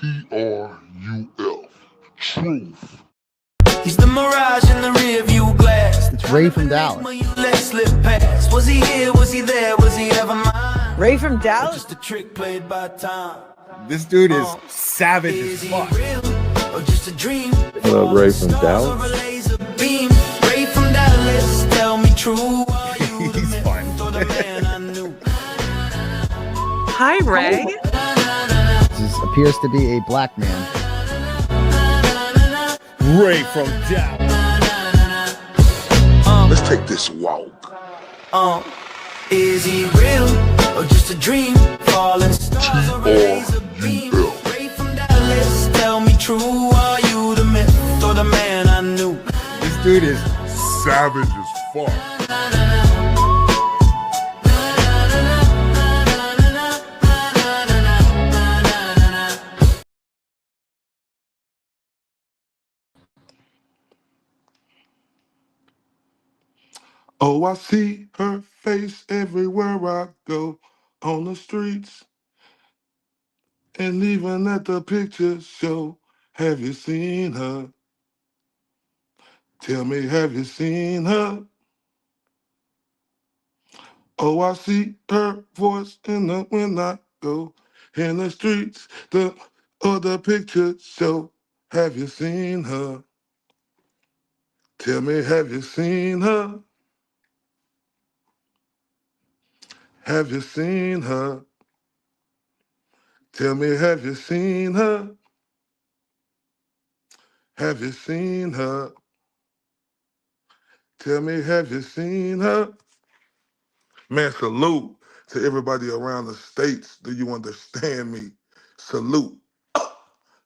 TRUF. Truth. He's the mirage in the rear view glass. It's Ray from Dallas. Let slip past. Was he here? Was he there? Was he ever mine? Ray from Dallas? Just a trick played by time. This dude is savage as fuck. Or just a dream? What up, Ray from Dallas? Ray from Dallas, tell me true. He's fun. Hi, Ray. This appears to be a black man. Ray from Dallas. Let's take this walk. Is he real or just a dream? Falling stars or a laser beam? Ray from Dallas, tell me true. Are you the myth or the man I knew? This dude is Savage as fuck. Oh, I see her face everywhere I go, on the streets, and even at the picture show. Have you seen her? Tell me, have you seen her? Oh, I see her voice when I go in the streets, the other picture show. Have you seen her? Tell me, have you seen her? Have you seen her? Tell me, have you seen her? Have you seen her? Tell me, have you seen her? Man, salute to everybody around the states. Do you understand me? Salute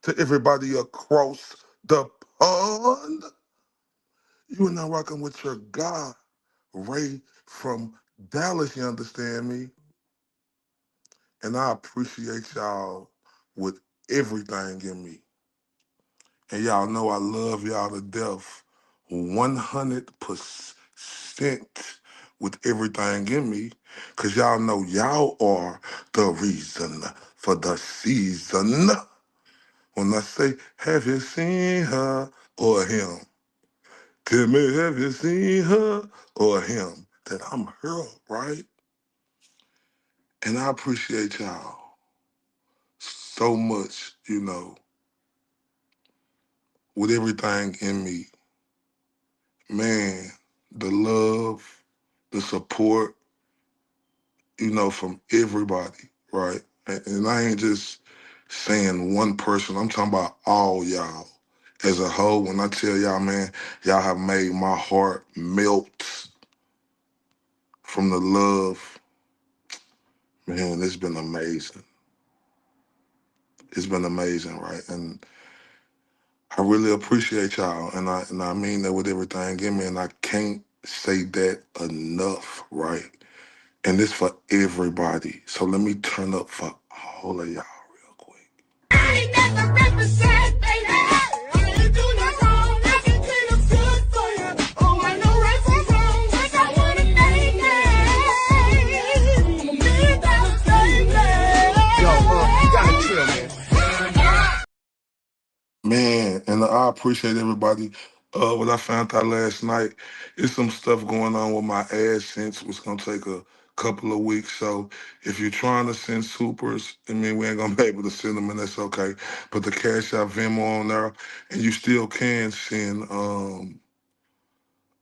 to everybody across the pond. You are now rocking with your guy, Ray from Dallas, you understand me? And I appreciate y'all with everything in me. And y'all know I love y'all to death 100% with everything in me. Because y'all know y'all are the reason for the season. When I say, have you seen her or him? Tell me, have you seen her or him? That I'm her, right? And I appreciate y'all so much, with everything in me. Man, the love, the support, from everybody, right? And I ain't just saying one person, I'm talking about all y'all as a whole. When I tell y'all, man, y'all have made my heart melt from the love. Man, it's been amazing. It's been amazing, right? And I really appreciate y'all, and I mean that with everything in me, and I can't say that enough, right? And this for everybody. So let me turn up for all of y'all real quick. I ain't never represent, baby. I ain't do no wrong. I can clean up good for you. Oh, I know right from wrong. Just I wanna thank you. $1 million, baby. yo, you gotta chill, man. Man, and I appreciate everybody. What I found out last night is some stuff going on with my AdSense, which gonna take a couple of weeks. So if you're trying to send supers, I mean, we ain't gonna be able to send them, and that's okay. But the Cash App Venmo on there, and you still can send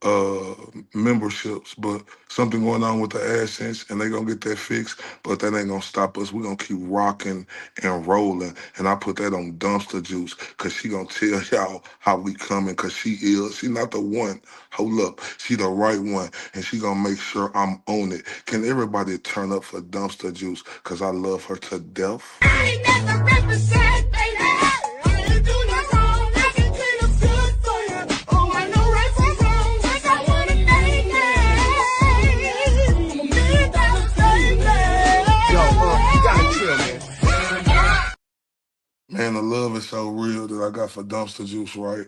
uh memberships, but something going on with the AdSense, and they gonna get that fixed, but that ain't gonna stop us. We're gonna keep rocking and rolling, and I put that on Dumpster Juice, because she gonna tell y'all how we coming, because she not the one, hold up, she the right one, and she gonna make sure I'm on it. Can everybody turn up for Dumpster Juice, because I love her to death. I ain't never represent, baby. I ain't do no wrong. I can clean up good for you. Oh, I know right from wrong. Just I wanna thank you. $1 million, baby. Yo, you gotta chill, man. Man, the love is so real that I got for Dumpster Juice, right?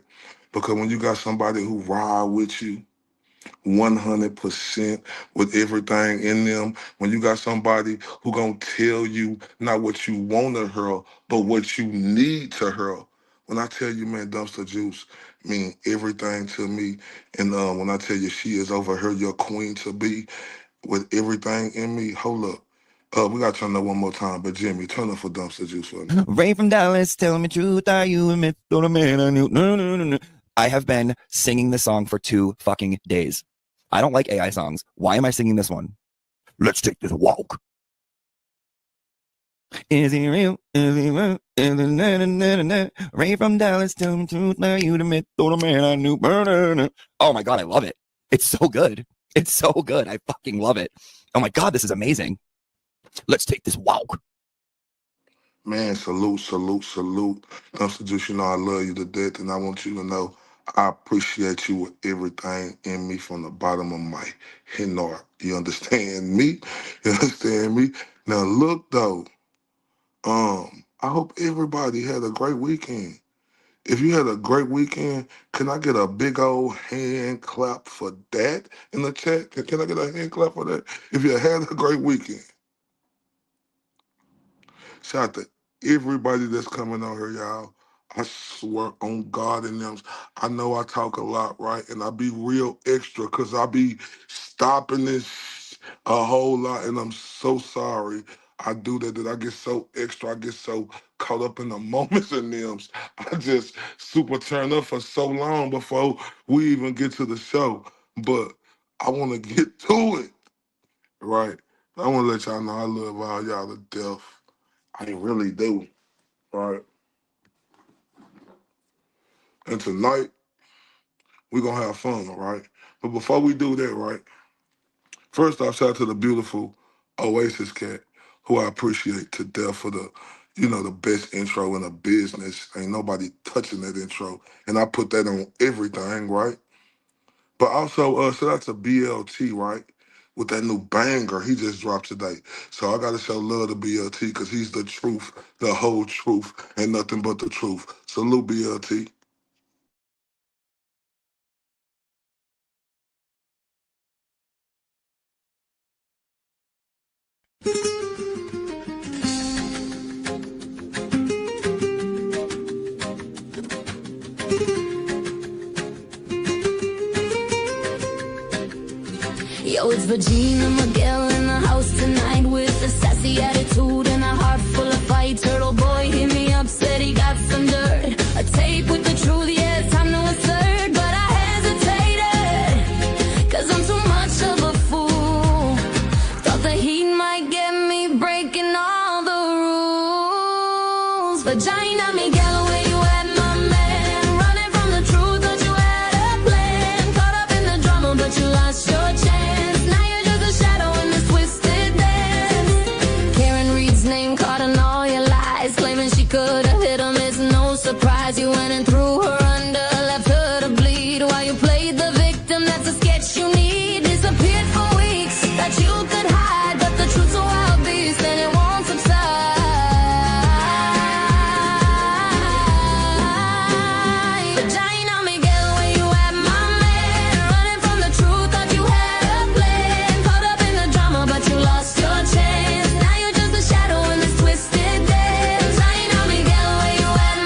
Because when you got somebody who ride with you, 100% with everything in them. When you got somebody who gonna tell you not what you want to hear, but what you need to hear. When I tell you, man, dumpster juice mean everything to me. And when I tell you she is over here, your queen to be with everything in me. Hold up. We gotta turn that one more time, but Jimmy, turn up for dumpster juice for me. Ray from Dallas, tell me truth, are you a myth or a man I knew? No, no, no, no. I have been singing this song for 2 fucking days. I don't like AI songs. Why am I singing this one? Let's take this walk. Is he real? Is he real? Ray from Dallas, tell me truth, are you the myth or the man I knew? Oh my God, I love it. It's so good. It's so good. I fucking love it. Oh my God, this is amazing. Let's take this walk. Man, salute, salute, salute. Dumpster Juice, you know I love you to death, and I want you to know I appreciate you with everything in me from the bottom of my heart. You understand me? You understand me? Now look though, I hope everybody had a great weekend. If you had a great weekend, can I get a big old hand clap for that in the chat? Can I get a hand clap for that? If you had a great weekend. Shout out to everybody that's coming out here, y'all. I swear on God and them. I know I talk a lot, right? And I be real extra because I be stopping this a whole lot. And I'm so sorry I do that I get so extra. I get so caught up in the moments and them. I just super turn up for so long before we even get to the show. But I want to get to it, right? I want to let y'all know I love all y'all to death. I really do, right? And tonight, we're going to have fun, all right? But before we do that, right, first off, shout out to the beautiful Oasis cat, who I appreciate to death for the, the best intro in the business. Ain't nobody touching that intro. And I put that on everything, right? But also, shout out to BLT, right? With that new banger he just dropped today. So I gotta show love to BLT because he's the truth, the whole truth, and nothing but the truth. Salute BLT. Yo, it's Regina Miguel in the house tonight with a sassy attitude and a heart full of fight. Turtle boy hit me up, said he got some dirt. A tape with the truth, yeah, it's time to assert. But I hesitated, cause I'm too much of a fool. Thought the heat might get me breaking all the rules. Vagina Miguel, where you at, my man? Running from the truth, thought you had a plan. Caught up in the drama, but you lost your chance. Surprise, you went and threw her under, left her to bleed while you played the victim. That's a sketch you need. Disappeared for weeks that you could hide, but the truth's a wild beast and it won't subside. Vagina Miguel, where you at, my man? Running from the truth, thought you had a plan. Caught up in the drama, but you lost your chance. Now you're just a shadow in this twisted dance. Vagina Miguel, where you at?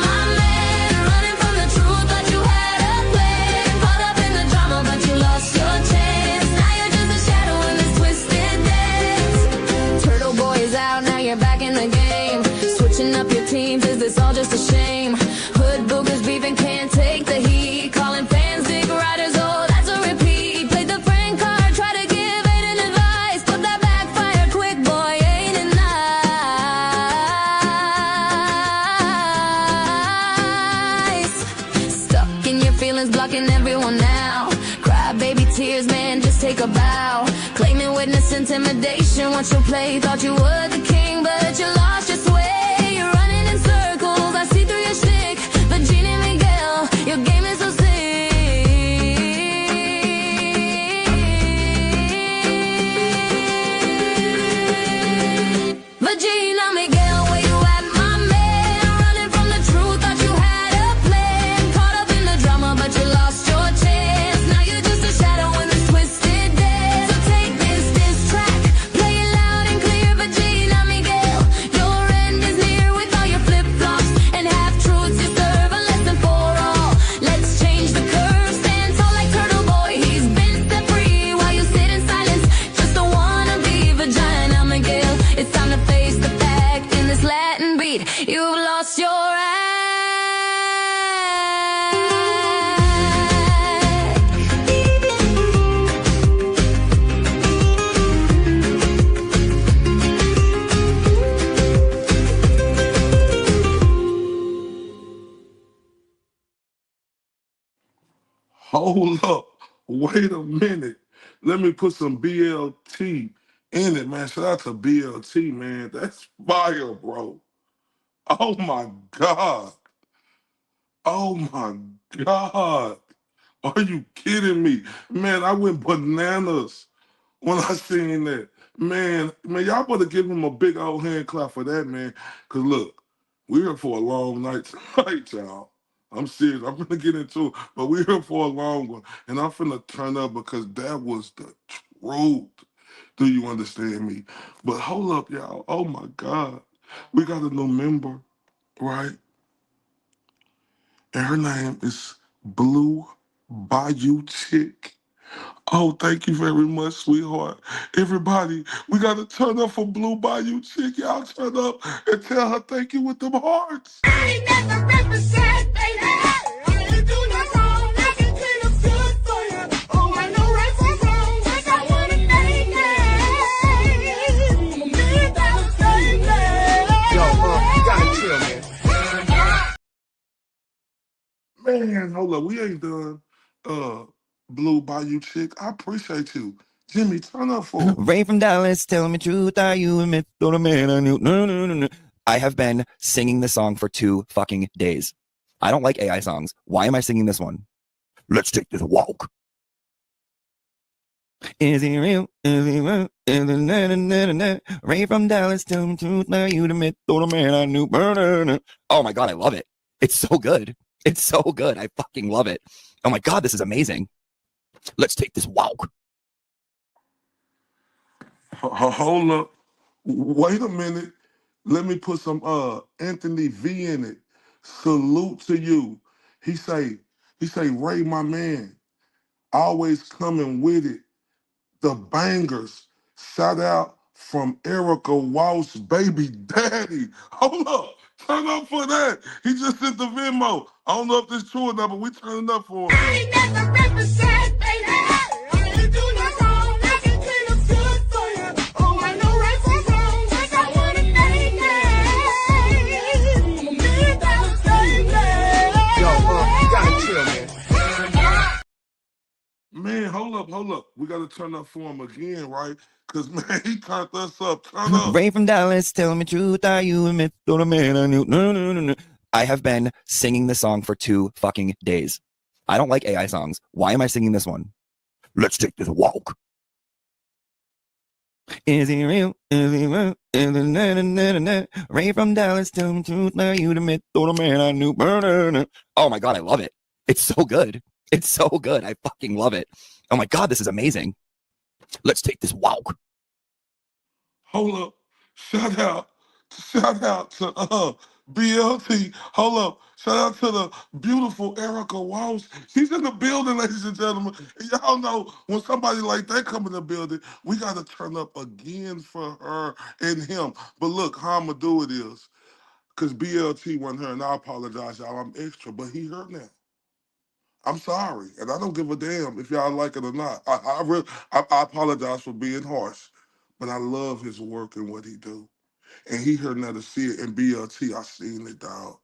Up your teams, is this all just a shame? Hood boogers beefing, can't take the heat. Calling fans dick riders, oh, that's a repeat. Played the friend card, try to give Aiden advice, but that backfired quick, boy, ain't it nice? Stuck in your feelings, blocking everyone now. Cry baby tears, man, just take a bow. Claiming witness intimidation, once you play, thought you were the king, but you lost your sway. I see through your shtick, Virginia Miguel, your game is so sick. Virginia Miguel, where you at, my man? Running from the truth, thought you had a plan. Caught up in the drama, but you lost your chance. Now you're just a shadow in this twist. lost your act. Hold up. Wait a minute. Let me put some BLT in it, man. Shout out to BLT, man. That's fire, bro. Oh my God. Oh my God. Are you kidding me? Man, I went bananas when I seen that. Man, y'all better give him a big old hand clap for that, man. Cause look, we're here for a long night tonight, y'all. I'm serious. I'm gonna get into it, but we're here for a long one. And I'm finna turn up because that was the truth. Do you understand me? But hold up, y'all. Oh my God. We got a new member, right? And her name is Blue Bayou Chick. Oh, thank you very much, sweetheart. Everybody, we got to turn up for Blue Bayou Chick. Y'all turn up and tell her thank you with them hearts. I ain't never represent, baby. I ain't do no wrong. I can clean up good for you. Oh, I know right from wrong. Yes, I wanna thank you. Me, that's baby. Yo, you gotta chill, man. Man, hold up. We ain't done Blue Bayou Chick. I appreciate you. Jimmy, turn up for her. Ray from Dallas, tell me truth, are you a myth or a man I knew? No, no, no, no. I have been singing this song for 2 fucking days. I don't like AI songs. Why am I singing this one? Let's take this walk. Is he real? Is he real? Is he na, na, na, na, na. Ray from Dallas, tell me truth, are you the myth or the man I knew? Oh my God, I love it. It's so good. It's so good. I fucking love it. Oh my God, this is amazing. Let's take this walk. Hold up. Wait a minute. Let me put some Anthony V in it. Salute to you. He say, Ray, my man, always coming with it. The bangers. Shout out from Erica Walsh, baby daddy. Hold up. Turn up for that. He just sent the Venmo. I don't know if this true or not, but we turning up for him. I ain't never represent, baby. I ain't do no wrong. I can clean up good for you. Oh, I know right from wrong. Yes, I wanna thank you. Me, that's baby. Yo, you gotta chill, man. Man, hold up. We got to turn up for him again, right? Because, man, he turned us up. Turn up. Ray from Dallas, tell me truth, are you a myth or a man I knew? No, no, no, no. I have been singing this song for 2 fucking days. I don't like AI songs. Why am I singing this one? Let's take this walk. Is he real? Is he real? Is he na, na, na, na, na. Ray from Dallas, tell me truth, are you the myth or the man I knew? Oh my God, I love it. It's so good. It's so good. I fucking love it. Oh my God, this is amazing. Let's take this walk. Hold up. Shout out to BLT. Hold up. Shout out to the beautiful Erica Walsh. She's in the building, ladies and gentlemen. And y'all know when somebody like that come in the building, we got to turn up again for her and him. But look, how I'm going to do it is, because BLT wasn't here, and I apologize, y'all. I'm extra, but he hurt now. I'm sorry, and I don't give a damn if y'all like it or not. I apologize for being harsh, but I love his work and what he do. And he heard now to see it in BLT. I seen it, dog.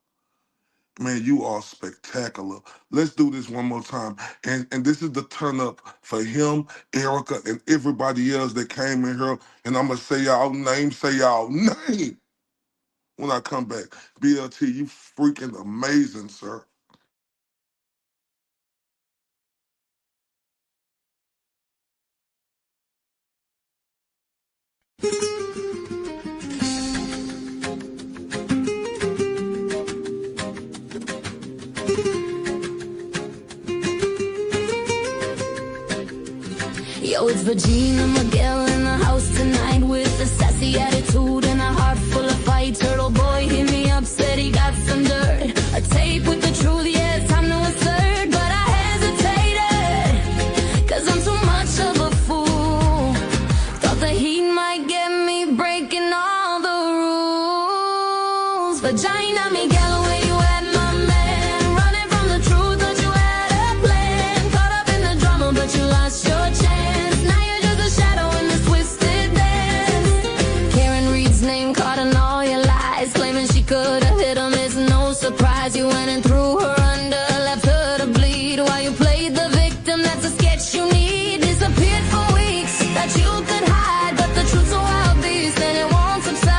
Man, you are spectacular. Let's do this one more time. And this is the turn up for him, Erica, and everybody else that came in here. And I'm gonna say y'all name when I come back. BLT, you freaking amazing, sir. Yo, it's Regina Miguel in the house tonight with a sassy attitude and a heart full of fight. Turtle boy hit me up, said he got some dirt. A tape with the truth, yeah, it's time to assert. But I hesitated, cause I'm too much of a fool. Thought the heat might get me breaking all the rules. Vagina me Miguel, where you at, my man? Running from the truth, thought you had a plan. Caught up in the drama, but you lost your chance. Now you're just a shadow in this twisted dance. Karen Reed's name caught in all your lies, claiming she could have hit him. It's no surprise you went and threw her under, left her to bleed while you played the victim. That's a sketch you need. Disappeared for weeks, that you could hide, but the truth's a wild beast and it won't subside.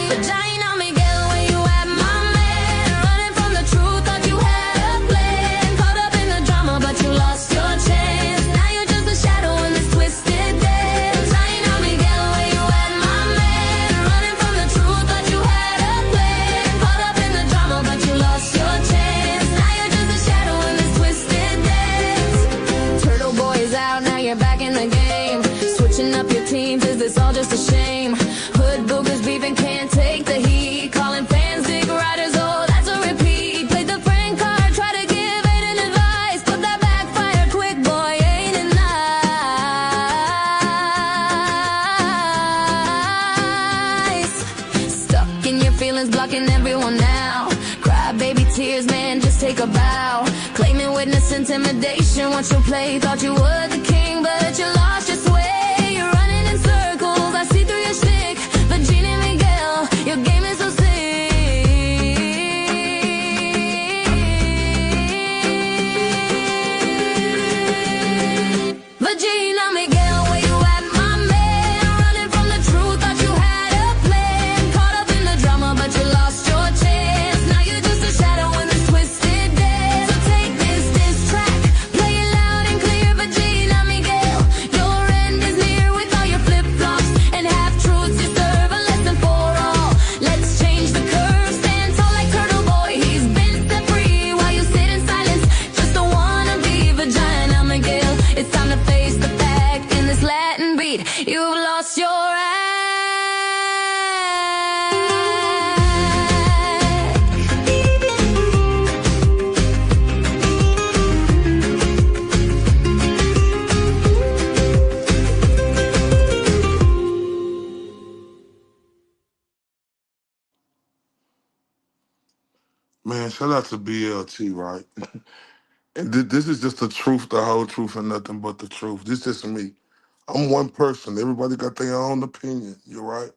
Vagina Miguel, where you at, my man? Running from the truth, thought you had a plan. Caught up in the drama, but you lost your chance. Now you're just a shadow in this twisted dance. Vagina Miguel, where you at, my man? Running from the truth, thought you had a plan. Caught up in the drama, but you lost your chance. Now you're just a shadow in this twisted dance. Turtle Boy is out, now you're back in the game. Switching up your teams, is this all just a shame? Hood boogers beefing, can't take the heat. Calling fans dick riders, oh, that's a repeat. Played the prank card, try to give Aiden advice, but that backfired quick, boy, ain't it nice? Stuck in your feelings, blocking everyone now. Cry baby tears, man, just take a bow. Claiming witness intimidation, once you play, thought you were the king, but you lost your sway. You're running in circles, I see through your shtick. Virginia Miguel, your game is so sick. Virginia Miguel, where you at, my man? Running from the truth, thought you had a plan. Caught up in the drama, but you lost your chance. Now you're just a shadow in this twisted dance. So take this track, play it loud and clear. Virginia Miguel, your end is near with all your flip-flops and half-truths. You serve a lesson for all. Let's change the curve, stand tall like Turtle Boy. He's been set free while you sit in silence. Just don't wanna be Vagina Miguel. It's time to face the fact in this Latin beat. You've lost your act. Man, shout out to BLT, right? And this is just the truth, the whole truth, and nothing but the truth. This is me. I'm one person. Everybody got their own opinion. You're right.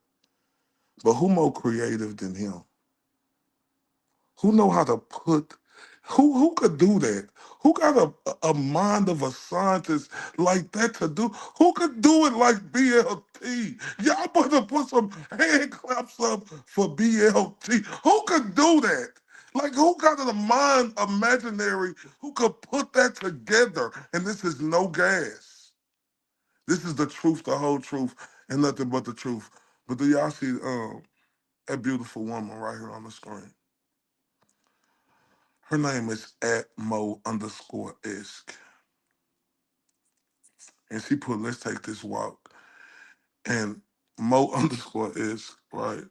But who more creative than him? Who know how to put? Who could do that? Who got a mind of a scientist like that to do? Who could do it like BLT? Y'all better put some hand claps up for BLT. Who could do that? Like, who got a mind imaginary who could put that together? And this is no gas. This is the truth, the whole truth, and nothing but the truth. But do y'all see that beautiful woman right here on the screen? Her name is @Mo_isk. And she put, let's take this walk. And Mo_isk, right?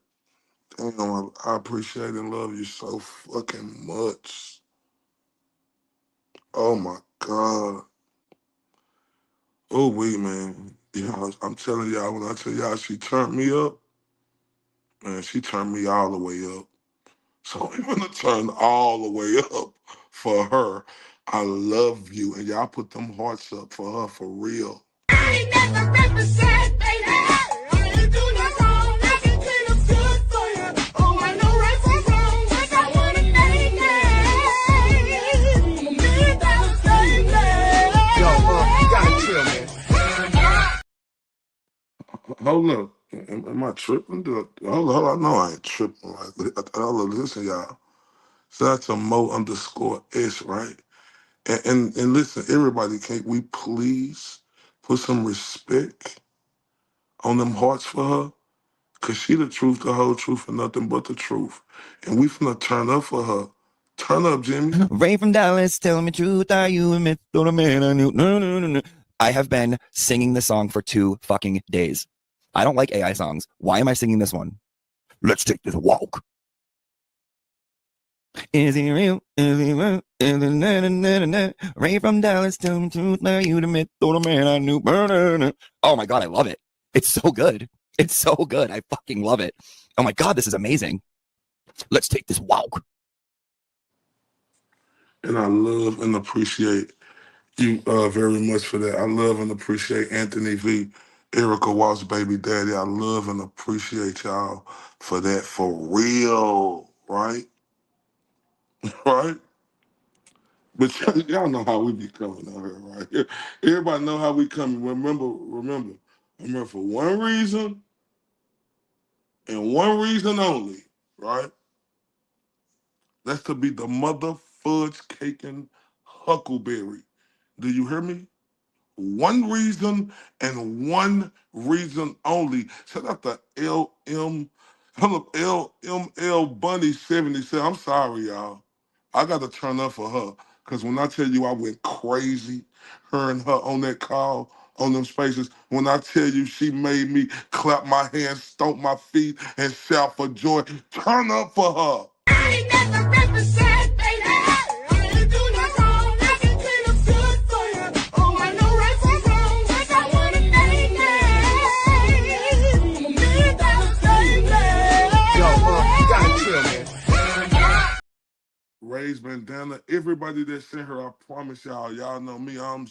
Damn, I appreciate and love you so fucking much. Oh my God. Oh, man. Yeah, I'm telling y'all, when I tell y'all she turned me up, man, she turned me all the way up. So I'm gonna turn all the way up for her. I love you. And y'all put them hearts up for her for real. I ain't never represent, baby. I ain't do no wrong. I can clean up good for you. Oh, I know right from wrong. Just I wanna thank you. $1,000,000 baby. Yo, you gotta chill, man. Hold up. Am I tripping? Hold on. I know I ain't tripping. Hold on. Listen, y'all. So that's a Mo_ish, right? And listen, everybody, can't we please put some respect on them hearts for her? Because she the truth, the whole truth, and nothing but the truth. And we finna turn up for her. Turn up, Jimmy. Ray from Dallas, tell me truth, are you a myth or a man I knew? No. I have been singing this song for 2 fucking days. I don't like AI songs. Why am I singing this one? Let's take this walk. Is he real? Is he real? Is he Ray from Dallas, tell me truth, are you the myth or the man I knew? Oh my God, I love it. It's so good. It's so good. I fucking love it. Oh my God, this is amazing. Let's take this walk. And I love and appreciate you very much for that. I love and appreciate Anthony V, Erica Walsh, baby daddy. I love and appreciate y'all for that, for real, right? Right? But y'all know how we be coming out here, right? Everybody know how we coming. Remember, for one reason and one reason only, right? That's to be the mother fudge caking huckleberry. Do you hear me? One reason and one reason only. Shout out to LML Bunny 77. I'm sorry, y'all. I got to turn up for her. Because when I tell you I went crazy, her and her on that call, on them spaces, when I tell you she made me clap my hands, stomp my feet, and shout for joy, turn up for her. I ain't never represent, baby. I ain't do no wrong. I can clean up good for you. Oh, I know right from wrong. Yes, I want to thank you. Me, that's baby. Yo, you gotta chill, man. Ray's bandana. Everybody that sent her, I promise y'all know me. I'm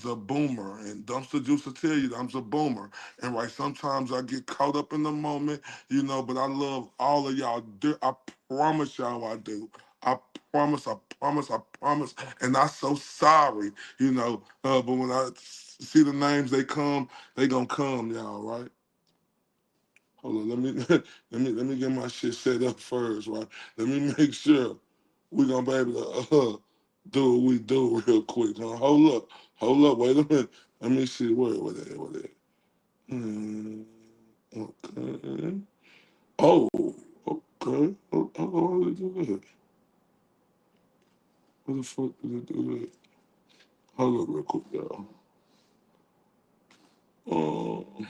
a boomer, and Dumpster Juice will tell you I'm a boomer. And right, sometimes I get caught up in the moment, but I love all of y'all. I promise y'all I do. I promise, I promise, I promise. And I'm so sorry, but when I see the names they gonna come, y'all, right? Hold on, let me let me get my shit set up first, right? Let me make sure we gonna be able to do what we do real quick. Huh? Hold up, wait a minute. Let me see where that. Okay. Oh, okay. How did it do that? What the fuck did it do that? Hold up real quick, y'all. Um,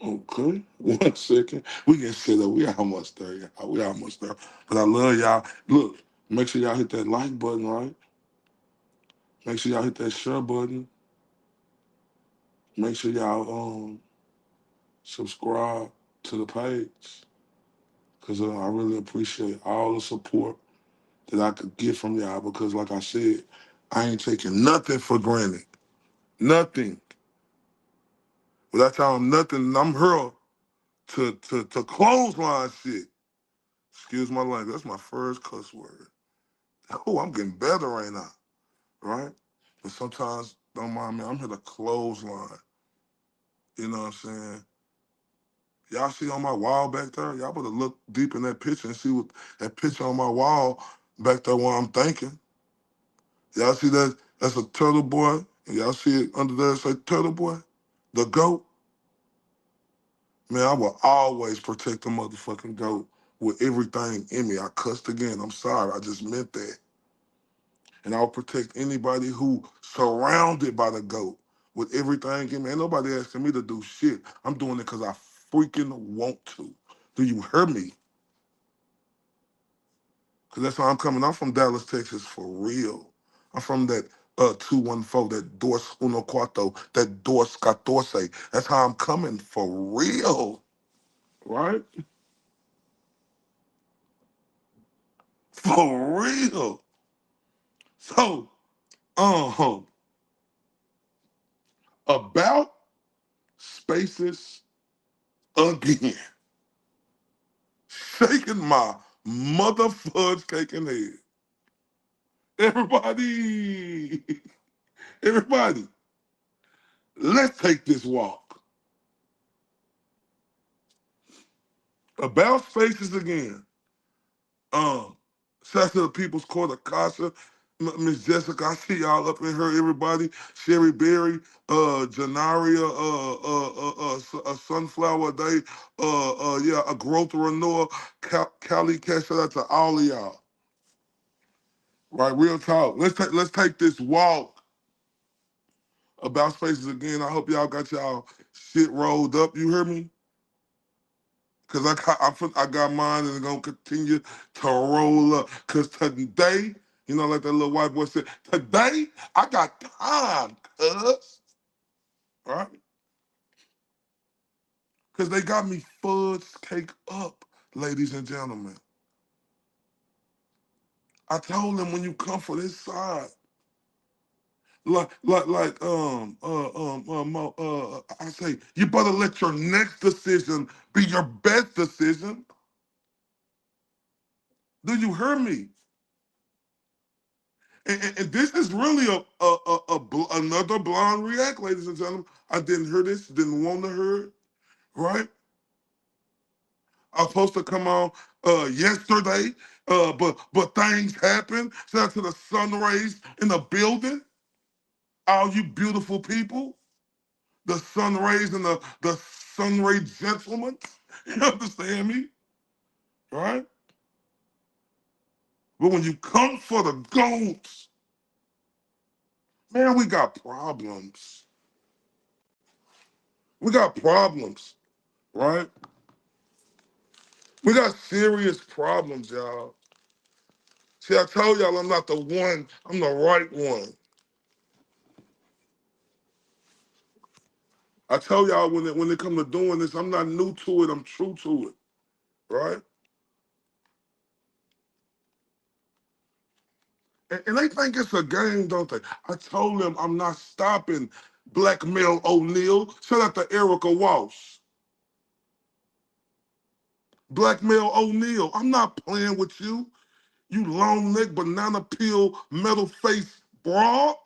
okay, 1 second. We get set up. We almost there. Y'all. We almost there. But I love y'all. Look, make sure y'all hit that like button, right? Make sure y'all hit that share button. Make sure y'all subscribe to the page because I really appreciate all the support that I could get from y'all because, like I said, I ain't taking nothing for granted. Nothing. Without y'all, nothing. And I'm here to clothesline shit. Excuse my language. That's my first cuss word. Oh, I'm getting better right now, right? But sometimes, don't mind me, I'm here to clothesline. You know what I'm saying? Y'all see on my wall back there? Y'all better look deep in that picture and see what that picture on my wall back there what I'm thinking. Y'all see that? That's a turtle boy. And y'all see it under there say turtle boy? The goat? Man, I will always protect the motherfucking goat with everything in me. I cussed again. I'm sorry. I just meant that. And I'll protect anybody who surrounded by the goat with everything in me. Ain't nobody asking me to do shit. I'm doing it because I freaking want to. Do you hear me? Because that's how I'm coming. I'm from Dallas, Texas, for real. I'm from that 214, that Dos Uno Cuarto, that Dos Catorce. That's how I'm coming for real, right? For real. So, um, about spaces again. Shaking my mother fudge caking head. Everybody, everybody, let's take this walk. About spaces again. Um, Shout out to the People's Court of Casa, Miss Jessica. I see y'all up in here. Everybody, Sherry Berry, Janaria, Sunflower Day, yeah, a Growth Renewal, Cali Cash. Shout out to all of y'all. Right, real talk. Let's take this walk about spaces again. I hope y'all got y'all shit rolled up. You hear me? Cause I got mine and it's gonna continue to roll up. Cause today, you know, like that little white boy said, today I got time, cuz. Right? Cause they got me fudge cake up, ladies and gentlemen. I told them when you come for this side, I say, you better let your next decision be your best decision. Do you hear me? And this is really another blonde react, ladies and gentlemen. I didn't hear this, didn't want to hear it, right? I was supposed to come on yesterday, but things happened. Shout out to the sun rays in the building, all you beautiful people, the sun rays and the sun ray gentlemen. You understand me, right? But when you come for the goats, man, we got problems. We got problems, right? We got serious problems, y'all. See, I told y'all I'm not the one, I'm the right one. I tell y'all when it come to doing this, I'm not new to it, I'm true to it, right? And they think it's a game, don't they? I told them I'm not stopping Blackmail O'Neal. Shout out to Erica Walsh. Blackmail O'Neal, I'm not playing with you. You long neck, banana peel, metal face broad.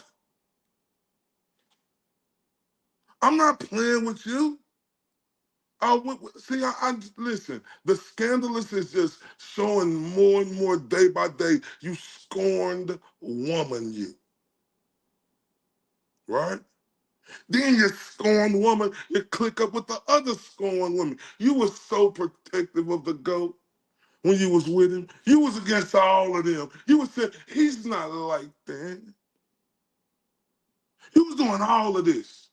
I'm not playing with you. See, I listen. The scandalous is just showing more and more day by day. You scorned woman, you right? Then you scorned woman. You click up with the other scorned woman. You were so protective of the goat when you was with him. You was against all of them. You was saying he's not like that. You was doing all of this.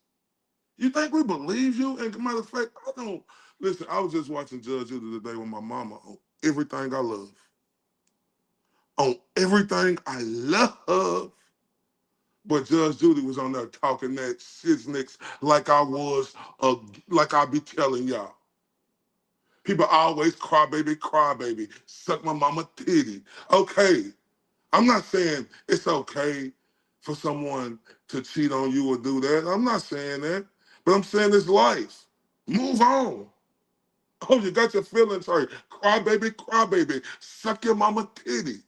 You think we believe you? And matter of fact, I don't. Listen, I was just watching Judge Judy today with my mama on Everything I Love. On Everything I Love. But Judge Judy was on there talking that shiznix like I was, like I be telling y'all. People always cry baby, suck my mama titty. Okay, I'm not saying it's okay for someone to cheat on you or do that. I'm not saying that. But I'm saying it's life. Move on. Oh, you got your feelings hurt. Cry baby, suck your mama titty.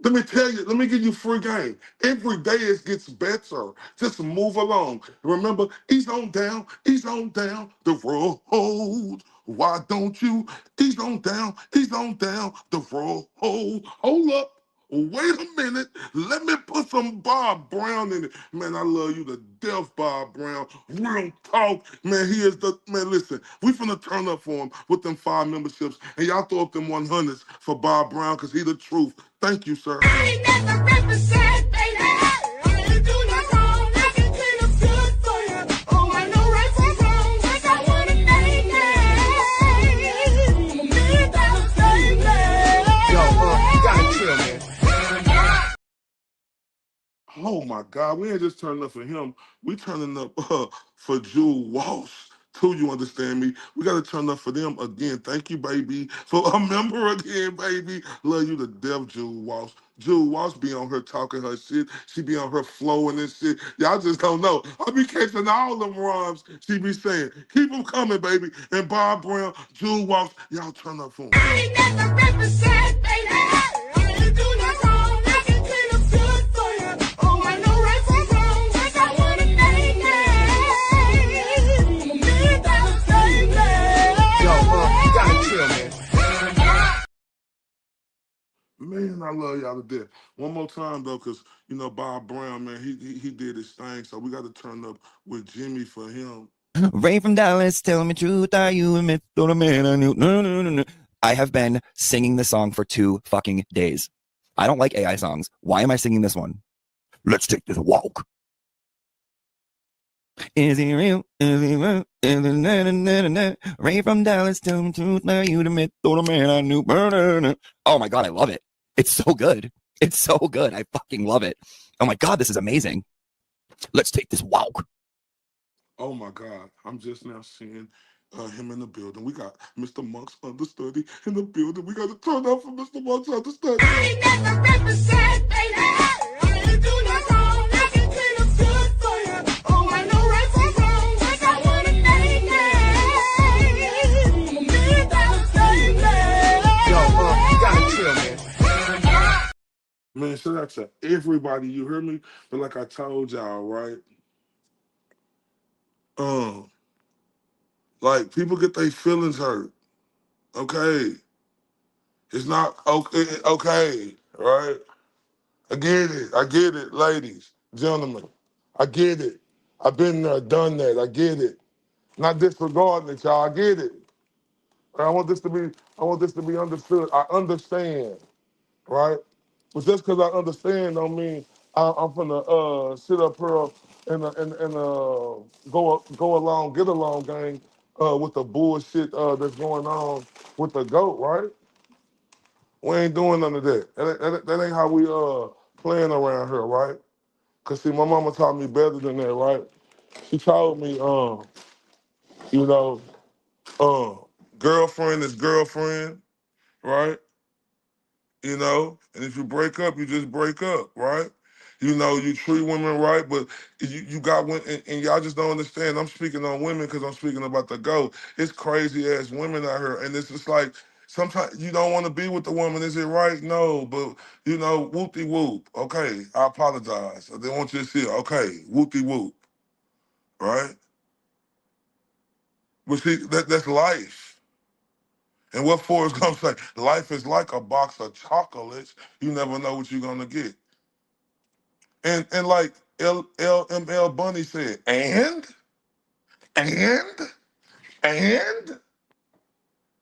Let me tell you, let me give you free game. Every day it gets better. Just move along. Remember, ease on down the road. Why don't you ease on down the road? Hold up. Wait a minute. Let me put some Bob Brown in it. Man, I love you to death, Bob Brown. Real talk. Man, he is the man. Listen, we finna turn up for him with them 5 memberships. And y'all throw up them 100s for Bob Brown because he the truth. Thank you, sir. I ain't never represent, baby. I ain't do no wrong. I can clean up good for you. Oh, I know right from wrong. Yes, I wanna name it. $1 million baby. Yo, you gotta chill, man. Oh my God, we ain't just turning up for him. We turning up for Jewel Walsh. Too, you understand me? We gotta turn up for them again. Thank you, baby, for a member again, baby. Love you to death, Jewel Walsh. Jewel Walsh be on her talking her shit. She be on her flowing and shit. Y'all just don't know. I be catching all them rhymes she be saying. Keep them coming, baby. And Bob Brown, Jewel Walsh, y'all turn up for him. I ain't never represent, baby. I ain't do no wrong. I can clean up good for you. Oh, I know right from wrong. Yes, I wanna name it. $1 million baby. Yo, you gotta chill, man. Man, I love y'all to death. One more time though, cause you know Bob Brown, man, he did his thing, so we got to turn up with Jimmy for him. Ray from Dallas, tell me truth, are you a myth or a man I knew? No. I have been singing this song for 2 fucking days. I don't like AI songs. Why am I singing this one? Let's take this walk. Is he real? Is he real? Is it na, na, na, na, na? Ray from Dallas, tell me truth, now you the myth, or the man I knew. Oh my god, I love it. It's so good. It's so good. I fucking love it. Oh my god, this is amazing. Let's take this walk. Oh my God, I'm just now seeing him in the building. We got Mr. Monk's understudy in the building. We got to turn up for Mr. Monk's understudy. I ain't never represent, baby. I ain't do no wrong. I can clean up good for you. Oh, I know right from wrong. 'Cause I wanna make it. Yo, you gotta chill, man. Man, shout out to everybody. You heard me? But like I told y'all, right? Um, like people get their feelings hurt. Okay. It's not okay, right? I get it. I get it, ladies, gentlemen. I get it. I've been there, done that. I get it. Not disregarding it, y'all. I get it. I want this to be. I want this to be understood. I understand, right? But just because I understand don't mean I'm gonna sit up here and go along, get along, gang, with the bullshit that's going on with the goat, right? We ain't doing none of that. That ain't how we playing around here, right? Cause see, my mama taught me better than that, right? She told me, you know, girlfriend is girlfriend, right? You know, and if you break up, you just break up, right? You know, you treat women right, but you got women, and y'all just don't understand. I'm speaking on women because I'm speaking about the GOAT. It's crazy ass women out here, and it's just like sometimes you don't want to be with the woman. Is it right? No, but you know, whoop de whoop. Okay, I apologize. They want you to see it. Okay, whoop de whoop, right? But see, that's life. And what Forrest Gump say? Life is like a box of chocolates. You never know what you're gonna get. And like LML Bunny said, and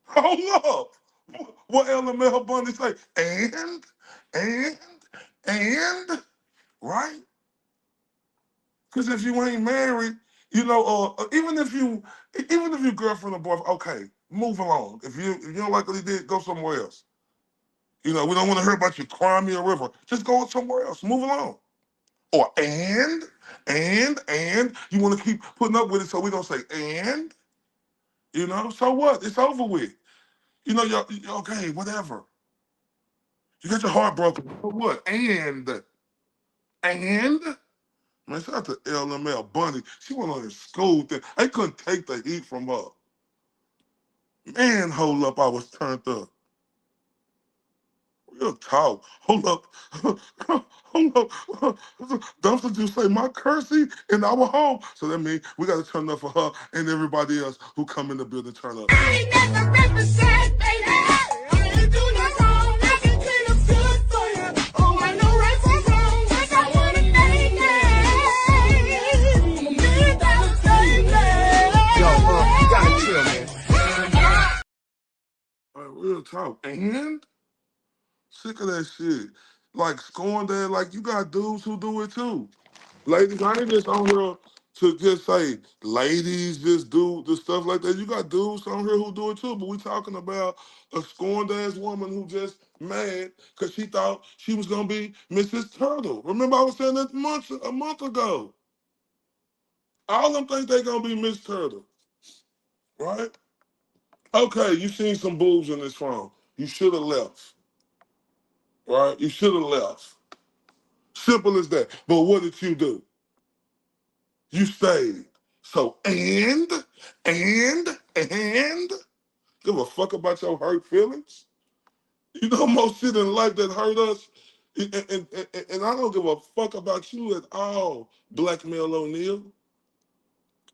hold up. What LML Bunny say? And and right? Because if you ain't married, you know, even if you girlfriend or boyfriend, okay, move along. If you don't like what he did, go somewhere else. You know, we don't want to hear about you crying me a river. Just go somewhere else. Move along. Or and you want to keep putting up with it, so we don't say and. You know, so what? It's over with. You know, okay, whatever. You got your heart broken. So what? And man, shout out to LML Bunny. She went on his school thing. I couldn't take the heat from her. Man, hold up, I was turned up. Real talk. Hold up. Hold up. Dumpster just say my cursey in our home. So that means we got to turn up for her and everybody else who come in the building turn up. I ain't never represent, baby. I ain't do no wrong. I can clean up good for you. Oh, I know right from wrong. 'Cause I wanna make it. Yo, you gotta chill, man. Real talk. And sick of that shit. Like scoring that, like you got dudes who do it too. Ladies, I ain't just on here to just say ladies just do the stuff like that. You got dudes on here who do it too, but we talking about a scorned ass woman who just mad because she thought she was gonna be Mrs. Turtle. Remember I was saying that a month ago. All of them think they gonna be Miss Turtle, right? Okay, you seen some boobs in this phone. You should have left, right? You should have left. Simple as that. But what did you do? You stayed. So and give a fuck about your hurt feelings. You know most shit in life that hurt us, and I don't give a fuck about you at all, Black Male O'Neal.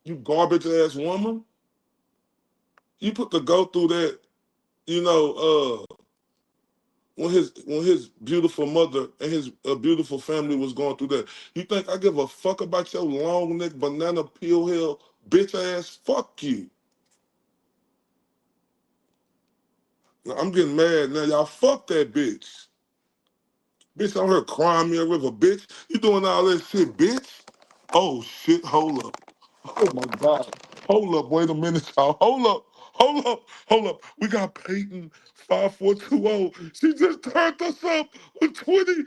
You garbage ass woman. You put the go through that. You know, when his beautiful mother and his beautiful family was going through that. You think I give a fuck about your long neck banana peel head bitch ass? Fuck you. I'm getting mad now, y'all. Fuck that bitch. Bitch, I'm here crying me a river, bitch. You doing all that shit, bitch? Oh shit, hold up. Oh my God. Hold up, wait a minute, y'all. Hold up. We got Peyton 5420. She just turned us up with 20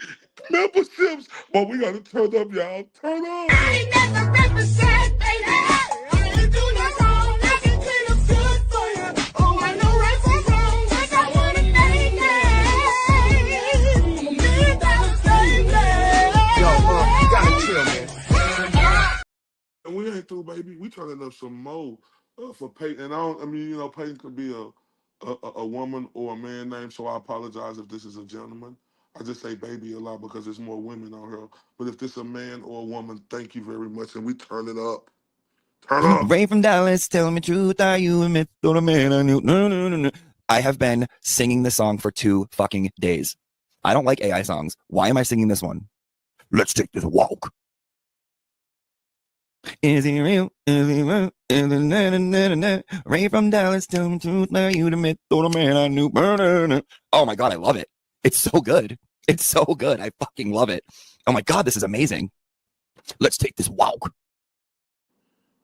memberships. But we gotta turn up, y'all. Turn up. I ain't never represent, baby. I ain't do no wrong. I can clean up good for you. Oh, I know right from wrong. Yes, I wanna thank you. Yo, you gotta chill, man. And we ain't through, baby. We turning up some more for Peyton. And I mean, Peyton could be a woman or a man name, so I apologize if this is a gentleman. I just say baby a lot because there's more women on here. But if this a man or a woman, thank you very much. And we turn it up. Turn up. Ray from Dallas, tell me truth, are you a myth or a man I knew? No, no, no, no. I have been singing this song for 2 fucking days. I don't like AI songs. Why am I singing this one? Let's take this walk. Is he real? Is he real? Is he na, na, na, na, na. Ray from Dallas, tell me truth, are you the myth or the man I knew? Oh my God, I love it. It's so good. It's so good. I fucking love it. Oh my God, this is amazing. Let's take this walk.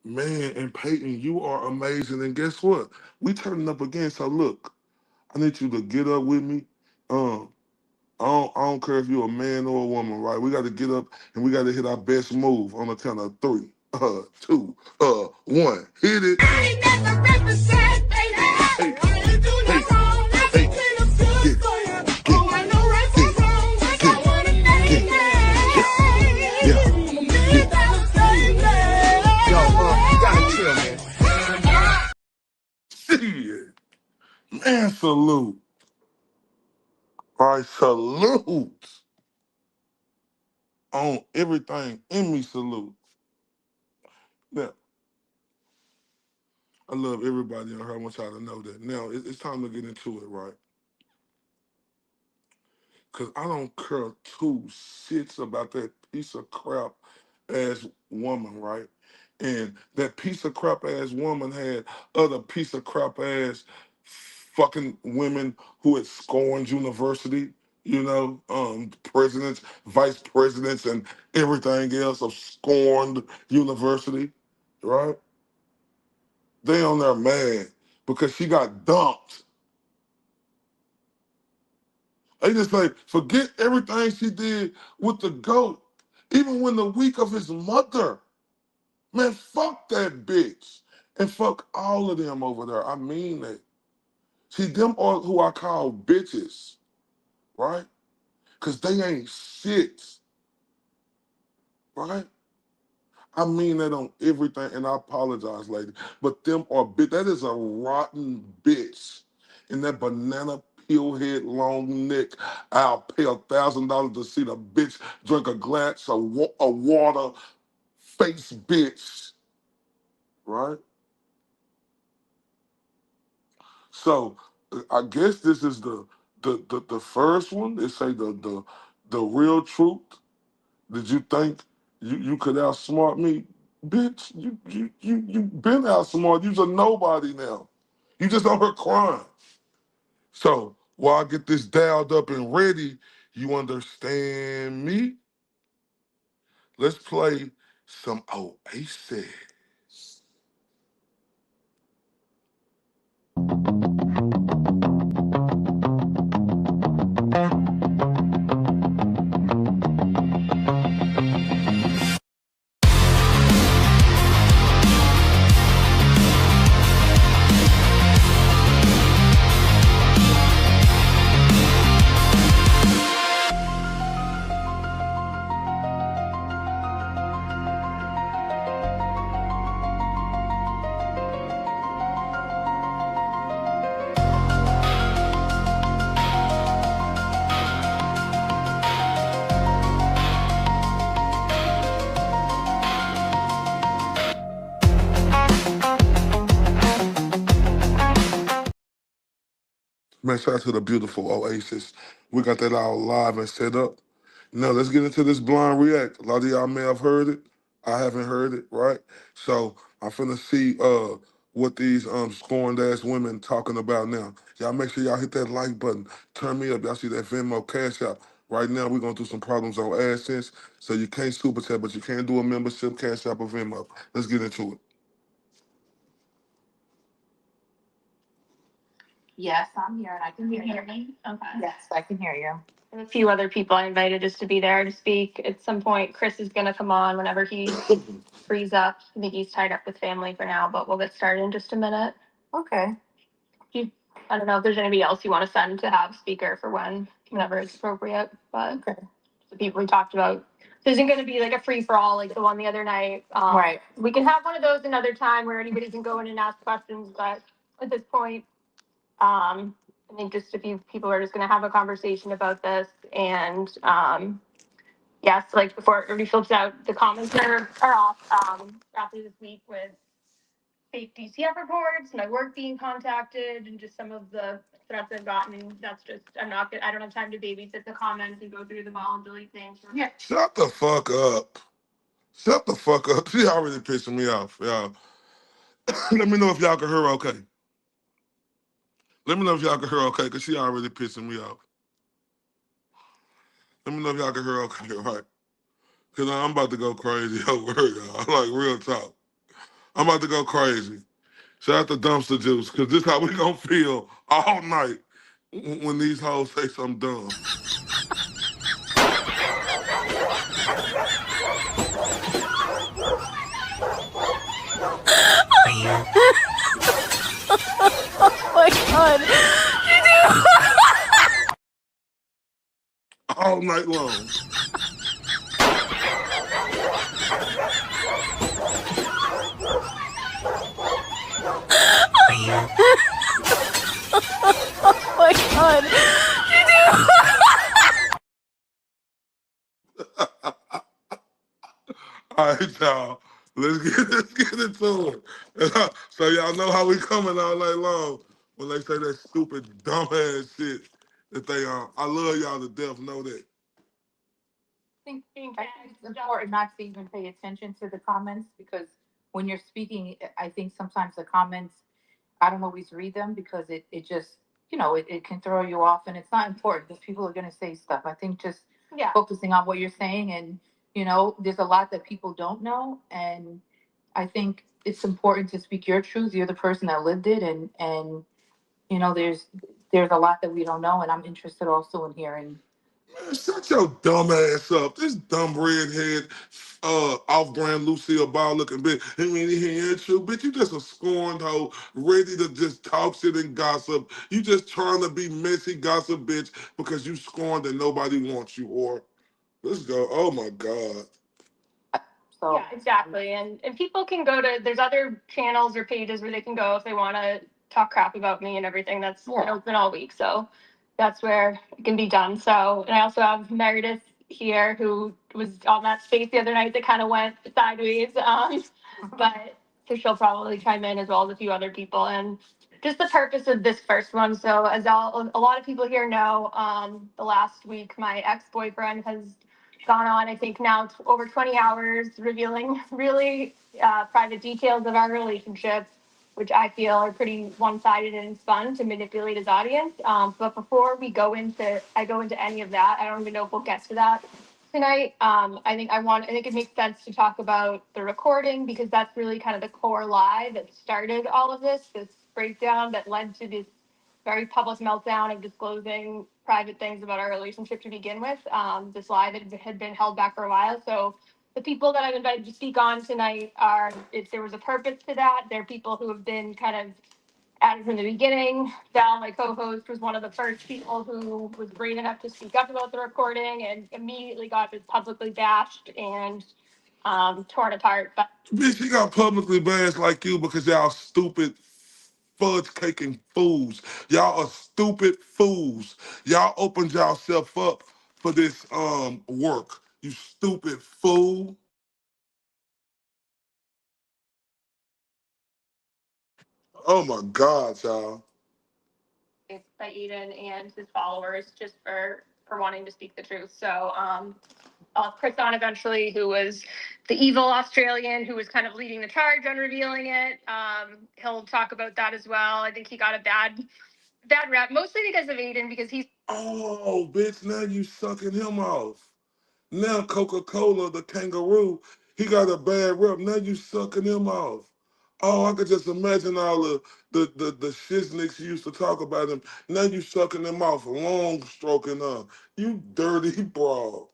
Man, and Peyton, you are amazing. And guess what? We turning up again. So look, I need you to get up with me. Um, I don't care if you're a man or a woman, right? We got to get up and we got to hit our best move on the count of 3, 2, 1. Hit it. I ain't never represent, baby. Hey, I ain't do no hey, wrong. I hey, can clean up good get, for you. get, Oh, I know right from get, wrong. Yes, I get, wanna thank get, yeah, Yo, you gotta chill, man. shit. Man, salute. All right, salute. On everything in me, salute. Now, I love everybody on here. I want y'all to know that. Now, it's time to get into it, right? Because I don't care 2 shits about that piece of crap ass woman, right? And that piece of crap ass woman had other piece of crap ass fucking women who had scorned university, presidents, vice presidents, and everything else of scorned university, right? They on there mad because she got dumped. They just like forget everything she did with the goat, even when the week of his mother. Man, fuck that bitch. And fuck all of them over there. I mean that. See, them are who I call bitches, right? Because they ain't shit, right? I mean that on everything, and I apologize, lady. But them are bitch. That is a rotten bitch. And that banana peel head, long neck. I'll pay $1,000 to see the bitch drink a glass of water, face bitch, right? So I guess this is the first one. They say the real truth. Did you think you could outsmart me? Bitch, you been outsmart. You's a nobody now. You just on her crying. So while I get this dialed up and ready, you understand me? Let's play some Oasis. Man, shout out to the beautiful Oasis. We got that all live and set up. Now let's get into this blind react. A lot of y'all may have heard it. I haven't heard it, right? So I'm finna see what these scorned ass women talking about now. Y'all make sure y'all hit that like button. Turn me up. Y'all see that Venmo Cash App. Right now we're gonna do some problems on AdSense. So you can't super chat, but you can do a membership Cash App or Venmo. Let's get into it. Yes, I'm here and I can hear you. Okay. Yes, I can hear you. And a few other people I invited just to be there to speak. At some point, Chris is gonna come on whenever he frees up. I think he's tied up with family for now, but we'll get started in just a minute. Okay. I don't know if there's anybody else you want to send to have speaker for whenever it's appropriate, but Okay. the people we talked about. This isn't gonna be like a free for all like the one the other night. Right. We can have one of those another time where anybody can go in and ask questions, but at this point, I think just a few people are just gonna have a conversation about this and, yes, like before everybody fills out, the comments are off, after this week with fake DCF reports, my work being contacted and just some of the threats I've gotten. That's just, I don't have time to babysit the comments and go through them all and delete things. Yeah. Shut the fuck up. Shut the fuck up. She already pissing me off, y'all. Let me know if y'all can hear her okay. Let me know if y'all can hear her okay, because she already pissing me off. Let me know if y'all can hear her okay, right? Because I'm about to go crazy over her, y'all. Like, real talk. I'm about to go crazy. Shout out to Dumpster Juice, because this how we gonna feel all night when these hoes say something dumb. Oh my god. All night long. Oh my god. All right, y'all. Let's get into it. So y'all know how we coming all night long when they say that stupid, dumbass shit that they I love y'all to death, know that. I think it's important not to even pay attention to the comments because when you're speaking, I think sometimes the comments, I don't always read them because it just, it can throw you off and it's not important because people are going to say stuff. I think just Yeah. focusing on what you're saying and, there's a lot that people don't know. And I think it's important to speak your truth. You're the person that lived it and, there's a lot that we don't know. And I'm interested also in hearing. Man, shut your dumb ass up. This dumb redhead, off-brand Lucille Ball looking bitch. I mean, he ain't true, bitch. You just a scorned hoe, ready to just talk shit and gossip. You just trying to be messy gossip, bitch, because you scorned and nobody wants you. Or let's go. Oh my god. So Yeah, exactly. And people can go to, there's other channels or pages where they can go if they want to talk crap about me and everything. That's been open all week. So that's where it can be done. So, and I also have Meredith here who was on that space the other night that kind of went sideways. But so she'll probably chime in as well as a few other people. And just the purpose of this first one. So as a lot of people here know, the last week, my ex-boyfriend has gone on, I think now over 20 hours, revealing really private details of our relationship, which I feel are pretty one-sided and fun to manipulate his audience. But before I go into any of that, I don't even know if we'll get to that tonight. I think it makes sense to talk about the recording because that's really kind of the core lie that started all of this breakdown that led to this very public meltdown of disclosing private things about our relationship to begin with. This lie that had been held back for a while. So the people that I've invited to speak on tonight if there was a purpose to that, they're people who have been kind of at it from the beginning. Val, my co-host, was one of the first people who was brave enough to speak up about the recording and immediately got just publicly bashed and torn apart. But Bitch, he got publicly bashed like you because y'all stupid fudge caking fools. Y'all are stupid fools. Y'all opened yourself up for this work. You stupid fool. Oh my God, y'all. it's by Eden and his followers just for wanting to speak the truth. So Chris on eventually, who was the evil Australian who was kind of leading the charge on revealing it. He'll talk about that as well. I think he got a bad rep, mostly because of Aiden, because he's Oh, bitch, now you sucking him off. Now Coca-Cola, the kangaroo, he got a bad rep. Now you sucking him off. Oh, I could just imagine all the shiznicks you used to talk about him. Now you sucking them off, long stroking you dirty broad.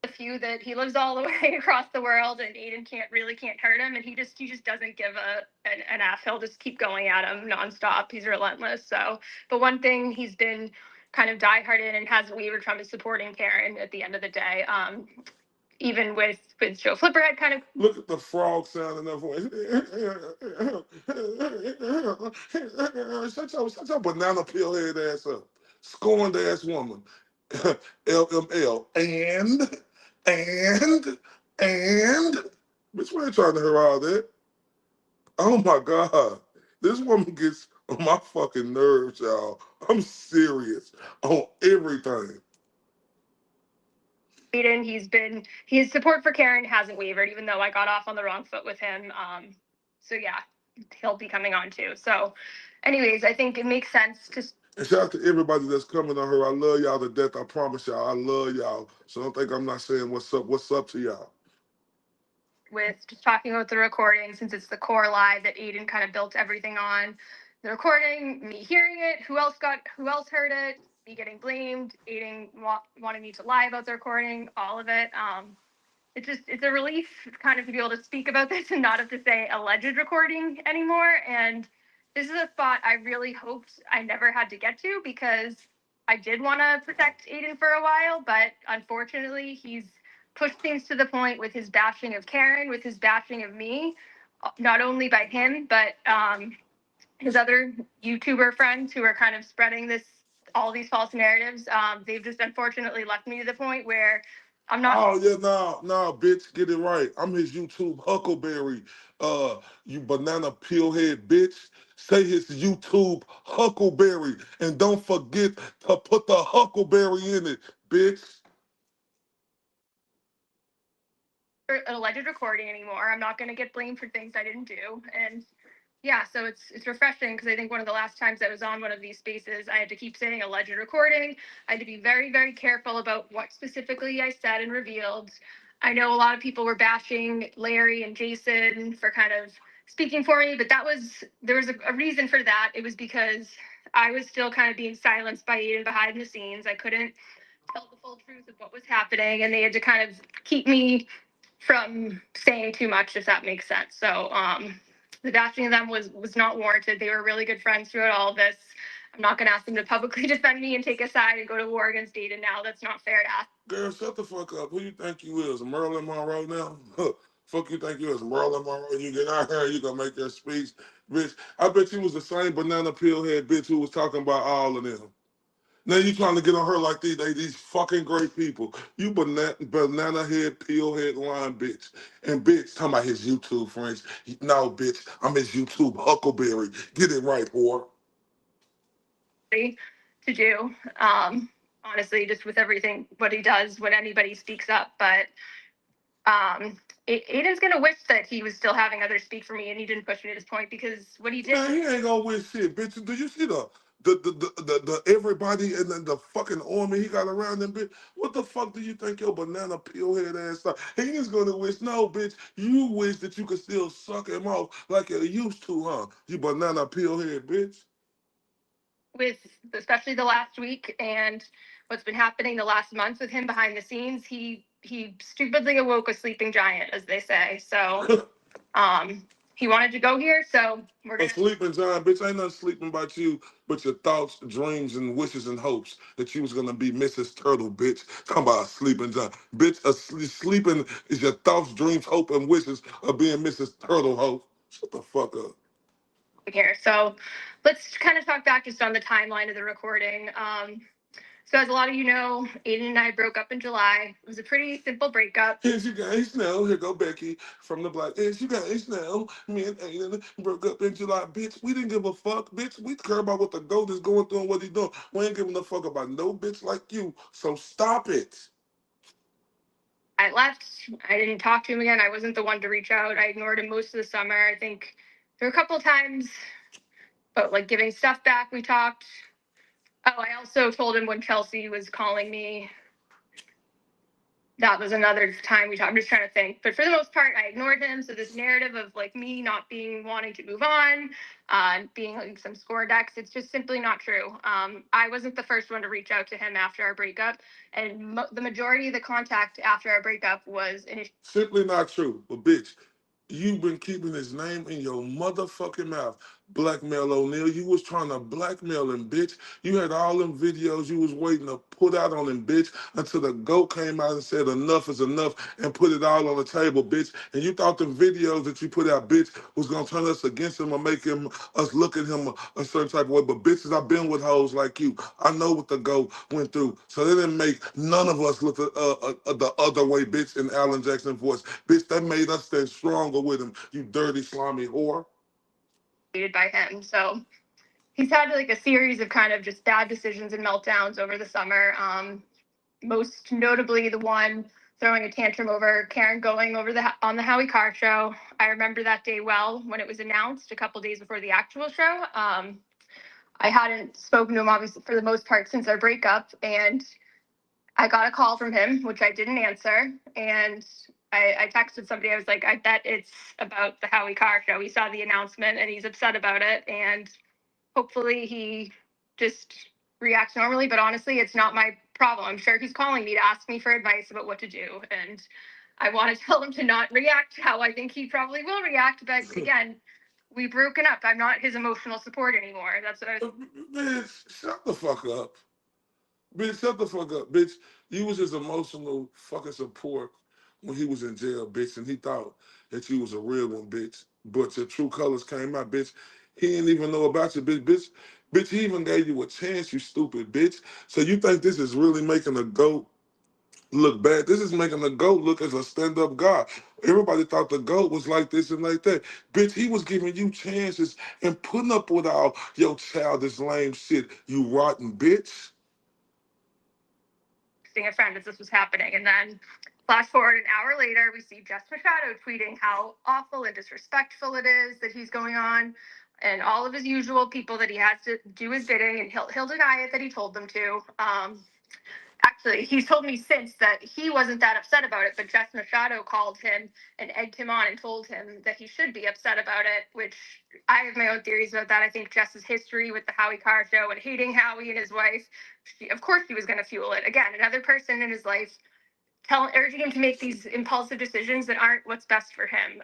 A few that he lives all the way across the world and Aiden can't hurt him, and he just doesn't give an F. He'll just keep going at him nonstop. He's relentless. So, but one thing he's been kind of diehard in and hasn't wavered from is supporting Karen at the end of the day. Even with Joe Flipperhead kind of look at the frog sound in that voice. Shut your banana peel head ass up. Scorned ass woman. LML. And bitch, we ain't trying to hear all that. Oh my God. This woman gets on my fucking nerves, y'all. I'm serious on everything. Aiden, his support for Karen hasn't wavered, even though I got off on the wrong foot with him. So yeah, he'll be coming on too. So, anyways, I think it makes sense to. And shout out to everybody that's coming on her. I love y'all to death. I promise y'all. I love y'all. So don't think I'm not saying what's up. What's up to y'all? With just talking about the recording, since it's the core lie that Aiden kind of built everything on. The recording, me hearing it, who else heard it, me getting blamed, Aiden wanting me to lie about the recording, all of it. It's a relief kind of to be able to speak about this and not have to say alleged recording anymore. And this is a spot I really hoped I never had to get to, because I did want to protect Aiden for a while, but unfortunately he's pushed things to the point with his bashing of Karen, with his bashing of me, not only by him, but his other YouTuber friends who are kind of spreading all these false narratives. They've just unfortunately left me to the point where I'm not. Oh yeah, no, bitch, get it right. I'm his YouTube Huckleberry. You banana peelhead bitch. Say his YouTube Huckleberry, and don't forget to put the Huckleberry in it, bitch. An alleged recording anymore. I'm not going to get blamed for things I didn't do. And yeah, so it's refreshing, because I think one of the last times I was on one of these spaces, I had to keep saying alleged recording. I had to be very, very careful about what specifically I said and revealed. I know a lot of people were bashing Larry and Jason for kind of speaking for me, but there was a reason for that. It was because I was still kind of being silenced by Aiden behind the scenes. I couldn't tell the full truth of what was happening, and they had to kind of keep me from saying too much, if that makes sense. So the bashing of them was not warranted. They were really good friends throughout all of this. I'm not going to ask them to publicly defend me and take a side and go to war against Aiden now. That's not fair to ask. Girl, shut the fuck up. Who you think you is, Marilyn Monroe now? Fuck you think you is, Marilyn Monroe? You get out here, you gonna make your speech, bitch. I bet you was the same banana peelhead bitch who was talking about all of them. Now you trying to get on her like these fucking great people. You banana head, peel head, line bitch. And bitch, talking about his YouTube friends. No, bitch, I'm his YouTube Huckleberry. Get it right, whore. To do, honestly, just with everything, what he does when anybody speaks up. But Aiden's going to wish that he was still having others speak for me and he didn't push me to this point, because what he did. Man, he ain't gonna win shit, bitch. Do you see the everybody and then the fucking army he got around him, bitch? What the fuck do you think your banana peel head ass stuff? He is gonna wish, no, bitch. You wish that you could still suck him off like you used to, huh? You banana peel head, bitch. With especially the last week and what's been happening the last month with him behind the scenes, he stupidly awoke a sleeping giant, as they say. So he wanted to go here, so we're gonna. A sleeping giant, bitch. Ain't nothing sleeping about you but your thoughts, dreams, and wishes and hopes that you was gonna be Mrs. Turtle, bitch. Talking about a sleeping giant, bitch. Sleeping is your thoughts, dreams, hope, and wishes of being Mrs. Turtle, ho. Shut the fuck up. Here, so let's kind of talk back just on the timeline of the recording. So as a lot of you know, Aiden and I broke up in July. It was a pretty simple breakup. As you guys know, here go Becky from the block. As you guys know, me and Aiden broke up in July. Bitch, we didn't give a fuck, bitch. We care about what the goat is going through and what he doing. We ain't giving a fuck about no bitch like you. So stop it. I left. I didn't talk to him again. I wasn't the one to reach out. I ignored him most of the summer. I think there were a couple of times, but like giving stuff back, we talked. Oh, I also told him when Chelsea was calling me that was another time we talked. I'm just trying to think. But for the most part, I ignored him. So this narrative of like me not wanting to move on, being like some score decks, it's just simply not true. I wasn't the first one to reach out to him after our breakup. And the majority of the contact after our breakup was simply not true. But bitch, you've been keeping his name in your motherfucking mouth. Blackmail O'Neal. You was trying to blackmail him, bitch. You had all them videos you was waiting to put out on him, bitch, until the GOAT came out and said enough is enough and put it all on the table, bitch. And you thought the videos that you put out, bitch, was gonna turn us against him or make us look at him a certain type of way. But bitches, I've been with hoes like you. I know what the GOAT went through. So they didn't make none of us look the other way, bitch, in Alan Jackson's voice. Bitch, that made us stand stronger with him, you dirty, slimy whore. By him. So he's had like a series of kind of just bad decisions and meltdowns over the summer. Most notably the one throwing a tantrum over Karen going over on the Howie Carr show. I remember that day well when it was announced a couple days before the actual show. I hadn't spoken to him obviously for the most part since our breakup, and I got a call from him, which I didn't answer, and I texted somebody. I was like, I bet it's about the Howie Carr show. He saw the announcement and he's upset about it, and hopefully he just reacts normally. But honestly, it's not my problem. I'm sure he's calling me to ask me for advice about what to do, and I want to tell him to not react how I think he probably will react. But again, we've broken up. I'm not his emotional support anymore. That's what I was. Man, shut the fuck up. Bitch, shut the fuck up, bitch. You was his emotional fucking support when he was in jail, bitch, and he thought that you was a real one, bitch. But your true colors came out, bitch. He didn't even know about you, bitch. Bitch, he even gave you a chance, you stupid bitch. So you think this is really making a GOAT look bad? This is making the GOAT look as a stand-up guy. Everybody thought the GOAT was like this and like that. Bitch, he was giving you chances and putting up with all your childish lame shit, you rotten bitch. A friend as this was happening, and then flash forward an hour later, we see Jess Machado tweeting how awful and disrespectful it is that he's going on, and all of his usual people that he has to do his bidding, and he'll deny it that he told them to. Actually, he's told me since that he wasn't that upset about it, but Jess Machado called him and egged him on and told him that he should be upset about it, which I have my own theories about that. I think Jess's history with the Howie Carr show and hating Howie and his wife, of course she was going to fuel it. Again, another person in his life urging him to make these impulsive decisions that aren't what's best for him.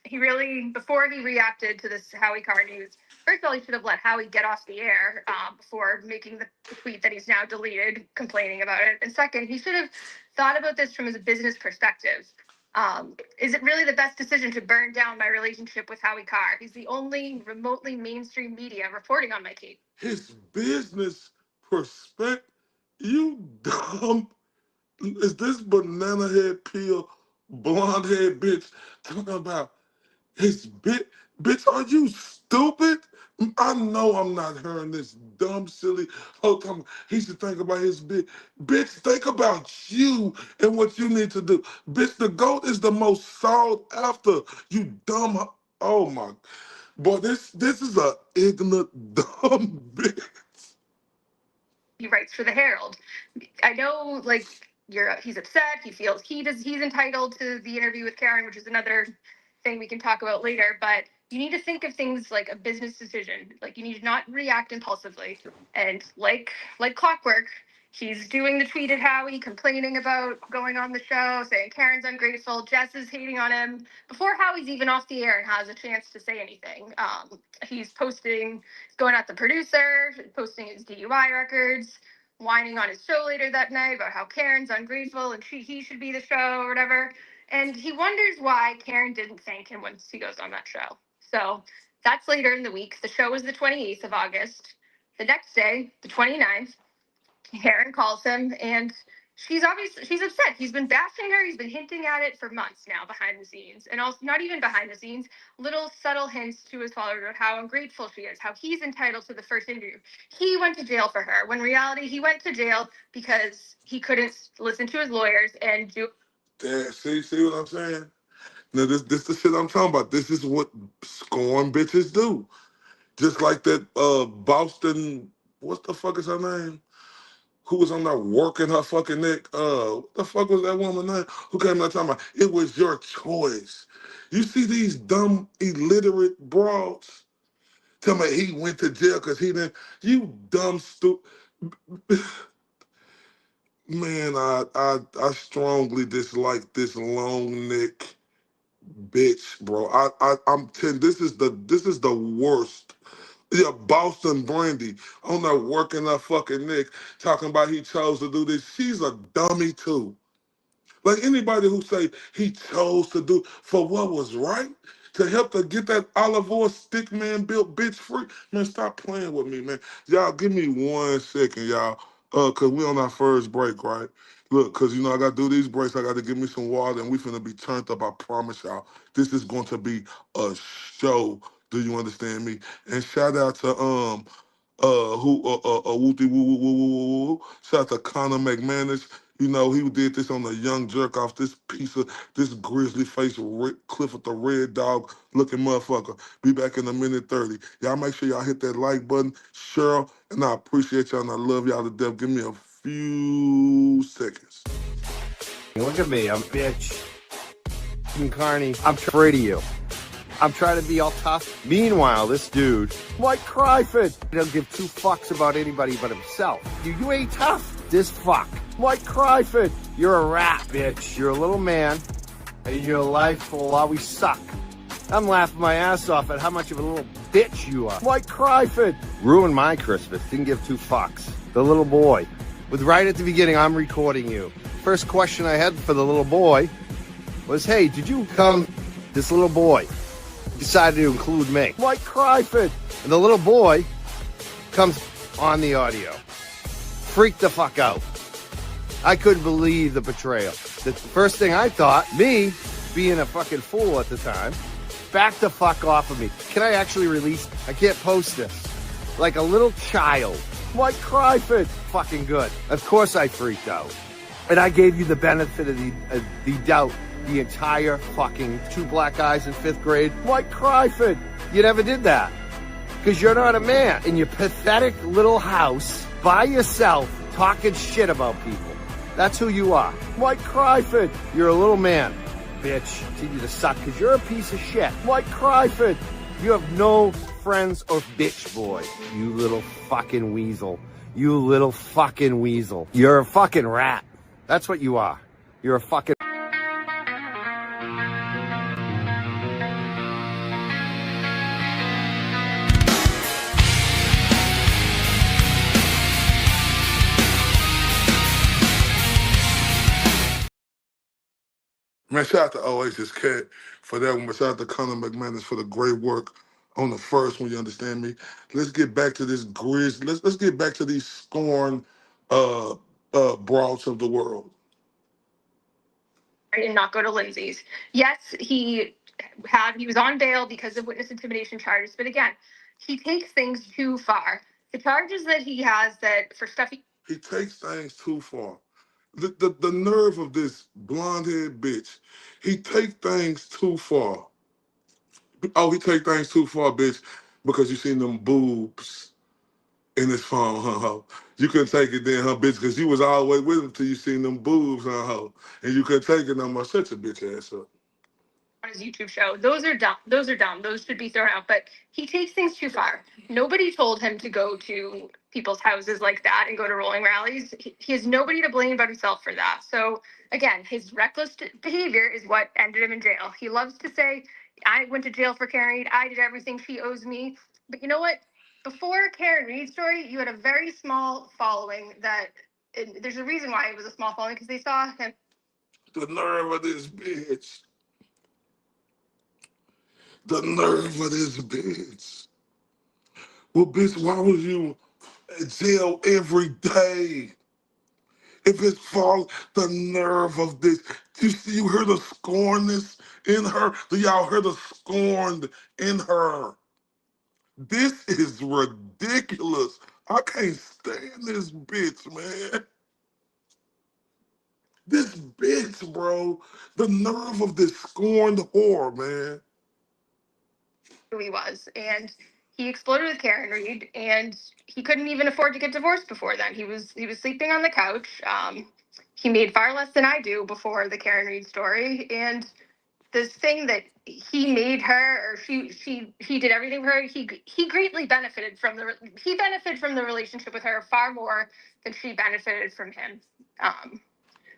He really, before he reacted to this Howie Carr news, first of all, he should have let Howie get off the air before making the tweet that he's now deleted, complaining about it. And second, he should have thought about this from his business perspective. Is it really the best decision to burn down my relationship with Howie Carr? He's the only remotely mainstream media reporting on my case. His business perspective, you dumb. Is this banana head peel, blonde head bitch talking about his bit? Bitch, are you stupid? I know I'm not hearing this dumb, silly whole time. He should think about his bit. Bitch, think about you and what you need to do. Bitch, the GOAT is the most sought after. You dumb. Oh my. Boy, this is a ignorant, dumb bitch. He writes for the Herald. I know, like, he's upset. He feels he's entitled to the interview with Karen, which is another thing we can talk about later. But you need to think of things like a business decision. Like, you need to not react impulsively. And like clockwork, he's doing the tweet at Howie, complaining about going on the show, saying Karen's ungrateful. Jess is hating on him before Howie's even off the air and has a chance to say anything. He's going at the producer, posting his DUI records, whining on his show later that night about how Karen's ungrateful and he should be the show or whatever. And he wonders why Karen didn't thank him once he goes on that show. So that's later in the week. The show was the 28th of August. The next day, the 29th, Karen calls him and she's upset. He's been bashing her. He's been hinting at it for months now behind the scenes. And also not even behind the scenes, little subtle hints to his followers about how ungrateful she is, how he's entitled to the first interview. He went to jail for her, when in reality he went to jail because he couldn't listen to his lawyers and do. Damn, see what I'm saying? Now this the shit I'm talking about. This is what scorn bitches do. Just like that Boston, what the fuck is her name? who was on there working her fucking neck. What the fuck was that woman name? Who came out talking about it was your choice. You see these dumb illiterate broads tell me he went to jail because he didn't. You dumb stupid man. I strongly dislike this long neck bitch, bro. I'm telling this is the worst. Yeah, Boston Brandy on there working her fucking neck, talking about he chose to do this. She's a dummy too. Like anybody who say he chose to do for what was right to help to get that olive oil stick man built bitch free. Man, stop playing with me, man. Y'all, give me 1 second, y'all. Cause we on our first break, right? Look, cause I gotta do these breaks. I gotta give me some water, and we finna be turned up. I promise y'all. This is going to be a show. Do you understand me? And shout out to who wooty woo woo woo woo woo woo. Shout out to Conor McManus. He did this on the young jerk off, this piece of this grizzly face Clifford the Red Dog looking motherfucker. Be back in a minute 30. Y'all make sure y'all hit that like button. Cheryl, and I appreciate y'all and I love y'all to death. Give me a few seconds. Look at me, I'm a bitch. Carney, I'm afraid of you. I'm trying to be all tough. Meanwhile, this dude, Mike Cryford, he doesn't give two fucks about anybody but himself. You ain't tough. This fuck. Mike Cryford, you're a rat, bitch. You're a little man, and your life will always suck. I'm laughing my ass off at how much of a little bitch you are. Mike Cryford ruined my Christmas. Didn't give two fucks. The little boy. With right at the beginning, I'm recording you. First question I had for the little boy was, hey, did you come? This little boy decided to include me. Mike Cryford. And the little boy comes on the audio. Freaked the fuck out. I couldn't believe the betrayal. The first thing I thought, me being a fucking fool at the time, back the fuck off of me. Can I actually release? I can't post this. Like a little child. Mike Cryford. Fucking good. Of course I freaked out. And I gave you the benefit of the doubt the entire fucking 2 black guys in 5th grade. Mike Cryford. You never did that. Because you're not a man. In your pathetic little house, by yourself, talking shit about people. That's who you are. Mike Cryford. You're a little man. Bitch. Continue to suck because you're a piece of shit. Mike Cryford. You have no friends or bitch boy. You little fucking weasel. You little fucking weasel. You're a fucking rat. That's what you are. You're a fucking... Man, shout out to Oasis Cat for that one, but shout out to Conor McManus for the great work on the first one, you understand me? Let's get back to this grizz. Let's get back to these scorned broads of the world. And not go to Lindsay's. Yes, he was on bail because of witness intimidation charges, but again, he takes things too far. The charges that he has that for stuff He takes things too far. The nerve of this blonde-haired bitch. He take things too far. Oh, he take things too far, bitch, because you seen them boobs in his phone, huh? You couldn't take it then, huh, bitch, because you was always with him till you seen them boobs, huh? And you couldn't take it no more. Shut your bitch ass up. on his YouTube show. Those are dumb. Those are dumb. Those should be thrown out. But he takes things too far. Nobody told him to go to people's houses like that and go to rolling rallies. He has nobody to blame but himself for that. So again, his reckless behavior is what ended him in jail. He loves to say, I went to jail for Karen Reed. I did everything she owes me. But you know what? Before Karen Reed's story, you had a very small following that there's a reason why it was a small following because they saw him. The nerve of this bitch. The nerve of this bitch. Well, bitch, why was you in jail every day? If it's false, the nerve of this. You hear the scornness in her? Do y'all hear the scorned in her? This is ridiculous. I can't stand this bitch, man. This bitch, bro. The nerve of this scorned whore, man. Who he was. And he exploded with Karen Reed, and he couldn't even afford to get divorced before then. He was sleeping on the couch. He made far less than I do before the Karen Reed story, and this thing that he made her, or he did everything for her. He greatly benefited from the relationship with her far more than she benefited from him.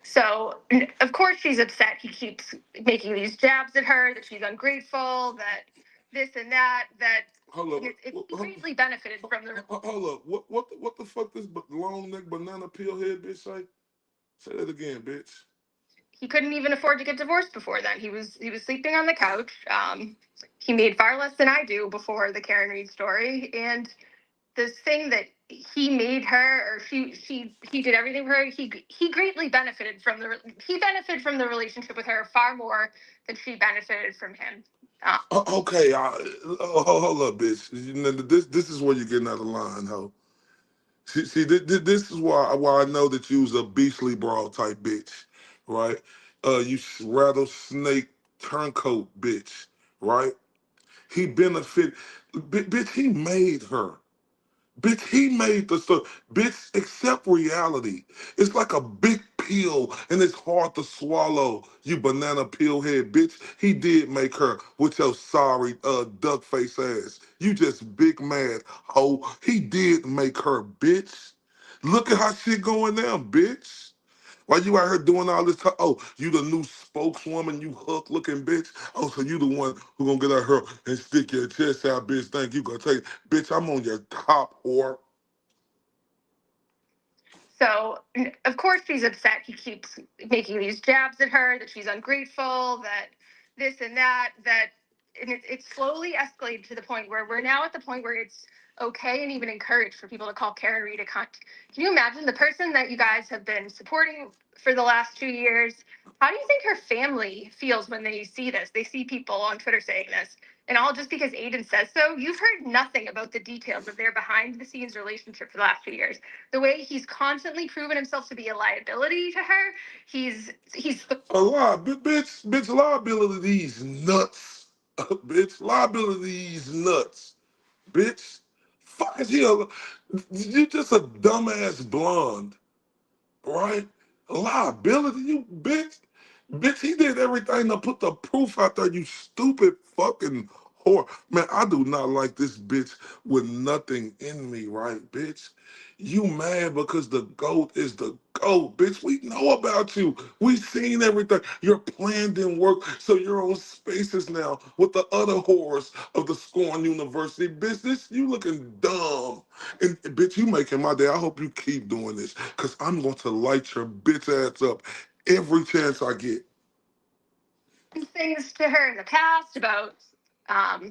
So of course she's upset. He keeps making these jabs at her that she's ungrateful, that this and that. Hold up. He greatly benefited from the. Hold up. What the fuck this long neck banana peel head bitch say? Say that again, bitch. He couldn't even afford to get divorced before then. He was sleeping on the couch. He made far less than I do before the Karen Reed story, and this thing that he made her, or he did everything for her. He greatly benefited from the relationship with her far more than she benefited from him. Okay, hold up, bitch. You know, this is where you're getting out of line, ho. See, this is why I know that you was a beastly brawl type bitch, right? You rattlesnake turncoat bitch, right? He benefit, bitch. He made her. Bitch, he made the stuff. Bitch, accept reality. It's like a big pill and it's hard to swallow, you banana peel head bitch. He did make her with your sorry duck face ass. You just big mad hoe. He did make her, bitch. Look at how shit going down, bitch. Why you out here doing all this? Oh, you the new spokeswoman, you hook looking bitch. Oh, so you the one who gonna get out here and stick your chest out, bitch. Think you gonna take, bitch? I'm on your top whore. So of course she's upset. He keeps making these jabs at her that she's ungrateful, that this and that. And it's slowly escalated to the point where we're now at the point where it's okay and even encouraged for people to call Karen Reed a cunt. Can you imagine the person that you guys have been supporting for the last 2 years? How do you think her family feels when they see this? They see people on Twitter saying this. And all just because Aiden says so, you've heard nothing about the details of their behind the scenes relationship for the last 2 years. The way he's constantly proven himself to be a liability to her, he's A lie, bitch, liability these nuts, bitch, liability these nuts, bitch. Fuck is you? You just a dumbass blonde, right? Liability, you bitch. Bitch, he did everything to put the proof out there, you stupid fucking whore. Man, I do not like this bitch with nothing in me, right, bitch? You mad because the GOAT is the GOAT, bitch. We know about you. We seen everything. Your plan didn't work, so you're on spaces now with the other whores of the Scorn University. Bitch, this, you looking dumb. And bitch, you making my day. I hope you keep doing this, because I'm going to light your bitch ass up every chance I get. things to her in the past about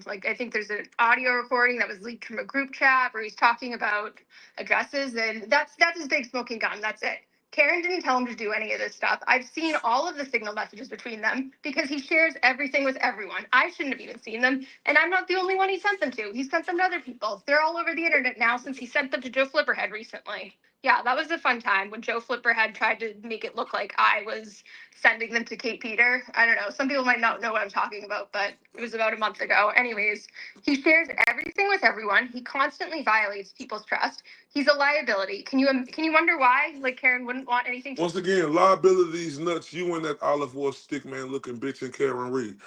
like I think there's an audio recording that was leaked from a group chat where he's talking about addresses, and that's his big smoking gun. That's it. Karen didn't tell him to do any of this stuff. I've seen all of the signal messages between them because he shares everything with everyone. I shouldn't have even seen them, and I'm not the only one he sent them to. He sent them to other people. They're all over the internet now since he sent them to Joe Flipperhead recently. Yeah, that was a fun time when Joe Flipperhead tried to make it look like I was sending them to Kate Peter. I don't know. Some people might not know what I'm talking about, but it was about a month ago. Anyways, he shares everything with everyone. He constantly violates people's trust. He's a liability. Can you wonder why? Like Karen wouldn't want anything to. Once again, liabilities nuts. You and that olive oil stick man looking bitch and Karen Reed.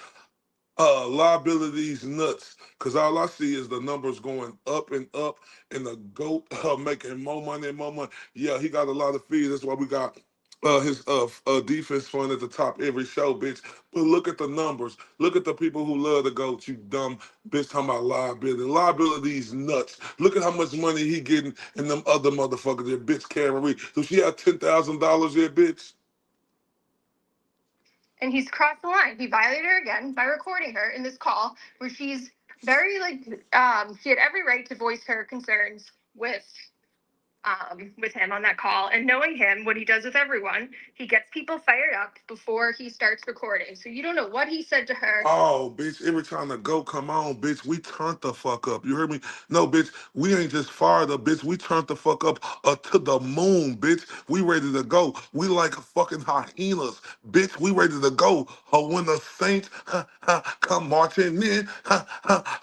Liabilities nuts, because all I see is the numbers going up and the GOAT making more money and more money. Yeah, he got a lot of fees. That's why we got his defense fund at the top every show, bitch. But look at the numbers. Look at the people who love the GOAT, you dumb bitch talking about liability. Liabilities nuts. Look at how much money he getting and them other motherfuckers there, bitch Karen Reed. So she had $10,000 there, bitch. And he's crossed the line. He violated her again by recording her in this call where she's very like she had every right to voice her concerns with with him on that call. And knowing him, what he does with everyone, he gets people fired up before he starts recording. So you don't know what he said to her. Oh, bitch, every time the go come on, bitch, we turned the fuck up. You heard me? No, bitch, we ain't just fired up, bitch. We turned the fuck up to the moon, bitch. We ready to go. We like fucking hyenas, bitch. We ready to go. Oh, when the saints come marching in.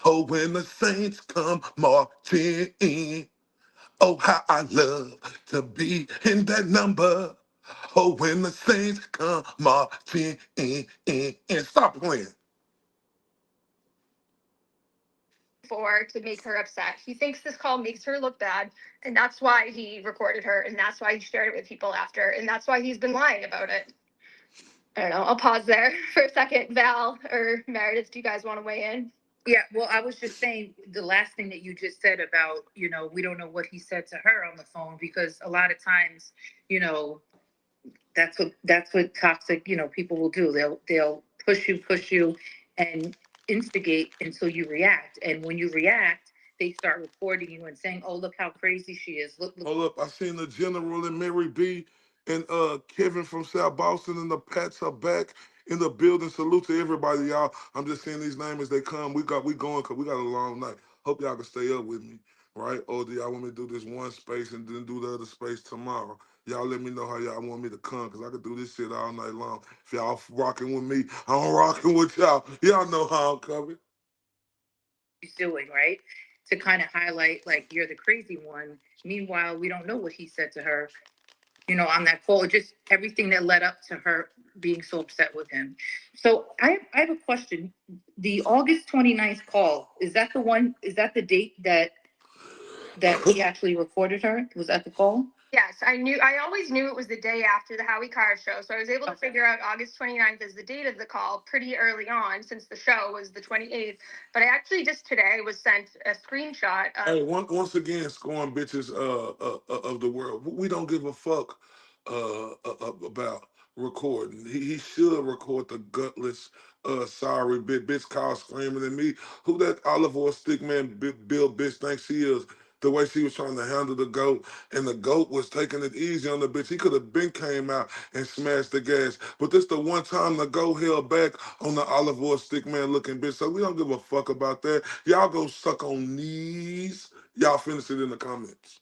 Oh, when the saints come marching in. Oh, how I love to be in that number. Oh, when the saints come marching in. Stop playing. For to make her upset. He thinks this call makes her look bad, and that's why he recorded her, and that's why he shared it with people after, and that's why he's been lying about it. I don't know. I'll pause there for a second. Val or Meredith, do you guys want to weigh in? Yeah, well, I was just saying the last thing that you just said about, we don't know what he said to her on the phone, because a lot of times, you know, that's what toxic, people will do. They'll push you and instigate until you react. And when you react, they start recording you and saying, "Oh, look how crazy she is. Look." Hold up, I seen the General and Mary B and Kevin from South Boston and the Pats are back in the building. Salute to everybody, y'all. I'm just seeing these names as they come. We going because we got a long night. Hope y'all can stay up with me, right? Or do y'all want me to do this one space and then do the other space tomorrow? Y'all let me know how y'all want me to come, because I could do this shit all night long. If y'all rocking with me, I'm rocking with y'all. Y'all know how I'm coming. He's doing, right? To kind of highlight, like, you're the crazy one. Meanwhile, we don't know what he said to her, on that call. Just everything that led up to her being so upset with him. So I have a question. The August 29th call, is that the date that he actually recorded her? Was that the call? Yes, I always knew it was the day after the Howie Carr show. So I was able to figure out August 29th as the date of the call pretty early on, since the show was the 28th. But I actually just today was sent a screenshot of. Hey, once again, scoring bitches of the world. We don't give a fuck about recording. He should record the gutless, sorry bitch call screaming at me. Who that olive oil stick man Bill bitch thinks she is? The way she was trying to handle the goat, and the goat was taking it easy on the bitch. He could have been came out and smashed the gas, but this the one time the goat held back on the olive oil stick man looking bitch. So we don't give a fuck about that. Y'all go suck on knees. Y'all finish it in the comments.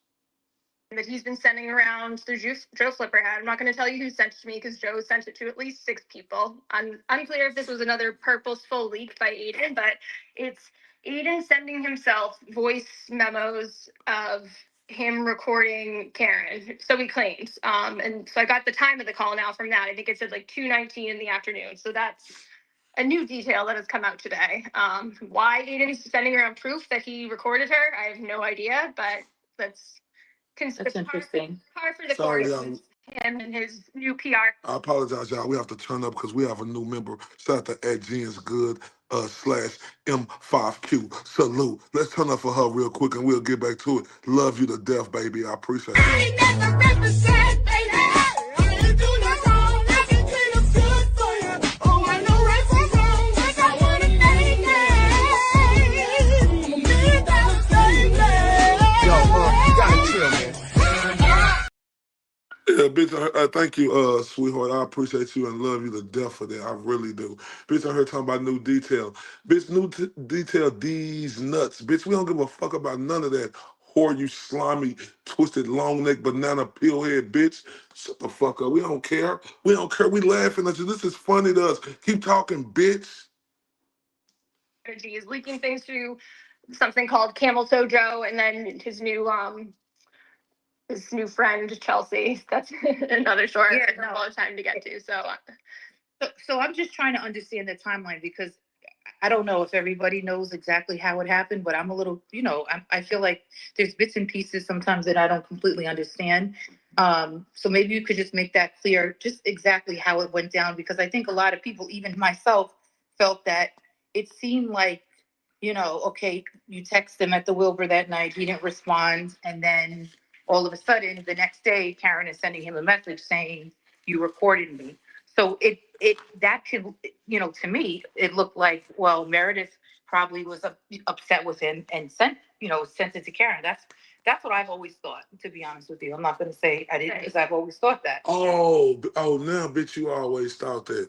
That he's been sending around through Joe Flipperhead. I'm not going to tell you who sent it to me, because Joe sent it to at least 6 people. I'm unclear if this was another purposeful leak by Aiden, but it's Aiden sending himself voice memos of him recording Karen. So he claims. And so I got the time of the call now from that. I think it said like 2:19 in the afternoon. So that's a new detail that has come out today. Why Aiden's sending around proof that he recorded her, I have no idea, but that's interesting. Par for the Sorry, course. y'all. Him and his new PR. I apologize, y'all. We have to turn up because we have a new member. Shout out to at Jen's Good slash M5Q. Salute. Let's turn up for her real quick and we'll get back to it. Love you to death, baby. I appreciate it. I ain't never represent, baby. I ain't do no wrong. I can clean up good for you. Oh, I know right from wrong. 'Cause I wanna make it. I'm a $1 million baby. Yo, you gotta chill, man. Yeah, bitch, thank you, sweetheart. I appreciate you and love you to death for that. I really do. Bitch, I heard talking about new detail. Bitch, detail, these nuts. Bitch, we don't give a fuck about none of that. Whore, you slimy, twisted, long neck, banana peel head, bitch. Shut the fuck up. We don't care. We don't care. We laughing at you. This is funny to us. Keep talking, bitch. Strategy is leaking things through something called Camel Toe Joe, and then his new friend Chelsea. That's another story. Yeah, I don't have a lot of time to get to. So I'm just trying to understand the timeline, because I don't know if everybody knows exactly how it happened, but I'm a little, I feel like there's bits and pieces sometimes that I don't completely understand. So maybe you could just make that clear, just exactly how it went down, because I think a lot of people, even myself, felt that it seemed like, okay, you text him at the Wilbur that night, he didn't respond, and then all of a sudden, the next day, Karen is sending him a message saying, "You recorded me." So that could, to me, it looked like, well, Meredith probably was upset with him and sent it to Karen. That's what I've always thought, to be honest with you. I'm not going to say I didn't, because I've always thought that. Now, bitch, you always thought that.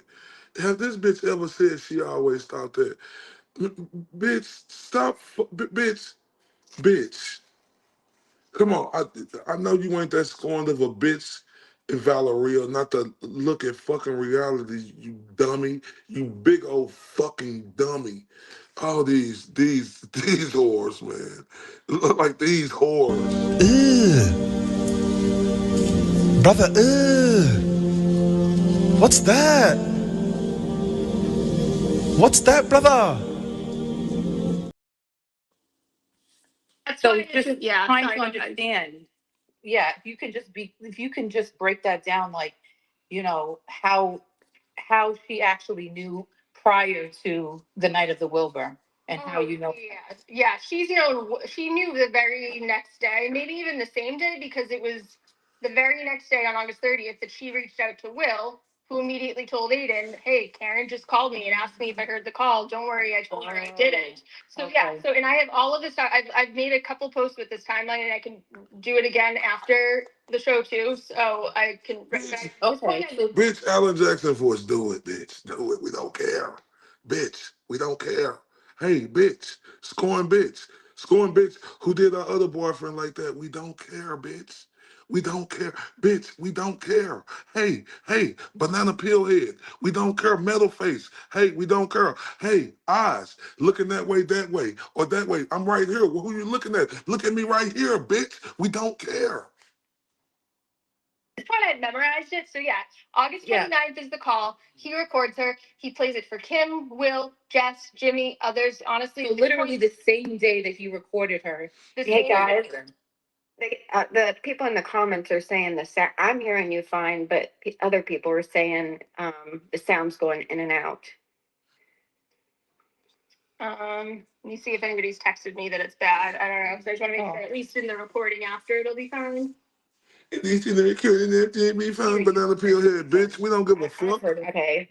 Have this bitch ever said she always thought that? Bitch, stop, bitch. Come on, I know you ain't that scorned of a bitch in Valeria, not to look at fucking reality, you dummy, you big old fucking dummy. All these whores, man. Look like these whores. Brother, what's that? What's that, brother? So just trying to understand. Yeah, if you can just break that down, like, how she actually knew prior to the night of the Wilbur, and how Yeah, she knew the very next day, maybe even the same day, because it was the very next day on August 30th that she reached out to Will, who immediately told Aiden, "Hey, Karen just called me and asked me if I heard the call. Don't worry, I told her I didn't." So yeah, and I have all of this stuff. I've made a couple posts with this timeline, and I can do it again after the show too. So I can. Bitch, Alan Jackson voice, do it, bitch. Do it. We don't care. Bitch, we don't care. Hey, bitch, scorn bitch. Scorn bitch who did our other boyfriend like that. We don't care, bitch. We don't care. Bitch, we don't care. Hey, banana peel head. We don't care. Metal face. Hey, we don't care. Hey, eyes. Looking that way, or that way. I'm right here. Well, who you looking at? Look at me right here, bitch. We don't care. This one I had memorized it. So yeah, August 29th is the call. He records her. He plays it for Kim, Will, Jess, Jimmy, others. Honestly, So literally the same day that he recorded her. Hey guys, the people in the comments are saying I'm hearing you fine, but other people are saying the sound's going in and out. Let me see if anybody's texted me that it's bad. I don't know. So I just want to make sure, at least in the recording after, it'll be fine. At least in the recording after, be fine. Banana peel head, bitch. We don't give a fuck. Okay.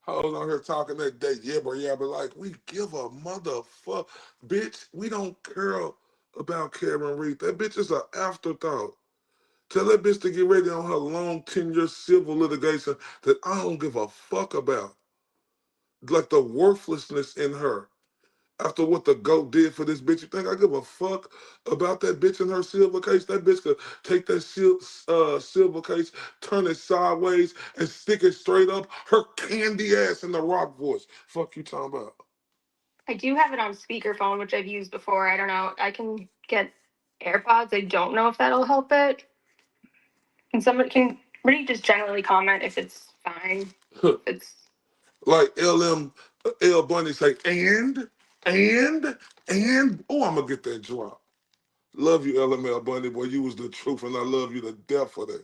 Hoes on here talking that day, yabber, like we give a motherfucker, bitch. We don't care about Karen Reed. That bitch is an afterthought. Tell that bitch to get ready on her long 10-year civil litigation that I don't give a fuck about. Like the worthlessness in her. After what the GOAT did for this bitch, you think I give a fuck about that bitch and her silver case? That bitch could take that silver case, turn it sideways, and stick it straight up her candy ass in the rock voice. Fuck you talking about? I do have it on speakerphone, which I've used before. I don't know. I can get AirPods. I don't know if that'll help it. Can somebody just generally comment if it's fine? If it's like L Bunny say, and, oh, I'm gonna get that drop. Love you, LML Bunny, boy. You was the truth, and I love you to death for that.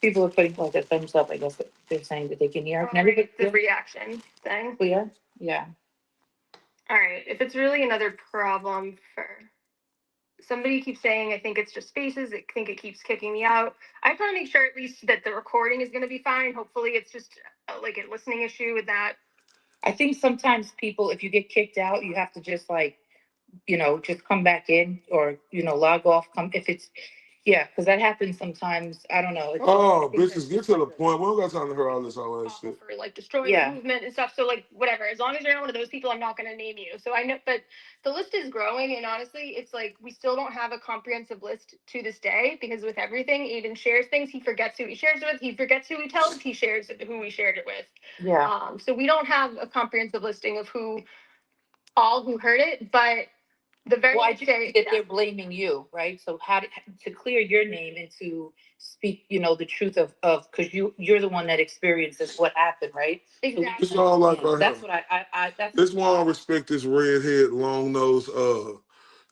People are putting like a thumbs up. I guess they're saying that they can hear. the reaction thing. Clear? Yeah. All right. If it's really another problem for somebody keeps saying, I think it's just spaces. I think it keeps kicking me out. I just want to make sure at least that the recording is going to be fine. Hopefully it's just like a listening issue with that. I think sometimes people, if you get kicked out, you have to just just come back in or, log off. Because that happens sometimes. I don't know. Bitches, get to the point. We don't got time to hear all this shit. For like destroying the movement and stuff. So like whatever. As long as you're not one of those people, I'm not going to name you. So I know, but the list is growing, and honestly, it's like we still don't have a comprehensive list to this day because with everything, Aiden shares things. He forgets who he shares it with. He forgets who he tells. He shares who we shared it with. Yeah. So we don't have a comprehensive listing of who heard it, but the very I just think that they're blaming you, right? So to clear your name and to speak, the truth of because you're the one that experiences what happened, right? Exactly. It's all like That's what that's this why I respect this redhead, long nose,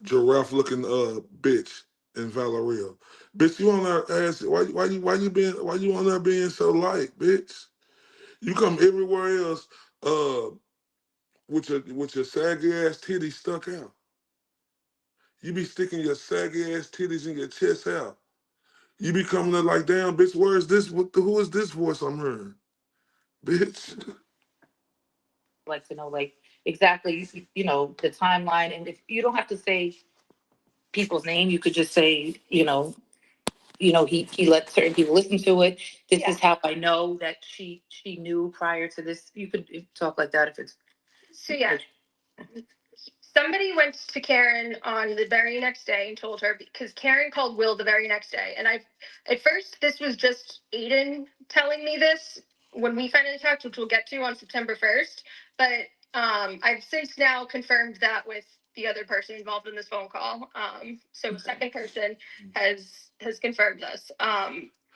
giraffe looking bitch in Valeria. Bitch, you on there ass? Why you on there being so light, bitch? You come everywhere else with your saggy ass titties stuck out. You be sticking your saggy ass titties in your chest out. You be coming up like, damn, bitch, where is this? Who is this voice I'm hearing? Bitch. like to know, like, exactly, the timeline. And if you don't have to say people's name, you could just say, he let certain people listen to it. This is how I know that she knew prior to this. You could talk like that if it's. So yeah, somebody went to Karen on the very next day and told her, because Karen called Will the very next day. And at first, this was just Aiden telling me this when we finally talked, which we'll get to on September 1st. But I've since now confirmed that with the other person involved in this phone call. So the second person has confirmed this.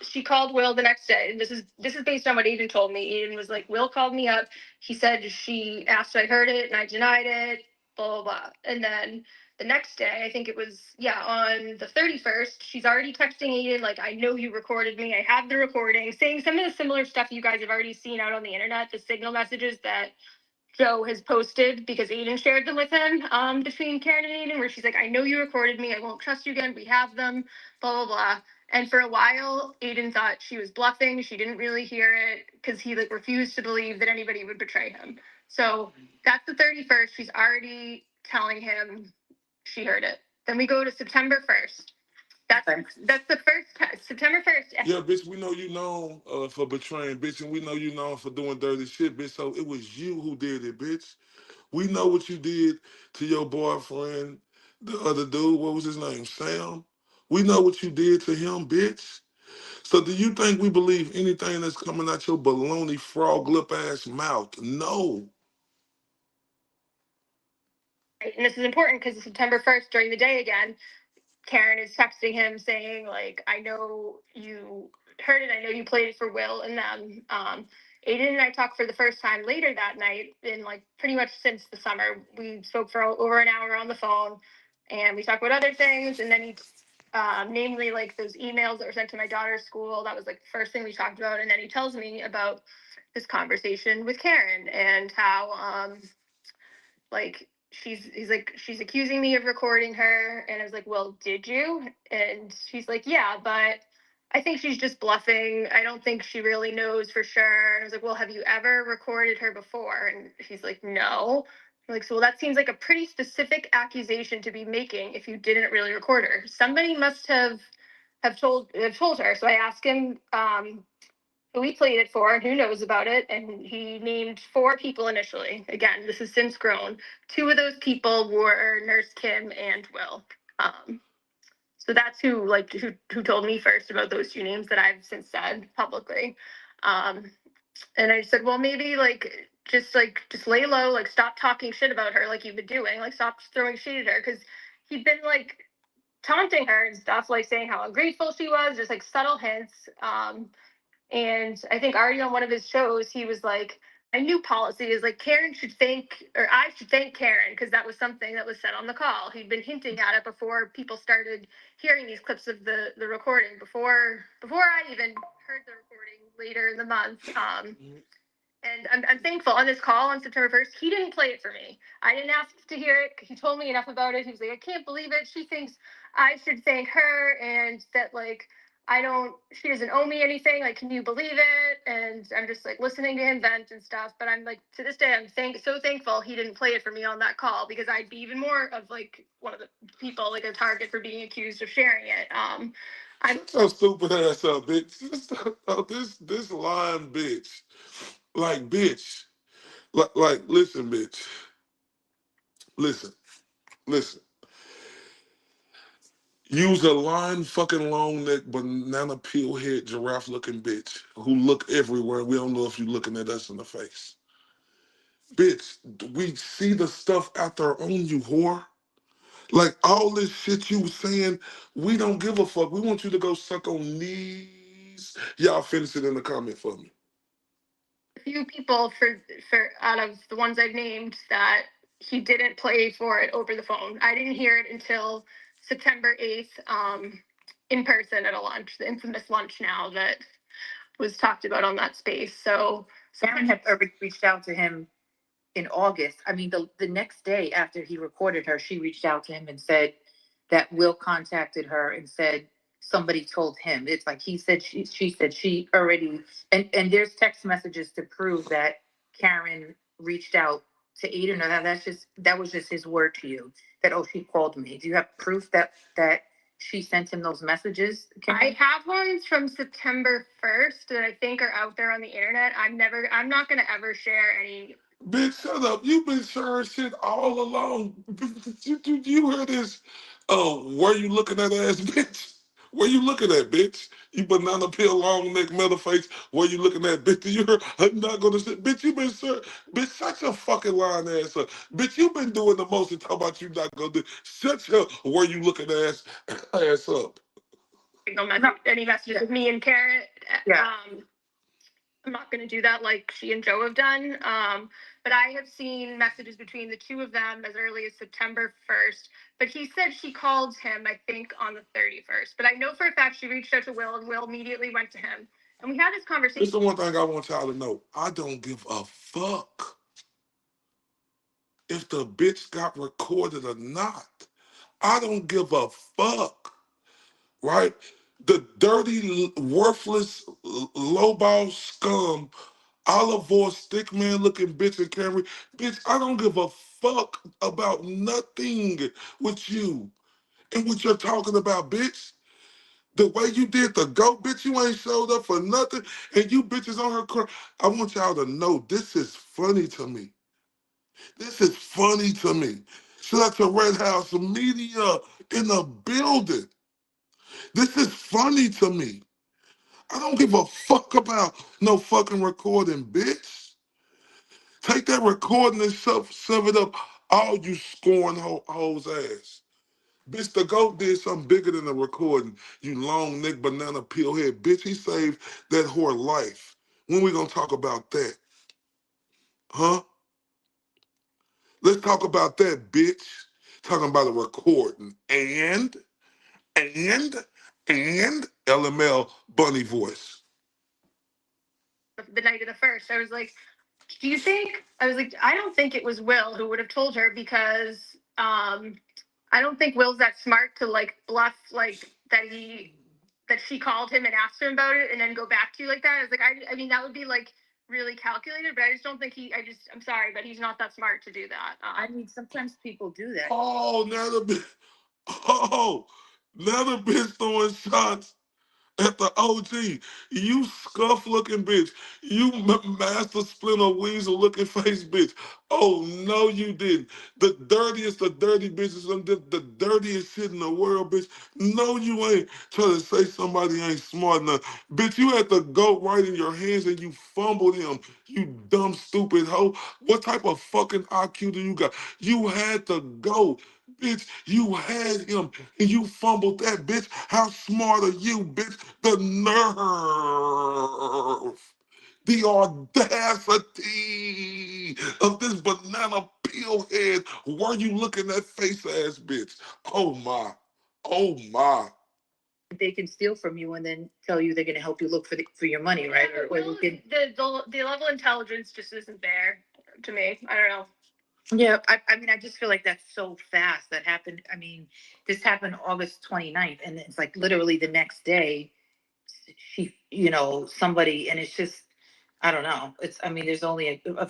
She called Will the next day, and this is based on what Aiden told me. Aiden was like, Will called me up. He said she asked if I heard it, and I denied it, blah, blah, blah. And then the next day, I think it was, on the 31st, she's already texting Aiden, like, I know you recorded me. I have the recording, saying some of the similar stuff you guys have already seen out on the internet, the signal messages that Joe has posted because Aiden shared them with him, between Karen and Aiden, where she's like, I know you recorded me. I won't trust you again. We have them, blah, blah, blah. And for a while, Aiden thought she was bluffing. She didn't really hear it because he refused to believe that anybody would betray him. So that's the 31st. She's already telling him she heard it. Then we go to September 1st. That's the first September 1st. Yeah, bitch, we know you known for betraying, bitch, and we know you known for doing dirty shit, bitch. So it was you who did it, bitch. We know what you did to your boyfriend, the other dude. What was his name? Sam. We know what you did to him, bitch. So do you think we believe anything that's coming out your baloney frog lip ass mouth? No. And this is important because September 1st, during the day again, Karen is texting him saying, like, I know you heard it. I know you played it for Will and them. Aiden and I talked for the first time later that night, in pretty much since the summer. We spoke for over an hour on the phone, and we talked about other things. And then he, namely, those emails that were sent to my daughter's school. That was the first thing we talked about. And then he tells me about this conversation with Karen and how, she's accusing me of recording her. And I was like, well, did you? And she's like, yeah, but I think she's just bluffing. I don't think she really knows for sure. And I was like, well, have you ever recorded her before? And she's like, no. I'm like, so well, that seems like a pretty specific accusation to be making if you didn't really record her. Somebody must have told her. So I asked him, who he played it for and who knows about it. And he named 4 people initially. Again, this has since grown. 2 of those people were Nurse Kim and Will. So that's who told me first about those 2 names that I've since said publicly. And I said, well, maybe just lay low, stop talking shit about her like you've been doing, stop throwing shade at her, because he'd been taunting her and stuff, saying how ungrateful she was, just subtle hints. And I think already on one of his shows, he was like, my new policy is Karen should thank, or I should thank Karen, because that was something that was said on the call. He'd been hinting at it before people started hearing these clips of the recording, before I even heard the recording later in the month. And I'm thankful on this call on September 1st, he didn't play it for me. I didn't ask to hear it. He told me enough about it. He was like, I can't believe it. She thinks I should thank her, and that she doesn't owe me anything. Can you believe it? And I'm just listening to him vent and stuff. But I'm to this day, I'm so thankful he didn't play it for me on that call, because I'd be even more of one of the people, a target for being accused of sharing it. I'm so stupid ass up, bitch. This lying bitch. Bitch. Listen, bitch. Listen. Listen. Use a lying fucking long neck banana peel head giraffe looking bitch who look everywhere. We don't know if you looking at us in the face. Bitch, we see the stuff out there on you, whore. All this shit you saying, we don't give a fuck. We want you to go suck on knees. Y'all finish it in the comment for me. Few people for out of the ones I've named that he didn't play for it over the phone. I didn't hear it until September 8th, in person at a lunch, the infamous lunch now that was talked about on that space. So Karen had already reached out to him in August. I mean, the next day after he recorded her, she reached out to him and said that Will contacted her and said somebody told him. It's he said, she said she already, and there's text messages to prove that Karen reached out to Aiden, or that was just his word to you that, oh, she called me? Do you have proof that she sent him those messages? I have ones from September 1st that I think are out there on the internet. I'm not gonna ever share any. Bitch, shut up. You've been sharing shit all along. You heard this? Oh, where you looking at, ass bitch? Where you looking at, bitch? You banana peel, long neck, metal face. Where you looking at, bitch? You heard? I'm not gonna say, bitch. You been sharing, bitch. Shut your fucking lying ass up, bitch. You been doing the most and talk about you not gonna do. Shut your where you looking ass up. Any messages with me and Carrot. Yeah. I'm not going to do that like she and Joe have done. But I have seen messages between the two of them as early as September 1st. But he said she called him, I think, on the 31st. But I know for a fact she reached out to Will, and Will immediately went to him. And we had this conversation. This is the one thing I want y'all to know. I don't give a fuck if the bitch got recorded or not. I don't give a fuck, right? The dirty, worthless, lowball scum, olive oil, stick man looking bitch and Camry. Bitch, I don't give a fuck about nothing with you and what you're talking about, bitch. The way you did the go, bitch, you ain't showed up for nothing, and you bitches on her car. I want y'all to know this is funny to me. This is funny to me. Shout out to Red House Media in the building. This is funny to me. I don't give a fuck about no fucking recording, bitch. Take that recording and shove it up all you scorn hoes ass. Bitch, the GOAT did something bigger than the recording. You long neck banana peel head. Bitch, he saved that whore life. When we gonna talk about that? Huh? Let's talk about that, bitch. Talking about a recording. And LML bunny voice. The night of the 1st, I was like, do you think, I was like, I don't think it was Will who would have told her, because I don't think Will's that smart to like bluff like that she called him and asked him about it and then go back to you like that. I was like, I mean, that would be like really calculated, but I just don't think I'm sorry, but he's not that smart to do that. I mean, sometimes people do that. Oh, now the bitch throwing shots at the OG. You scuff looking bitch. You master splinter weasel looking face bitch. Oh no, you didn't. The dirtiest of dirty bitches, the dirtiest shit in the world, bitch. No, you ain't trying to say somebody ain't smart enough. Bitch, you had the goat right in your hands and you fumbled him. You dumb, stupid hoe. What type of fucking IQ do you got? You had the goat. Bitch, you had him and you fumbled that, bitch. How smart are you, bitch? The nerve, the audacity of this banana peel head. Why you looking at face ass bitch? Oh my, oh my. They can steal from you and then tell you they're going to help you look for your money, right? Yeah, Will, the level of intelligence just isn't there to me. I don't know. Yeah, I mean, I just feel like that's so fast. That happened. I mean, this happened August 29th, and it's like literally the next day, somebody, and it's just, I don't know. I mean, there's only a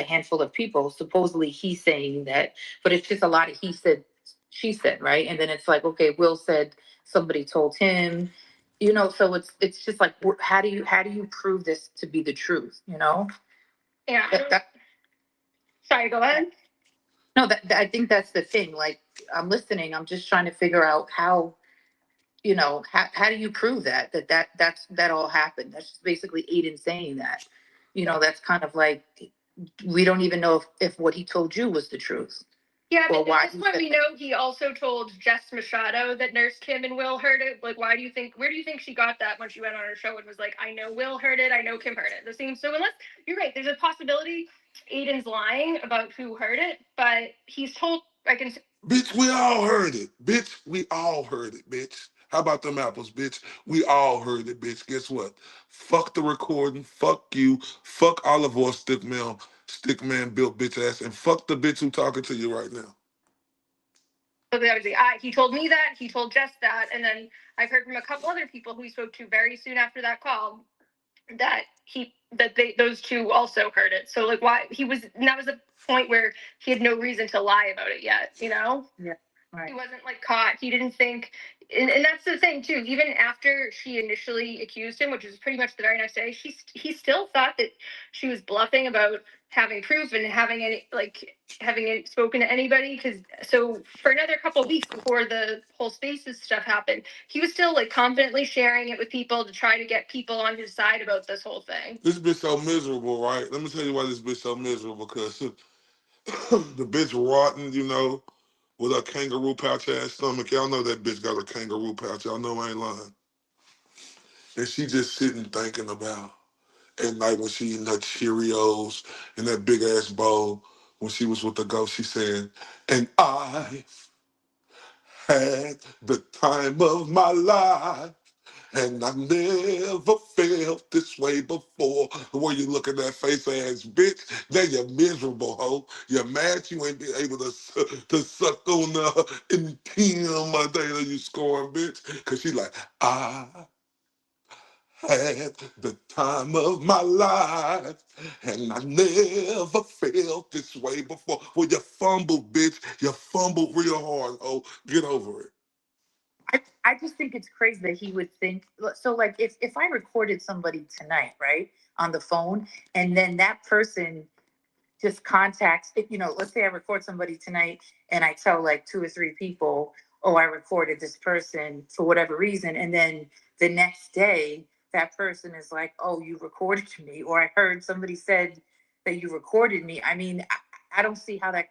handful of people. Supposedly he's saying that, but it's just a lot of he said, she said, right? And then it's like, okay, Will said somebody told him, so it's just like, how do you prove this to be the truth? Yeah. Sorry, go ahead. No, I think that's the thing. Like, I'm listening. I'm just trying to figure out how, how do you prove that all happened? That's just basically Aiden saying that. That's kind of like, we don't even know if what he told you was the truth. Yeah, Or but why at this he point said we know he also told Jess Machado that Nurse Kim and Will heard it. Like, where do you think she got that when she went on her show and was like, I know Will heard it, I know Kim heard it. The same. So unless you're right, there's a possibility Aiden's lying about who heard it, but he's told. Bitch, we all heard it. Bitch, we all heard it, bitch. How about them apples, bitch? We all heard it, bitch. Guess what? Fuck the recording. Fuck you. Fuck Olive Oil stickman built bitch ass. And fuck the bitch who talking to you right now. So obviously, he told me that, he told Jess that, and then I've heard from a couple other people who he spoke to very soon after that call that those two also heard it. So like why he was, and that was a point where he had no reason to lie about it yet, you know? Yeah. Right. He wasn't like caught. He didn't think, and that's the thing too. Even after she initially accused him, which was pretty much the very next day, he still thought that she was bluffing about having proof and having any like having it spoken to anybody. Because so for another couple of weeks before the whole Spaces stuff happened, he was still like confidently sharing it with people to try to get people on his side about this whole thing. This bitch so miserable, right? Let me tell you why this bitch so miserable. Because the bitch rotten, you know, with her kangaroo pouch ass stomach. Y'all know that bitch got a kangaroo pouch. Y'all know I ain't lying. And she just sitting thinking about at night when she eating her Cheerios in that big ass bowl. When she was with the ghost, she said, "And I had the time of my life. And I never felt this way before." The way you look at that face ass bitch, then you're miserable, ho. You're mad you ain't be able to suck on the intimidator you scoring, bitch. Cause she like, "I had the time of my life, and I never felt this way before." Well, you fumbled, bitch. You fumbled real hard, oh. Get over it. I just think it's crazy that he would think so. Like if I recorded somebody tonight, right, on the phone, and then that person just contacts, you know, let's say I record somebody tonight and I tell like two or three people, oh, I recorded this person for whatever reason. And then the next day, that person is like, oh, you recorded me, or I heard somebody said that you recorded me. I mean, I don't see how that,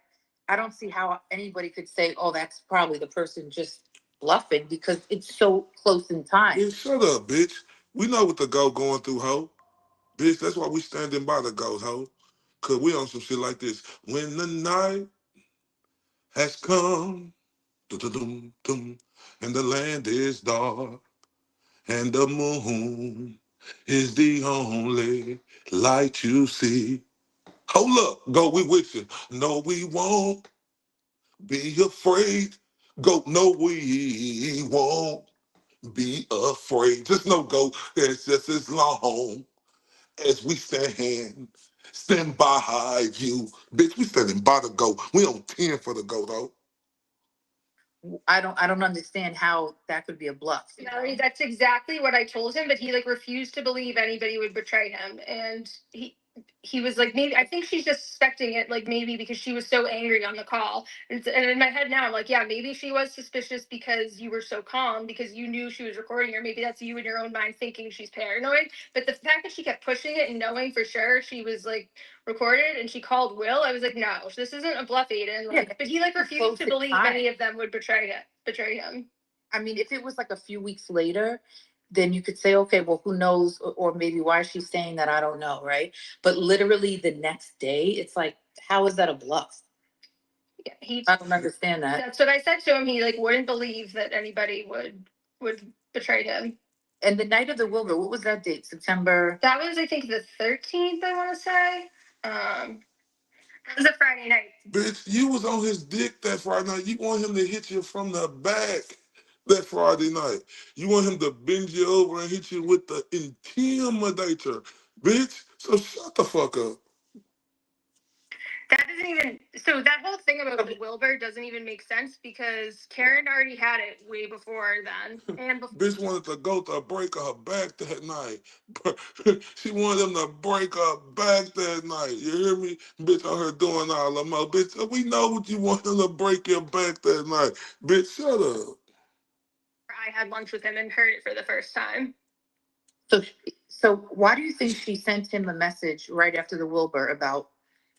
I don't see how anybody could say, oh, that's probably the person just bluffing because it's so close in time. Bitch, shut up, bitch. We know what the go going through, ho. Bitch, that's why we standing by the ghost, ho. Cause we on some shit like this. When the night has come, dum-dum-dum, and the land is dark, and the moon is the only light you see. Hold up, go, we with you. No, we won't be afraid. Go, no, we won't be afraid. Just no go, it's just as long as we stand by you. Bitch, we standing by the goat. We on 10 for the goat, though. I don't understand how that could be a bluff. No, that's exactly what I told him, but he like refused to believe anybody would betray him. And he was like, maybe I think she's just suspecting it, like maybe because she was so angry on the call. And in my head now, I'm like, yeah, maybe she was suspicious because you were so calm because you knew she was recording her. Maybe that's you in your own mind thinking she's paranoid. But the fact that she kept pushing it and knowing for sure she was like recorded and she called Will, I was like, no, this isn't a bluff, Aiden. Like, yeah, but he like refused to believe any of them would betray him. I mean, if it was like a few weeks later, then you could say, okay, well, who knows? Or maybe why is she saying that? I don't know, right? But literally the next day, it's like, how is that a bluff? Yeah, I don't understand that. That's what I said to him. He like wouldn't believe that anybody would betray him. And the night of the Wilbur, what was that date? September? That was, I think, the 13th, I want to say. It was a Friday night. Bitch, you was on his dick that Friday night. You want him to hit you from the back that Friday night. You want him to bend you over and hit you with the intimidator. Bitch, so shut the fuck up. That doesn't even, so that whole thing about the Wilbur doesn't even make sense because Karen already had it way before then. And Bitch wanted to go to break her back that night. She wanted him to break her back that night. You hear me? Bitch out here doing all the more. Bitch, we know what you want him to break your back that night. Bitch, shut up. I had lunch with him and heard it for the first time. So why do you think she sent him a message right after the Wilbur about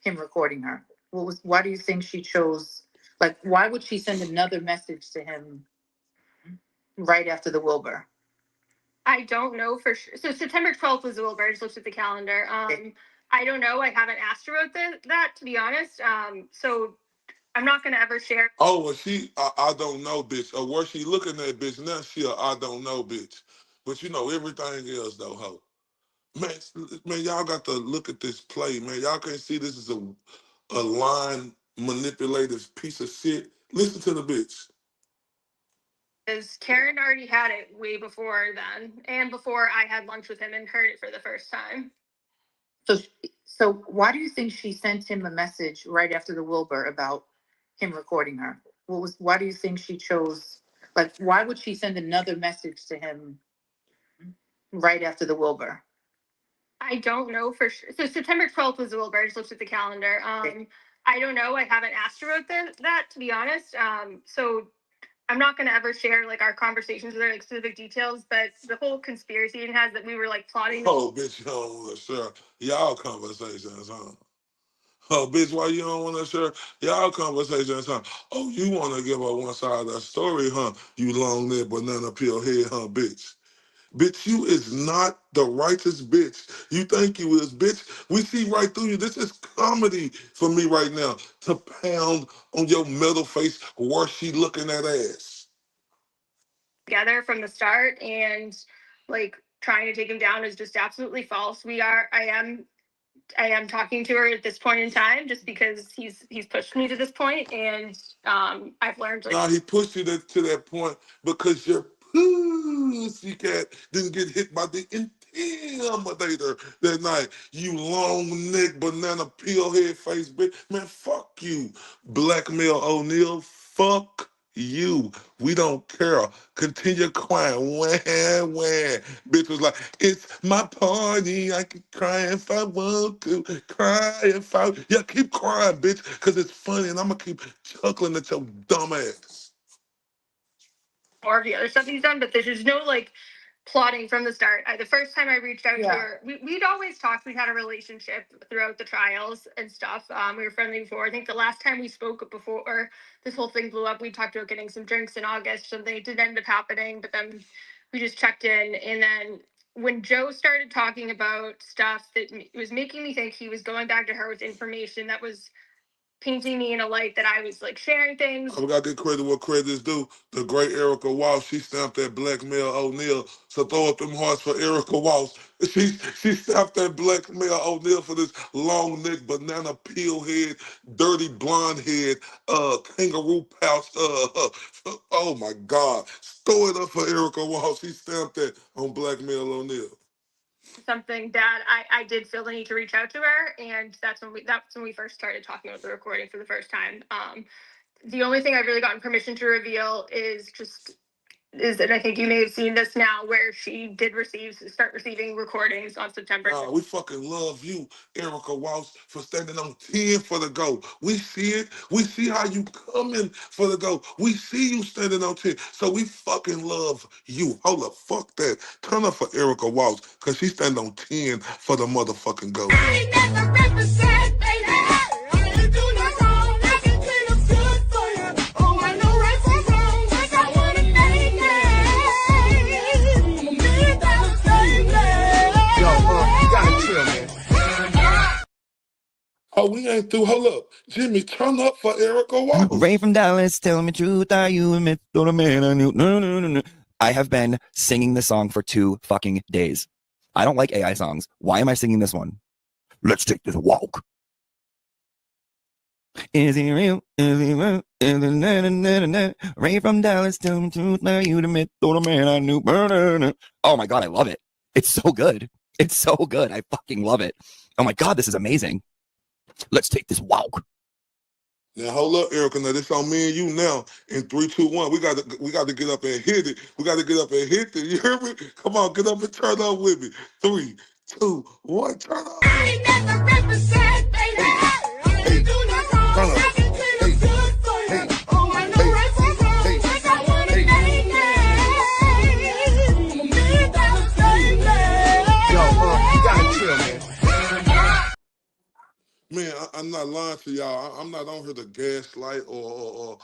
him recording her? Why do you think she chose, like, why would she send another message to him right after the Wilbur? I don't know for sure. So September 12th was the Wilbur. I just looked at the calendar. I don't know. I haven't asked her about that, to be honest. So I'm not going to ever share. Oh, well, I don't know, bitch. Or where she looking at, bitch, now she I don't know, bitch. But you know everything else, though, ho. Man, y'all got to look at this play, man. Y'all can't see this is a line manipulative piece of shit. Listen to the bitch. Because Karen already had it way before then, and before I had lunch with him and heard it for the first time. So why do you think she sent him a message right after the Wilbur about him recording her? Why do you think she chose, like, why would she send another message to him right after the Wilbur? I don't know for sure. So September 12th was the Wilbur. I just looked at the calendar. I don't know. I haven't asked her about that, to be honest. So I'm not going to ever share like our conversations with her, like specific details, but the whole conspiracy it has that we were like plotting. Oh, bitch, you don't want to share y'all conversations, huh? Oh, bitch, why you don't want to share y'all conversations, huh? Oh, you want to give her one side of that story, huh? You long-necked banana peel head, huh, bitch? Bitch, you is not the righteous bitch you think you is, bitch. We see right through you. This is comedy for me right now to pound on your metal face where she looking at ass. Together from the start, and like trying to take him down is just absolutely false. I am talking to her at this point in time just because he's pushed me to this point, and I've learned like. Nah, he pushed you to that point because your pussycat didn't get hit by the intimidator that night. You long neck banana peel head face bitch. Man, fuck you. Blackmail O'Neal. Fuck you. We don't care. Continue crying. Wah, wah. Bitch was like, it's my party. I can cry if I want to. Cry if I... Yeah, keep crying, bitch, because it's funny, and I'm going to keep chuckling at your dumb ass. More of the other stuff he's done, but there's no like plotting from the start. The first time I reached out to her, we'd always talked. We'd had a relationship throughout the trials and stuff. We were friendly before. I think the last time we spoke before this whole thing blew up, we talked about getting some drinks in August. Something it didn't end up happening, but then we just checked in. And then when Joe started talking about stuff that was making me think he was going back to her with information that was painting me in a light that I was like sharing things. We got to get credit what credit is due. The great Erica Walsh, she stamped that blackmail O'Neal. So throw up them hearts for Erica Walsh. She stamped that blackmail O'Neal for this long neck, banana peel head, dirty blonde head, kangaroo pouch. Oh my God. Throw it up for Erica Walsh. She stamped that on blackmail O'Neal. Something that I did feel the need to reach out to her, and that's when we first started talking about the recording for the first time. The only thing I've really gotten permission to reveal is that I think you may have seen this now, where she did start receiving recordings on September. We fucking love you, Erica Walsh, for standing on 10 for the go. We see it. We see how you coming for the go. We see you standing on 10. So we fucking love you. Hold up, fuck that. Turn up for Erica Walsh, because she stand on 10 for the motherfucking go. I ain't never represent, baby. I ain't do no wrong. I can clean up good for you. Oh, I know right from wrong. 'Cause I wanna make it. Me that's baby. Yo, you gotta chill, man. Oh, we ain't through. Hold up. Jimmy, turn up for Erica Walsh. Ray from Dallas, tell me truth, are you a myth or a man I knew? No, no, no, no. I have been singing this song for 2 fucking days. I don't like AI songs. Why am I singing this one? Let's take this walk. Is he real? Is he real? Is he na, na, na, na, na. Ray from Dallas, tell me truth, are you the myth or the man I knew? Oh my God, I love it. It's so good. It's so good. I fucking love it. Oh my God, this is amazing. Let's take this walk. Now hold up, Erica. Now this on me and you now. In 3, 2, 1, we got to get up and hit it. We got to get up and hit it. You hear me? Come on, get up and turn up with me. 3, 2, 1, turn up. I ain't never represent, baby. I ain't do no wrong. I can clean up good for you. Oh, I know right from wrong. 'Cause I wanna make it. Me that's baby. Yo, you gotta chill, man. Man, I'm not lying to y'all. I'm not on here to gaslight or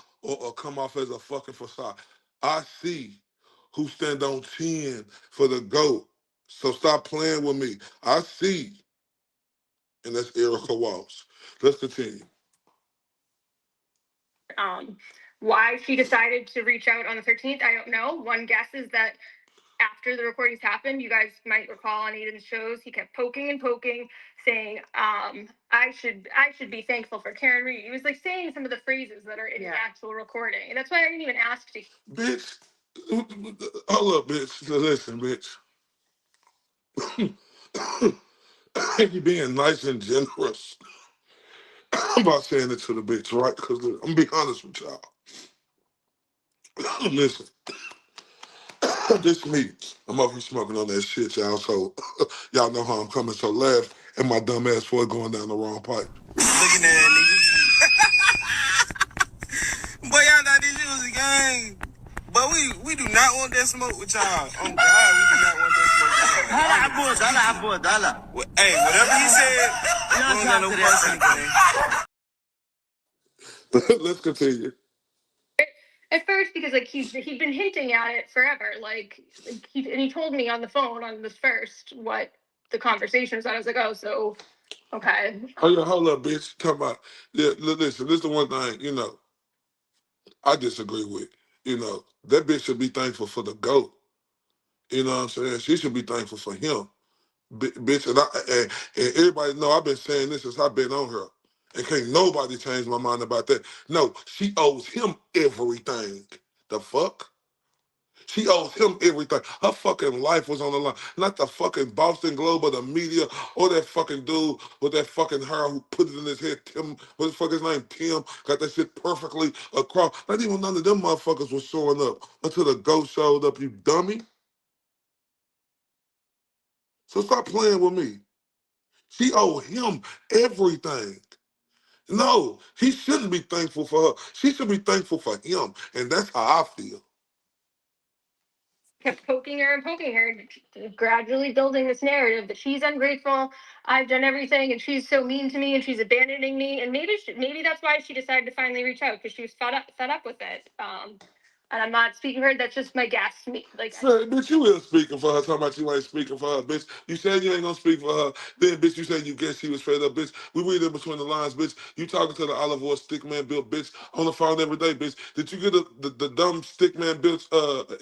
come off as a fucking facade. I see who stand on 10 for the GOAT. So stop playing with me. I see. And that's Erica Walsh. Let's continue. Why she decided to reach out on the 13th, I don't know. One guess is that after the recordings happened, you guys might recall on Aiden's shows, he kept poking and poking, saying, I should be thankful for Karen Reed. He was like saying some of the phrases that are in the actual recording. And that's why I didn't even ask to. Bitch, Hold up, bitch. Listen, bitch. You being nice and generous. I'm about saying it to the bitch, right? Because I'm gonna be honest with y'all. Listen, this me. I'm over here smoking on that shit, y'all. So y'all know how I'm coming. So laugh at my dumb ass for going down the wrong pipe. Looking at that nigga. Boy, y'all thought this shit was a game. But we do not want that smoke with y'all. Oh God, we do not want that smoke with y'all. Hey, whatever he said, we don't got no fuss in the game. Let's continue. At first, because like he'd been hinting at it forever, he told me on the phone on the first what the conversation was. I was like, oh, so okay. Oh yeah, hold up, bitch. Talk about listen, this is the one thing, I disagree with. That bitch should be thankful for the GOAT. You know what I'm saying? She should be thankful for him. Bitch, and everybody know I've been saying this since I've been on her. And can't nobody change my mind about that. No, she owes him everything. The fuck? She owes him everything. Her fucking life was on the line. Not the fucking Boston Globe or the media or that fucking dude with that fucking hair who put it in his head. Tim, what the fuck his name? Tim. Got that shit perfectly across. Not even none of them motherfuckers was showing up until the ghost showed up, you dummy. So stop playing with me. She owed him everything. No, he shouldn't be thankful for her. She should be thankful for him. And that's how I feel. Kept poking her and poking her, gradually building this narrative that she's ungrateful. I've done everything, and she's so mean to me, and she's abandoning me. And maybe that's why she decided to finally reach out, because she was fed up with it. And I'm not speaking for her. That's just my guess. So, bitch, you is speaking for her. Talking about you ain't speaking for her, bitch. You said you ain't gonna speak for her. Then, bitch, you said you guess she was fed up, bitch. We read in between the lines, bitch. You talking to the olive oil stick man built bitch on the phone every day, bitch. Did you get the dumb stick man built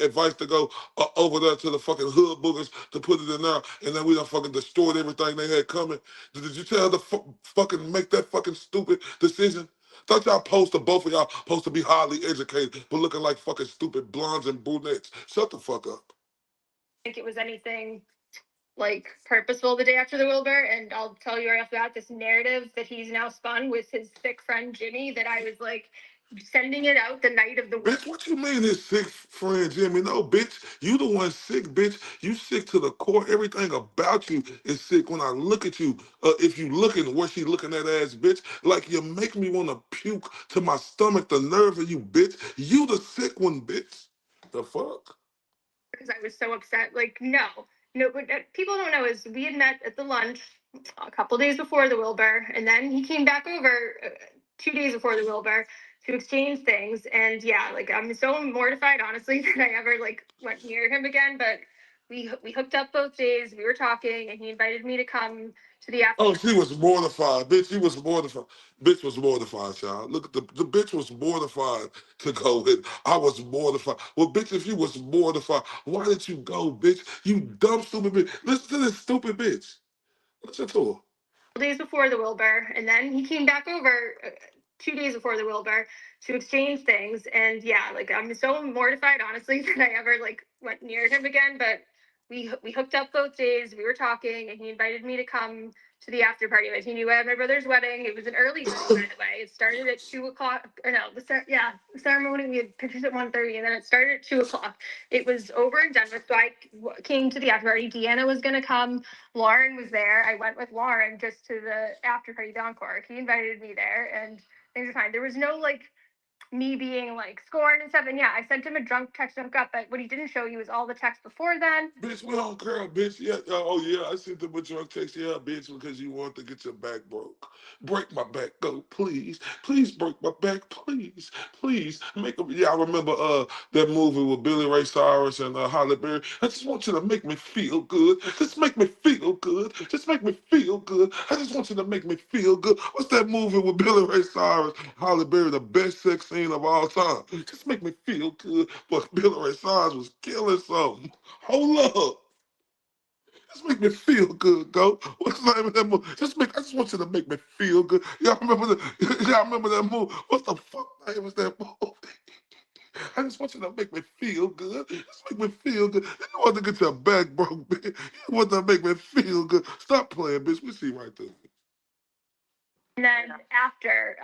advice to go over there to the fucking hood boogers to put it in there, and then we done fucking destroyed everything they had coming? Did you tell her to fucking make that fucking stupid decision? Thought y'all both of y'all supposed to be highly educated, but looking like fucking stupid blondes and brunettes. Shut the fuck up. Think it was anything like purposeful the day after the Wilbur, and I'll tell you right off the bat, this narrative that he's now spun with his thick friend Jimmy, that I was like sending it out the night of the Bitch, what you mean his sick friend Jimmy? No, bitch, you the one sick, bitch. You sick to the core. Everything about you is sick. When I look at you, if you looking where she looking at ass, bitch, like you make me want to puke to my stomach, the nerve of you, bitch. You the sick one, bitch. The fuck? because I was so upset. Like, no, what people don't know is we had met at the lunch a couple days before the Wilbur, and then he came back over 2 days before the Wilbur to exchange things. And yeah, like I'm so mortified, honestly, that I ever like went near him again. But we hooked up both days. We were talking, and he invited me to come to the after. Oh, she was mortified, bitch. She was mortified. Bitch was mortified, child. Look at the bitch was mortified to go with. I was mortified. Well, bitch, if you was mortified, why did you go, bitch? You dumb, stupid bitch. Listen to this stupid bitch. Listen to her. Days before the Wilbur, and then he came back over 2 days before the Wilbur to exchange things. And yeah, like I'm so mortified, honestly, that I ever like went near him again. But we hooked up both days. We were talking, and he invited me to come to the after party. Like he knew I had my brother's wedding. It was an early wedding, by the way. It started at 2 o'clock. Or no, the ceremony we had pictures at 1:30, and then it started at 2 o'clock. It was over and done with. So I came to the after party. Deanna was gonna come. Lauren was there. I went with Lauren just to the after party encore. He invited me there, and things were fine. There was no like me being like scorned and stuff. And yeah, I sent him a drunk text and hook up, but what he didn't show you was all the texts before then. Bitch, we don't care, bitch. Yeah, oh yeah, I sent them a drunk text. Yeah, bitch, because you want to get your back broke. Break my back, go, please. Please break my back, please. Please. Make them. Yeah, I remember that movie with Billy Ray Cyrus and Halle Berry. I just want you to make me feel good. Just make me feel good. Just make me feel good. I just want you to make me feel good. What's that movie with Billy Ray Cyrus, Halle Berry, the best sex scene of all time? Just make me feel good. But Billy Ray Cyrus was killing something. Hold up. Just make me feel good, go. What's the name of that movie? I just want you to make me feel good. Y'all remember that movie? What the fuck name was that movie? I just want you to make me feel good. Just make me feel good. You want to get your back broke, bitch. You want to make me feel good. Stop playing, bitch. We see right through you. And then after,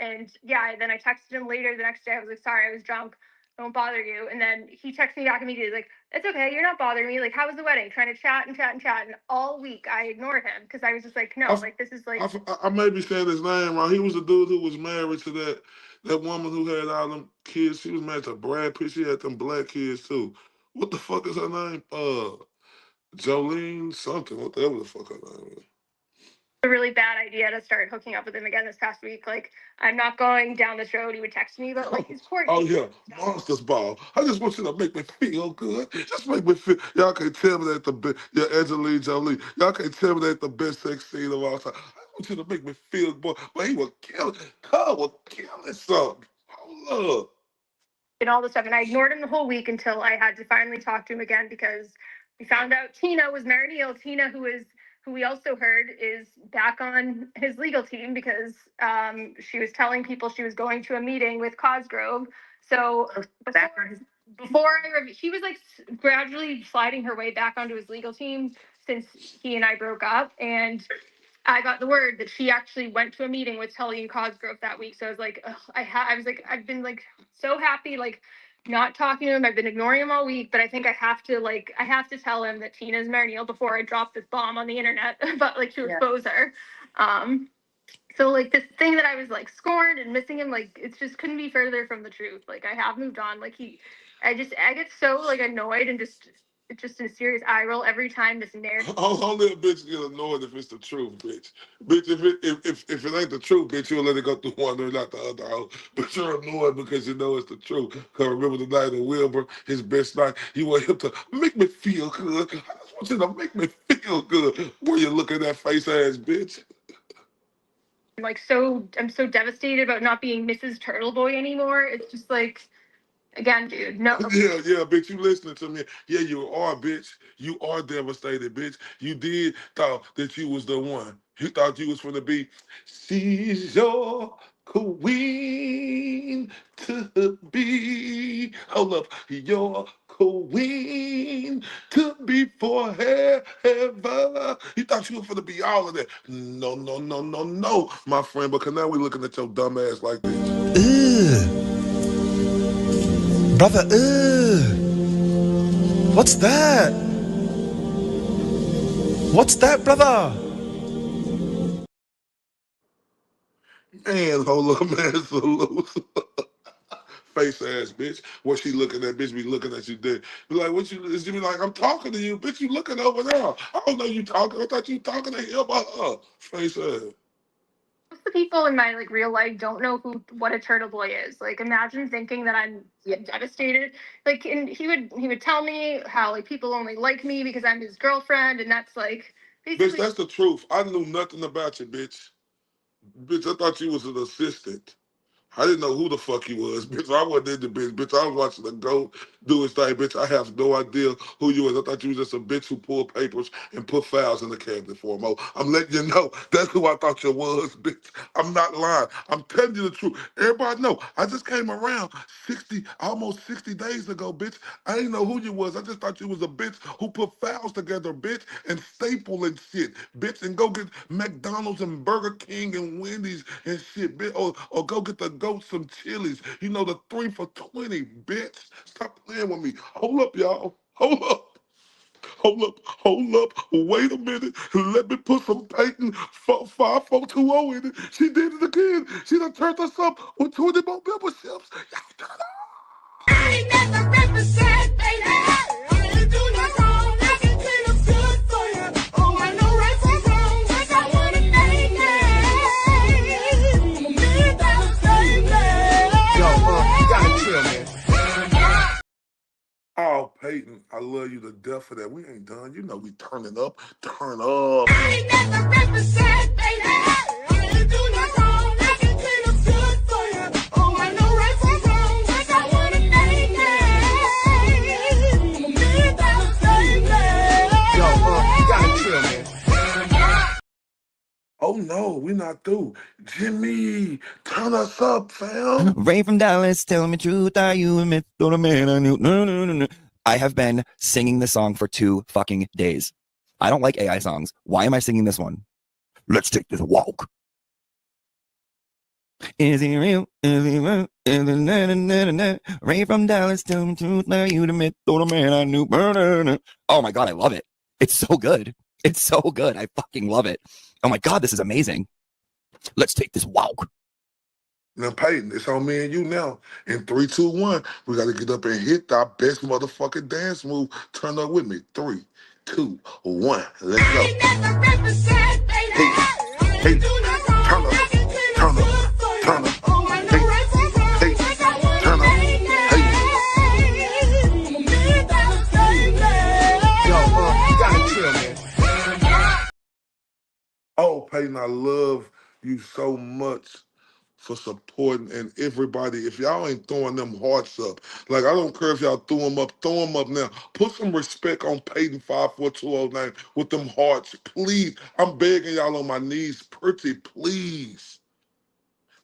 and yeah, then I texted him later the next day. I was like, sorry, I was drunk. I won't bother you. And then he texted me back immediately, like, it's okay, you're not bothering me. Like, how was the wedding? Trying to chat and chat and chat. And all week I ignored him because I was just like, no, like, this is like. I may be saying his name wrong. He was the dude who was married to that woman who had all them kids. She was married to Brad Pitt. She had them black kids too. What the fuck is her name? Jolene something. Whatever the fuck her name is. A really bad idea to start hooking up with him again this past week. Like, I'm not going down this road. He would text me, but like, his poor. Oh yeah, Monsters Ball. I just want you to make me feel good. Just make me feel. Y'all can't tell me that the best. Yeah, Angelina Jolie. Y'all can't tell me that the best sex scene of all time. I want you to make me feel good. But he was killing. Carl was killing something. Hold up. And all this stuff. And I ignored him the whole week until I had to finally talk to him again because we found out Tina was married to Neil. Tina, who we also heard is back on his legal team because she was telling people she was going to a meeting with Cosgrove. So she was like gradually sliding her way back onto his legal team since he and I broke up. And I got the word that she actually went to a meeting with Tully and Cosgrove that week. So I was like, ugh, I was like, I've been like so happy, like not talking to him. I've been ignoring him all week, but I think I have to tell him that Tina's married Neil before I drop this bomb on the internet, but like to expose her. So like this thing that I was like scorned and missing him, like it's just couldn't be further from the truth. Like I have moved on. Like I get so like annoyed and just in a serious eye roll every time this narrative. Only a bitch get annoyed if it's the truth, bitch. Bitch, if it ain't the truth, bitch, you'll let it go through one or not the other. Hoe. But you're annoyed because you know it's the truth. Cause remember the night of Wilbur, his best night, you want him to make me feel good. I just want you to make me feel good. When you look at that face ass bitch. I'm so devastated about not being Mrs. Turtleboy anymore. It's just like, again, dude, no. Yeah, bitch, you listening to me. Yeah, you are, bitch. You are devastated, bitch. You did thought that you was the one. You thought you was gonna be, she's your queen to be. Hold up, your queen to be forever. You thought you was gonna be all of that. No, no, no, no, no, my friend, because now we looking at your dumb ass like this. Ugh. Brother, what's that? What's that, brother? Man, hold up, man, salute. Face ass bitch. What she looking at, bitch, be looking at you dead. Be like, what you, is you be like, I'm talking to you, bitch, you looking over there. I don't know you talking. I thought you talking to him or her. Face ass. Most of the people in my like real life don't know what a turtle boy is. Like imagine thinking that I'm devastated. Like and he would tell me how like people only like me because I'm his girlfriend and that's like basically. Bitch, that's the truth. I knew nothing about you, bitch. Bitch, I thought you was an assistant. I didn't know who the fuck he was, bitch. I wasn't in the bitch. Bitch, I was watching the GOAT do his thing, bitch. I have no idea who you was. I thought you was just a bitch who pulled papers and put files in the cabinet for him. Oh, I'm letting you know that's who I thought you was, bitch. I'm not lying. I'm telling you the truth. Everybody know. I just came around almost 60 days ago, bitch. I didn't know who you was. I just thought you was a bitch who put files together, bitch, and staple and shit, bitch, and go get McDonald's and Burger King and Wendy's and shit, bitch, or go get the GOAT some Chili's. You know, the 3 for $20, bitch. Stop playing with me. Hold up, y'all. Hold up. Hold up, hold up, wait a minute. Let me put some Peyton 5420 in it. She did it again. She done turned us up with 20 more memberships. Y'all turn up. I ain't never represent, baby. I ain't do no wrong. I can clean up good for you. Oh, I know right from wrong. Yes, I wanna make it. $1 million, baby. Yo, you gotta chill, man. Oh, Peyton, I love you to death for that. We ain't done. You know we turning up. Turn up. I ain't never represent, baby. I ain't do no wrong. I can clean up good for you. Oh, I know right from wrong. Yes, I wanna make it. $1 million, baby. Yo, you gotta chill, man. Oh no, we not through. Jimmy, turn us up, fam. Ray from Dallas, tell me truth, are you a myth or a man I knew? No, no, no, no. I have been singing this song for 2 fucking days. I don't like AI songs. Why am I singing this one? Let's take this walk. Is he real? Is he real? Is he na, na, na, na, na. Ray from Dallas, tell me truth, are you the myth or the man I knew? Oh my God, I love it. It's so good. It's so good. I fucking love it. Oh my God, this is amazing. Let's take this walk. Now, Peyton, it's on me and you now. In 3, 2, 1, we got to get up and hit our best motherfucking dance move. Turn up with me. 3, 2, 1. Let's go. Hey, hey, turn up, turn up, turn up. Hey, hey, turn up. Hey. Yo, you gotta chill, man. Oh, Peyton, I love you so much for supporting and everybody. If y'all ain't throwing them hearts up, like I don't care if y'all throw them up now. Put some respect on Peyton 54209 with them hearts, please. I'm begging y'all on my knees, pretty please,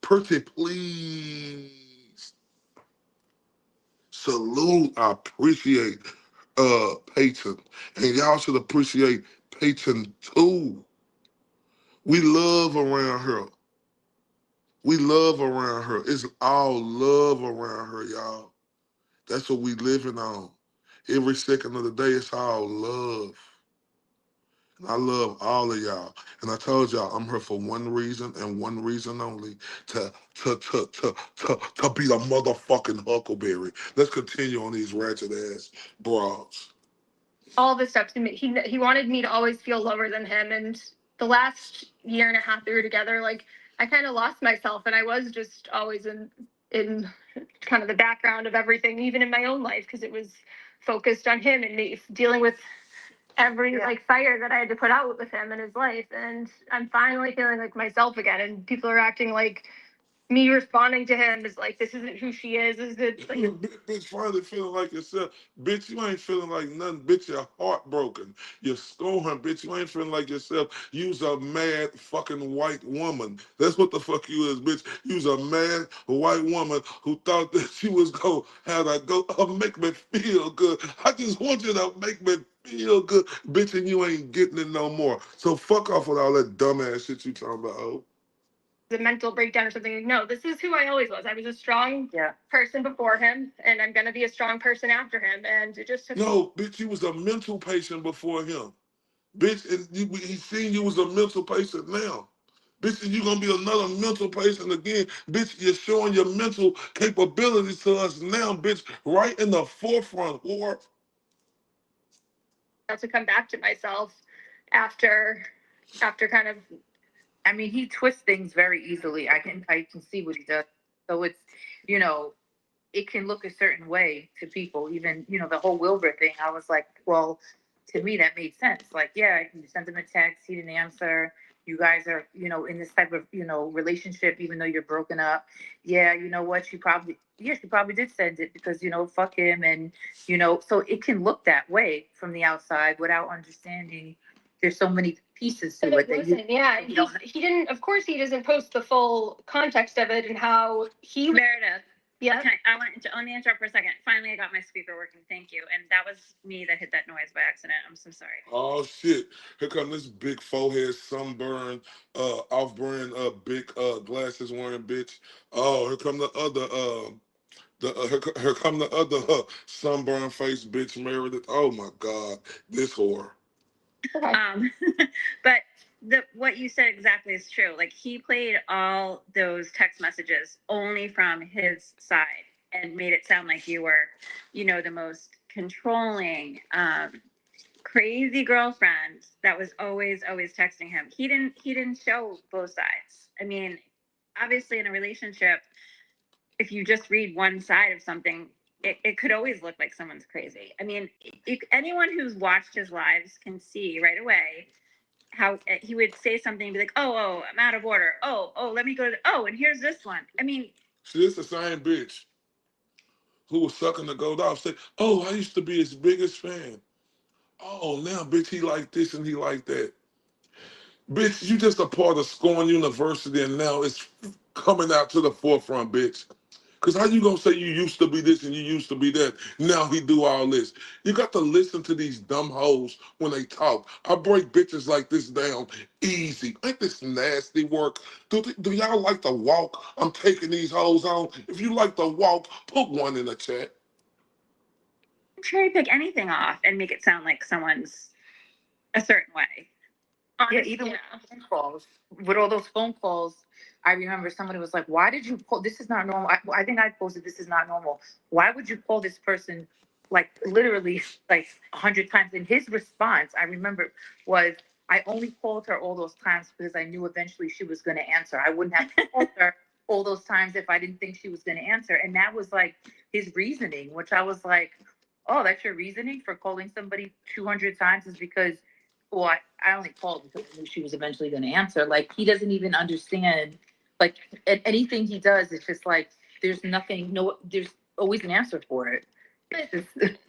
pretty please. Salute, I appreciate Peyton, and y'all should appreciate Peyton too. We love around here. We love around her. It's all love around her, y'all. That's what we living on. Every second of the day, it's all love. And I love all of y'all. And I told y'all, I'm here for one reason and one reason only, to be the motherfucking Huckleberry. Let's continue on these ratchet ass broads. All the steps he wanted me to always feel lower than him, and the last year and a half we were together, like I kind of lost myself, and I was just always in kind of the background of everything, even in my own life, because it was focused on him and me dealing with every like fire that I had to put out with him in his life. And I'm finally feeling like myself again, and people are acting like me responding to him is like, this isn't who she is. Is it like, Bitch, finally feeling like yourself. Bitch, you ain't feeling like nothing. Bitch, you're heartbroken. You're scorned. Bitch, you ain't feeling like yourself. You's a mad fucking white woman. That's what the fuck you is, bitch. You's a mad white woman who thought that she was going to have to go make me feel good. I just want you to make me feel good. Bitch, and you ain't getting it no more. So fuck off with all that dumbass shit you talking about, oh. the mental breakdown or something? Like, no, this is who I always was. I was a strong person before him, and I'm gonna be a strong person after him. And it just took No, bitch, you was a mental patient before him. Bitch, and he seen you was a mental patient now. Bitch, and you gonna be another mental patient again. Bitch, you're showing your mental capabilities to us now, bitch, right in the forefront, whore. to come back to myself after kind of. I mean, he twists things very easily. I can see what he does. So it's, you know, it can look a certain way to people. Even, the whole Wilbur thing. I was like, well, to me that made sense. Like, yeah, you sent him a text, he didn't answer. You guys are, in this type of, relationship, even though you're broken up. Yeah, you know what? She probably did send it because, fuck him. And, so it can look that way from the outside without understanding. There's so many pieces to it that He didn't. Of course, he doesn't post the full context of it and how he. Meredith. Yeah. Okay, let me interrupt for a second. Finally, I got my speaker working. Thank you. And that was me that hit that noise by accident. I'm so sorry. Oh shit. Here come this big forehead sunburn, off-brand big glasses wearing bitch. Oh, here come the other here come the other sunburn face bitch Meredith. Oh my God, this whore. But what you said exactly is true. Like he played all those text messages only from his side and made it sound like you were, the most controlling, crazy girlfriend that was always texting him. He didn't show both sides. I mean, obviously in a relationship, if you just read one side of something, it could always look like someone's crazy. I mean, anyone who's watched his lives can see right away how he would say something and be like, oh, I'm out of order. Oh, let me go and here's this one. I mean, see, it's the same bitch who was sucking the gold off. Say, oh, I used to be his biggest fan. Oh, now bitch, he like this and he like that. Bitch, you just a part of Scorn University, and now it's coming out to the forefront, bitch. Cause how you gonna say you used to be this and you used to be that? Now he do all this. You got to listen to these dumb hoes when they talk. I break bitches like this down easy. Ain't this nasty work? Do y'all like to walk? I'm taking these hoes on. If you like to walk, put one in the chat. Cherry pick anything off and make it sound like someone's a certain way. Yeah, even with phone calls, with all those phone calls, I remember somebody was like, "Why did you call? This is not normal." I think I posted, "This is not normal. Why would you call this person like literally like 100 times?" And his response, I remember, was, "I only called her all those times because I knew eventually she was going to answer. I wouldn't have called her all those times if I didn't think she was going to answer." And that was like his reasoning, which I was like, "Oh, that's your reasoning for calling somebody 200 times is because." Well, I only called because I knew she was eventually going to answer. Like, he doesn't even understand. Like, anything he does, it's just like there's nothing. No, there's always an answer for it.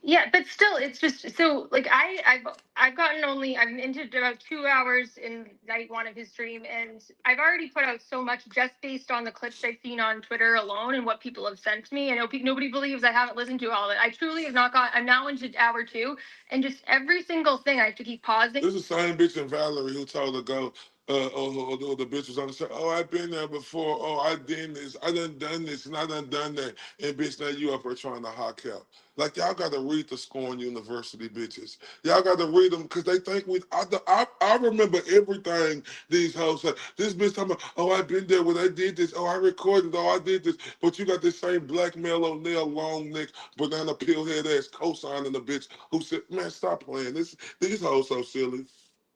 Yeah, but still, it's just so like I've gotten only I'm into about 2 hours in night one of his stream, and I've already put out so much just based on the clips I've seen on Twitter alone and what people have sent me. I know nobody believes I haven't listened to all of it. I truly have not got. I'm now into hour two, and just every single thing I have to keep pausing. This is the same bitch in Valerie who told her go. The bitch was on the show. Oh, I've been there before. Oh, I did this. I done this, and I done that. And bitch, now you up here trying to hawk out. Like y'all got to read the Scorn University bitches. Y'all got to read them because they think we. I remember everything these hoes said. This bitch talking about. Oh, I've been there when I did this. Oh, I recorded. Oh, I did this. But you got this same black male O'Neal long neck banana peel head ass co-signing the bitch who said, "Man, stop playing. These hoes so silly."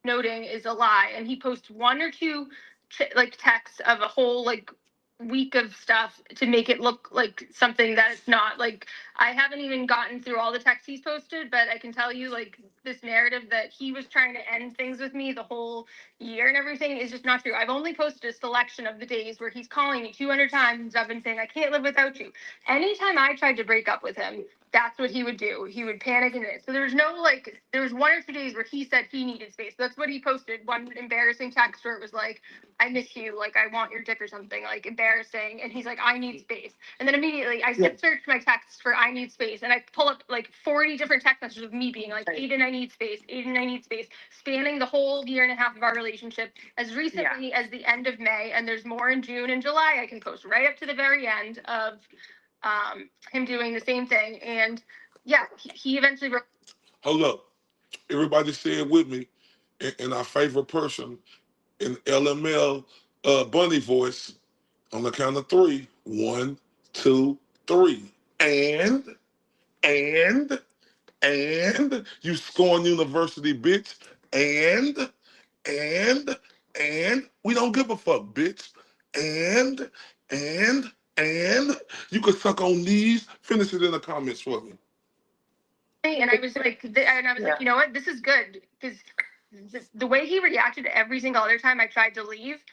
Noting is a lie, and he posts one or two like texts of a whole like week of stuff to make it look like something that it's not. Like, I haven't even gotten through all the texts he's posted, but I can tell you like this narrative that he was trying to end things with me the whole year and everything is just not true. I've only posted a selection of the days where he's calling me 200 times. I've been saying I can't live without you. Anytime I tried to break up with him, that's what he would do. He would panic and it. So there was no like, there was 1 or 2 days where he said he needed space. That's what he posted. One embarrassing text where it was like, "I miss you. Like, I want your dick," or something like embarrassing. And he's like, "I need space." And then immediately I searched my texts for "I need space." And I pull up like 40 different text messages of me being like, "Aiden, I need space. Aiden, I need space," spanning the whole year and a half of our relationship as recently as the end of May. And there's more in June and July. I can post right up to the very end of him doing the same thing. And yeah, he eventually wrote. Hold up. Everybody say it with me in our favorite person in LML Bunny voice on the count of three. 1, 2, 3. And, and, you Scorn University bitch. And, we don't give a fuck, bitch. And, and, and, you can suck on these. Finish it in the comments for me. And I was like, you know what, this is good, because the way he reacted to every single other time I tried to leave,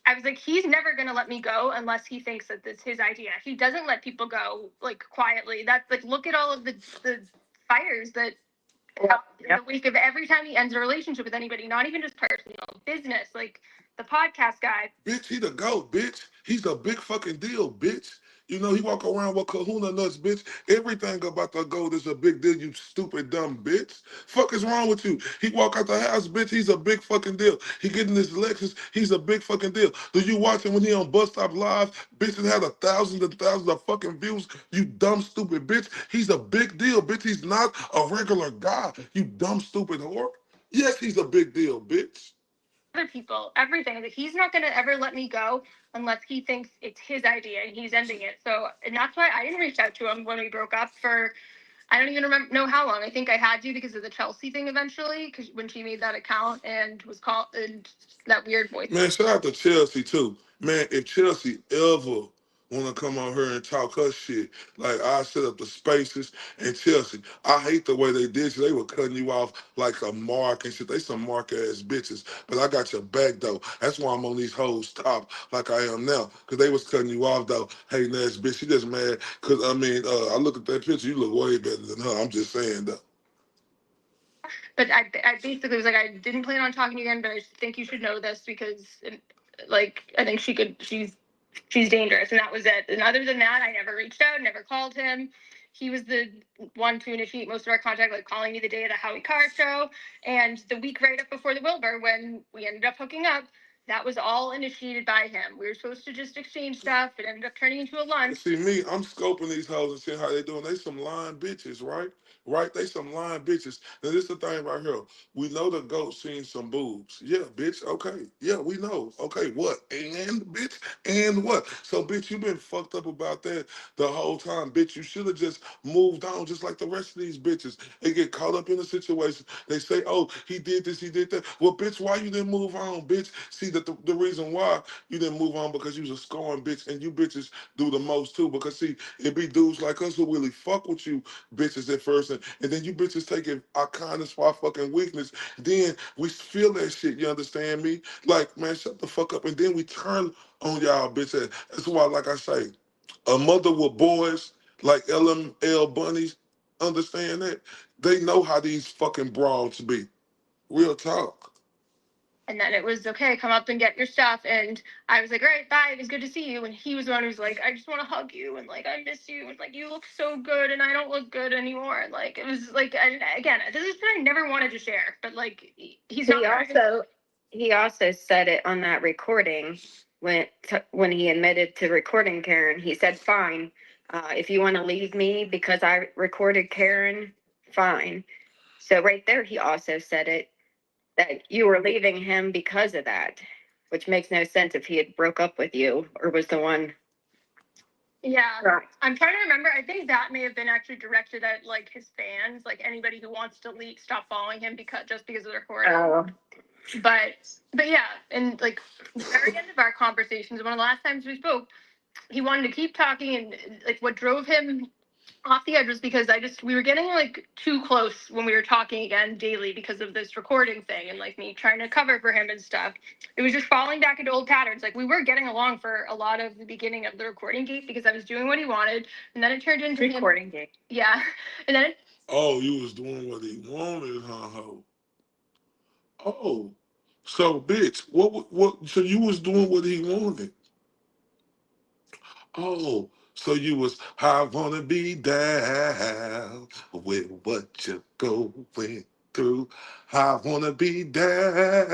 I was like, he's never gonna let me go unless he thinks that this is his idea. He doesn't let people go like quietly. That's like, look at all of the fires that in the wake of every time he ends a relationship with anybody, not even just personal, business, like the podcast guy. Bitch, he the GOAT, bitch. He's a big fucking deal, bitch. You know, he walk around with kahuna nuts, bitch. Everything about the GOAT is a big deal, you stupid, dumb bitch. Fuck is wrong with you? He walk out the house, bitch, he's a big fucking deal. He getting his Lexus, he's a big fucking deal. Do you watch him when he on Bus Stop Live? Bitches had thousands and thousands of fucking views, you dumb, stupid bitch. He's a big deal, bitch. He's not a regular guy, you dumb, stupid whore. Yes, he's a big deal, bitch. Other people, everything. That he's not going to ever let me go unless he thinks it's his idea and he's ending it. So, and that's why I didn't reach out to him when we broke up for, I don't even know how long. I think I had to because of the Chelsea thing eventually, because when she made that account and was called, and that weird voice. Man, shout out to Chelsea too. Man, if Chelsea ever want to come on here and talk her shit, like I set up the spaces and Chelsea, I hate the way they did you. They were cutting you off like a mark and shit. They some mark ass bitches. But I got your back though. That's why I'm on these hoes top like I am now. Cause they was cutting you off though. Hey, Nash, bitch, she just mad. Cause I mean, I look at that picture, you look way better than her. I'm just saying though. But I basically was like, I didn't plan on talking to you again, but I think you should know this because, like, I think she's dangerous, and that was it. And other than that, I never reached out, never called him. He was the one to initiate most of our contact, like calling me the day of the Howie Carr show, and the week right up before the Wilbur when we ended up hooking up. That was all initiated by him. We were supposed to just exchange stuff. It ended up turning into a lunch. See me, I'm scoping these hoes and seeing how they doing. They some lying bitches, right? Right? They some lying bitches. Now this is the thing right here. We know the goat seen some boobs. Yeah, bitch. Okay. Yeah, we know. Okay, what? And bitch, and what? So bitch, you been fucked up about that the whole time, bitch. You should have just moved on, just like the rest of these bitches. They get caught up in a situation. They say, "Oh, he did this, he did that." Well, bitch, why you didn't move on, bitch? See that the reason why you didn't move on because you was a scorn bitch, and you bitches do the most too. Because see, it be dudes like us who really fuck with you bitches at first, and then you bitches take it our kindness for our fucking weakness. Then we feel that shit. You understand me? Like, man, shut the fuck up. And then we turn on y'all bitches. That's why, like I say, a mother with boys like LML bunnies, understand that they know how these fucking broads be. Real talk. And then it was okay, come up and get your stuff. And I was like, all right, bye. It was good to see you. And he was the one who was like, I just want to hug you. And like, I miss you. And like, you look so good. And I don't look good anymore. And like, it was like, and again, this is something I never wanted to share. But like, he's not. He also said it on that recording when he admitted to recording Karen. He said, "Fine, if you want to leave me because I recorded Karen, fine." So right there, he also said it that you were leaving him because of that, which makes no sense if he had broke up with you or was the one. Yeah, Right. I'm trying to remember. I think that may have been actually directed at like his fans, like anybody who wants to leave, stop following him because of the recording. Oh. But yeah, and like the very end of our conversations, one of the last times we spoke, he wanted to keep talking, and like what drove him off the edge was because we were getting like too close when we were talking again daily because of this recording thing and like me trying to cover for him and stuff. It was just falling back into old patterns. Like we were getting along for a lot of the beginning of the recording gate because I was doing what he wanted, and then it turned into Recording gate. Yeah, and then Oh, you was doing what he wanted, huh, ho? Oh, so bitch, what? So you was doing what he wanted. Oh, so you was, I wanna be down with what you're going through. I wanna be down.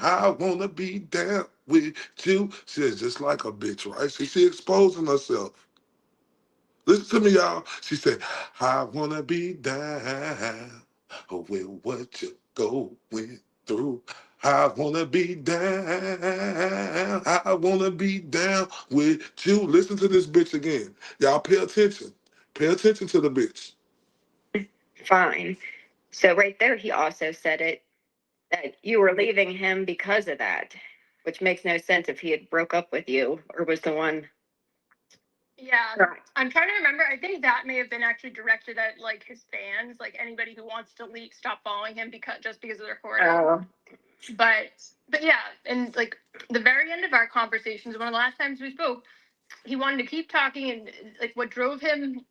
I wanna be down with you. She's just like a bitch, right? She exposing herself. Listen to me, y'all. She said, I wanna be down with what you're going through. I wanna be down. I wanna be down with you. Listen to this bitch again. Y'all pay attention. Pay attention to the bitch. Fine. So right there, he also said it that you were leaving him because of that, which makes no sense if he had broke up with you or was the one. yeah, Right. I'm trying to remember. I think that may have been actually directed at like his fans, like anybody who wants to leave, stop following him because of the recording. Oh. But yeah, and like the very end of our conversations, one of the last times we spoke, he wanted to keep talking, and like what drove him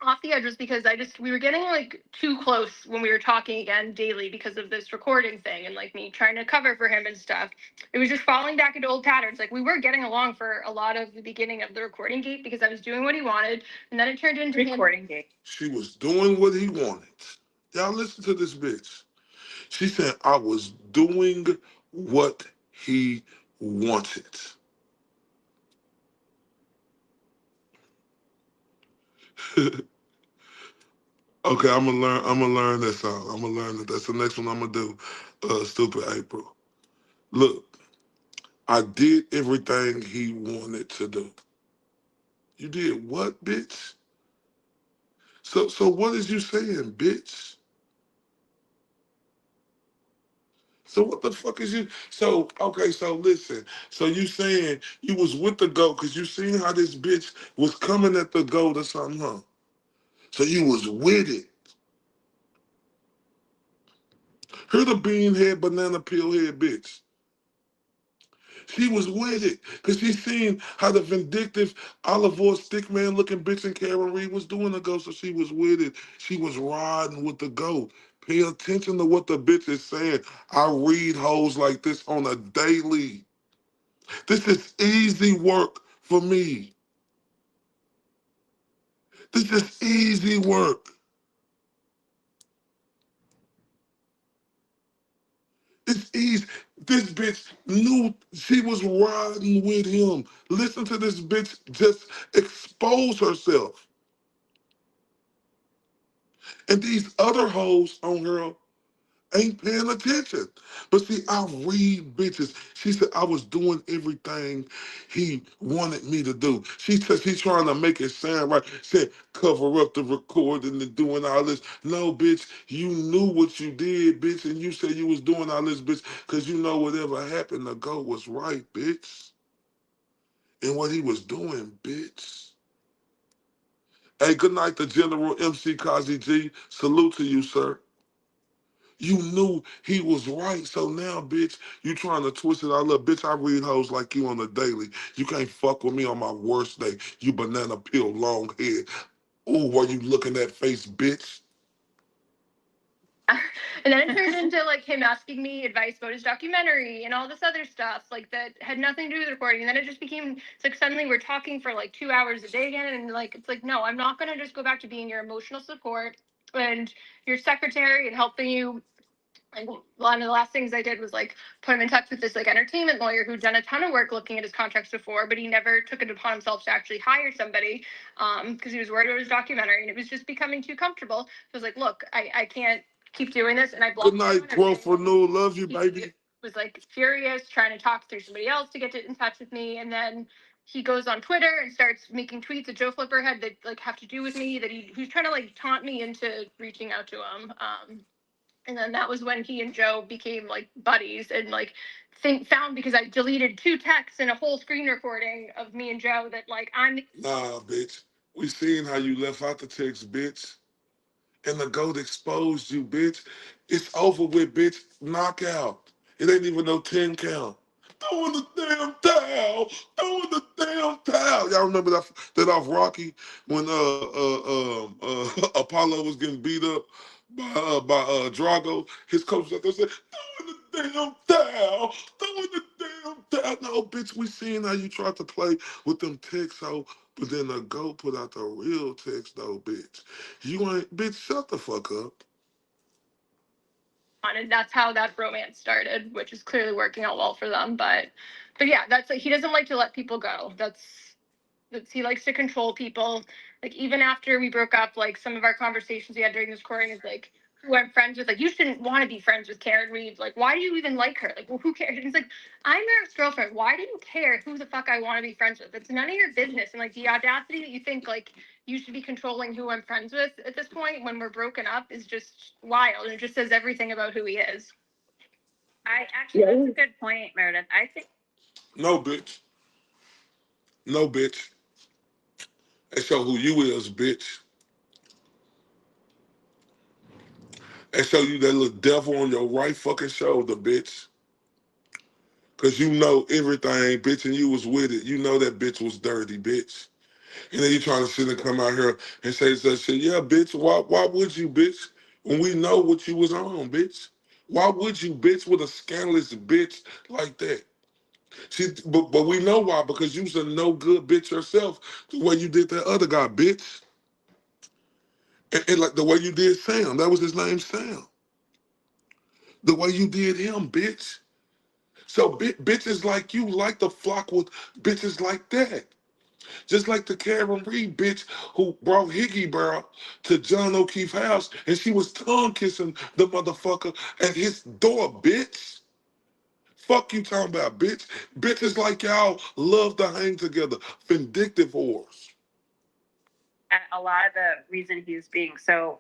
off the edge was because we were getting like too close when we were talking again daily because of this recording thing and like me trying to cover for him and stuff. It was just falling back into old patterns. Like we were getting along for a lot of the beginning of the recording gate because I was doing what he wanted, and then it turned into Recording gate. She was doing what he wanted. Y'all listen to this bitch. She said, I was doing what he wanted. Okay, I'm gonna learn that song. I'm gonna learn that. That's the next one I'm gonna do. Stupid April. Look, I did everything he wanted to do. You did what, bitch? So what is you saying, bitch? So what the fuck is you? So okay, so listen. So you saying you was with the goat because you seen how this bitch was coming at the goat or something, huh? So you was with it. Her the bean head, banana peel head bitch. She was with it because she seen how the vindictive olive oil stick looking bitch and Karen Reed was doing the goat, so she was with it. She was riding with the goat. Pay attention to what the bitch is saying. I read hoes like this on a daily. This is easy work for me. This is easy work. It's easy. This bitch knew she was riding with him. Listen to this bitch just expose herself. And these other hoes on her ain't paying attention. But see, I read bitches. She said I was doing everything he wanted me to do. She said she's trying to make it sound right. Said cover up the recording and doing all this. No, bitch, you knew what you did, bitch, and you said you was doing all this, bitch, because you know whatever happened to go was right, bitch. And what he was doing, bitch. Hey, good night to General MC Kazi G. Salute to you, sir. You knew he was right. So now, bitch, you trying to twist it out. Look, bitch, I read hoes like you on the daily. You can't fuck with me on my worst day. You banana peel, long head. Ooh, were you looking at face, bitch? And then it turned into like him asking me advice about his documentary and all this other stuff like that had nothing to do with the recording. And then it just became, it's like suddenly we're talking for like 2 hours a day again, and like it's like, no, I'm not gonna just go back to being your emotional support and your secretary and helping you. Like one of the last things I did was like put him in touch with this like entertainment lawyer who'd done a ton of work looking at his contracts before, but he never took it upon himself to actually hire somebody because he was worried about his documentary and it was just becoming too comfortable. So I was like, look, I can't keep doing this, and I Good blocked him night, on everything. Growth Renew. Love you, He baby. was like furious, trying to talk through somebody else to get in touch with me, and then he goes on Twitter and starts making tweets that Joe Flipper had that like have to do with me, that he was trying to like taunt me into reaching out to him. And then that was when he and Joe became like buddies and like found, because I deleted 2 texts and a whole screen recording of me and Joe, that like I'm. Nah, bitch. We seen how you left out the text, bitch. And the goat exposed you, bitch. It's over with, bitch. Knockout. It ain't even no 10 count. Throwing the damn towel. Throwing the damn towel. Y'all remember that off Rocky when Apollo was getting beat up by Drago? His coach was out there said, throwing the damn towel. Throwing the damn towel. No, bitch, we seen how you tried to play with them texts, so but then the GOAT put out the real text though, bitch. You ain't, bitch, shut the fuck up. And that's how that romance started, which is clearly working out well for them. But yeah, that's like, he doesn't like to let people go. That's he likes to control people. Like even after we broke up, like some of our conversations we had during this recording is like, who I'm friends with, like, you shouldn't want to be friends with Karen Reed. Like, why do you even like her? Like, well, who cares? And he's like, I'm Eric's girlfriend. Why do you care who the fuck I want to be friends with? It's none of your business. And like the audacity that you think like you should be controlling who I'm friends with at this point when we're broken up is just wild. And it just says everything about who he is. I actually, that's a good point, Meredith. I think No, bitch. No, bitch. And show who you is, bitch. And show you that little devil on your right fucking shoulder, bitch. Cause you know everything, bitch, and you was with it. You know that bitch was dirty, bitch. And then you trying to sit and come out here and say such shit. Yeah, bitch, why would you, bitch? When we know what you was on, bitch. Why would you, bitch, with a scandalous bitch like that? But we know why, because you was a no good bitch yourself, the way you did that other guy, bitch. And like the way you did Sam, that was his name, Sam. The way you did him, bitch. So bitches like you like to flock with bitches like that. Just like the Karen Reed bitch who brought Higgy Brow to John O'Keefe's house and she was tongue kissing the motherfucker at his door, bitch. Fuck you talking about, bitch. Bitches like y'all love to hang together. Vindictive whores. a lot of the reason he's being so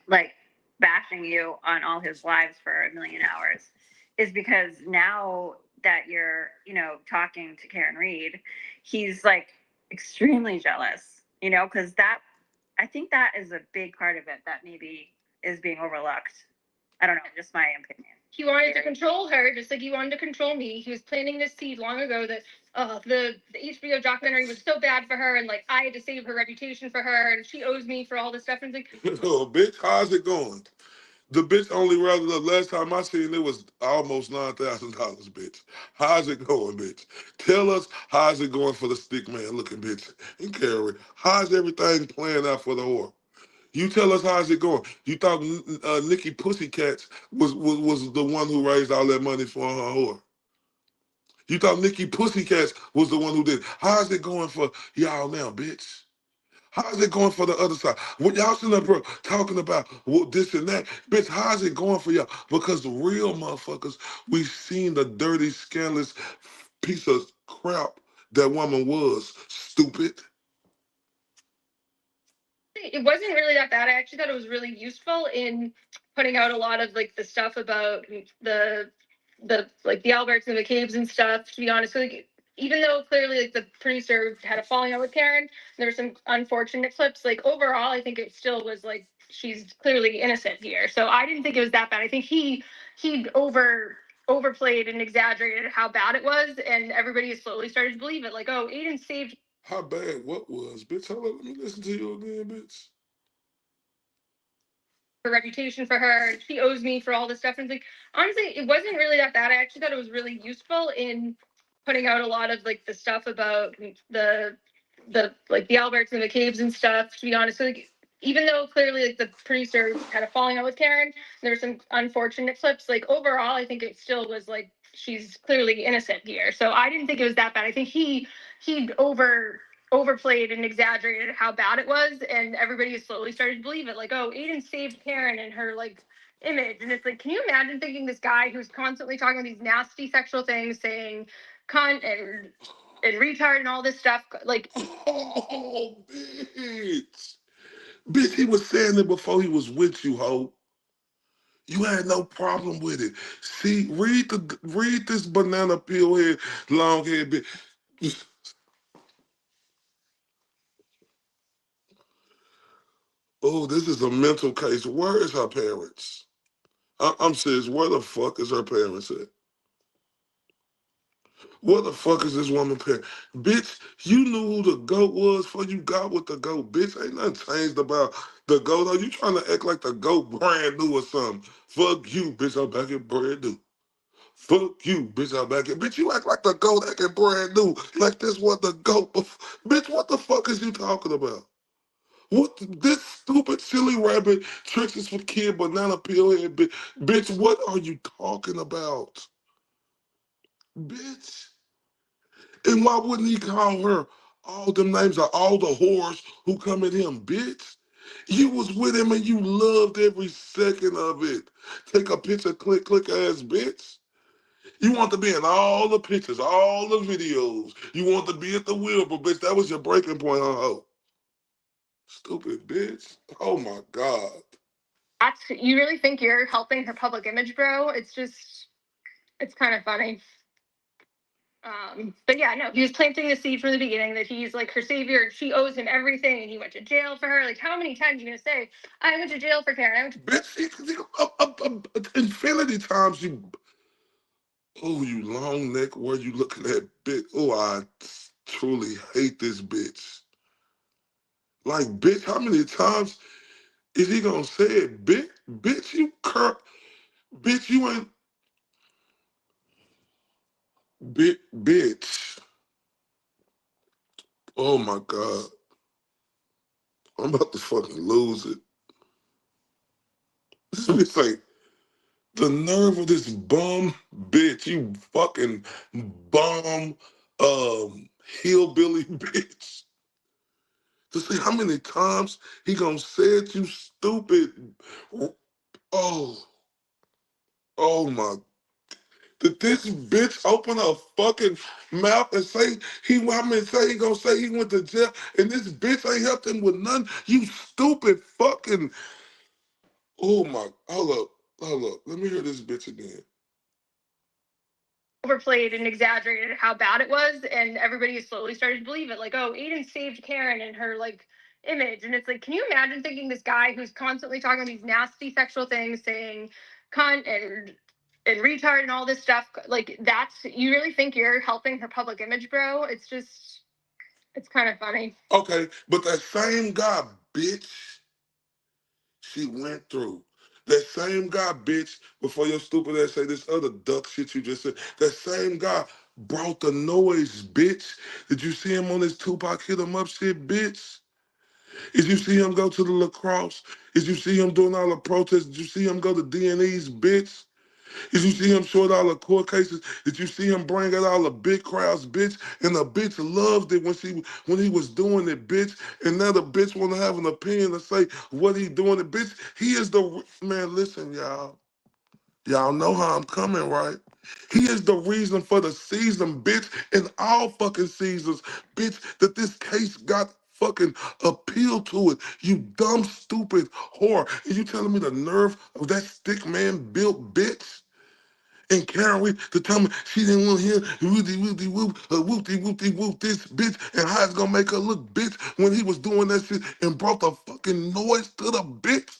like bashing you on all his lives for a million hours is because now that you're, talking to Karen Reed, he's like extremely jealous, because that, I think that is a big part of it that maybe is being overlooked. I don't know, just my opinion. He wanted to control her, just like he wanted to control me. He was planting this seed long ago that the HBO documentary was so bad for her, and like I had to save her reputation for her, and she owes me for all this stuff. And it's like, Oh, bitch, how's it going? The bitch only rather the last time I seen it was almost $9,000, bitch. How's it going, bitch? Tell us how's it going for the stick man looking bitch and Carrie. How's everything playing out for the whore? You tell us how's it going. You thought Nikki Pussycats was the one who raised all that money for her whore. You thought Nikki Pussycats was the one who did. How's it going for y'all now, bitch? How's it going for the other side? What y'all sitting up here talking about this and that, bitch? How's it going for y'all? Because the real motherfuckers, we've seen the dirty, scandalous piece of crap that woman was. Stupid. It wasn't really that bad. I actually thought it was really useful in putting out a lot of like the stuff about the like the Alberts and the McCabe's and stuff. To be honest, like even though clearly like the producer had a falling out with Karen, there were some unfortunate clips. Like overall, I think it still was like she's clearly innocent here. So I didn't think it was that bad. I think he overplayed and exaggerated how bad it was, and everybody has slowly started to believe it. Like, oh, Aiden saved. How bad what was, bitch? Hold on, let me listen to you again, bitch. Her reputation for her. She owes me for all this stuff. And it's like, honestly, it wasn't really that bad. I actually thought it was really useful in putting out a lot of like the stuff about the like the Alberts and the McCabe's and stuff. To be honest, so, like even though clearly like the producer had a falling out with Karen, there were some unfortunate clips. Like overall, I think it still was like she's clearly innocent here. So I didn't think it was that bad. I think he overplayed and exaggerated how bad it was, and everybody has slowly started to believe it. Like, oh, Aiden saved Karen and her like image, and it's like, can you imagine thinking this guy who's constantly talking about these nasty sexual things, saying cunt and retard and all this stuff, like, oh, bitch, bitch, he was saying it before he was with you, ho. You had no problem with it. See, read this banana peel head, long head bitch. Oh, this is a mental case. Where is her parents? I'm serious. Where the fuck is her parents at? Where the fuck is this woman parent? Bitch, you knew who the goat was before you got with the goat. Bitch, ain't nothing changed about the goat. Are you trying to act like the goat brand new or something? Fuck you, bitch. I'm back in brand new. Fuck you, bitch. I'm back in. Bitch, you act like the goat acting brand new. Like this was the goat. Bitch, what the fuck is you talking about? What this stupid silly rabbit tricks is for kid banana peel head bitch. Bitch, what are you talking about? Bitch. And why wouldn't he call her all them names of all the whores who come at him, bitch? You was with him and you loved every second of it. Take a picture, click, click ass bitch. You want to be in all the pictures, all the videos. You want to be at the wheel, but bitch, that was your breaking point, huh? Stupid bitch. Oh my God. that's, you really think you're helping her public image, bro? It's just, it's kind of funny. But yeah, no, he was planting the seed from the beginning that he's like her savior. She owes him everything, and he went to jail for her. Like, how many times are you gonna say, "I went to jail for Karen"? I went to Bitch, infinity times you. Oh, you long neck, where you looking at, bitch? Oh, I truly hate this bitch. Like, bitch, how many times is he gonna say it? Bitch, you bitch, you ain't, bitch. Oh my God, I'm about to fucking lose it. This bitch like the nerve of this bum bitch, you fucking bum, hillbilly bitch. To see how many times he gonna say it, you stupid. Oh, oh my. Did this bitch open her fucking mouth and say say he gonna say he went to jail and this bitch ain't helped him with nothing? You stupid fucking. Oh my. Hold up. Let me hear this bitch again. overplayed and exaggerated how bad it was, and everybody has slowly started to believe it. Like, oh, Aiden saved Karen and her like image, and it's like, can you imagine thinking this guy who's constantly talking about these nasty sexual things, saying cunt and retard and all this stuff, like that's, you really think you're helping her public image, bro? It's just, it's kind of funny. Okay, but that same guy, bitch, she went through That same guy, bitch, before your stupid ass say this other duck shit you just said, that same guy brought the noise, bitch. Did you see him on this Tupac hit him up shit, bitch? Did you see him go to the lacrosse? Did you see him doing all the protests? Did you see him go to D&E's, bitch? Did you see him short all the court cases? Did you see him bring out all the big crowds, bitch? And the bitch loved it when he was doing it, bitch. And now the bitch want to have an opinion to say what he doing it, bitch. He is the man. Listen, y'all. Y'all know how I'm coming, right? He is the reason for the season, bitch, and all fucking seasons, bitch, that this case got fucking appeal to it. You dumb, stupid whore. And you telling me the nerve of that stick man built bitch? And Karen Reed to tell me she didn't want to hear whoopty whoopty whoop, whoopty whoopty whoop this bitch, and how it's gonna make her look bitch when he was doing that shit and brought the fucking noise to the bitch.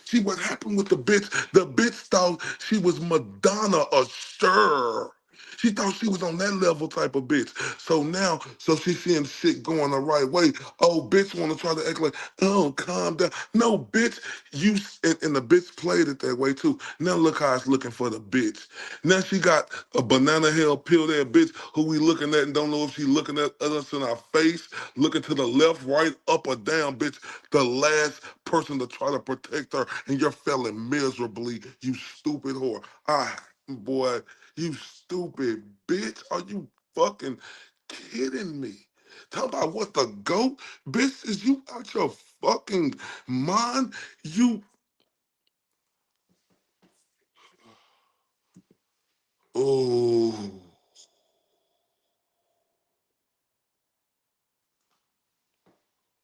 See what happened with the bitch? The bitch thought she was Madonna or Cher. She thought she was on that level type of bitch. So now, she seeing shit going the right way. Oh, bitch want to try to act like, oh, calm down. No, bitch, and the bitch played it that way too. Now look how it's looking for the bitch. Now she got a banana hell pill there, bitch, who we looking at and don't know if she looking at us in our face, looking to the left, right, up or down, bitch. The last person to try to protect her, and you're failing miserably, you stupid whore. Boy, you stupid bitch. Are you fucking kidding me? Talk about what the GOAT? Bitch, is you out your fucking mind? You, oh,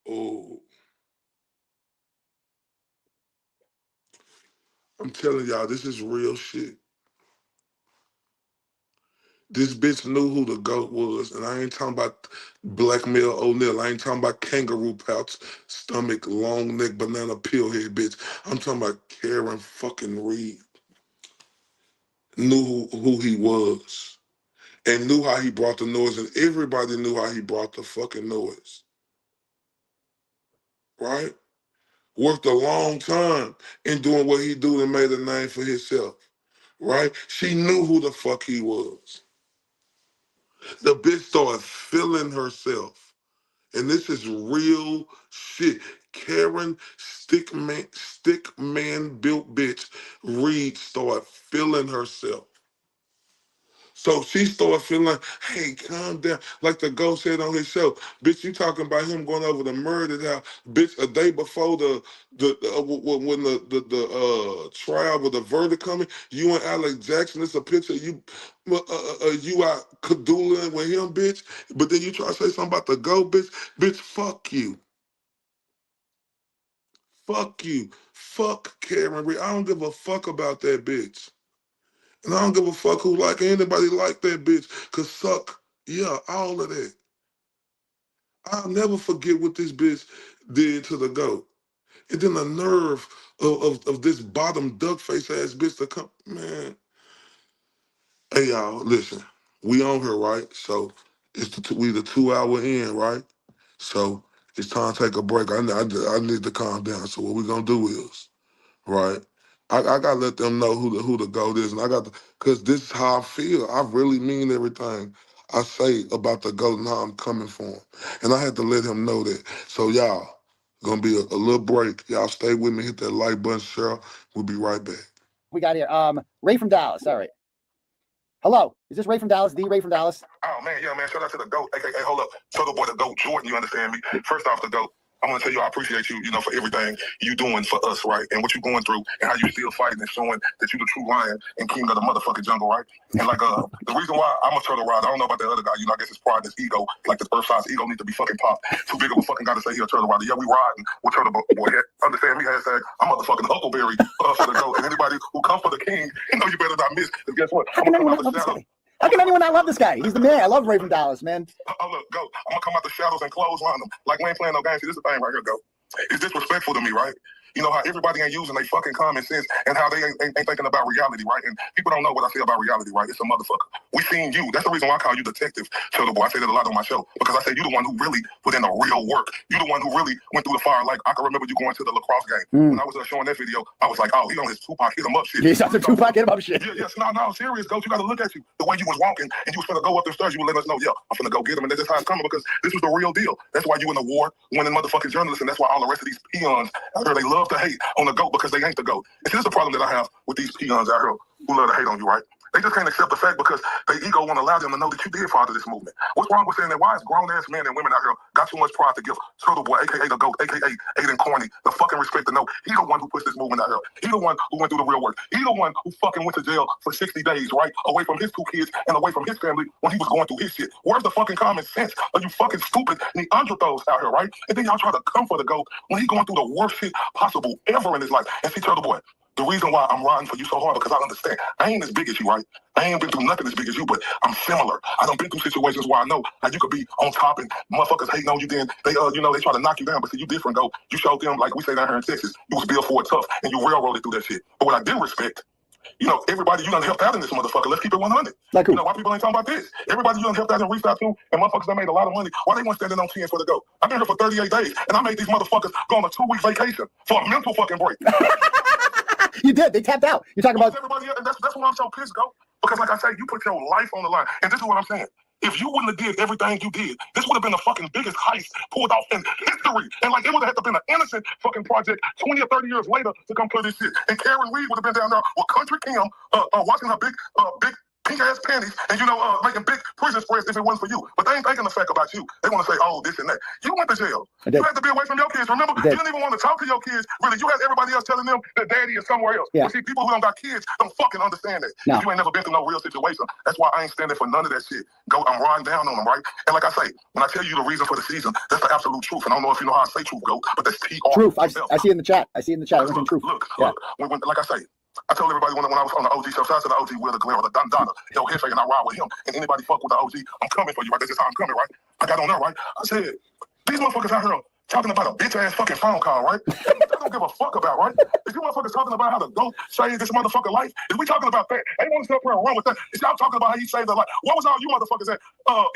oh. I'm telling y'all, this is real shit. This bitch knew who the GOAT was, and I ain't talking about Blackmail O'Neal. I ain't talking about kangaroo pouch, stomach, long neck, banana peel head bitch. I'm talking about Karen fucking Reed. Knew who he was, and knew how he brought the noise, and everybody knew how he brought the fucking noise. Right? Worked a long time in doing what he do and made a name for himself. Right? She knew who the fuck he was. The bitch started feeling herself. And this is real shit. Karen stick man built bitch Reed started feeling herself. So she started feeling like, hey, calm down. Like the ghost said on his show, bitch, you talking about him going over the murder house, bitch, a day before when the trial with the verdict coming, you and Alex Jackson, it's a picture of you, you out cadoodling with him, bitch. But then you try to say something about the ghost, bitch, fuck you. Fuck you. Fuck Karen Reed. I don't give a fuck about that bitch. And I don't give a fuck who like anybody like that bitch. Cause suck, yeah, all of that. I'll never forget what this bitch did to the GOAT. And then the nerve of this bottom duck face ass bitch to come, man. Hey y'all, listen, we on here, right? So we the 2 hour in, right? So it's time to take a break. I need to calm down. So what we gonna do is, right? I gotta let them know who the GOAT is, and I got because this is how I feel. I really mean everything I say about the GOAT and how I'm coming for him, and I had to let him know that. So y'all, gonna be a little break. Y'all stay with me. Hit that like button, Cheryl. We'll be right back. We got here. Ray from Dallas. All right. Hello. Is this Ray from Dallas? The Ray from Dallas? Oh man, yeah, man. Shout out to the GOAT. Hey, hold up. Turtle boy, the GOAT, Jordan. You understand me? First off, the GOAT. I want to tell you I appreciate you, for everything you doing for us, right? And what you going through and how you still fighting and showing that you the true lion and king of the motherfucking jungle, right? And like the reason why I'm a turtle rider, I don't know about the other guy, I guess his pride, his ego, like this earth-size ego needs to be fucking popped. Too big of a fucking guy to say he a turtle rider. Yeah, we riding with turtle boy. Understand me? Hashtag I'm motherfucking Huckleberry for the GOAT. And anybody who comes for the king, you better not miss. Because guess what? How can anyone not love this guy? He's the man. I love Ray from Dallas, man. Oh, look, GOAT. I'm going to come out the shadows and clothesline him. Like we ain't playing no games. See, this is the thing right here, GOAT. It's disrespectful to me, right? You know how everybody ain't using their fucking common sense and how they ain't thinking about reality, right? And people don't know what I say about reality, right? It's a motherfucker. We seen you. That's the reason why I call you detective, Turtle Boy. I say that a lot on my show because I say you the one who really put in the real work. You the one who really went through the fire. Like I can remember you going to the lacrosse game. When I was showing that video, I was like, oh, he on his Tupac hit him up shit. He's on the Tupac hit him up shit. Yeah, yes, no, serious, Coach. You got to look at you. The way you was walking and you was finna go up the stairs, you would let us know, yeah, I'm finna go get him, and that's just how it's coming because this was the real deal. That's why you an award-winning motherfucking journalist, and that's why all the rest of these peons out here, they love to hate on the GOAT because they ain't the GOAT. And here's the problem that I have with these peons out here who love to hate on you, right? They just can't accept the fact because their ego won't allow them to know that you did father this movement. What's wrong with saying that? Why is grown-ass men and women out here got too much pride to give Turtle Boy, a.k.a. the GOAT, a.k.a. Aiden Corny, the fucking respect to know he the one who pushed this movement out here. He the one who went through the real work. He the one who fucking went to jail for 60 days, right? Away from his 2 kids and away from his family when he was going through his shit. Where's the fucking common sense? Are you fucking stupid Neanderthals out here, right? And then y'all try to come for the GOAT when he going through the worst shit possible ever in his life. And see, Turtle Boy, the reason why I'm riding for you so hard because I understand. I ain't as big as you, right? I ain't been through nothing as big as you, but I'm similar. I done been through situations where I know how you could be on top and motherfuckers hating on you. Then they, they try to knock you down, but see, you different. Go, you showed them like we say down here in Texas. You was built for it tough, and you railroaded through that shit. But what I didn't respect, everybody you done helped out in this motherfucker. Let's keep it 100. Like who? Why people ain't talking about this? Everybody you done helped out and reached out to, and motherfuckers that made a lot of money. Why they want standing on 10 for the GOAT? I've been here for 38 days, and I made these motherfuckers go on a 2-week vacation for a mental fucking break. You did. They tapped out. You're talking about everybody, and that's why I'm so pissed, Go. Because like I say, you put your life on the line, and this is what I'm saying. If you wouldn't have did everything you did, this would have been the fucking biggest heist pulled off in history. And like it would have had to been an innocent fucking project 20 or 30 years later to come clear this shit. And Karen Reed would have been down there with Country Kim, watching her big pink ass panties and making big prison spreads if it wasn't for you. But they ain't thinking the fact about you. They want to say, oh, this and that. You went to jail. You had to be away from your kids. Remember, you didn't even want to talk to your kids. Really, you had everybody else telling them that daddy is somewhere else. Yeah. But see, people who don't got kids don't fucking understand that. No. You ain't never been through no real situation. That's why I ain't standing for none of that shit. Go, I'm riding down on them, right? And like I say, when I tell you the reason for the season, that's the absolute truth. And I don't know if you know how I say truth, Go, but that's TR. truth. I see in the chat. I see in the chat. Look, truth. Look. When, like I say, I told everybody when I was on the OG show, shout out to the OG Will the Glare or the Don Donna, El Jefe, and I ride with him. And anybody fuck with the OG, I'm coming for you, right? That's just how I'm coming, right? I got on there, right? I said, these motherfuckers out here talking about a bitch-ass fucking phone call, right? They don't give a fuck about, right? If you motherfuckers talking about how to go save this motherfucker life, if we talking about that, they want to step here and run with that. If y'all talking about how he saved their life, what was all you motherfuckers at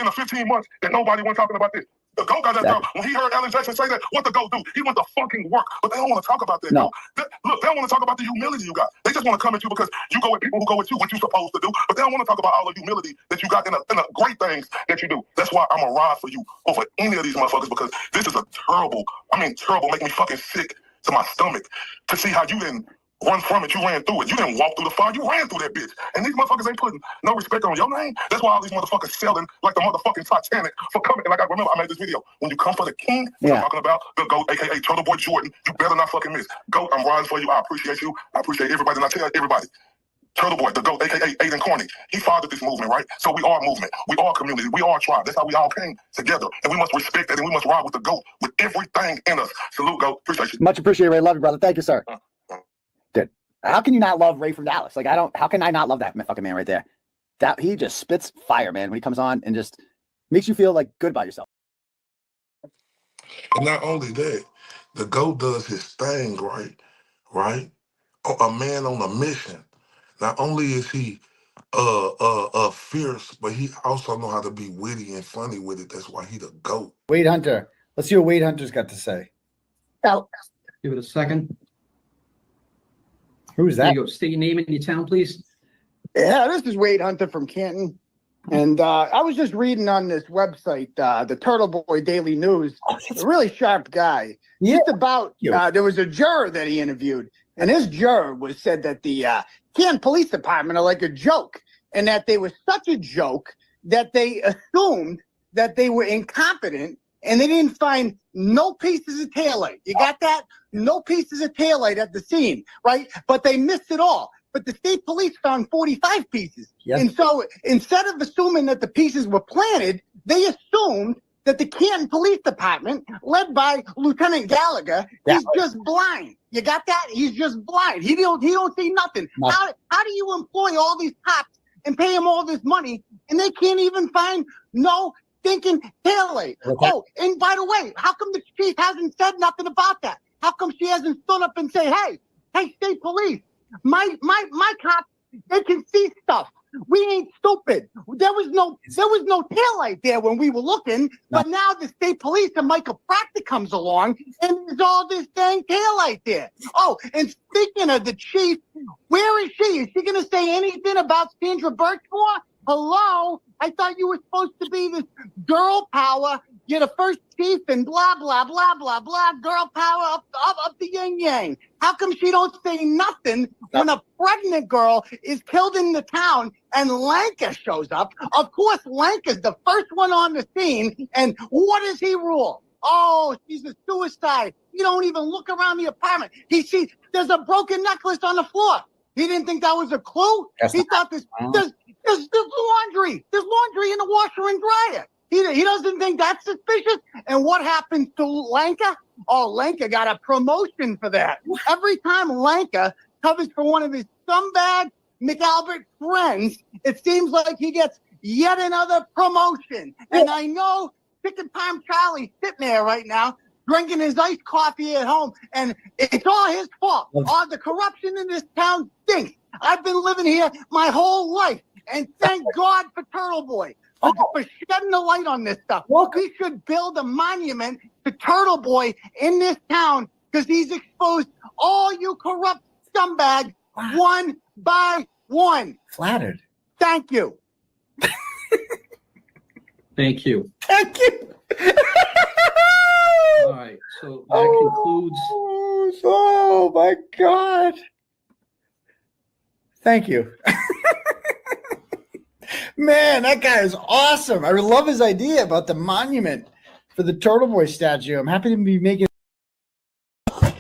in the 15 months that nobody went talking about this? The GOAT got that girl. When he heard Alan Jackson say that, what the GOAT do? He went to fucking work. But they don't want to talk about that, no. Look, they don't want to talk about the humility you got. They just want to come at you because you go with people who go with you, what you're supposed to do. But they don't want to talk about all the humility that you got in the great things that you do. That's why I'm a ride for you over any of these motherfuckers because this is a terrible, make me fucking sick to my stomach to see how you didn't run from it, you ran through it. You didn't walk through the fire, you ran through that bitch. And these motherfuckers ain't putting no respect on your name. That's why all these motherfuckers selling like the motherfucking Titanic for coming. And like I remember, I made this video. When you come for the king, I'm talking about the GOAT, a.k.a. Turtle Boy Jordan, you better not fucking miss. GOAT, I'm riding for you. I appreciate you. I appreciate everybody. And I tell everybody, Turtle Boy, the GOAT, a.k.a. Aiden Corny, he fathered this movement, right? So we are a movement. We are a community. We are a tribe. That's how we all came together. And we must respect that and we must ride with the GOAT with everything in us. Salute, GOAT. Appreciate you. Much appreciated, Ray. Love you, brother. Thank you, sir. Dude, how can you not love Ray from Dallas? Like, how can I not love that fucking man right there? That he just spits fire, man, when he comes on and just makes you feel like good about yourself. And not only that, the GOAT does his thing, right? A man on a mission. Not only is he fierce, but he also know how to be witty and funny with it. That's why he the GOAT. Wade Hunter. Let's see what Wade Hunter's got to say. Give it a second. Who's that? There you go. State your name and your town, please. Yeah, this is Wade Hunter from Canton. And I was just reading on this website, the Turtle Boy Daily News. A really sharp guy. Yeah. Just about, there was a juror that he interviewed. And his juror said that the Canton Police Department are like a joke. And that they were such a joke that they assumed that they were incompetent. And they didn't find no pieces of taillight. You got that? No pieces of taillight at the scene, right? But they missed it all. But the state police found 45 pieces. Yes. And so instead of assuming that the pieces were planted, they assumed that the Canton Police Department, led by Lieutenant Gallagher, is just blind. You got that? He's just blind. He don't see nothing. No. How do you employ all these cops and pay them all this money and they can't even find no thinking taillight? Okay. Oh, and by the way, how come the chief hasn't said nothing about that? How come she hasn't stood up and say, hey, state police, my cops, they can see stuff. We ain't stupid. There was no taillight there when we were looking, but now the state police and Michael Proctor comes along and there's all this dang taillight there. Oh, and speaking of the chief, where is she? Is she going to say anything about Sandra Birchmore? Hello? I thought you were supposed to be this girl power. You're the first chief and blah, blah, blah, blah, blah. Girl power up the yin yang. How come she don't say nothing when a pregnant girl is killed in the town and Lanka shows up? Of course, Lanka's the first one on the scene. And what does he rule? Oh, she's a suicide. You don't even look around the apartment. He sees there's a broken necklace on the floor. He didn't think that was a clue. He thought there's laundry. There's laundry in the washer and dryer. He doesn't think that's suspicious. And what happens to Lanka? Oh, Lanka got a promotion for that. Every time Lanka covers for one of his scumbag McAlbert friends, it seems like he gets yet another promotion. And I know Chicken Time Charlie's sitting there right now drinking his iced coffee at home, and it's all his fault. All the corruption in this town stinks. I've been living here my whole life, and thank God for Turtle Boy for shedding the light on this stuff. We should build a monument to Turtle Boy in this town because he's exposed all you corrupt scumbags one by one. Flattered. Thank you. Thank you. Thank you. All right, so that concludes. Oh my God. Thank you. Man, that guy is awesome. I love his idea about the monument for the Turtle Boy statue. I'm happy to be making. And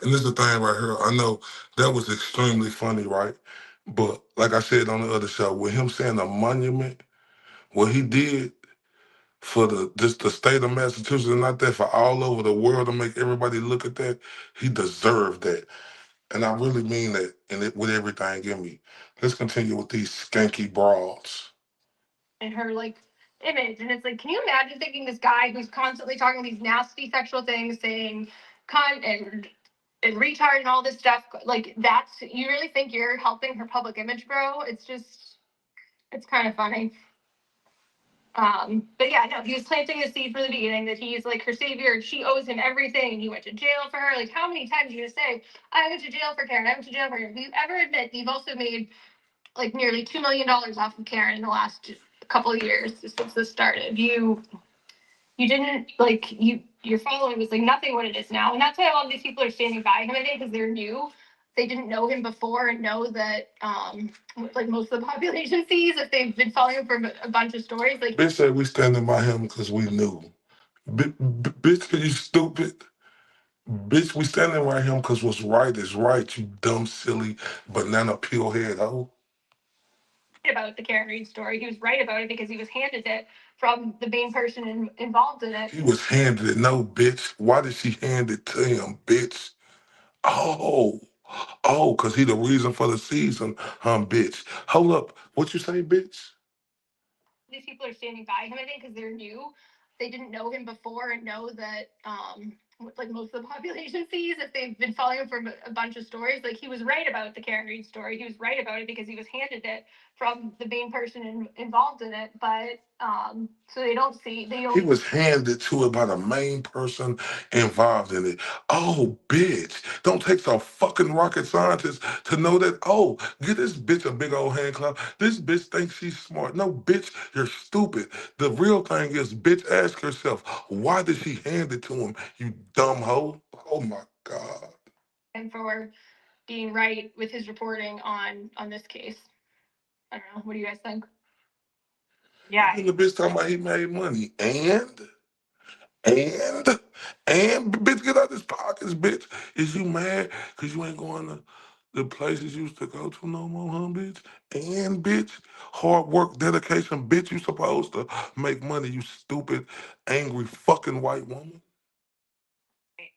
this is the thing right here. I know that was extremely funny, right? But like I said on the other show, with him saying a monument, what he did for the state of Massachusetts and not that for all over the world to make everybody look at that, he deserved that. And I really mean that with everything in me. Let's continue with these skanky broads. And her like image, and it's like, can you imagine thinking this guy who's constantly talking these nasty sexual things, saying cunt and retard and all this stuff, like that's, you really think you're helping her public image, bro? It's kind of funny. But yeah, no, he was planting the seed from the beginning that he's like her savior and she owes him everything, and he went to jail for her. Like, how many times are you gonna say, I went to jail for Karen, I went to jail for her? If you ever admit you've also made like nearly $2 million off of Karen in the last couple of years since this started. You didn't like your following was like nothing what it is now, and that's why a lot of these people are standing by him. I think because they're new, they didn't know him before and know that like most of the population sees if they've been following him for a bunch of stories. Like, Bitch said we standing by him because we knew. Bitch, you stupid. Bitch, we standing by him because what's right is right, you dumb, silly, banana peel head hoe. about the Karen Reed story. He was right about it because he was handed it from the main person involved in it. He was handed it. No, bitch. Why did she hand it to him, bitch? Oh, because he the reason for the season, bitch. Hold up. What you say, bitch? These people are standing by him, I think, because they're new. They didn't know him before and know that like most of the population sees if they've been following him for a bunch of stories. Like, he was right about the Karen Reed story. He was right about it because he was handed it from the main person involved in it. But so they don't see. He was handed to it by the main person involved in it. Oh, bitch. Don't take some fucking rocket scientist to know that, oh, get this bitch a big old hand clap. This bitch thinks she's smart. No, bitch, you're stupid. The real thing is, bitch, ask yourself, why did she hand it to him, you dumb hoe? Oh, my God. And for being right with his reporting on this case. I don't know. What do you guys think? Yeah. And the bitch talking about he made money. And bitch, get out his pockets, bitch. Is you mad because you ain't going to the places you used to go to no more, huh, bitch? And bitch, hard work, dedication, bitch, you supposed to make money, you stupid, angry fucking white woman.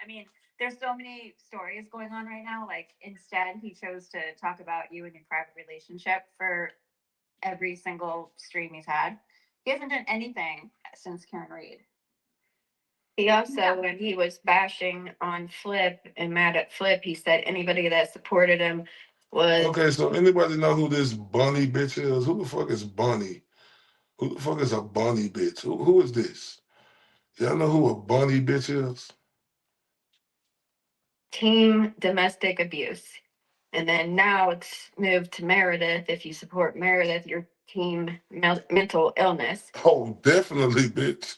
I mean, there's so many stories going on right now. Like, instead, he chose to talk about you and your private relationship for every single stream he's had. He hasn't done anything since Karen Reed. He also, when he was bashing on Flip and mad at Flip, he said anybody that supported him was. Okay, so anybody know who this Bunny bitch is? Who the fuck is Bunny? Who the fuck is a Bunny bitch? Who is this? Y'all know who a Bunny bitch is? Team domestic abuse. And then now it's moved to Meredith. If you support Meredith, you're team mental illness. Oh, definitely, bitch.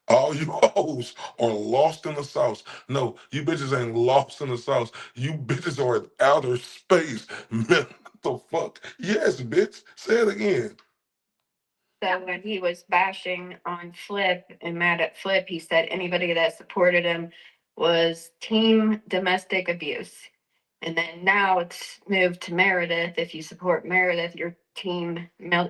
All you hoes are lost in the sauce. No, you bitches ain't lost in the sauce. You bitches are in outer space. Man, what the fuck? Yes, bitch. Say it again. So when he was bashing on Flip and mad at Flip, he said anybody that supported him was team domestic abuse. And then now it's moved to Meredith. If you support Meredith, you're team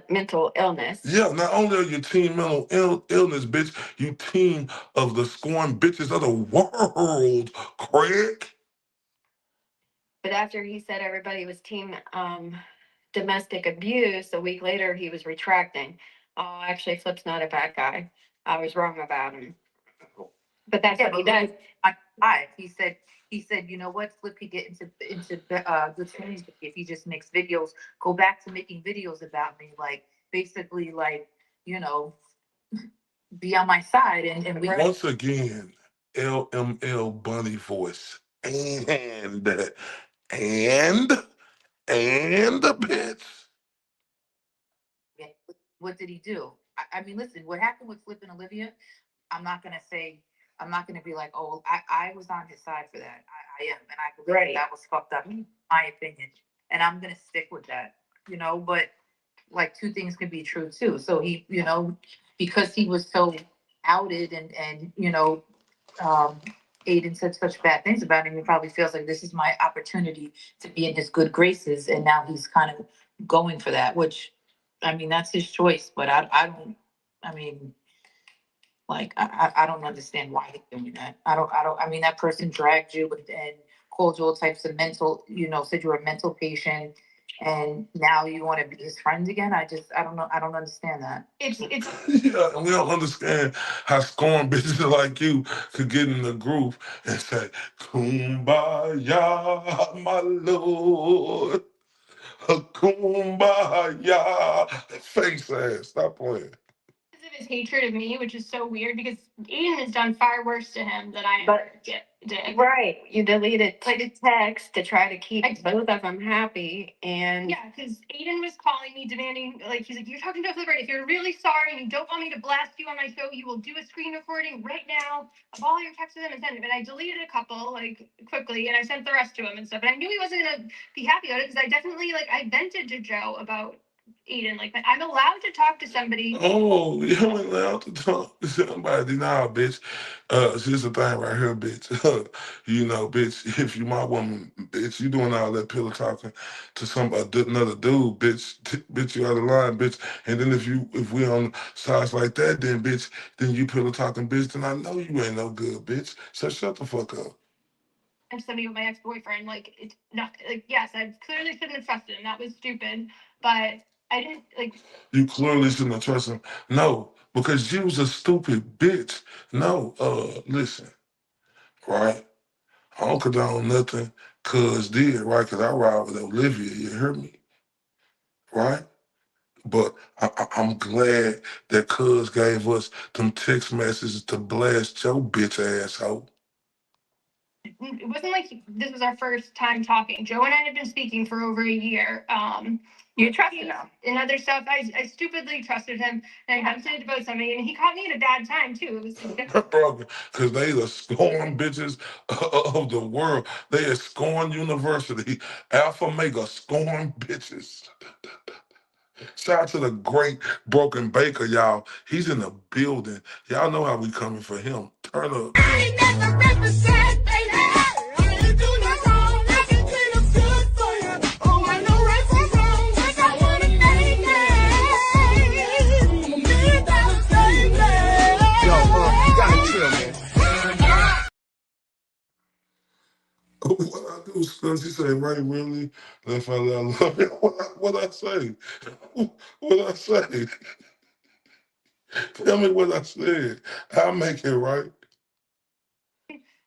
mental illness. Yeah, not only are you team mental illness, bitch, you team of the scorned bitches of the world, Craig. But after he said everybody was team domestic abuse, a week later he was retracting. Oh, actually, Flip's not a bad guy. I was wrong about him. But that's what he does. He said, you know what, Flip could get into good things if he just makes videos, go back to making videos about me, like basically like, you know, be on my side and we Once again, LML Bunny voice. And the bitch. Yeah, what did he do? I mean, listen, what happened with Flip and Olivia, I'm not gonna say, I'm not gonna be like, oh, I was on his side for that. I am, and I believe Right. that was fucked up, in my opinion. And I'm gonna stick with that, you know, but like two things can be true too. So he, you know, because he was so outed and Aiden said such bad things about him, he probably feels like this is my opportunity to be in his good graces, and now he's kind of going for that, which I mean that's his choice, but I don't I mean like I don't understand why he's doing that. I mean that person dragged you and called you all types of mental, you know, said you were a mental patient and now you want to be his friend again. I don't know, I don't understand that. It's Yeah, and we don't understand how scorned bitches like you could get in the group and say, Kumbaya, my lord. Kumbaya. Face ass. Stop playing. because of his hatred of me, which is so weird because Aiden has done far worse to him than I But- did. Right. You deleted text to try to keep both of them happy. And Yeah, because Aiden was calling me, demanding, like, he's like, you're talking to Flipper. If you're really sorry and you don't want me to blast you on my show, you will do a screen recording right now of all your texts to them and send them. And I deleted a couple, like, quickly, and I sent the rest to him and stuff. And I knew he wasn't going to be happy about it because I definitely, like, I vented to Joe about Aiden. Like, I'm allowed to talk to somebody. Oh, you ain't allowed to talk to somebody now, bitch. Here's the thing right here, bitch. You know, bitch, if you my woman, bitch, you doing all that pillow talking to another dude, bitch, bitch, you out of line, bitch. And then if we on sides like that, then bitch, then you pillow talking, bitch, then I know you ain't no good, bitch. So shut the fuck up. And somebody with my ex-boyfriend, like, it's not, like, yes, I clearly shouldn't have trusted him. That was stupid. But I didn't, like, You clearly shouldn't have trusted him. No, because you was a stupid bitch. No, listen, right? I don't condone nothing cuz did, right? Because I ride with Olivia, you heard me, right? But I'm glad that cuz gave us them text messages to blast your bitch asshole. it wasn't like this was our first time talking. Joe and I had been speaking for over a year. you trusted him. And other stuff. I stupidly trusted him, and I vented about something, and he caught me at a bad time too. It was Bro, because they the scorn bitches of the world. They are scorn university. Alpha Mega scorn bitches. Shout out to the great Broken Baker, y'all. He's in the building. Y'all know how we coming for him. Turn up. I ain't never represent, baby. I ain't do no wrong. I can clean up good for you. Oh, I know right from wrong. 'Cause I wanna make it. I'm a $1 million baby. Yo, you gotta chill, man. What I do, Spence? He say, right, really? If I love it, what I say? What I say? Tell me what I said. I'll make it right.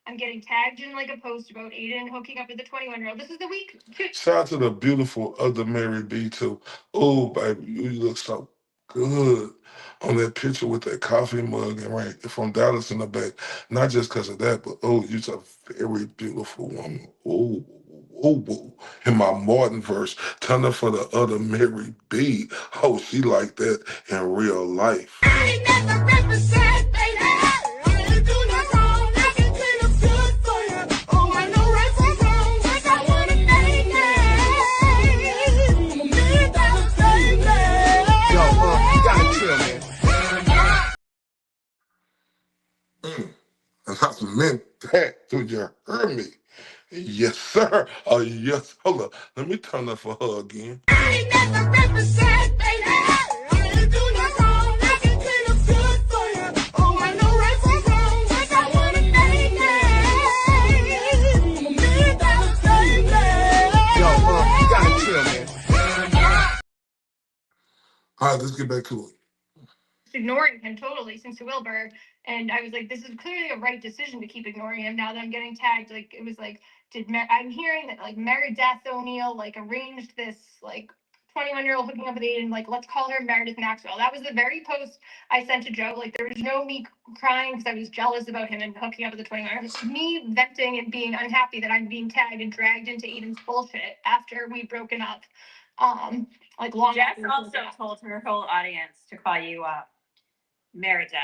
I'm getting tagged in like a post about Aiden hooking up with the 21-year-old. This is the week. Shout out to the beautiful other Mary B too. Oh, baby, you look so good on that picture with that coffee mug and right from Dallas in the back. Not just because of that, but oh, you're a very beautiful woman. Oh, oh, oh. In my Martin verse, turn up for the other Mary B. Oh, she like that in real life. And I meant that. Do you hear me? Yes, sir. Oh, yes. Hold up. Let me turn up for her again. All right, let's get back to it. Ignoring him totally since Wilbur, and I was like, this is clearly a right decision to keep ignoring him. Now that I'm getting tagged, like it was like, I'm hearing that like Meredith O'Neill like arranged this like 21-year-old hooking up with Aiden, like let's call her Meredith Maxwell. That was the very post I sent to Joe. Like there was no me crying because I was jealous about him and hooking up with the 21-year-old. Me venting and being unhappy that I'm being tagged and dragged into Aiden's bullshit after we've broken up. Like long. Jess also told her whole audience to call you Meredith.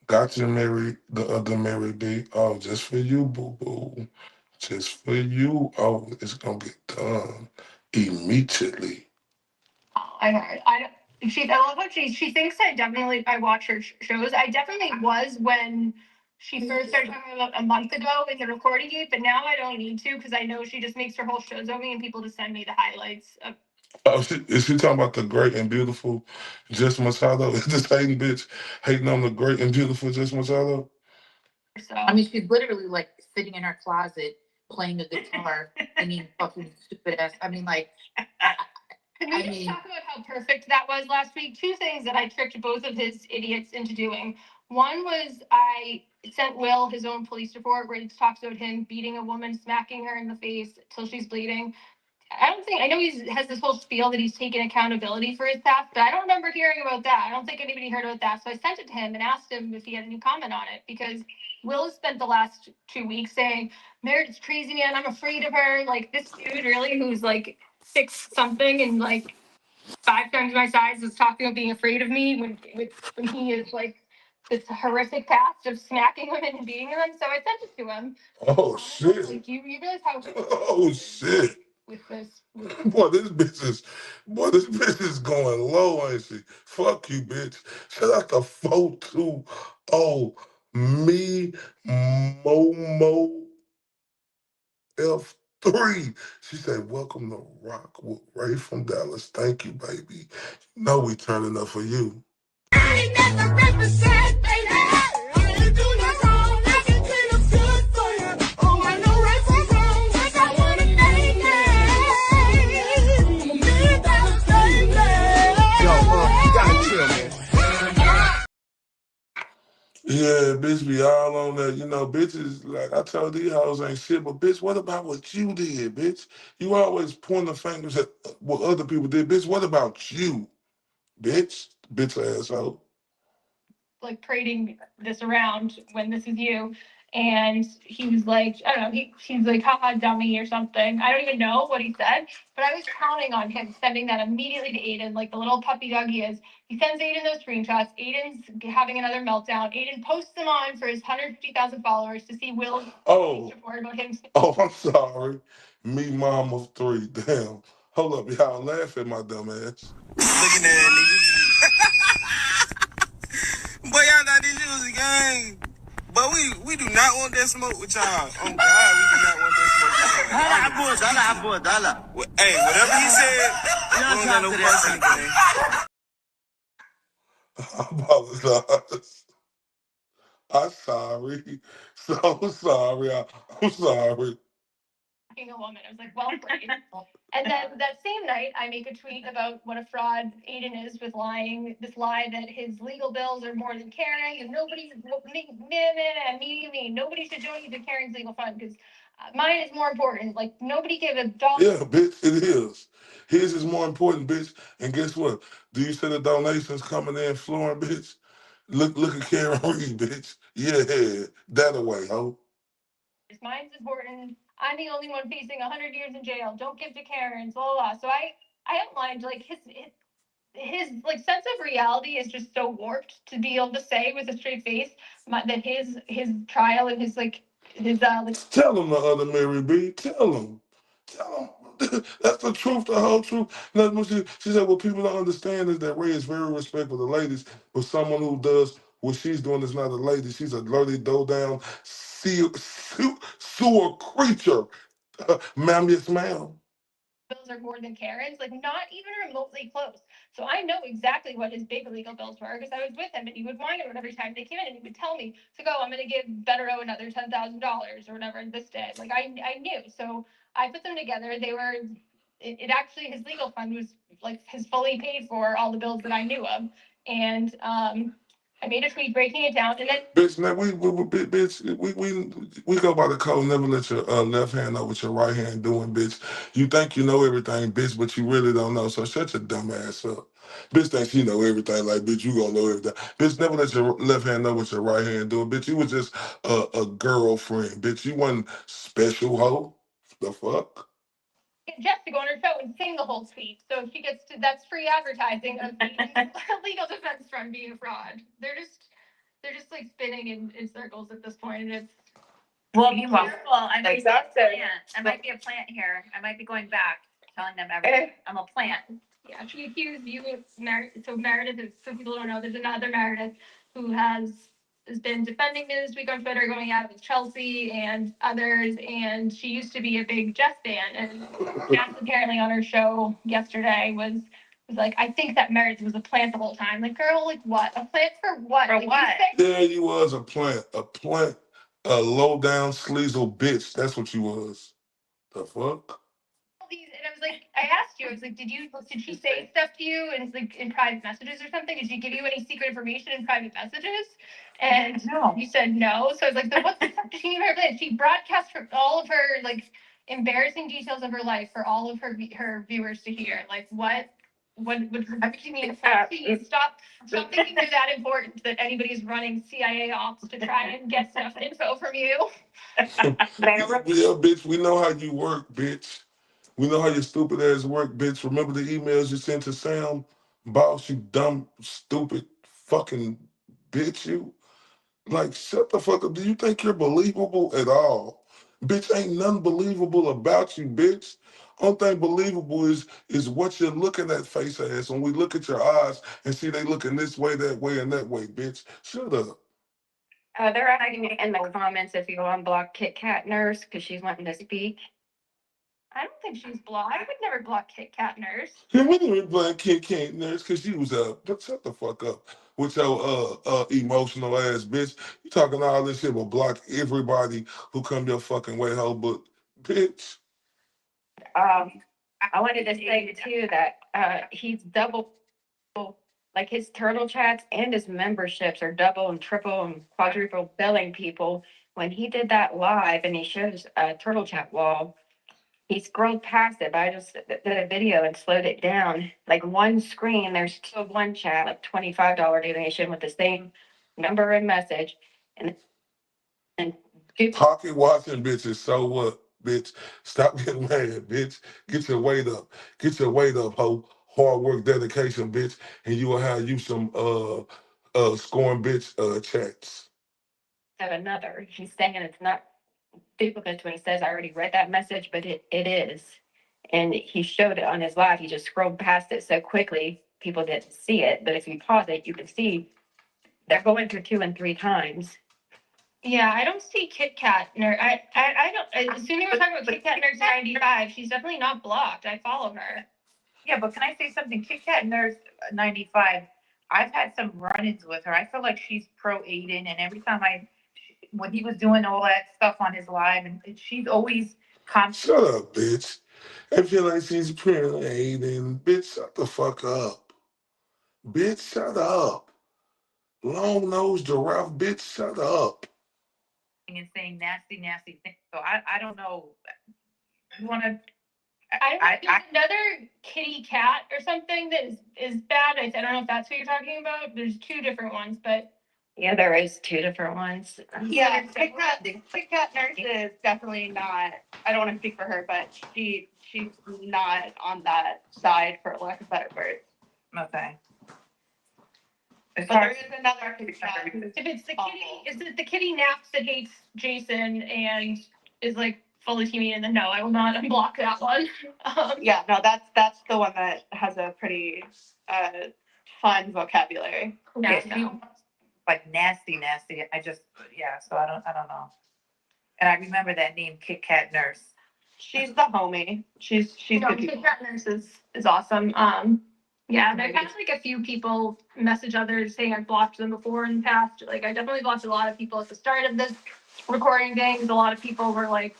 Gotcha, Mary, the other Mary B. Oh, just for you, boo boo. Just for you. Oh, it's gonna get done immediately. I heard. I love how she thinks I watch her shows. I definitely was when she first started talking about a month ago in the recording gate, but now I don't need to because I know she just makes her whole shows over me and people just send me the highlights of. Oh, is she talking about the great and beautiful Jess Machado? Is this hating bitch hating on the great and beautiful Jess Machado? So I mean, she's literally like sitting in her closet playing the guitar, singing fucking stupid ass. I mean, like. Can we just talk about how perfect that was last week? Two things that I tricked both of his idiots into doing. One was I sent Will his own police report where it talks about him beating a woman, smacking her in the face till she's bleeding. I know he has this whole spiel that he's taken accountability for his past, but I don't remember hearing about that. I don't think anybody heard about that. So I sent it to him and asked him if he had any comment on it because Will has spent the last 2 weeks saying, Meredith's crazy, man. I'm afraid of her. Like this dude really who's like 6 something and like 5 times my size is talking about being afraid of me when he is like this horrific past of smacking women and beating them. So I sent it to him. Oh shit. Like you realize how Oh shit. with this. Boy, this bitch is going low, ain't she? Fuck you, bitch. Shout out to 420 me Momo F3. She said, welcome to Rock with Ray from Dallas. Thank you, baby. You know we turning up for you. Yeah, bitch be all on that. You know, bitches, like I told these hoes ain't shit, but bitch, what about what you did, bitch? You always point the fingers at what other people did. Bitch, what about you, bitch? Bitch asshole. Like parading this around when this is you. And he was like, I don't know, he's like, haha, dummy or something. I don't even know what he said, but I was counting on him sending that immediately to Aiden, like the little puppy dog he is. He sends Aiden those screenshots. Aiden's having another meltdown. Aiden posts them on for his 150,000 followers to see Will's report about him. Oh, I'm sorry. Me, mom of 3. Damn. Hold up, y'all laugh at my dumb ass. Looking at niggas. Boy, y'all thought this shit was a game. But we do not want that smoke with y'all. Oh God, we do not want that smoke with y'all. Hey, whatever he said, we don't got no parts in the game. I apologize. I'm sorry. So sorry. I'm sorry. a woman. I was like, well played. And then that same night, I make a tweet about what a fraud Aiden is with lying. This lie that his legal bills are more than Karen, and nobody, nobody should donate to Karen's legal fund because mine is more important. Like nobody gave a dollar. Yeah, bitch, it is. His is more important, bitch. And guess what? Do you see the donations coming in flowing, bitch? Look at Karen Reed, bitch. Yeah, that away, ho. Mine's important. I'm the only one facing 100 years in jail. Don't give to Karen's, blah, blah, blah. So I outlined like his like sense of reality is just so warped to be able to say with a straight face that his trial and his like Tell him the other Mary B. Tell him. Tell him. That's the truth, the whole truth. That's what she said, what people don't understand is that Ray is very respectful to ladies, but someone who does what she's doing is not a lady. She's a dirty, dough down, sewer creature. Ma'am, yes, ma'am. bills are more than Karen's, like not even remotely close. So I know exactly what his big legal bills were because I was with him and he would whine about every time they came in and he would tell me to go, I'm going to give Bettero another $10,000 or whatever this day. Like I knew. So I put them together. They were, it actually, his legal fund was like his fully paid for all the bills that I knew of. And, I made a tweet breaking it down, and then bitch, now we go by the code. Never let your left hand know what your right hand doing, bitch. You think you know everything, bitch, but you really don't know. So shut your dumb ass up. Bitch thinks you know everything. Like, bitch, you gonna know everything. Bitch, never let your left hand know what your right hand doing, bitch. You was just a girlfriend, bitch. You wasn't special, hoe. The fuck. get Jess to go on her show and sing the whole speech. So she gets to, that's free advertising of legal defense from being a fraud. They're just like spinning in circles at this point. And it's Well, be careful. I might Exhausted. be a plant. I might be a plant here. I might be going back, telling them everything. I'm a plant. Yeah, she accused you of Meredith. So Meredith, is, so people don't know, there's another Meredith who has been defending me this week on Twitter, going out with Chelsea and others. And she used to be a big Jess fan, and Jess apparently on her show yesterday was like, I think that Meredith was a plant the whole time. Like, girl, like what? A plant for what? For Like, what? Yeah, you was a plant, a low down sleazel bitch. That's what you was. The fuck. And I was like, I asked you, I was like, did she say stuff to you in like in private messages or something? Did she give you any secret information in private messages? And No. you said no. So I was like, then what the fuck did she even have? She broadcast all of her like embarrassing details of her life for all of her viewers to hear. Like what you mean? Stop thinking you're that important that anybody's running CIA ops to try and get stuff info from you. Yeah, bitch, we know how you work, bitch. We know how your stupid ass work, bitch. Remember the emails you sent to Sam? Boss, you dumb, stupid, fucking bitch, you. Like, shut the fuck up. Do you think you're believable at all? Bitch, ain't nothing believable about you, bitch. Only thing believable is what you're looking at face ass. When we look at your eyes and see they looking this way, that way, and that way, bitch. Shut up. They're asking me in the comments if you unblock Kit Kat Nurse because she's wanting to speak. I don't think she's blocked. I would never block Kit Kat Nurse. Yeah, we didn't black kid can't nurse because you was but shut the fuck up with your emotional ass bitch. You talking all this shit will block everybody who come your fucking way, hoe, but bitch. I wanted to say too that he's double, like his turtle chats and his memberships are double and triple and quadruple billing people. When he did that live and he shows a turtle chat wall, he scrolled past it, but I just did a video and slowed it down. Like one screen, there's still one chat, like $25 donation with the same number and message. And Talking, watching bitches, so what, bitch? Stop getting mad, bitch. Get your weight up. Get your weight up, hoe. Hard work, dedication, bitch, and you will have you some scoring bitch chats. have another, he's saying it's not duplicate when he says, I already read that message, but it is. And he showed it on his live. He just scrolled past it so quickly, people didn't see it. But if you pause it, you can see they're going through 2 and 3 times. Yeah, I don't see Kit Kat Nurse. I don't. As soon as we're talking about Kit Kat Nurse 95, she's definitely not blocked. I follow her. Yeah, but can I say something? Kit Kat Nurse 95. I've had some run-ins with her. I feel like she's pro Aiden, and every time when he was doing all that stuff on his live, and she's always Shut up, bitch. I feel like she's pretty, bitch, shut the fuck up. Bitch, shut up. Long nosed giraffe, bitch, shut up. And saying nasty, nasty things. So I don't know. You want to? There's another kitty cat or something that is bad. I don't know if that's what you're talking about. There's two different ones, but Yeah, there is two different ones. yeah, Kit Kat nurse is definitely not. I don't want to speak for her, but she's not on that side, for lack of better words. Okay. But there is another kitty cat. If it's the kitty, is it the kitty naps that hates Jason and is like fully teaming in? Then no, I will not unblock that one. Yeah, no, that's the one that has a pretty fun vocabulary. Yeah, No. like nasty, nasty. So I don't know. And I remember that name, Kit Kat Nurse. She's the homie. She's good. Kit Kat nurse is awesome. Yeah, and I've had like a few people message others saying I've blocked them before in the past. Like I definitely blocked a lot of people at the start of this recording things. A lot of people were like,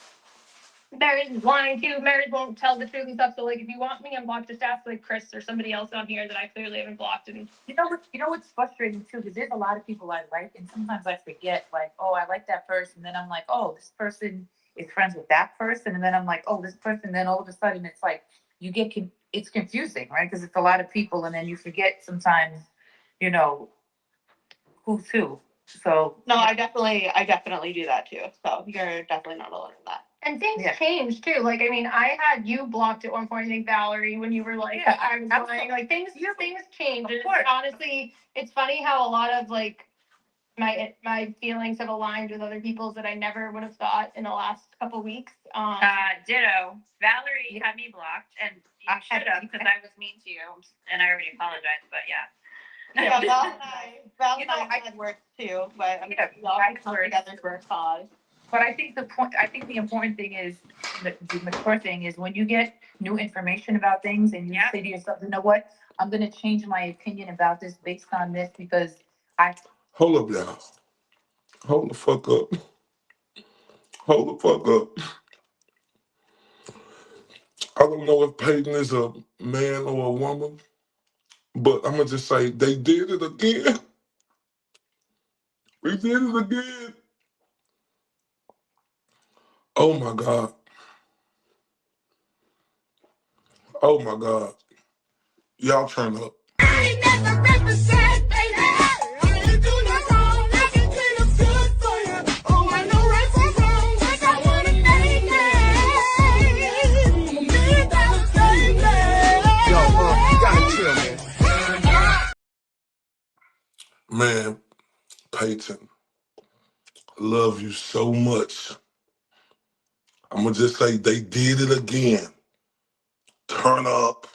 Mary's lying too. Mary won't tell the truth and stuff. So like, if you want me unblocked, just ask like Chris or somebody else on here that I clearly haven't blocked. And You know what's frustrating too, because there's a lot of people I like, and sometimes I forget, like, oh, I like that person, and then I'm like, oh, this person is friends with that person, and then I'm like, oh, this person, then all of a sudden it's like it's confusing, right? Because it's a lot of people, and then you forget sometimes, who's who. So no, I definitely do that too. So you're definitely not alone in that. And things change too. Like, I mean, I had you blocked at one point, I think, Valerie, when you were like, I was lying. Like things change. And honestly, it's funny how a lot of like my feelings have aligned with other people's that I never would have thought in the last couple weeks. Ditto. Valerie had me blocked, and you should have, because I was mean to you, and I already apologized, but yeah. Yeah, Val and I had work too, but I mean, we all come together for a cause. But I think the important thing is, the mature thing is when you get new information about things and you say to yourself, you know what, I'm gonna change my opinion about this based on this because Hold up, y'all. Hold the fuck up. Hold the fuck up. I don't know if Peyton is a man or a woman, but I'm gonna just say they did it again. We did it again. Oh my God. Oh my God. Y'all turn up. Man, Peyton, love you so much. I'm gonna just say they did it again. Turn up.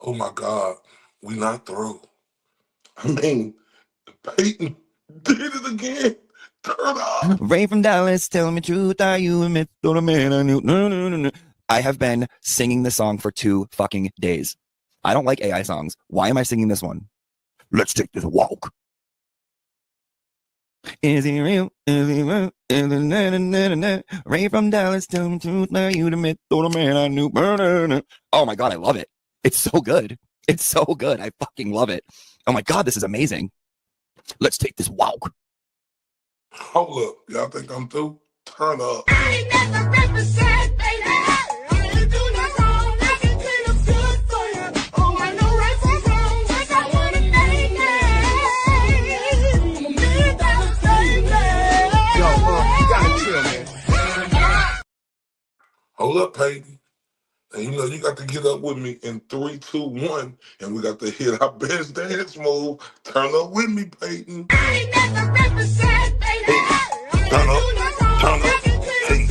Oh my God, we not through. I mean, Peyton did it again. Turn up. Ray from Dallas, tell me truth, are you a myth or a man I knew? No. I have been singing this song for 2 fucking days. I don't like AI songs. Why am I singing this one? Let's take this walk. Is he real? Is he real? Ray from Dallas, tell me truth, are you the myth or the man I knew? Oh my God, I love it. It's so good. It's so good. I fucking love it. Oh my God, this is amazing. Let's take this walk. Hold up. Y'all think I'm through? Turn up. Hold up, Peyton. And you know you got to get up with me in 3, 2, 1, and we got to hit our best dance move. Turn up with me, Peyton. Hey, turn up, turn up. Hey, hey,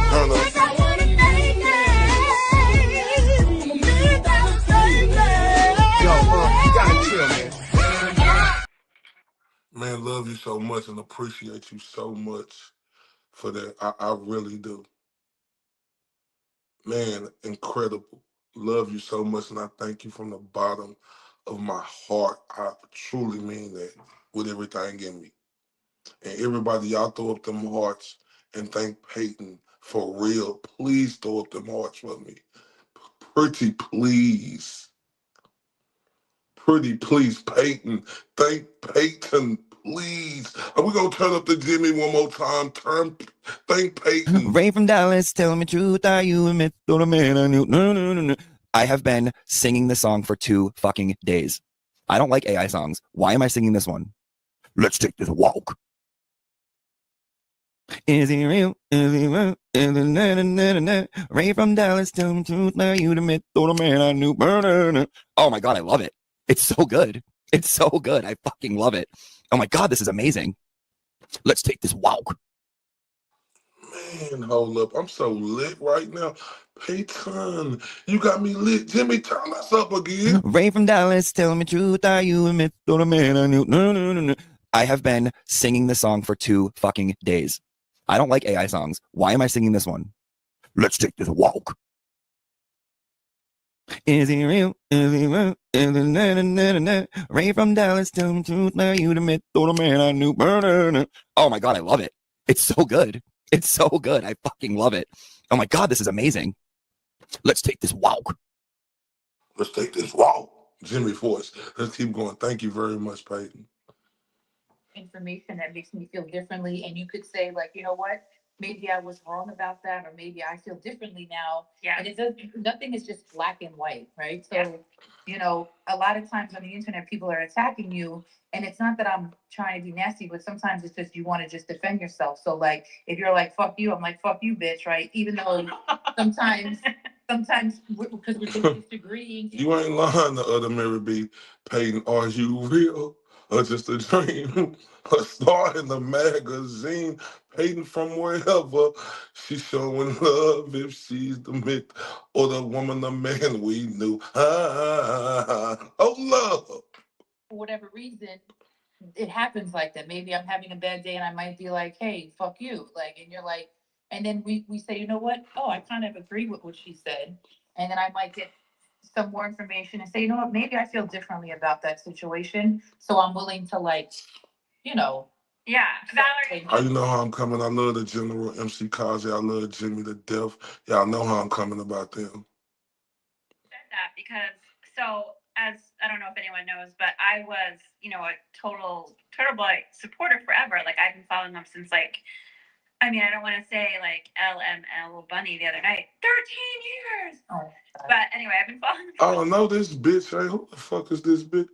turn up. Man, love you so much and appreciate you so much. for that. I really do. Man, incredible. Love you so much, and I thank you from the bottom of my heart. I truly mean that with everything in me. And everybody, y'all throw up them hearts and thank Peyton for real. Please throw up them hearts for me. Pretty please. Pretty please, Peyton. Thank Peyton, please. Are we gonna turn up the Jimmy one more time? Thank Peyton. Ray from Dallas, tell me truth, are you a myth or a man I knew? No, no, no, no. I have been singing this song for 2 fucking days. I don't like AI songs. Why am I singing this one? Let's take this walk. Is he real? Is he real? Is he na, na, na, na, na. Ray from Dallas, tell me truth, are you the myth or the man I knew? Oh my God, I love it. It's so good. It's so good. I fucking love it. Oh my God, this is amazing. Let's take this walk. Man, hold up. I'm so lit right now. Peyton, you got me lit. Jimmy, turn us up again. Ray from Dallas, tell me truth, are you a myth or a man I knew? No, no, no, no. I have been singing this song for 2 fucking days. I don't like AI songs. Why am I singing this one? Let's take this walk. Is he real? Is he real? Is he na, na, na, na, na. Ray from Dallas, tell me truth, are you the myth or the man I knew? Oh my God, I love it. It's so good. It's so good. I fucking love it. Oh my God, this is amazing. Let's take this walk. Let's take this walk. Jimmy Force. Let's keep going. Thank you very much, Peyton. Information that makes me feel differently, and you could say like, you know what, maybe I was wrong about that, or maybe I feel differently now. Yeah. And it does, nothing is just black and white, right? So, Yeah. you know, a lot of times on the internet, people are attacking you, and it's not that I'm trying to be nasty, but sometimes it's just you want to just defend yourself. So like, if you're like, fuck you, I'm like, fuck you, bitch, right? Even though sometimes because we're just disagreeing. You ain't lying the other Mary B. Peyton. Are you real or just a dream? A star in the magazine. Peyton from wherever. She's showing love if she's the myth or the woman, the man we knew. Oh, love. For whatever reason, it happens like that. Maybe I'm having a bad day and I might be like, hey, fuck you. Like, and you're like, and then we say, you know what? Oh, I kind of agree with what she said. And then I might get some more information and say, you know what? Maybe I feel differently about that situation. So I'm willing to like, you know. Yeah, Valerie. You know how I'm coming. I love the General MC Kazi. I love Jimmy to death. Y'all know how I'm coming about them. Said that because as I don't know if anyone knows, but I was, a total Turtle Boy supporter forever. Like I've been following them since I don't want to say like LML Bunny the other night. 13 years. Oh, but anyway, I've been following them. I don't know this bitch. Hey, who the fuck is this bitch?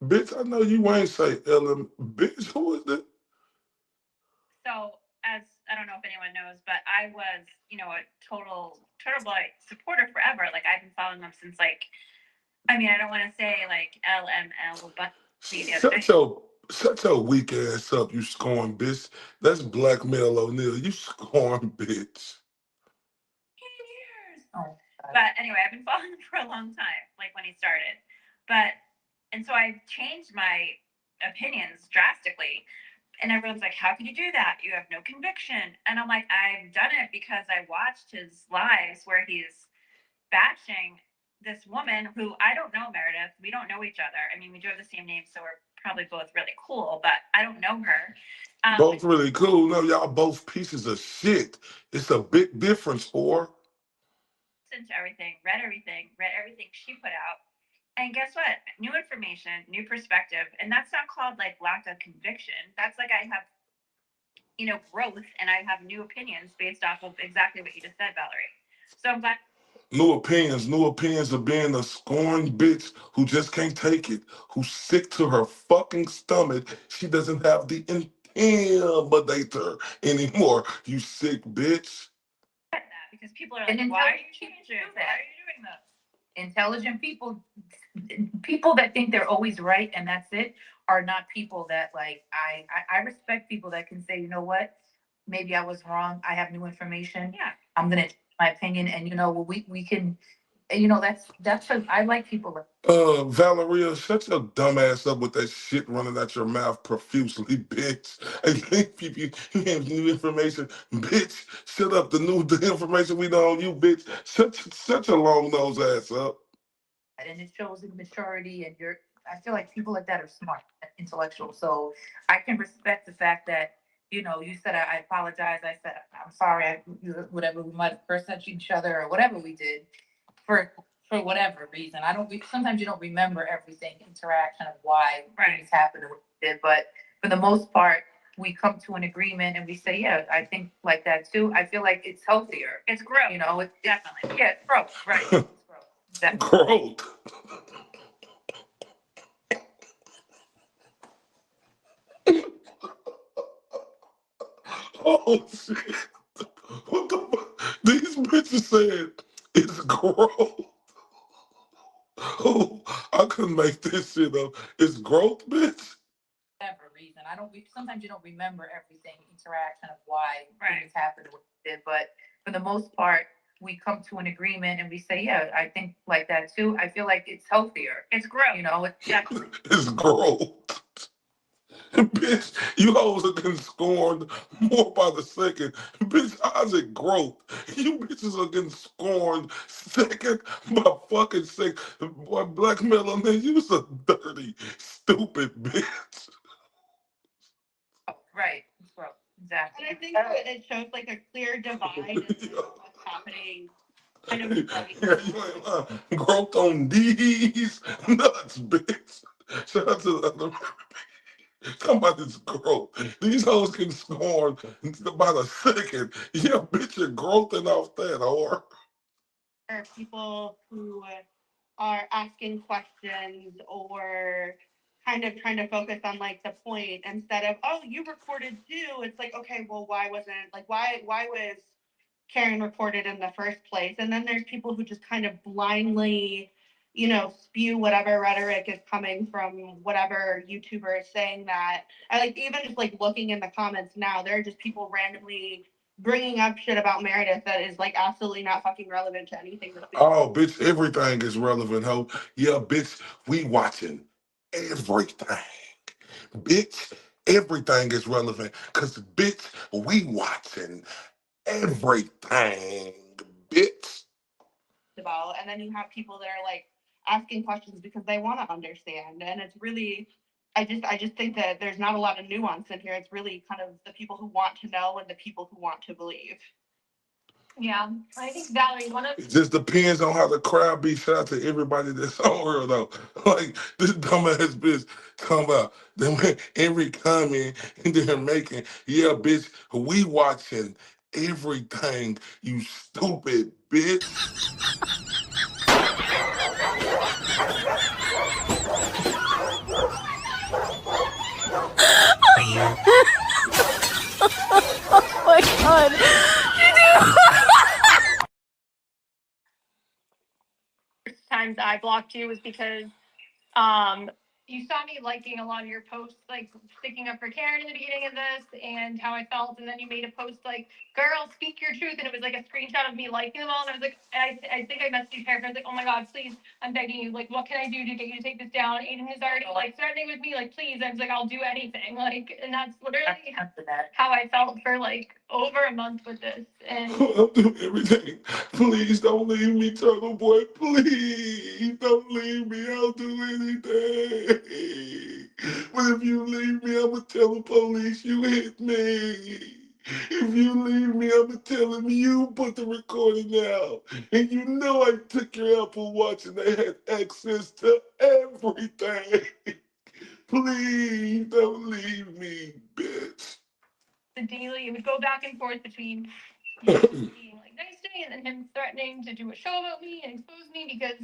Bitch, I know you ain't say LM. Bitch, who is that? So as I don't know if anyone knows, but I was, a total Turtle Boy supporter forever. Like I've been following them since I don't want to say like LML Bunny the other night. Shut your weak ass up, you scorn bitch. That's Blackmail O'Neal. You scorn bitch. Years. Oh, but anyway, I've been following him for a long time, like when he started. And so I changed my opinions drastically. And everyone's like, how can you do that? You have no conviction. And I'm like, I've done it because I watched his lives where he's bashing this woman who I don't know, Meredith. We don't know each other. I mean, we do have the same name, so we're probably both really cool, but I don't know her. Both really cool. No, y'all both pieces of shit. It's a big difference, whore. Listened to everything, read everything she put out. And guess what? New information, new perspective. And that's not called like lack of conviction. That's like I have, growth and I have new opinions based off of exactly what you just said, Valerie. So I'm glad. New opinions of being a scorned bitch who just can't take it, who's sick to her fucking stomach. She doesn't have the intimidator anymore. You sick bitch. Because people are like, why are you changing it? Why are you doing this? Intelligent people that think they're always right and that's it, are not people that like I respect people that can say, you know what, maybe I was wrong. I have new information. Yeah. I'm gonna change my opinion, and we can you know, that's I like people like. Valeria, shut your dumb ass up with that shit running out your mouth profusely, bitch. I think you have new information, bitch. Shut up. The information we know on you, bitch. Shut your long nose ass up. And it shows in maturity and you're I feel like people like that are smart and intellectual. So I can respect the fact that, you know, you said I apologize. I said I'm sorry, whatever we might have cursed at each other or whatever we did for whatever reason. I don't sometimes you don't remember everything, interaction of why things happened or what you did, but for the most part, we come to an agreement and we say, yeah, I think like that too. I feel like it's healthier. It's growth. You know, it's definitely yeah, it's growth, right. It's growth. Definitely. Growth. Oh shit. What the fuck? These bitches said it's growth. Oh, I couldn't make this shit up. It's growth, bitch. Whatever reason. I don't sometimes you don't remember everything, interaction of why things happened or what you did, but for the most part, we come to an agreement and we say, yeah, I think like that too. I feel like it's healthier. It's growth. You know, it's definitely It's growth. Bitch, you hoes are getting scorned more by the second. Bitch, how's it growth? You bitches are getting scorned second by fucking second. Boy, blackmail man, you a dirty, stupid bitch. right. It's growth. Exactly. And I think that it shows like a clear divide in what's happening. Kind of like Yeah, you ain't lying. Growth on these nuts, bitch. Shout out to the other. Come about this growth. These hoes can scorn by the second. Yeah, bitch, you're growthing off that, whore. there are people who are asking questions or kind of trying to focus on like the point instead of, oh, you recorded too. It's like, okay, well, why wasn't like why was Karen reported in the first place? And then there's people who just kind of blindly, you know, spew whatever rhetoric is coming from whatever YouTuber is saying that. And like even just like looking in the comments now, there are just people randomly bringing up shit about Meredith that is like absolutely not fucking relevant to anything that's being. Oh, bitch, everything is relevant, ho. Yeah, bitch, we watching everything. Bitch, everything is relevant. Cause bitch, we watching everything, bitch. About, and then you have people that are like asking questions because they want to understand, and it's really I just think that there's not a lot of nuance in here. It's really kind of the people who want to know and the people who want to believe. Yeah, I think Valerie, one of It just depends on how the crowd be. Shout out to everybody that's on her though. Like this dumbass bitch talking about them every comment they're making. Yeah, bitch, we watching everything. You stupid bitch. Oh my god. times I blocked you was because you saw me liking a lot of your posts, like sticking up for Karen in the beginning of this and how I felt, and then you made a post like, girl, speak your truth, and it was like a screenshot of me liking them all, and I was like, I think I messaged you, Karen, I was like, oh my god, please, I'm begging you, like, what can I do to get you to take this down? Aiden is already like threatening with me, like, please. I was like, I'll do anything, like, and that's literally how I felt for like over a month with this, and I'll do everything. Please don't leave me, Turtle Boy. Please don't leave me. I'll do anything. But if you leave me, I'ma tell the police you hit me. If you leave me, I'ma tell them you put the recording out. And you know I took your Apple Watch and they had access to everything. Please don't leave me, bitch. the daily, it would go back and forth between you being like nice to me and then him threatening to do a show about me and expose me because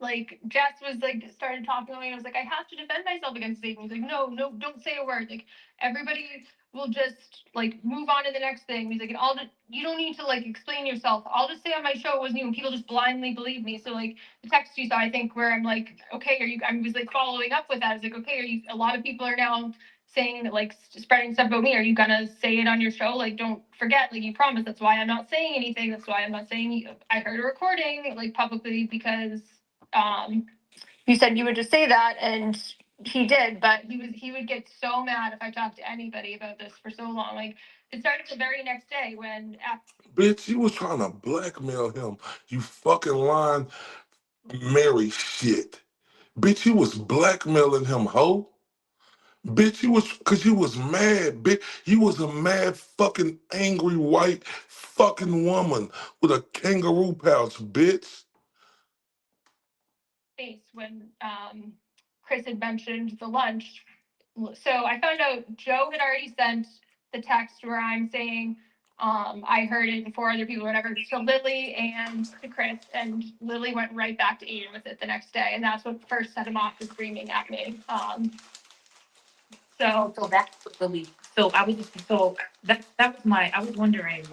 like Jess was like started talking to me. I was like, I have to defend myself against Satan. He's like, no, don't say a word. Like everybody will just like move on to the next thing. He's like, and you don't need to like explain yourself. I'll just say on my show it wasn't you, and people just blindly believe me. So like the text you saw, I think where I'm like, okay, I was like following up with that. I was like, okay, a lot of people are now saying like spreading stuff about me. Are you gonna say it on your show? Like, don't forget, like you promised. That's why I'm not saying anything. That's why I'm not saying I heard a recording like publicly because you said you would just say that, and he did. But he would get so mad if I talked to anybody about this for so long. Like it started the very next day when Bitch, you was trying to blackmail him. You fucking lying Mary shit. Bitch, you was blackmailing him, ho. Bitch, you was, cause you was mad, bitch. You was a mad fucking angry white fucking woman with a kangaroo pouch, bitch. face when Chris had mentioned the lunch. So I found out Joe had already sent the text where I'm saying I heard it before other people, whatever, to Lily and to Chris, and Lily went right back to Aiden with it the next day, and that's what first set him off to screaming at me. So that's what Lily. So I was so that was my. I was wondering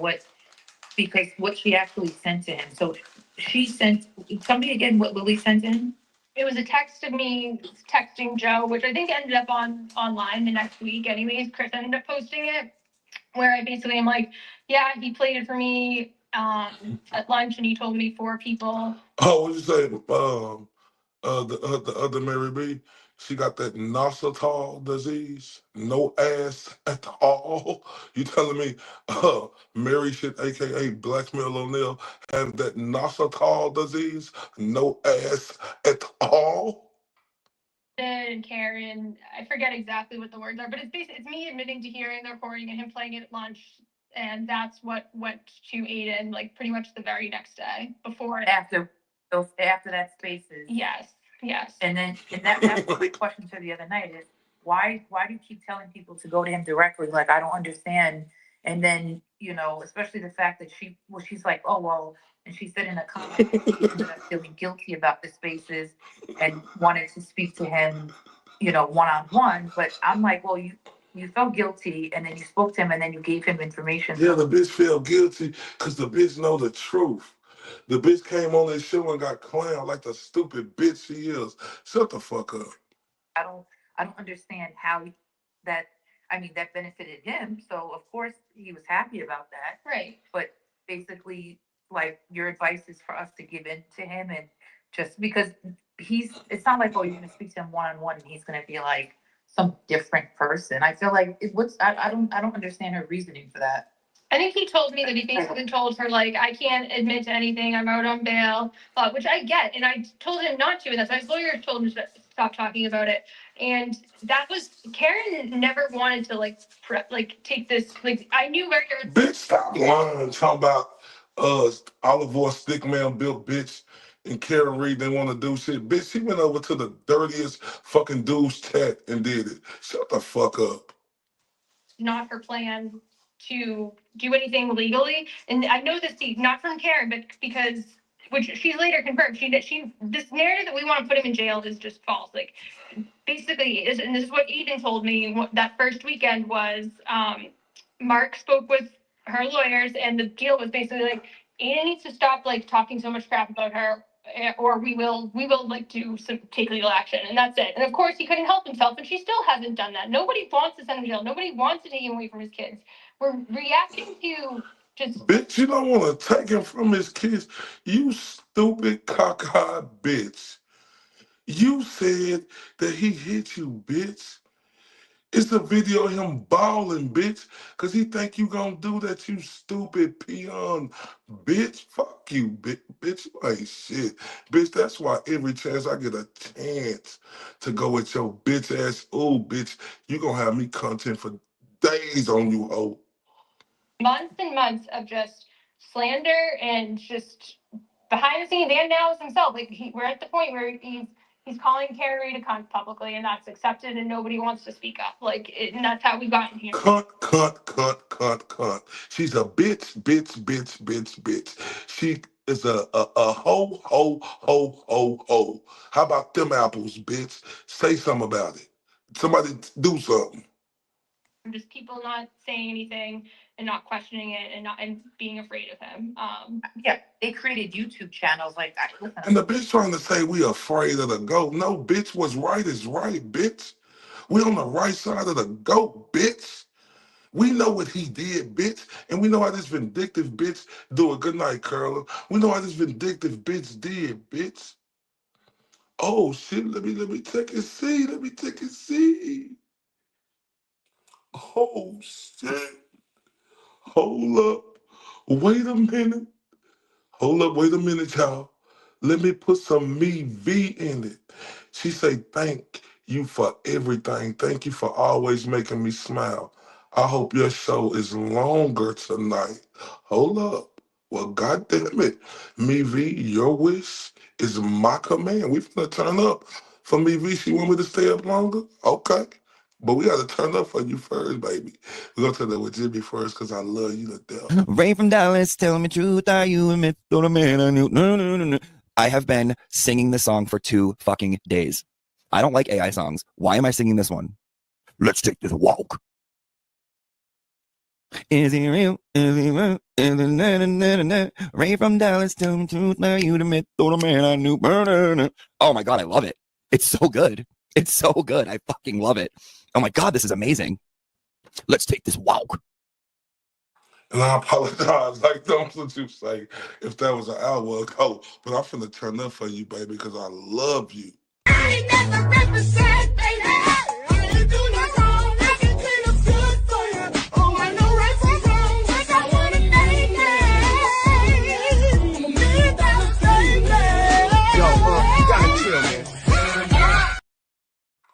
because what she actually sent to him. So she sent. Tell me again what Lily sent in. It was a text of me texting Joe, which I think ended up online the next week. Anyways, Chris ended up posting it, where I basically am like, yeah, he played it for me at lunch, and he told me 4 people. Oh, what you say? The other Mary B, she got that Nasatal disease, no ass at all. You telling me, Mary shit, aka Blackmail O'Neal, have that Nasatal disease, no ass at all? And Karen, I forget exactly what the words are, but it's basically it's me admitting to hearing the recording and him playing it at lunch, and that's what went to Aiden like pretty much the very next day before. After that spaces. Yes, yes. And that was my question to the other night is why do you keep telling people to go to him directly? Like I don't understand. And then, especially the fact that she's like, oh well, and she said in a comment she ended up feeling guilty about the spaces and wanted to speak to him, one on one. But I'm like, well, you felt guilty and then you spoke to him and then you gave him information. Yeah, the bitch felt guilty because the bitch know the truth. The bitch came on this show and got clowned like the stupid bitch she is. Shut the fuck up. I don't understand how that that benefited him. So of course he was happy about that. Right. But basically, like your advice is for us to give in to him and just because it's not like, oh, you're gonna speak to him one on one and he's gonna be like some different person. I feel like I don't understand her reasoning for that. I think he told me that he basically told her, like, I can't admit to anything. I'm out on bail, which I get. And I told him not to. And that's why his lawyer told him to stop talking about it. And that was, Karen never wanted to, take this. Like, I knew where your. Bitch, stop lying. Talking about Olive Oil stick man built bitch and Karen Reed didn't want to do shit. Bitch, she went over to the dirtiest fucking dude's chat and did it. Shut the fuck up. Not her plan to do anything legally. And I know this not from Karen, but because which she's later confirmed, she this narrative that we want to put him in jail is just false. Like basically, and this is what Eden told me that first weekend was Mark spoke with her lawyers, and the deal was basically like Eden needs to stop like talking so much crap about her, or we will like take legal action, and that's it. And of course, he couldn't help himself, and she still hasn't done that. Nobody wants to send him to jail. Nobody wants to take him away from his kids. We're reacting to just. Bitch, you don't want to take him from his kids. You stupid cockeyed bitch. You said that he hit you, bitch. It's a video of him bawling, bitch, because he think you gonna do that, you stupid peon, bitch. Fuck you, bitch. Bitch, you ain't shit. Bitch, that's why every chance I get a chance to go with your bitch ass, oh, bitch, you gonna have me content for days on you, hoe. Months and months of just slander and just behind the scenes and now as himself. Like we're at the point where he's calling Carrie to cunt publicly, and that's accepted, and nobody wants to speak up. And that's how we got in here. Cunt. She's a bitch. She is a ho. How about them apples, bitch? Say something about it. Somebody do something. Just people not saying anything and not questioning it and being afraid of him. Yeah, they created YouTube channels like that. And the bitch trying to say we afraid of the goat. No, bitch, what's right is right, bitch. We on the right side of the goat, bitch. We know what he did, bitch, and we know how this vindictive bitch do it. Good night, Carla. We know how this vindictive bitch did, bitch. Oh shit, let me check and see. Let me check and see. Oh shit. Hold up. Wait a minute. Hold up, wait a minute, y'all. Let me put some me V in it. She say, thank you for everything. Thank you for always making me smile. I hope your show is longer tonight. Hold up. Well, God damn it. Me V, your wish is my command. We finna turn up for me V. She want me to stay up longer? Okay. But we gotta turn up for you first, baby. We're gonna turn up with Jimmy first because I love you to death. Ray from Dallas, tell me truth, are you a myth or a man I knew? No, no, no, no. I have been singing this song for 2 fucking days. I don't like AI songs. Why am I singing this one? Let's take this walk. Is he real? Is he real? Is he na, na, na, na, na. Ray from Dallas, tell me truth, are you the myth or the man I knew? Oh my God, I love it. It's so good. It's so good. I fucking love it. Oh my God, this is amazing. Let's take this walk. And I apologize, like don't what you say, if that was an hour ago. But I'm finna turn up for you, baby, because I love you. I ain't never represent, baby. I ain't do no wrong. I can clean up good for you. Oh, I know right from wrong. Yes, I wanna make it. Yo, you gotta chill, man.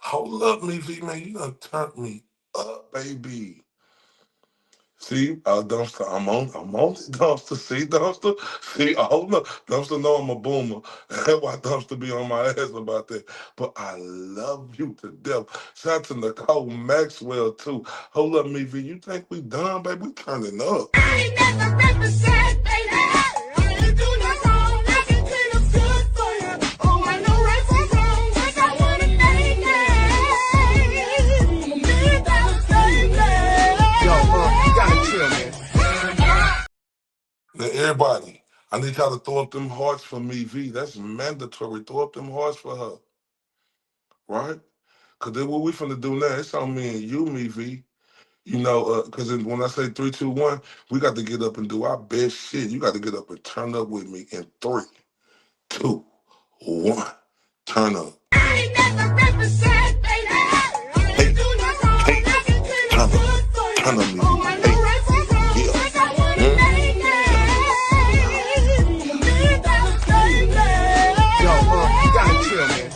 Hold up, me V, man. You done turned me up, baby. See, dumpster, I'm on the dumpster. See, dumpster, see, hold up, dumpster. Know I'm a boomer. That's why dumpster be on my ass about that. But I love you to death. Shout out to Nicole Maxwell too. Hold up, me V. You think we done, baby? We turning up. I ain't never represent, baby. I ain't do no wrong. I can clean up good for you. Oh, I know right from wrong. Yes, I wanna make it. Yo, you gotta chill, man. Now, everybody, I need y'all to throw up them hearts for me, V. That's mandatory. Throw up them hearts for her, right? Because then what we finna do now, it's on me and you, me, V. You know, because when I say 3, 2, 1, we got to get up and do our best shit. You got to get up and turn up with me in 3, 2, 1. Turn up. I ain't never represent, baby. I ain't do no wrong. Hey, I can clean turn up up. good for you. Turn up, me. Oh, I know right from wrong. Yeah. Yes, I wanna make it. Yo, you gotta chill, man.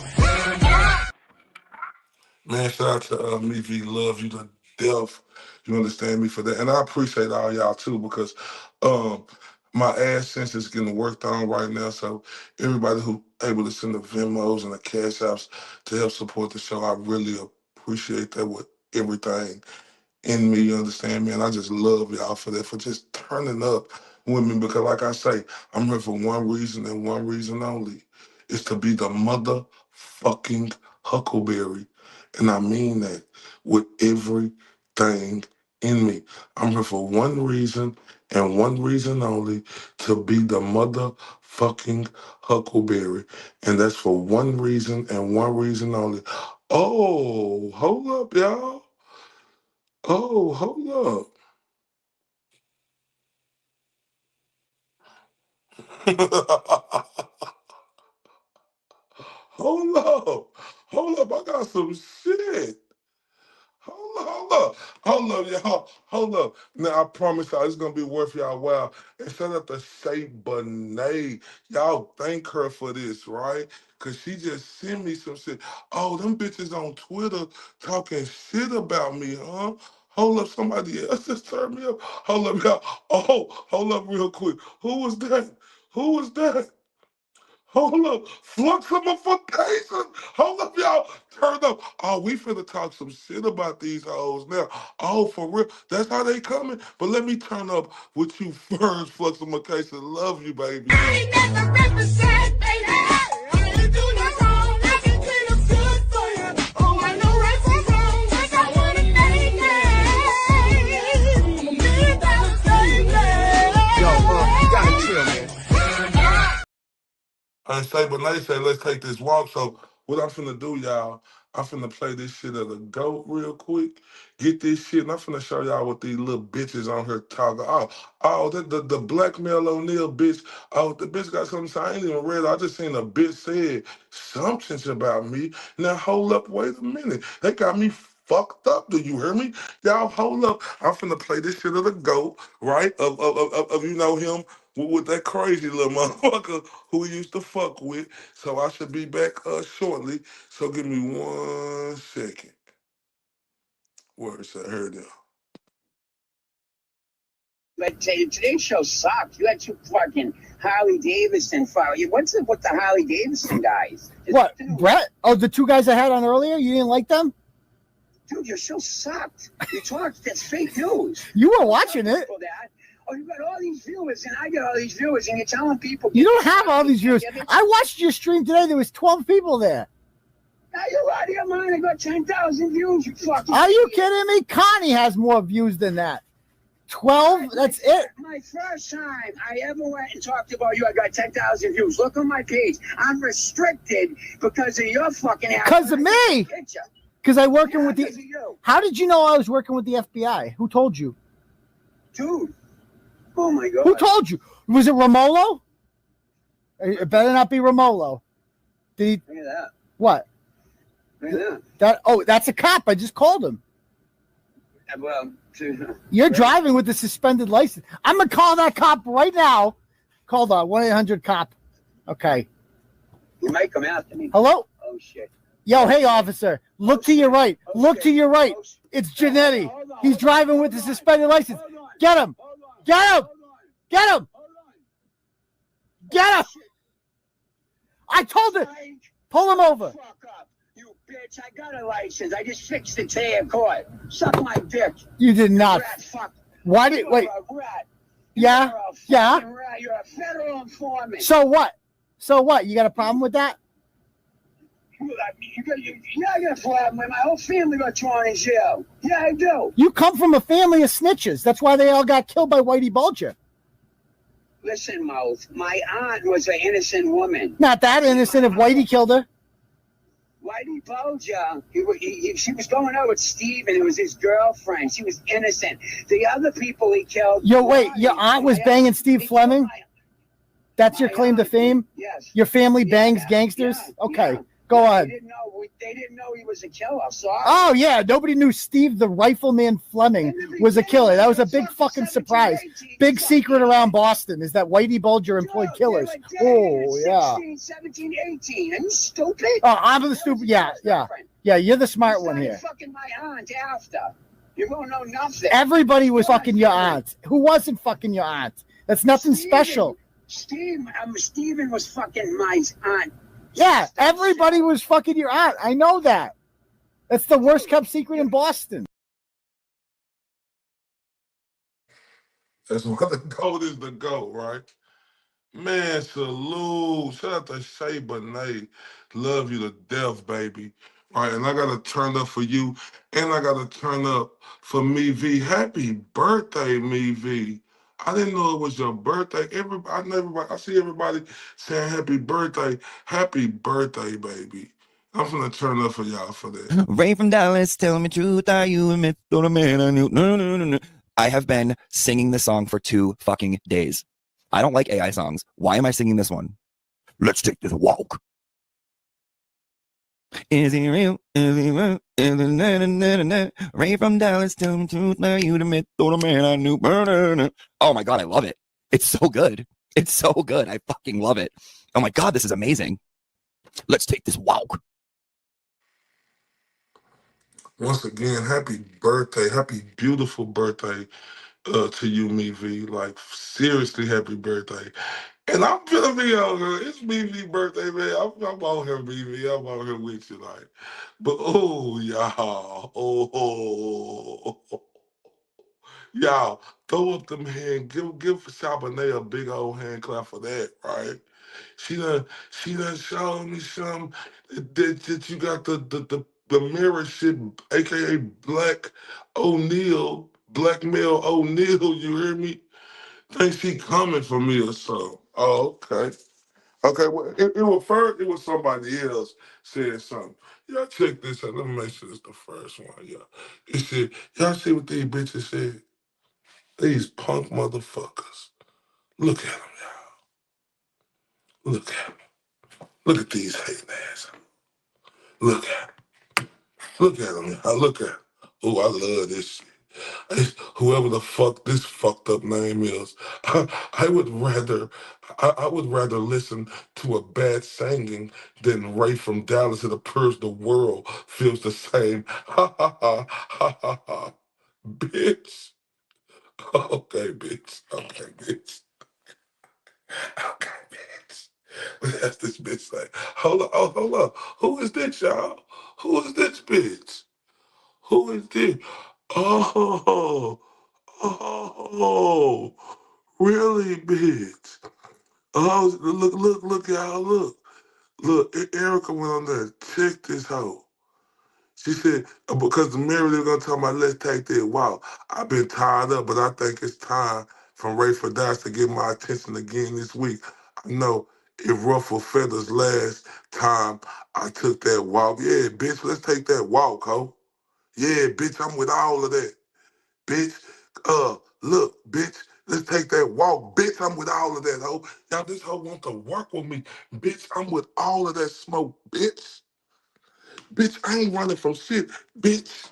Man, shout out to me, V. Love you to death. You understand me for that. And I appreciate all y'all too because um, my AdSense is getting worked on right now. So everybody who able to send the Venmos and the Cash Apps to help support the show, I really appreciate that with everything in me, you understand me? And I just love y'all for that, for just turning up with me because, like I say, I'm here for one reason and one reason only. It's to be the motherfucking Huckleberry. And I mean that with everything in me. I'm here for one reason and one reason only to be the motherfucking Huckleberry. And that's for one reason and one reason only. Oh, hold up, y'all. Oh, hold up. Hold up. Hold up. I got some shit. Hold up, y'all. Hold up. Now, I promise y'all, it's going to be worth y'all while. And shout out to Shay Bonet. Y'all thank her for this, right? Because she just sent me some shit. Oh, them bitches on Twitter talking shit about me, huh? Hold up, somebody else just turned me up. Hold up, y'all. Oh, hold up real quick. Who was that? Who was that? Hold up, fluxification. Hold up, y'all. Turn up. Oh, we finna talk some shit about these hoes now. Oh, for real. That's how they coming. But let me turn up with you first, fluxification. Love you, baby. I ain't never represent, baby. I ain't do no wrong. I can clean up good for you. Oh, I know right from wrong. Yes, I wanna make it. Yo, you gotta chill, man. And say, but they say, let's take this walk. So what I'm finna do, y'all, I'm finna play this shit of the GOAT real quick. Get this shit, and I'm finna show y'all what these little bitches on here talking. Oh, the blackmail O'Neal bitch. Oh, the bitch got something to say. I ain't even read it. I just seen a bitch said something about me. Now, hold up, wait a minute. They got me fucked up. Do you hear me? Y'all, hold up. I'm finna play this shit of the GOAT, right? Of you know him with that crazy little motherfucker who he used to fuck with. So I should be back shortly. So give me 1 second. Where's that? Here it is. But today's show sucked. You had two fucking Harley Davidson file. What's up with the Harley Davidson guys? What, Brett? Oh, the two guys I had on earlier? You didn't like them? Dude, your show sucked. You talked, that's fake news. You were watching it. Oh, you got all these viewers, and I got all these viewers, and you're telling people. You don't have all these viewers. I watched your stream today. There was 12 people there. Now you're out of your mind. I got 10,000 views, you fucking Are you idiot. kidding me? Connie has more views than that. 12? That's it. My first time I ever went and talked about you, I got 10,000 views. Look on my page. I'm restricted because of your fucking ass. Because of me. Because I working with the. How did you know I was working with the FBI? Who told you? Dude. Oh my God. Who told you? Was it Romolo? It better not be Romolo. Did he? Look at that. What? Look at that. That? Oh, that's a cop. I just called him. Well, You're driving with a suspended license. I'm gonna call that cop right now. Call the 1-800-COP. Okay. You might come after me. Hello? Oh shit. Yo, hey officer, look to your right. Look to your right. It's Janetti. He's driving with a suspended license. Get him. Get him. Get him. Get him. I told her. Pull him over. Fuck up, you bitch. I got a license. I just fixed it today in court. Suck my dick. You did not. Rat fuck. Why did wait? You're a rat. Yeah. You're a Yeah. fucking rat. You're a federal informant. So what? So what? You got a problem with that? Yeah, I got a problem with my whole family got thrown in jail. Yeah, I do. You come from a family of snitches. That's why they all got killed by Whitey Bulger. Listen, Mouth, my aunt was an innocent woman. Not that innocent if Whitey killed her. Whitey Bulger, she was going out with Steve, and it was his girlfriend. She was innocent. The other people he killed. Yo, wait, your aunt was banging Steve Fleming? That's your claim to fame? Yes. Your family bangs gangsters? Okay, go on. They didn't know he was a killer. Sorry. Oh, yeah, nobody knew Steve the Rifleman Fleming was a killer. That was a big fucking surprise. Big secret around Boston is that Whitey Bulger employed killers. Oh, yeah. 16, 17, 18. Are you stupid? Oh, I'm the stupid. Yeah, yeah. Yeah, you're the smart one here. Fucking my aunt after. You don't know nothing. Everybody was fucking your aunt. Who wasn't fucking your aunt? That's nothing special. Steven was fucking my aunt. Yeah, everybody was fucking your aunt. I know that. That's the worst kept secret in Boston. That's why the GOAT is the GOAT, right? Man, salute. Shout out to Shay Bonet. Love you to death, baby. Right, and I gotta turn up for you, and I gotta turn up for Me V. Happy birthday, Me V. I didn't know it was your birthday. I see everybody saying happy birthday. Happy birthday, baby. I'm gonna turn up for y'all for this. Ray from Dallas, tell me truth, are you a myth or a man I knew? No, no, no, no. I have been singing this song for 2 fucking days. I don't like AI songs. Why am I singing this one? Let's take this walk. Is he real? Is he real? Is he na, na, na, na, na. Ray from Dallas, tell me truth, are you the myth or the man I knew? Oh my God, I love it. It's so good. It's so good. I fucking love it. Oh my God, this is amazing. Let's take this walk. Once again, happy birthday, happy beautiful birthday to you, Me V. Like seriously, happy birthday. And I'm gonna be on here. It's Me V birthday, man. I'm on here, Me V. I'm on here with you, like. But oh, y'all, y'all, throw up them hand. Give Charbonnet a big old hand clap for that, right? She done showed me some that you got the mirror shit, aka Black O'Neal, blackmail O'Neal. You hear me? Think she coming for me or something? Oh, okay. Okay, well, it was first. It was somebody else said something. Y'all check this out. Let me make sure it's the first one. Y'all, it said, y'all see what these bitches said? These punk motherfuckers. Look at them, y'all. Look at them. Look at these hating ass. Look at them. Look at them, y'all. Look at them. Oh, I love this shit. Whoever the fuck this fucked up name is, I would rather, I would rather listen to a bad singing than Ray from Dallas. It appears the world feels the same. Ha ha ha ha ha ha, bitch. Okay, bitch. Okay, bitch. Okay, bitch. That's this bitch say. Hold on, oh, hold on. Who is this, y'all? Who is this bitch? Who is this? Oh. Oh, really, bitch? Oh, look, y'all, look. Erica went on there. Check this hoe. She said because the mirror they're gonna tell my let's take this. Wow, I've been tied up, but I think it's time from Ray for Dice to get my attention again this week. I know it ruffled feathers last time I took that walk. Yeah, bitch, let's take that walk, ho. Yeah, bitch, I'm with all of that. Bitch. Look, bitch, let's take that walk. Bitch, I'm with all of that, hoe. Y'all, this hoe want to work with me. Bitch, I'm with all of that smoke, bitch. Bitch, I ain't running from shit, bitch.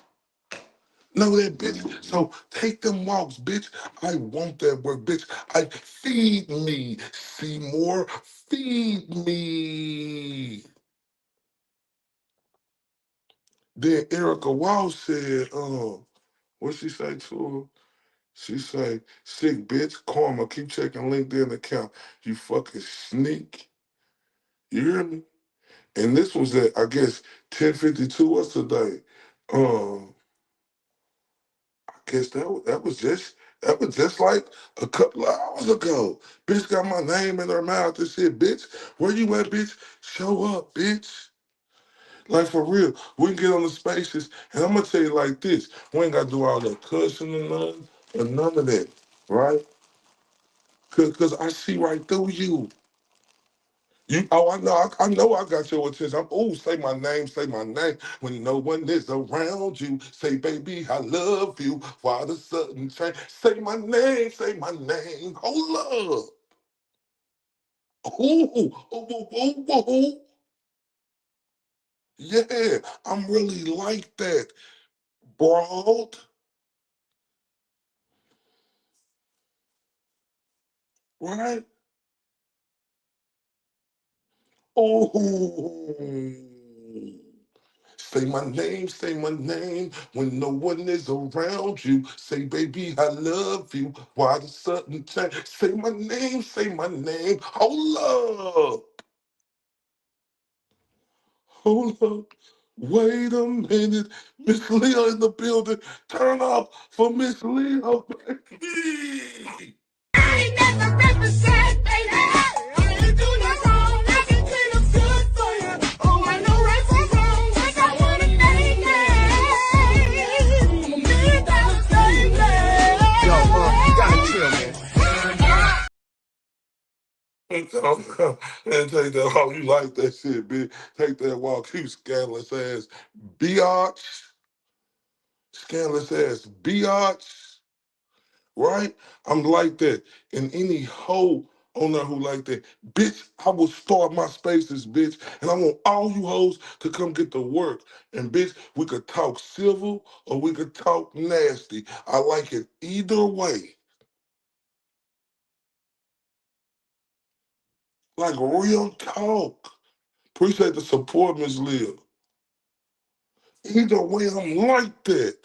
Know that, bitch? So take them walks, bitch. I want that work, bitch. I feed me, Seymour. Feed me. Then Erica Walsh said, what she say to her? She say, sick bitch, karma, keep checking LinkedIn account. You fucking sneak. You hear me? And this was at, I guess, 10:52. What's today? I guess that was just like a couple of hours ago. Bitch got my name in her mouth and said, bitch, where you at, bitch? Show up, bitch. Like for real, we can get on the spaces, and I'm gonna tell you like this: we ain't gotta do all that cussing and none of that, right? Cause I see right through you. Oh, I know I got your attention. Say my name, say my name. When no one is around you, say, baby, I love you. Why the sudden change? Say my name. Hold up. Ooh. Yeah, I'm really like that, broad. Right? Oh. Say my name when no one is around you. Say, baby, I love you. Why the sudden change? Say my name. Hold up. Wait a minute. Miss Leah in the building. Turn up for Miss Leah, baby. I ain't never represent, baby. I ain't do no wrong. I can clean up good for you. Oh, I know right from wrong. 'Cause I wanna make it. $1 million, baby. Yo, you gotta chill, man. And take that walk. You like that shit, bitch. Take that walk. You scandalous ass biatch. Scandalous ass biatch. Right? I'm like that. And any hoe on there who like that, bitch, I will start my spaces, bitch. And I want all you hoes to come get to work. And bitch, we could talk civil or we could talk nasty. I like it either way. Like real talk. Appreciate the support, Miss Leah. Either way, I'm like that.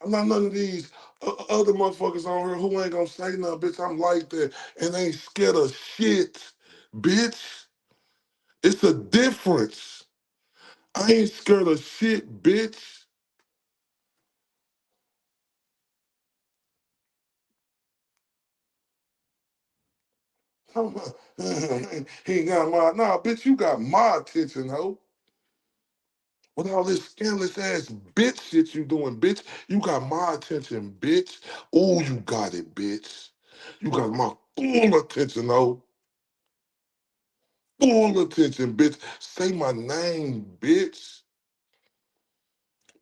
I'm not none of these other motherfuckers on here who ain't gonna say nothing, bitch. I'm like that and ain't scared of shit, bitch. It's a difference. I ain't scared of shit, bitch. He ain't got my, nah, bitch, you got my attention, ho. With all this scandalous ass bitch shit you doing, bitch, you got my attention, bitch. Oh, you got it, bitch. You got my Full attention, ho. Full attention, bitch. Say my name, bitch.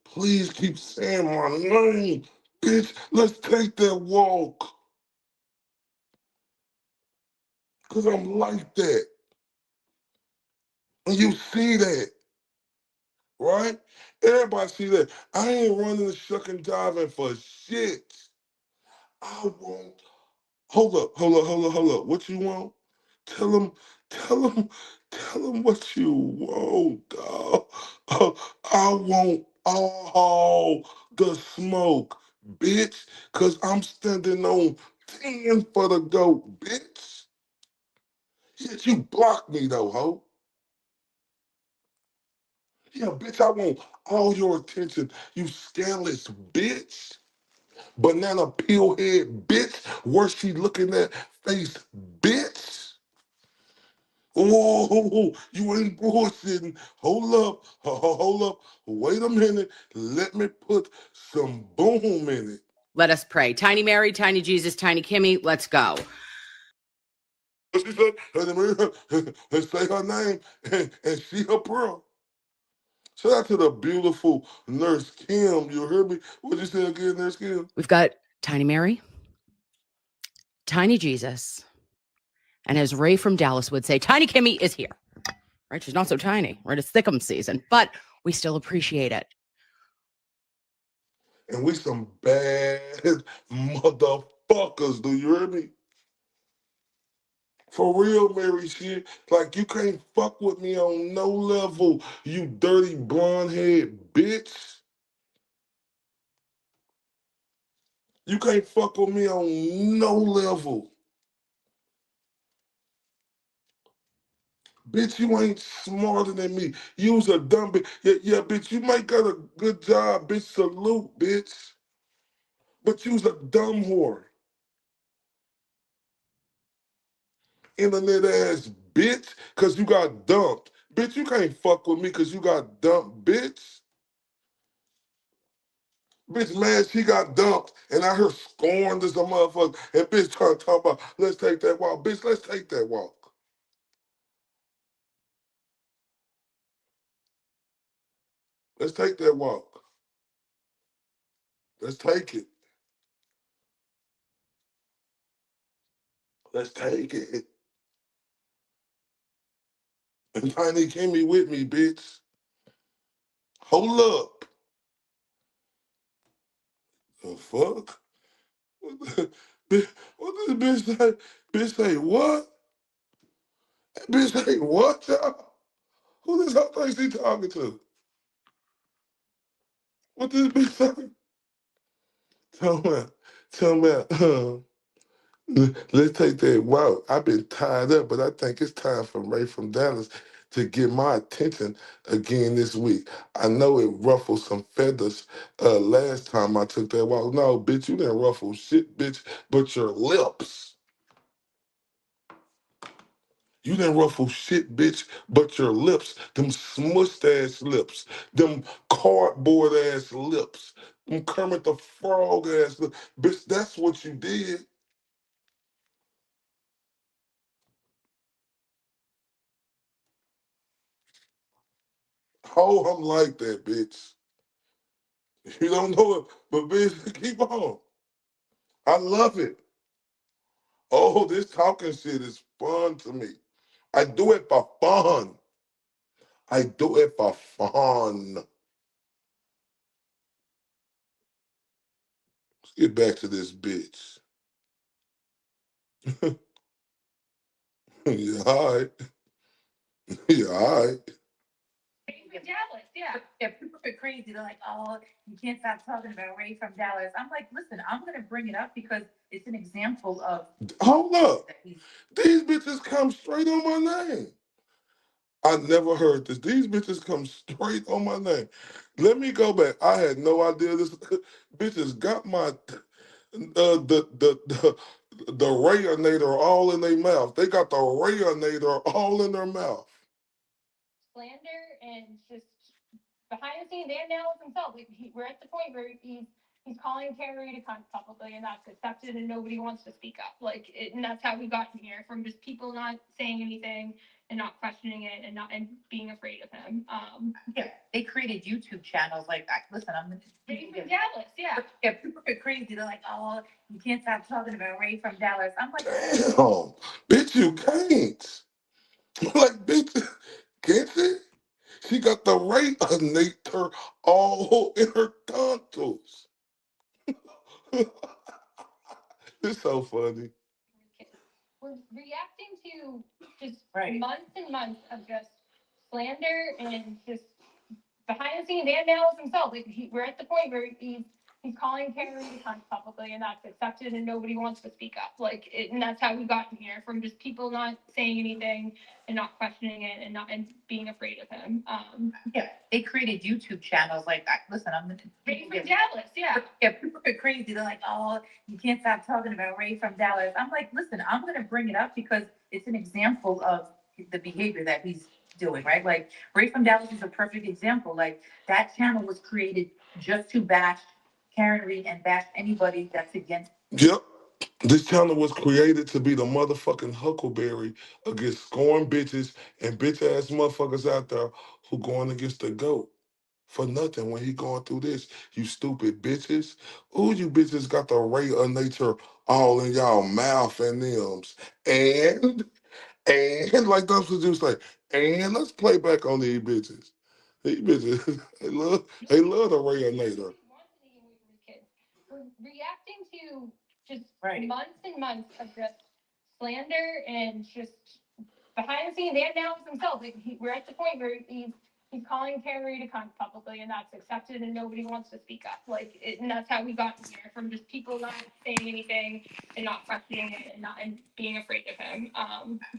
Please keep saying my name, bitch. Let's take that walk. Because I'm like that. And you see that, right? Everybody see that. I ain't running the shuck and diving for shit. I want. Hold up. What you want? Tell him, tell him, tell him what you want, dog. I want all the smoke, bitch, because I'm standing on 10 for the goat, bitch. Yet you block me, though, ho. Yeah, bitch, I want all your attention, you scandalous bitch. Banana peel head bitch. Where she looking at face bitch. Oh, you ain't bullshitting. Hold up, hold up. Wait a minute. Let me put some boom in it. Let us pray. Tiny Mary, Tiny Jesus, Tiny Kimmy, let's go. She said, say her name, and she her pearl. Shout out to the beautiful Nurse Kim. You heard me? What'd you say again, Nurse Kim? We've got Tiny Mary, Tiny Jesus, and as Ray from Dallas would say, Tiny Kimmy is here. Right? She's not so tiny. Right? It's Thick'em season, but we still appreciate it. And we some bad motherfuckers. Do you hear me? For real, Mary shit. Like, you can't fuck with me on no level, you dirty blonde head bitch. You can't fuck with me on no level. Bitch, you ain't smarter than me. You's a dumb bitch. Yeah, bitch, you might got a good job, bitch. Salute, bitch. But you's a dumb whore. Internet ass bitch, cause you got dumped. Bitch, you can't fuck with me cause you got dumped, bitch. Bitch, man, she got dumped, and I heard scorned as a motherfucker. And bitch trying to talk about, let's take that walk. Bitch, let's take that walk. Let's take that walk. Let's take it. Let's take it. And Tiny Kimmy with me, bitch. Hold up. The fuck? What this bitch say? Bitch say what? Bitch say what, y'all? Who this hoe thinks he talking to? What this bitch say? Tell me, let's take that walk. I've been tied up, but I think it's time for Ray from Dallas to get my attention again this week. I know it ruffled some feathers last time I took that walk. No, bitch, you didn't ruffle shit, bitch, but your lips. You didn't ruffle shit, bitch, but your lips, them smushed ass lips, them cardboard ass lips, them Kermit the Frog ass lips. Bitch, that's what you did. Oh, I'm like that, bitch. You don't know it, but bitch, keep on. I love it. Oh, this talking shit is fun to me. I do it for fun. I do it for fun. Let's get back to this bitch. Yeah, all right. Yeah, all right. Dallas, yeah. Yeah, people are crazy. They're like, oh, you can't stop talking about Ray from Dallas. I'm like, listen, I'm going to bring it up because it's an example of. Hold up. These bitches come straight on my name. I never heard this. These bitches come straight on my name. Let me go back. I had no idea this bitches got my the Rayonator all in their mouth. They got the Rayonator all in their mouth. Slander and just behind the scenes and now himself. We're at the point where he's he's calling Terry to come publicly, and that's accepted, and nobody wants to speak up. And that's how we got here, from just people not saying anything and not questioning it and being afraid of him. Yeah, they created YouTube channels. Listen, I'm Ray from Dallas, yeah. Yeah, people are crazy. They're like, oh, you can't stop talking about Ray from Dallas. I'm like, Damn, bitch, you can't. Like, bitch, can't she? She got the Ray her all in her tonsils. It's so funny. We're reacting to just months and months of just slander and just behind the scenes and Dallas himself. We're at the point where he's calling Terry to come publicly, and that's accepted, and nobody wants to speak up. And that's how we got here, from just people not saying anything and not questioning it and being afraid of him. yeah, they created YouTube channels. Listen, I'm Ray from Dallas, yeah. Yeah, people are crazy. They're like, oh, you can't stop talking about Ray from Dallas. I'm like, listen, I'm going to bring it up because it's an example of the behavior that he's doing, right? Like, Ray from Dallas is a perfect example. Like, that channel was created just to bash Karen Reed and bash anybody that's against. Yep. This channel was created to be the motherfucking huckleberry against scorn bitches and bitch ass motherfuckers out there who going against the GOAT. For nothing when he going through this, you stupid bitches. Ooh, you bitches got the ray of nature all in y'all mouth and limbs. And like those just like, and let's play back on these bitches. These bitches, they love the ray of nature. We're reacting to just months and months of just slander and just behind the scenes and Dallas himself. We're at the point where he's calling Terry to come publicly, and that's accepted, and nobody wants to speak up. And that's how we got here, from just people not saying anything and not questioning it and being afraid of him.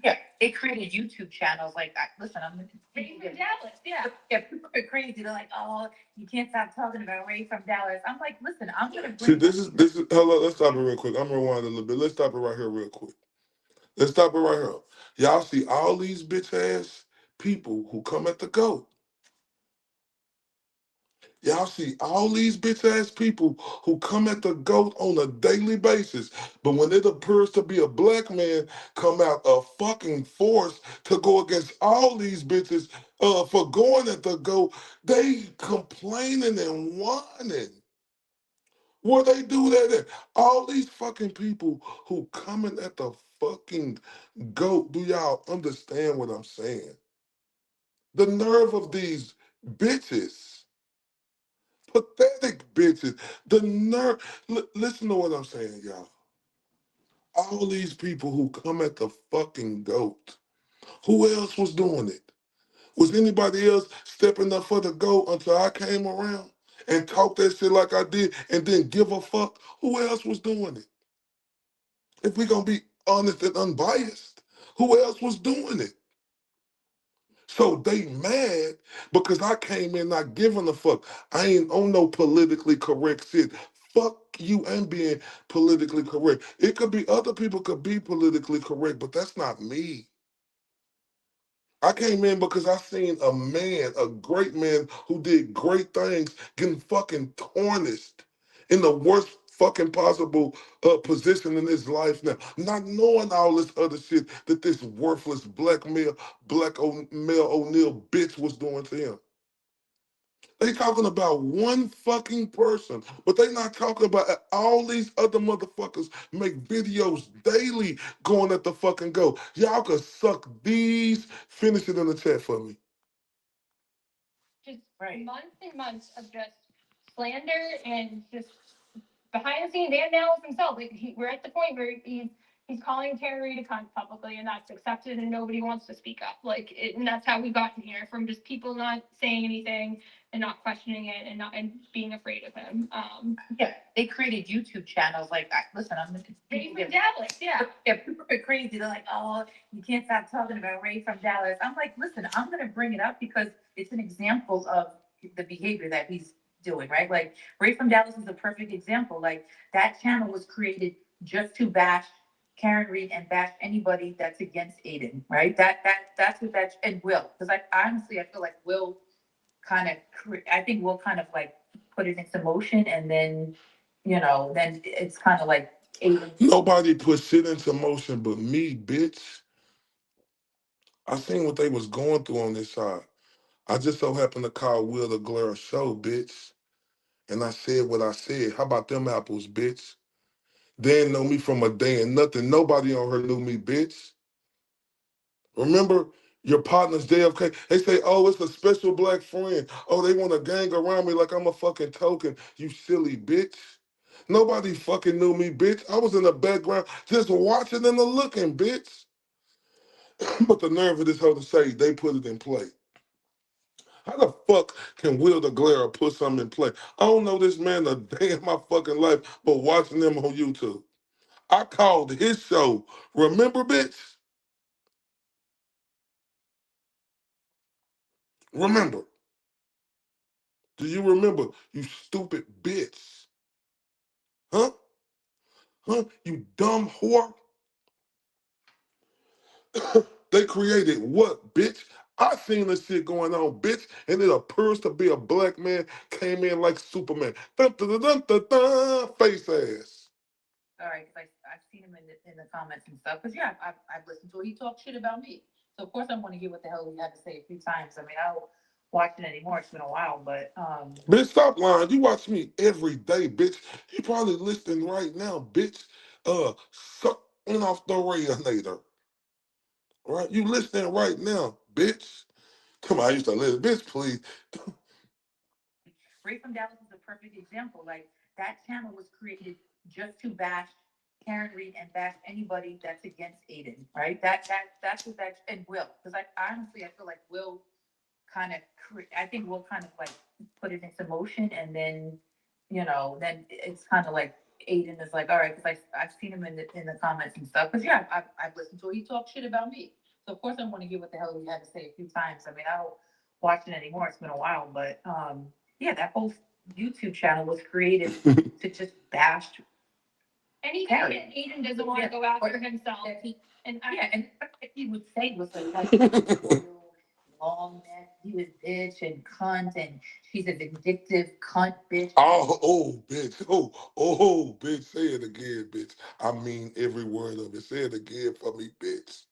Yeah, they created YouTube channels. Listen, I'm Ray from Dallas, yeah. Yeah, people are crazy. They're like, oh, you can't stop talking about Ray from Dallas. I'm like, listen, I'm going to bring. See, this is hello, let's stop it real quick. I'm gonna rewind a little bit. Let's stop it right here real quick. Let's stop it right here. Y'all see all these bitch ass people who come at the GOAT. Y'all see all these bitch ass people who come at the GOAT on a daily basis. But when it appears to be a black man, come out a fucking force to go against all these bitches for going at the GOAT, they complaining and whining. Where they do that at? All these fucking people who coming at the fucking GOAT, do y'all understand what I'm saying? The nerve of these bitches. Pathetic bitches. The nerve. Listen to what I'm saying, y'all. All these people who come at the fucking GOAT. Who else was doing it? Was anybody else stepping up for the GOAT until I came around and talked that shit like I did and didn't give a fuck? Who else was doing it? If we gonna be honest and unbiased, who else was doing it? So they mad because I came in not giving a fuck. I ain't on no politically correct shit. Fuck you and being politically correct. It could be other people could be politically correct, but that's not me. I came in because I seen a man, a great man who did great things, getting fucking tarnished in the worst fucking possible position in his life now. Not knowing all this other shit that this worthless Mel O'Neill bitch was doing to him. They talking about one fucking person, but they not talking about all these other motherfuckers make videos daily going at the fucking go. Y'all could suck these. Finish it in the chat for me. Just months and months of just slander and just behind the scenes and Dallas himself. We're at the point where he's calling Terry to come publicly, and that's accepted, and nobody wants to speak up. And that's how we got here, from just people not saying anything and not questioning it and being afraid of him. Yeah, they created YouTube channels. Listen, I'm Ray from Dallas, yeah. Yeah, people are crazy. They're like, oh, you can't stop talking about Ray from Dallas. I'm like, listen, I'm going to bring it up because it's an example of the behavior that he's doing, right? Like, Ray from Dallas is a perfect example. Like, that channel was created just to bash Karen Reed and bash anybody that's against Aiden, right? That's what that, and Will, because I honestly feel like Will kind of, I think Will kind of like put it into motion, and then then it's kind of like Nobody put shit into motion but me, bitch. I seen what they was going through on this side. I just so happened to call Will the Glare show, bitch. And I said what I said. How about them apples, bitch? They didn't know me from a day and nothing. Nobody on her knew me, bitch. Remember your partner's JFK? They say, oh, it's a special black friend. Oh, they want to gang around me like I'm a fucking token. You silly bitch. Nobody fucking knew me, bitch. I was in the background just watching and looking, bitch. But the nerve of this hoe to say they put it in play. How the fuck can Will the Glare put something in play? I don't know this man a day in my fucking life, but watching him on YouTube. I called his show. Remember, bitch? Remember. Do you remember, you stupid bitch? Huh? Huh? You dumb whore? They created what, bitch? I seen this shit going on, bitch, and it appears to be a black man came in like Superman. Dun, dun, dun, dun, dun, dun, face ass. all right, because I've seen him in the comments and stuff. Because yeah, I've listened to it. He talks shit about me, so of course I'm going to hear what the hell he had to say a few times. I mean, I don't watch it anymore. It's been a while, but Bitch, stop lying. You watch me every day, bitch. You probably listening right now, bitch. Sucking off the radiator. Right? You listening right now, bitch. Come on, I used to listen. Bitch, please. Ray from Dallas is a perfect example. Like that channel was created just to bash Karen Reed and bash anybody that's against Aiden, right? That's what that and Will, because I honestly I feel like Will kind of I think Will kind of like put it into motion, and then then it's kind of like Aiden is like, all right, because I've seen him in the comments and stuff. Because yeah, I've listened to it. He talks shit about me, so of course I'm going to hear what the hell he had to say a few times. I mean, I don't watch it anymore. It's been a while, but yeah, that whole YouTube channel was created to just bash. And he Karen. Aiden doesn't want to go after himself. And he would say was like long neck, he was bitch and cunt, and she's a vindictive cunt bitch. Oh, bitch. Bitch. Say it again, bitch. I mean every word of it. Say it again for me, bitch.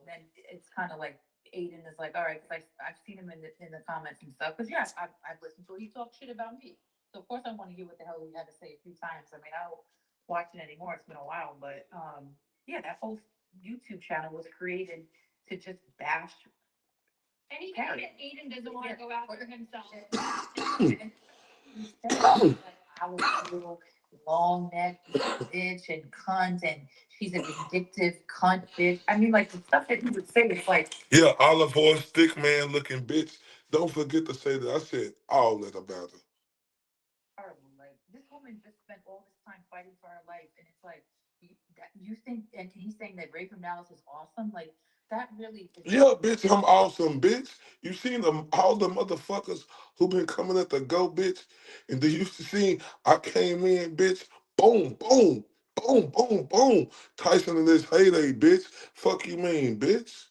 Then it's kind of like Aiden is like, all right, because I've seen him in the comments and stuff. Because yeah, I've listened to it. He talks shit about me, so of course I want to hear what the hell he had to say a few times. I mean, I don't watch it anymore. It's been a while, but yeah, that whole YouTube channel was created to just bash. And Karen. Aiden doesn't want to go after himself. I was a little long neck bitch and cunt, and she's a vindictive cunt bitch. I mean, like the stuff that he would say is like, Yeah, olive oil stick man looking bitch. Don't forget to say that I said all that about her. horrible. Like this woman just spent all this time fighting for her life, and it's like you think, and he's saying that Ray from Dallas is awesome. Like that really is. Yeah, bitch, I'm awesome, bitch. You seen them all the motherfuckers who been coming at the go, bitch, and then you see I came in, bitch. Boom, boom, boom, boom, boom. Tyson in his heyday, bitch. Fuck you mean, bitch?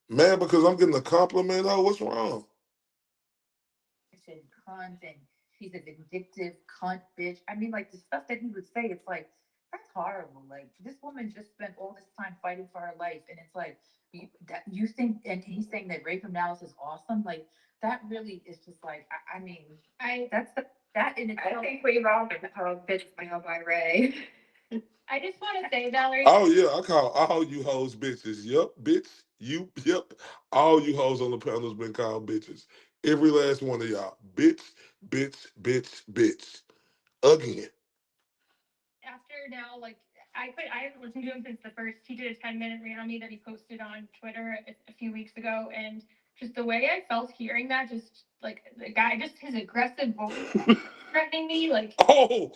Mad because I'm getting a compliment? Oh, what's wrong? And cunt, and she's a vindictive cunt bitch. I mean, like the stuff that he would say, it's like that's horrible. Like this woman just spent all this time fighting for her life, and it's like you think, and he's saying that Ray from Dallas is awesome. Like that really is just like I mean, that's that in itself. I think we've all been called bitch by Ray. I just want to say, Valerie. Oh yeah, I call all you hoes bitches. Yup, bitch. Yep. All you hoes on the panel's been called bitches. Every last one of y'all. Bitch, bitch, bitch, bitch. Again. After now, like I haven't listened to him since the first. He did a 10-minute rant on me that he posted on Twitter a few weeks ago, and just the way I felt hearing that, just like the guy, just his aggressive voice threatening me, like Oh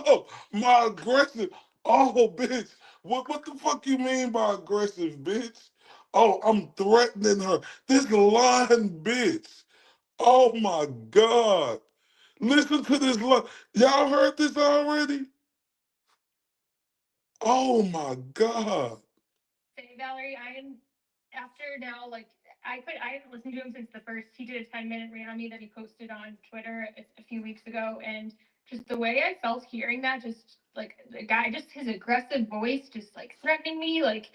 no, my aggressive. Oh, bitch. What the fuck you mean by aggressive, bitch? Oh, I'm threatening her. This lying bitch. Oh my God. Listen to this. Y'all heard this already? Oh my God. say, Valerie, I am after now, like I haven't listened to him since the first. He did a 10-minute rant on me that he posted on Twitter a few weeks ago, and just the way I felt hearing that, just like the guy, just his aggressive voice, just like threatening me, like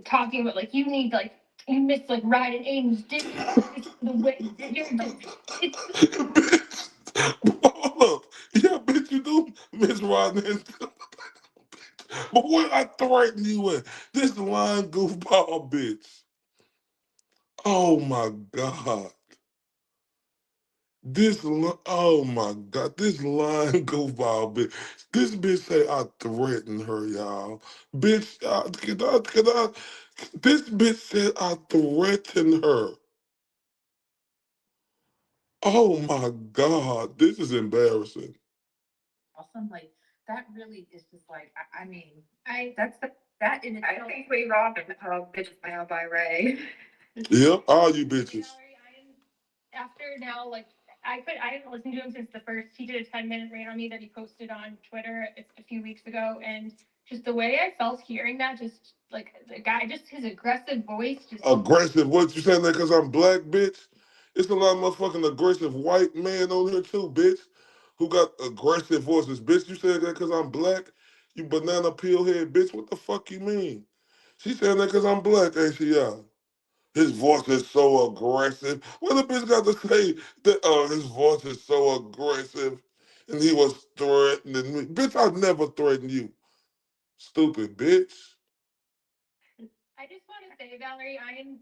talking about like you need like you miss like riding Aiden's dick. It's the way you're just it's Hold up. Yeah, bitch, you do Miss Rodney. But what I threaten you with? This lying goofball bitch. Oh my God. Oh my God, this lying goofball bitch. This bitch say I threatened her, y'all. Bitch, this bitch said I threatened her. Oh my God, this is embarrassing. Awesome. Like that really is just like I mean, that's the that in itself. I think we robbed bitches now by Ray. Yep, all you bitches. after now, like I haven't listened to him since the first. He did a 10-minute rant on me that he posted on Twitter a few weeks ago, and just the way I felt hearing that, just like the guy, just his aggressive voice, just Aggressive? What you saying that because I'm black, bitch? It's a lot of motherfucking aggressive white men on here too, bitch, who got aggressive voices. Bitch, you said that because I'm black? You banana peel head, bitch. What the fuck you mean? She saying that because I'm black, ain't she, y'all? His voice is so aggressive. What the bitch got to say that his voice is so aggressive and he was threatening me? Bitch, I never threatened you. Stupid bitch. I just want to say, Valerie, I am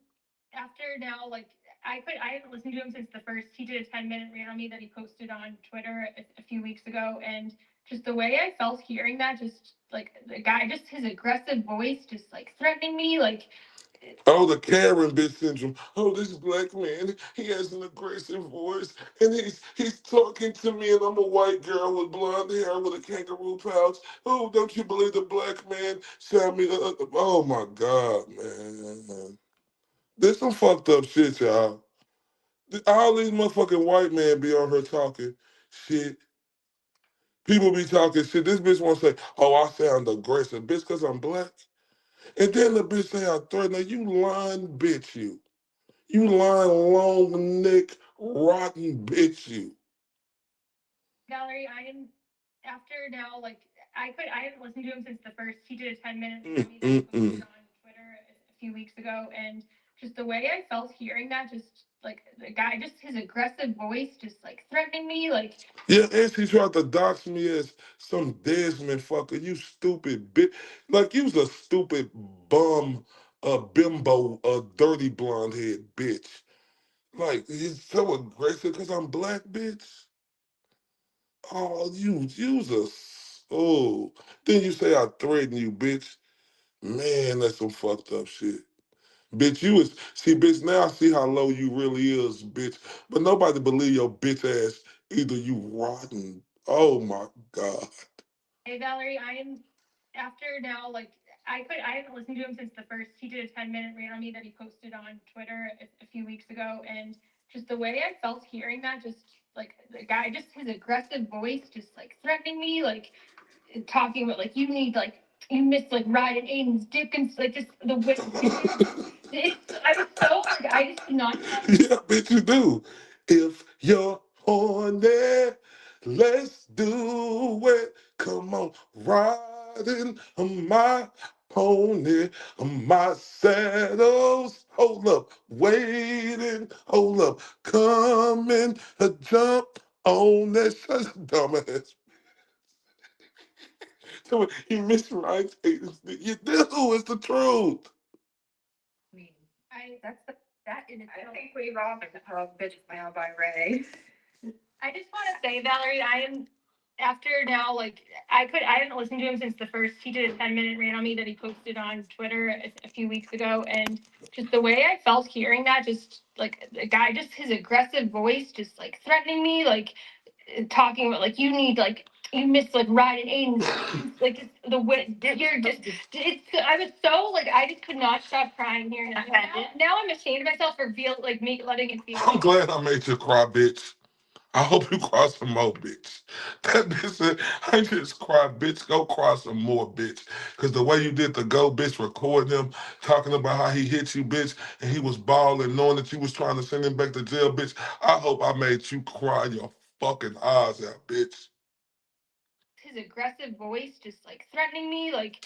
after now, like I haven't listened to him since the first. He did a 10-minute rant on me that he posted on Twitter a few weeks ago, and just the way I felt hearing that, just like the guy, just his aggressive voice, just like threatening me, like Oh, the Karen bitch syndrome. Oh, this black man, he has an aggressive voice, and he's talking to me, and I'm a white girl with blonde hair with a kangaroo pouch. Oh, don't you believe the black man shot me? Oh my God, man. This some fucked up shit, y'all. All these motherfucking white men be on here talking shit. People be talking shit. This bitch want to say, oh, I sound aggressive, bitch, because I'm black. And then the bitch say I threaten her. You lying bitch, you. You lying long neck, rotten bitch, you. Valerie, I am after now, like I haven't listened to him since the first. He did a 10-minute rant on me that he posted on Twitter a few weeks ago, and just the way I felt hearing that, just like the guy, just his aggressive voice, just like threatening me, like Yeah, and she tried to dox me as some Desmond fucker. You stupid bitch. Like, you was a stupid bum, bimbo, dirty blonde head bitch. Like, he's so aggressive because I'm black, bitch. Oh, you's a, oh. Then you say I threaten you, bitch. Man, that's some fucked up shit. Bitch, you is, see, bitch, now I see how low you really is, bitch. But nobody believe your bitch ass, either you rotten. Oh my God. hey Valerie, I am after now, like I haven't listened to him since the first. He did a 10-minute rant on me that he posted on Twitter a few weeks ago, and just the way I felt hearing that, just like the guy, just his aggressive voice, just like threatening me, like talking about like you need like you miss like riding Aiden's dick and like just the way I was so like I just did not stop. Yeah, bitch, you do. If you're horny, let's do it. Come on, riding on my pony, on my saddles. Hold up, waiting. Hold up, coming, jump on that dumbass. So you miswrite things. You do. It's the truth. I mean, that's the that in itself. I think we robbed bitches now by Ray. I just want to say, Valerie, I am after now, like I haven't listened to him since the first. He did a 10-minute rant on me that he posted on Twitter a few weeks ago, and just the way I felt hearing that, just like the guy, just his aggressive voice, just like threatening me, like talking about like you need like you miss like riding Aiden's like just the way you're just it's I was so like I just could not stop crying here now I'm ashamed of myself for feel like me letting it feel. I'm glad I made you cry, bitch. I hope you cry some more, bitch. That bitch said, I just cry, bitch. Go cry some more, bitch. Because the way you did the go, bitch, recording him, talking about how he hit you, bitch, and he was bawling, knowing that you was trying to send him back to jail, bitch. I hope I made you cry your fucking eyes out, bitch. his aggressive voice, just like threatening me, like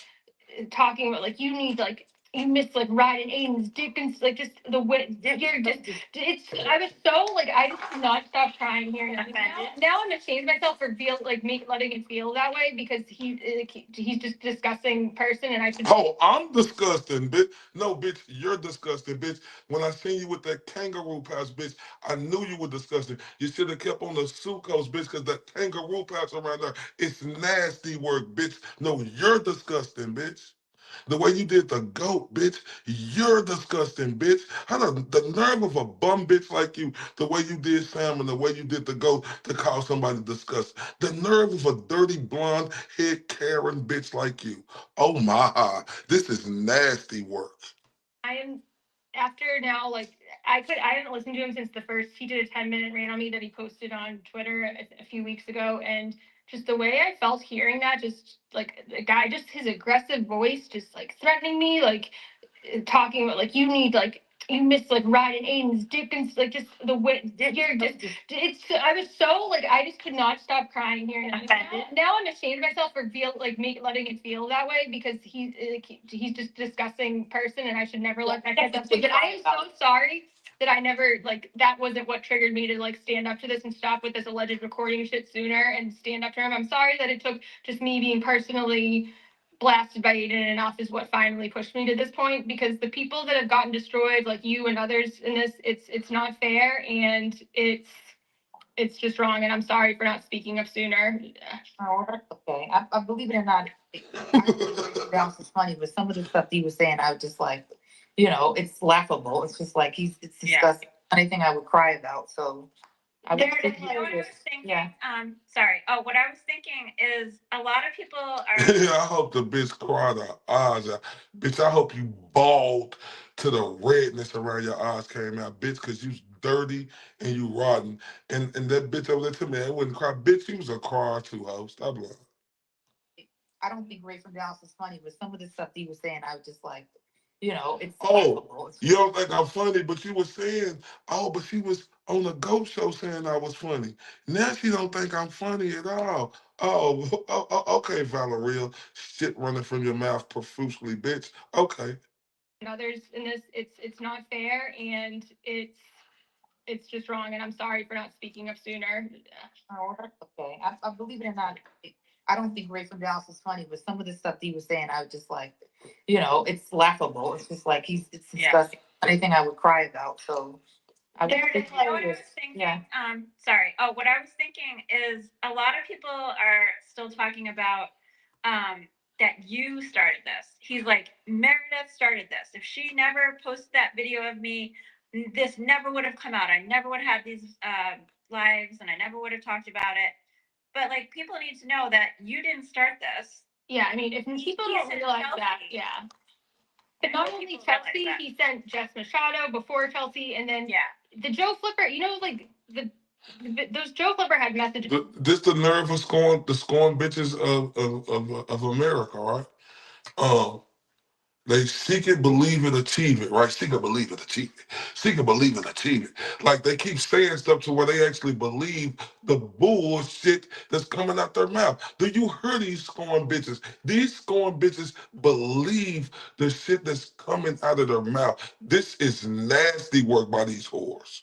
talking about like you need like you miss like riding Aiden's dick and like just the way you're just it's I was so like I just could not stop crying hearing that. Now I'm ashamed of myself for letting it feel that way because he's just a disgusting person and I should. Oh, I'm disgusting, bitch. No, bitch, you're disgusting, bitch. When I seen you with that kangaroo pouch, bitch, I knew you were disgusting. You should have kept on the sucrose, bitch, because that kangaroo pouch around there, it's nasty work, bitch. No, you're disgusting, bitch. The way you did the goat, bitch, you're disgusting, bitch. How the nerve of a bum bitch like you, the way you did Sam and the way you did the goat to call somebody disgusting. The nerve of a dirty blonde head Karen bitch like you. Oh my, this is nasty work. I am after now, like I haven't listened to him since the first he did a 10-minute rant on me that he posted on Twitter a few weeks ago. And just the way I felt hearing that, just like the guy, just his aggressive voice, just like threatening me, like talking about like you need like you miss like riding Aiden's dick and like just the way you're just it's I was so like I just could not stop crying hearing that. Now I'm ashamed of myself for letting it feel that way because he's just a disgusting person and I should never let that get up. But I am so sorry that I never like that wasn't what triggered me to like stand up to this and stop with this alleged recording shit sooner and stand up to him. I'm sorry that it took just me being personally blasted by Aiden enough is what finally pushed me to this point because the people that have gotten destroyed, like you and others in this, it's not fair and it's just wrong. And I'm sorry for not speaking up sooner. Oh, that's okay. I believe it or not, I don't think Rachel Downs is funny, but some of the stuff he was saying, I was just like, it's laughable. It's just like it's disgusting. Anything I would cry about. So I would What I was thinking, sorry. Oh, what I was thinking is a lot of people are. Yeah, I hope the bitch cried her eyes out. Bitch, I hope you bawled to the redness around your eyes came out, bitch, because you dirty and you rotten. And that bitch over there to me, I wouldn't cry. Bitch, you was a crier too, ho. Stop lying. I don't think Rachel Downs is funny, but some of the stuff he was saying, I was just like, it's Oh, laughable. you don't think I'm funny, but you were saying, oh, but she was on the Goat Show saying I was funny. Now she don't think I'm funny at all. Okay, Valeria, shit running from your mouth profusely, bitch. Okay. And others in this, it's not fair and it's just wrong. And I'm sorry for not speaking up sooner. Oh, that's okay. I believe it or not, I don't think Rachel Downs is funny, but some of the stuff he was saying, I was just like, it's laughable. It's just like it's disgusting. Anything I would cry about. So I What I was thinking, sorry. Oh, what I was thinking is a lot of people are still talking about that you started this. He's like, Meredith started this. If she never posted that video of me, this never would have come out. I never would have had these lives and I never would have talked about it. But like people need to know that you didn't start this. Yeah, I mean, if people don't realize that, yeah. But not only Chelsea, he sent Jess Machado before Chelsea, and then the Joe Flipper. Like those Joe Flipper had messages. This the nerve of the scorn bitches of America, right? They seek it, believe it, achieve it, right? Seek it, believe it, achieve it. Seek it, believe it, achieve it. Like they keep saying stuff to where they actually believe the bullshit that's coming out their mouth. Do you hear these scorn bitches? These scorn bitches believe the shit that's coming out of their mouth. This is nasty work by these whores.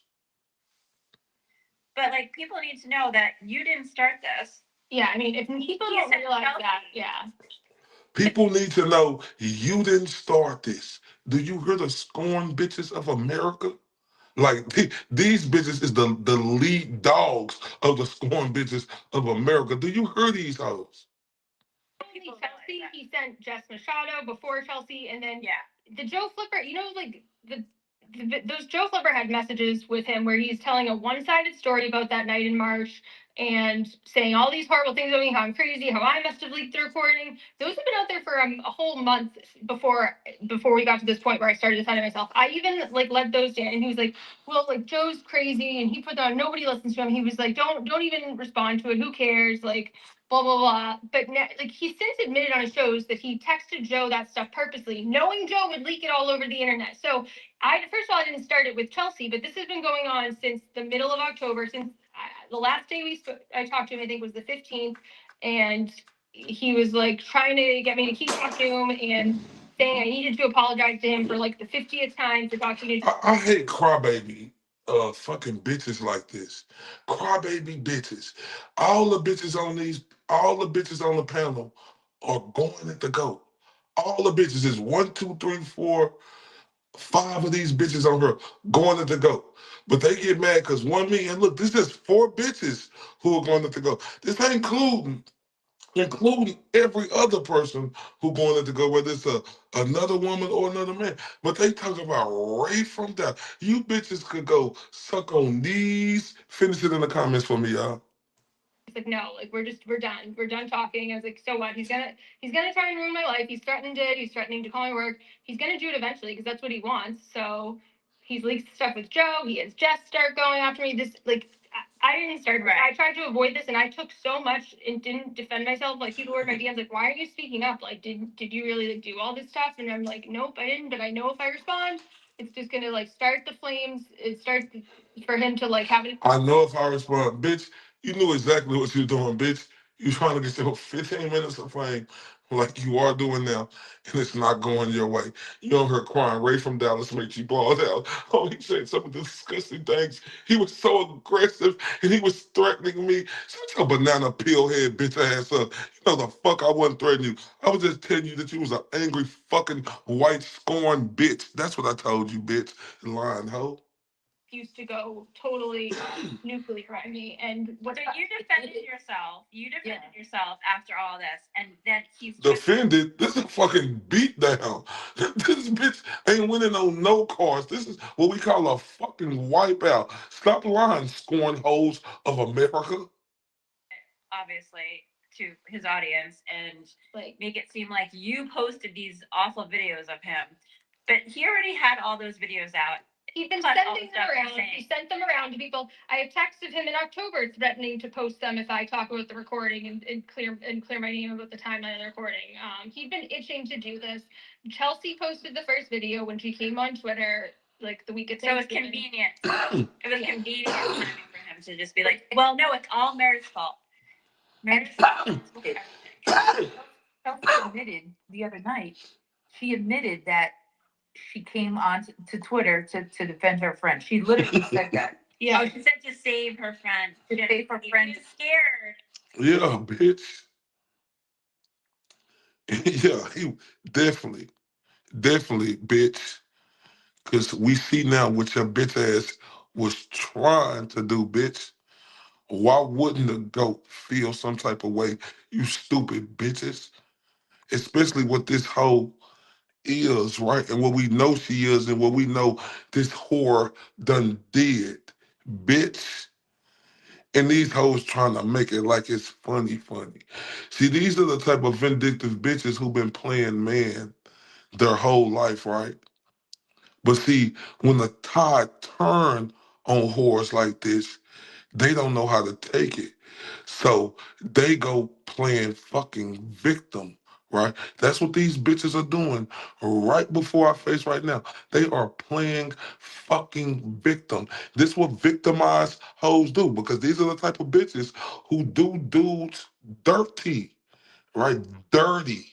But like people need to know that you didn't start this. Yeah, I mean, if people don't realize that, yeah. People need to know you didn't start this. Do you hear the scorn bitches of America? Like these bitches is the lead dogs of the scorn bitches of America. Do you hear these hoes? Chelsea, he sent Jess Machado before Chelsea, and then the Joe Flipper. Like those Joe Flipper had messages with him where he's telling a one-sided story about that night in March and saying all these horrible things about me, how I'm crazy, how I must have leaked the recording. Those have been out there for a whole month before we got to this point where I started defending myself. I even like let those down, and he was like, "Well, like Joe's crazy," and he put on nobody listens to him. He was like, "Don't even respond to it. Who cares?" Like blah blah blah. But like he since admitted on his shows that he texted Joe that stuff purposely, knowing Joe would leak it all over the internet. So first of all, I didn't start it with Chelsea, but this has been going on since the middle of October, since the last day I talked to him, I think was the 15th, and he was like trying to get me to keep talking to him and saying I needed to apologize to him for like the 50th time for talking to him. I hate crybaby fucking bitches like this. Crybaby bitches. All the bitches on the panel are going at the goat. All the bitches is 1, 2, 3, 4, 5 of these bitches on her going at the goat. But they get mad because one me, and look, this is 4 bitches who are going at the goat. This ain't including every other person who going to go, whether it's another woman or another man. But they talk about Ray from Dallas. You bitches could go suck on these. Finish it in the comments for me, y'all. He's like, no, like we're done talking. I was like, so what? He's gonna try and ruin my life. He's threatened it. He's threatening to call my work. He's gonna do it eventually because that's what he wants. So he's leaked stuff with Joe. He has Jess start going after me. This like I didn't start. Right. I tried to avoid this, and I took so much and didn't defend myself. Like people were in my DMs like, why are you speaking up? Like, did you really like, do all this stuff? And I'm like, nope, I didn't. But I know if I respond, it's just gonna like start the flames. It starts for him to like have it. I know if I respond, bitch, you knew exactly what you were doing, bitch. You trying to get your 15 minutes of fame like you are doing now, and it's not going your way. You on her crying. Ray from Dallas made you ball out. Oh, he said some of the disgusting things. He was so aggressive, and he was threatening me. Shut your banana peel head bitch ass up. You know the fuck I wasn't threatening you. I was just telling you that you was an angry fucking white scorn bitch. That's what I told you, bitch. Lying hoe. Used to go totally nuclear on me, and what So you defended yourself. You defended yourself after all this, and then he's Defended. This is a fucking beatdown. This bitch ain't winning on no cards. This is what we call a fucking wipeout. Stop lying, scorn hoes of America. obviously to his audience and like make it seem like you posted these awful videos of him, but he already had all those videos out. He's been Plus all sending the them stuff you're around. saying. He sent them around to people. I have texted him in October threatening to post them if I talk about the recording and clear my name about the timeline of the recording. He'd been itching to do this. Chelsea posted the first video when she came on Twitter like the week of So it was Thanksgiving. convenient. It was convenient timing for him to just be like, well, no, it's all Mary's fault. Mary's fault. Chelsea admitted the other night, she admitted that she came on to Twitter to defend her friend. She literally said that. Yeah. Oh, she said to save her friend. To save her friend. She was scared. Yeah, bitch. Yeah, he definitely, bitch. Because we see now what your bitch ass was trying to do, bitch. Why wouldn't the goat feel some type of way, you stupid bitches? Especially what this hoe is, right? And what we know she is, and what we know this whore done did, bitch. And these hoes trying to make it like it's funny. See, these are the type of vindictive bitches who been playing man their whole life, right? But see, when the tide turn on whores like this, they don't know how to take it. So they go playing fucking victim, right? That's what these bitches are doing right before our face right now. They are playing fucking victim. This is what victimized hoes do, because these are the type of bitches who do dudes dirty, right? Dirty.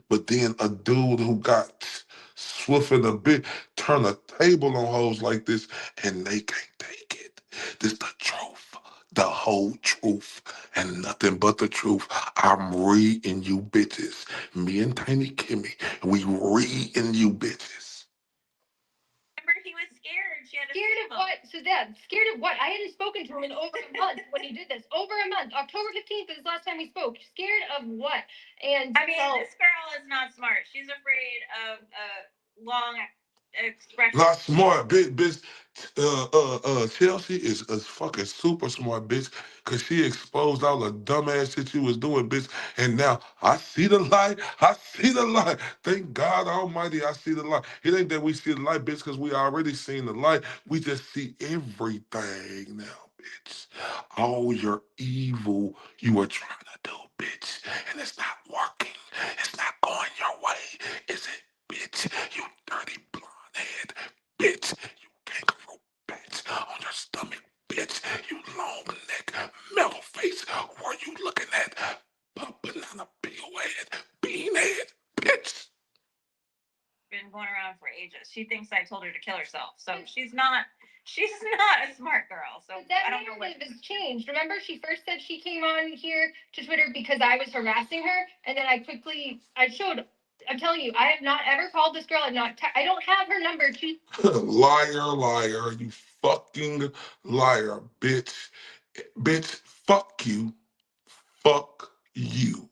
But then a dude who got swift in a bit turn a table on hoes like this, and they can't take it. This the truth, the whole truth, and nothing but the truth. I'm reading you bitches. Me and Tiny Kimmy, we reading you bitches. Remember, he was scared. She had a Scared of what? So Dad, scared of what? I hadn't spoken to him in over a month when he did this. Over a month. October 15th is the last time we spoke. Scared of what? And I mean, this girl is not smart. She's afraid of a long expression. Not smart, bitch. Chelsea is a fucking super smart bitch, cause she exposed all the dumbass shit you was doing, bitch. And now I see the light. I see the light. Thank God Almighty, I see the light. It ain't that we see the light, bitch, cause we already seen the light. We just see everything now, bitch. All your evil you were trying to do, bitch, and it's not working. It's not going your way, is it, bitch? You dirty blonde head, bitch. You kangaroo bitch on your stomach, bitch. You long neck, metal face. Who are you looking at? Banana messages. She thinks I told her to kill herself. So she's not a smart girl. So But that I don't know what. narrative has changed. Remember, she first said she came on here to Twitter because I was harassing her, and then I showed. I'm telling you, I have not ever called this girl. I don't have her number. Liar, you fucking liar, bitch. Bitch, fuck you. Fuck you.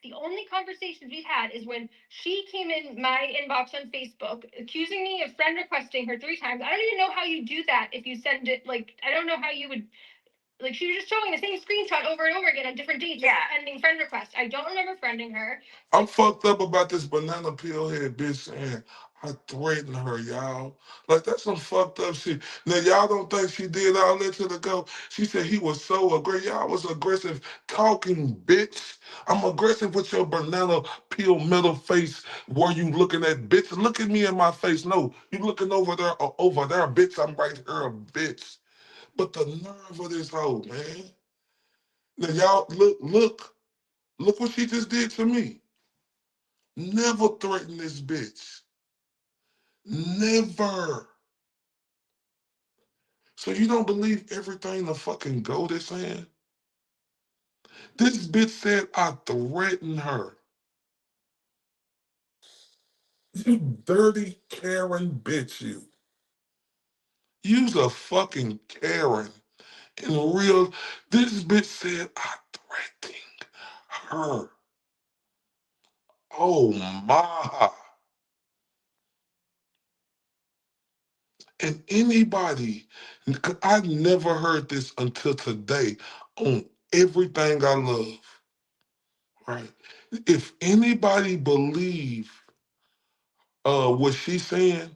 The only conversations we've had is when she came in my inbox on Facebook accusing me of friend requesting her 3 times. I don't even know how you do that if you send it. Like, I don't know how you would. Like, she was just showing the same screenshot over and over again on different dates. Yeah. Ending friend request. I don't remember friending her. I'm fucked up about this banana peel head bitch saying I threatened her, y'all. Like, that's some fucked up shit. Now, y'all don't think she did all that to the go? She said he was so aggressive. Y'all was aggressive talking, bitch. I'm aggressive with your banana peel middle face where you looking at, bitch. Look at me in my face. No, you looking over there, bitch. I'm right here, bitch. But the nerve of this hoe, man. Now, y'all, look what she just did to me. Never threaten this bitch. Never. So you don't believe everything the fucking goat is saying? This bitch said I threatened her. You dirty Karen bitch, you. You's a fucking Karen. In real, this bitch said I threatened her. Oh my. And anybody, I never heard this until today on everything I love, right? If anybody believe what she's saying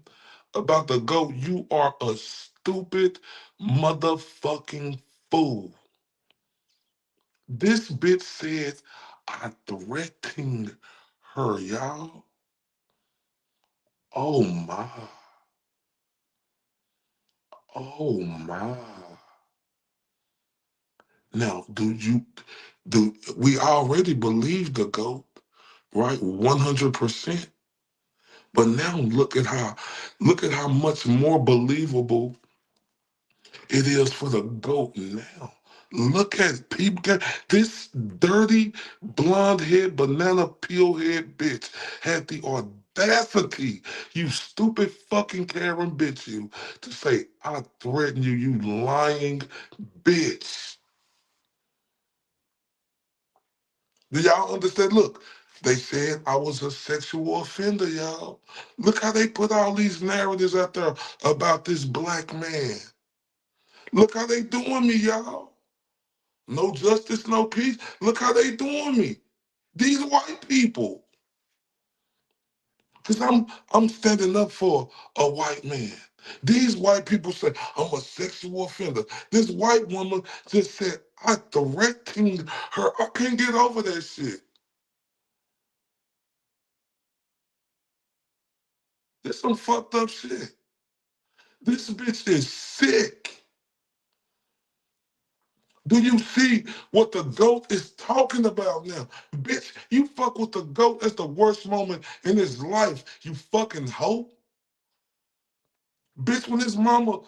about the GOAT, you are a stupid motherfucking fool. This bitch said I threatened her, y'all. Oh my. Oh my. Now, do we already believe the GOAT, right? 100%. But now look at how much more believable it is for the GOAT now. Look at people. This dirty blonde head banana peel head bitch had the audacity, you stupid fucking Karen bitch, you, to say I threaten you, you lying bitch. Do y'all understand? Look, they said I was a sexual offender, y'all. Look how they put all these narratives out there about this black man. Look how they doing me, y'all. No justice, no peace. Look how they doing me. These white people. Because I'm standing up for a white man. These white people say, I'm a sexual offender. This white woman just said, I threatened her. I can't get over that shit. This some fucked up shit. This bitch is sick. Do you see what the GOAT is talking about now? Bitch, you fuck with the GOAT. That's the worst moment in his life. You fucking hoe. Bitch, when his mama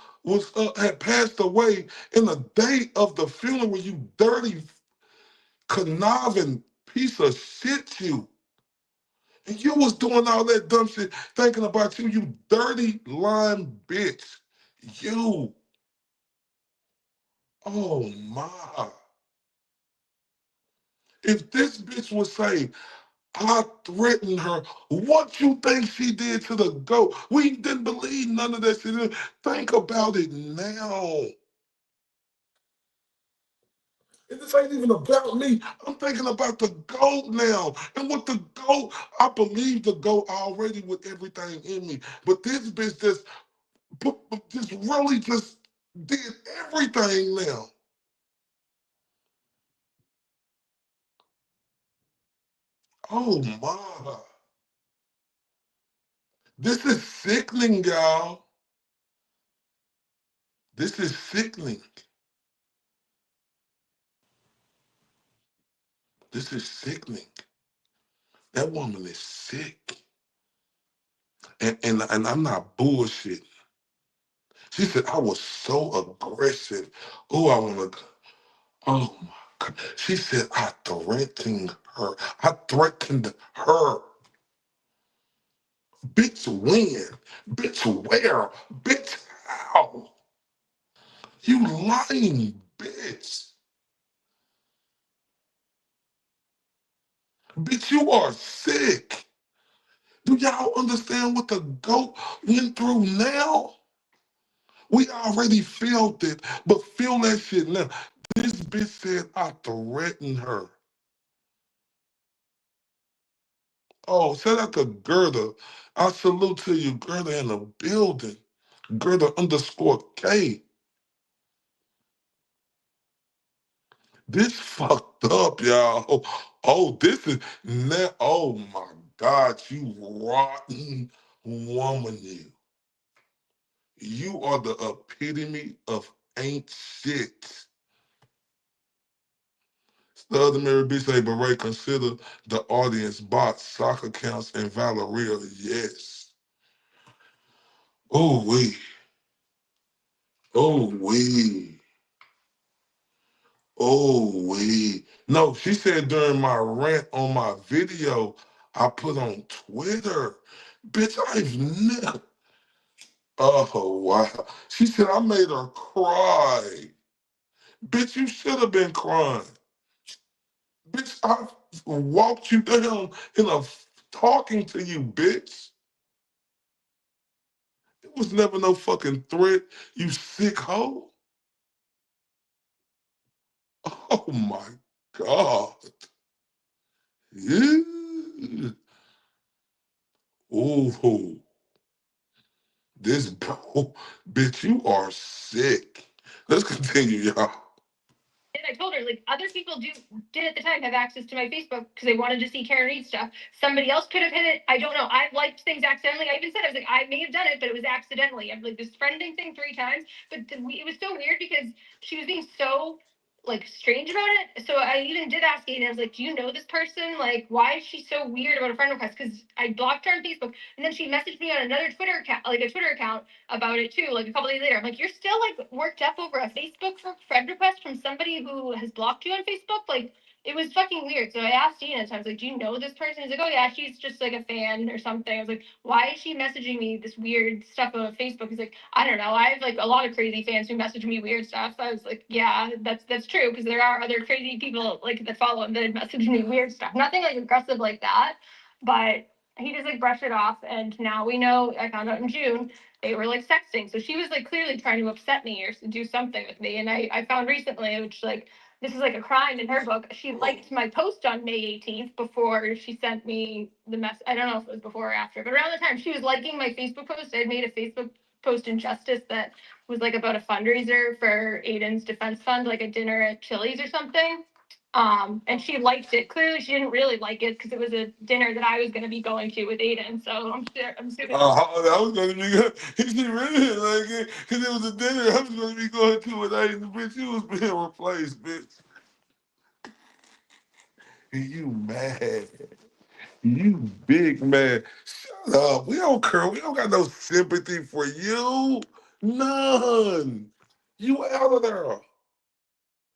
had passed away in the day of the funeral, you dirty, conniving piece of shit, you. And you was doing all that dumb shit, thinking about you, you dirty, lying bitch. You. Oh my. If this bitch would say, I threatened her, what you think she did to the GOAT? We didn't believe none of that shit. Think about it now. And this ain't even about me. I'm thinking about the GOAT now. And with the GOAT, I believe the GOAT already with everything in me. But this bitch just really just did everything now. Oh my. This is sickening, y'all. This is sickening. This is sickening. That woman is sick. And I'm not bullshitting. She said I was so aggressive. Oh, I want to. Oh my God. She said I threatened her. I threatened her. Bitch, when? Bitch, where? Bitch, how? You lying, bitch. Bitch, you are sick. Do y'all understand what the GOAT went through now? We already felt it, but feel that shit now. This bitch said I threatened her. Oh, shout out to Gerda. I salute to you, Gerda, in the building. Gerda underscore K. This fucked up, y'all. Oh, this is now. Oh my God, you rotten woman, you. You are the epitome of ain't shit. The other Mary B say, Beret, consider the audience bots, soccer accounts, and Valeria. Yes. Oh, we. Oh, we. Oh, we. No, she said during my rant on my video, I put on Twitter. Bitch, I've never. Oh, wow. She said I made her cry. Bitch, you should have been crying. Bitch, I walked you down in a talking to you, bitch. It was never no fucking threat, you sick hoe. Oh my God. Yeah. Ooh, this bro, bitch, you are sick. Let's continue, y'all. And I told her, like, other people did at the time have access to my Facebook because they wanted to see Karen Reed stuff. Somebody else could have hit it. I don't know. I liked things accidentally. I even said, I was like, I may have done it, but it was accidentally. I've like this friending thing 3 times. But it was so weird because she was being so like strange about it. So I even did ask Aiden, I was like, do you know this person? Like, why is she so weird about a friend request? Because I blocked her on Facebook and then she messaged me on another Twitter account, like a Twitter account about it too, like a couple days later. I'm like, you're still like worked up over a Facebook friend request from somebody who has blocked you on Facebook? Like, it was fucking weird. So I asked Ian at times, like, do you know this person? He's like, oh yeah, she's just like a fan or something. I was like, why is she messaging me this weird stuff on Facebook? He's like, I don't know. I have like a lot of crazy fans who message me weird stuff. So I was like, yeah, that's true because there are other crazy people like that follow him that message me weird stuff. Nothing like aggressive like that, but he just like brushed it off. And now we know. I found out in June they were like sexting. So she was like clearly trying to upset me or do something with me. And I found recently, which like this is like a crime in her book. She liked my post on May 18th before she sent me the mess. I don't know if it was before or after, but around the time she was liking my Facebook post. I had made a Facebook post in Justice that was like about a fundraiser for Aiden's defense fund, like a dinner at Chili's or something. And she liked it. Clearly, she didn't really like it because it was a dinner that I was going to be going to with Aiden. So I'm sure. I was gonna be good. She really didn't like it because it was a dinner I was gonna be going to with Aiden. Bitch, you was being replaced, bitch. You mad. You big man. Shut up. We don't care. We don't got no sympathy for you. None. You out of there. Or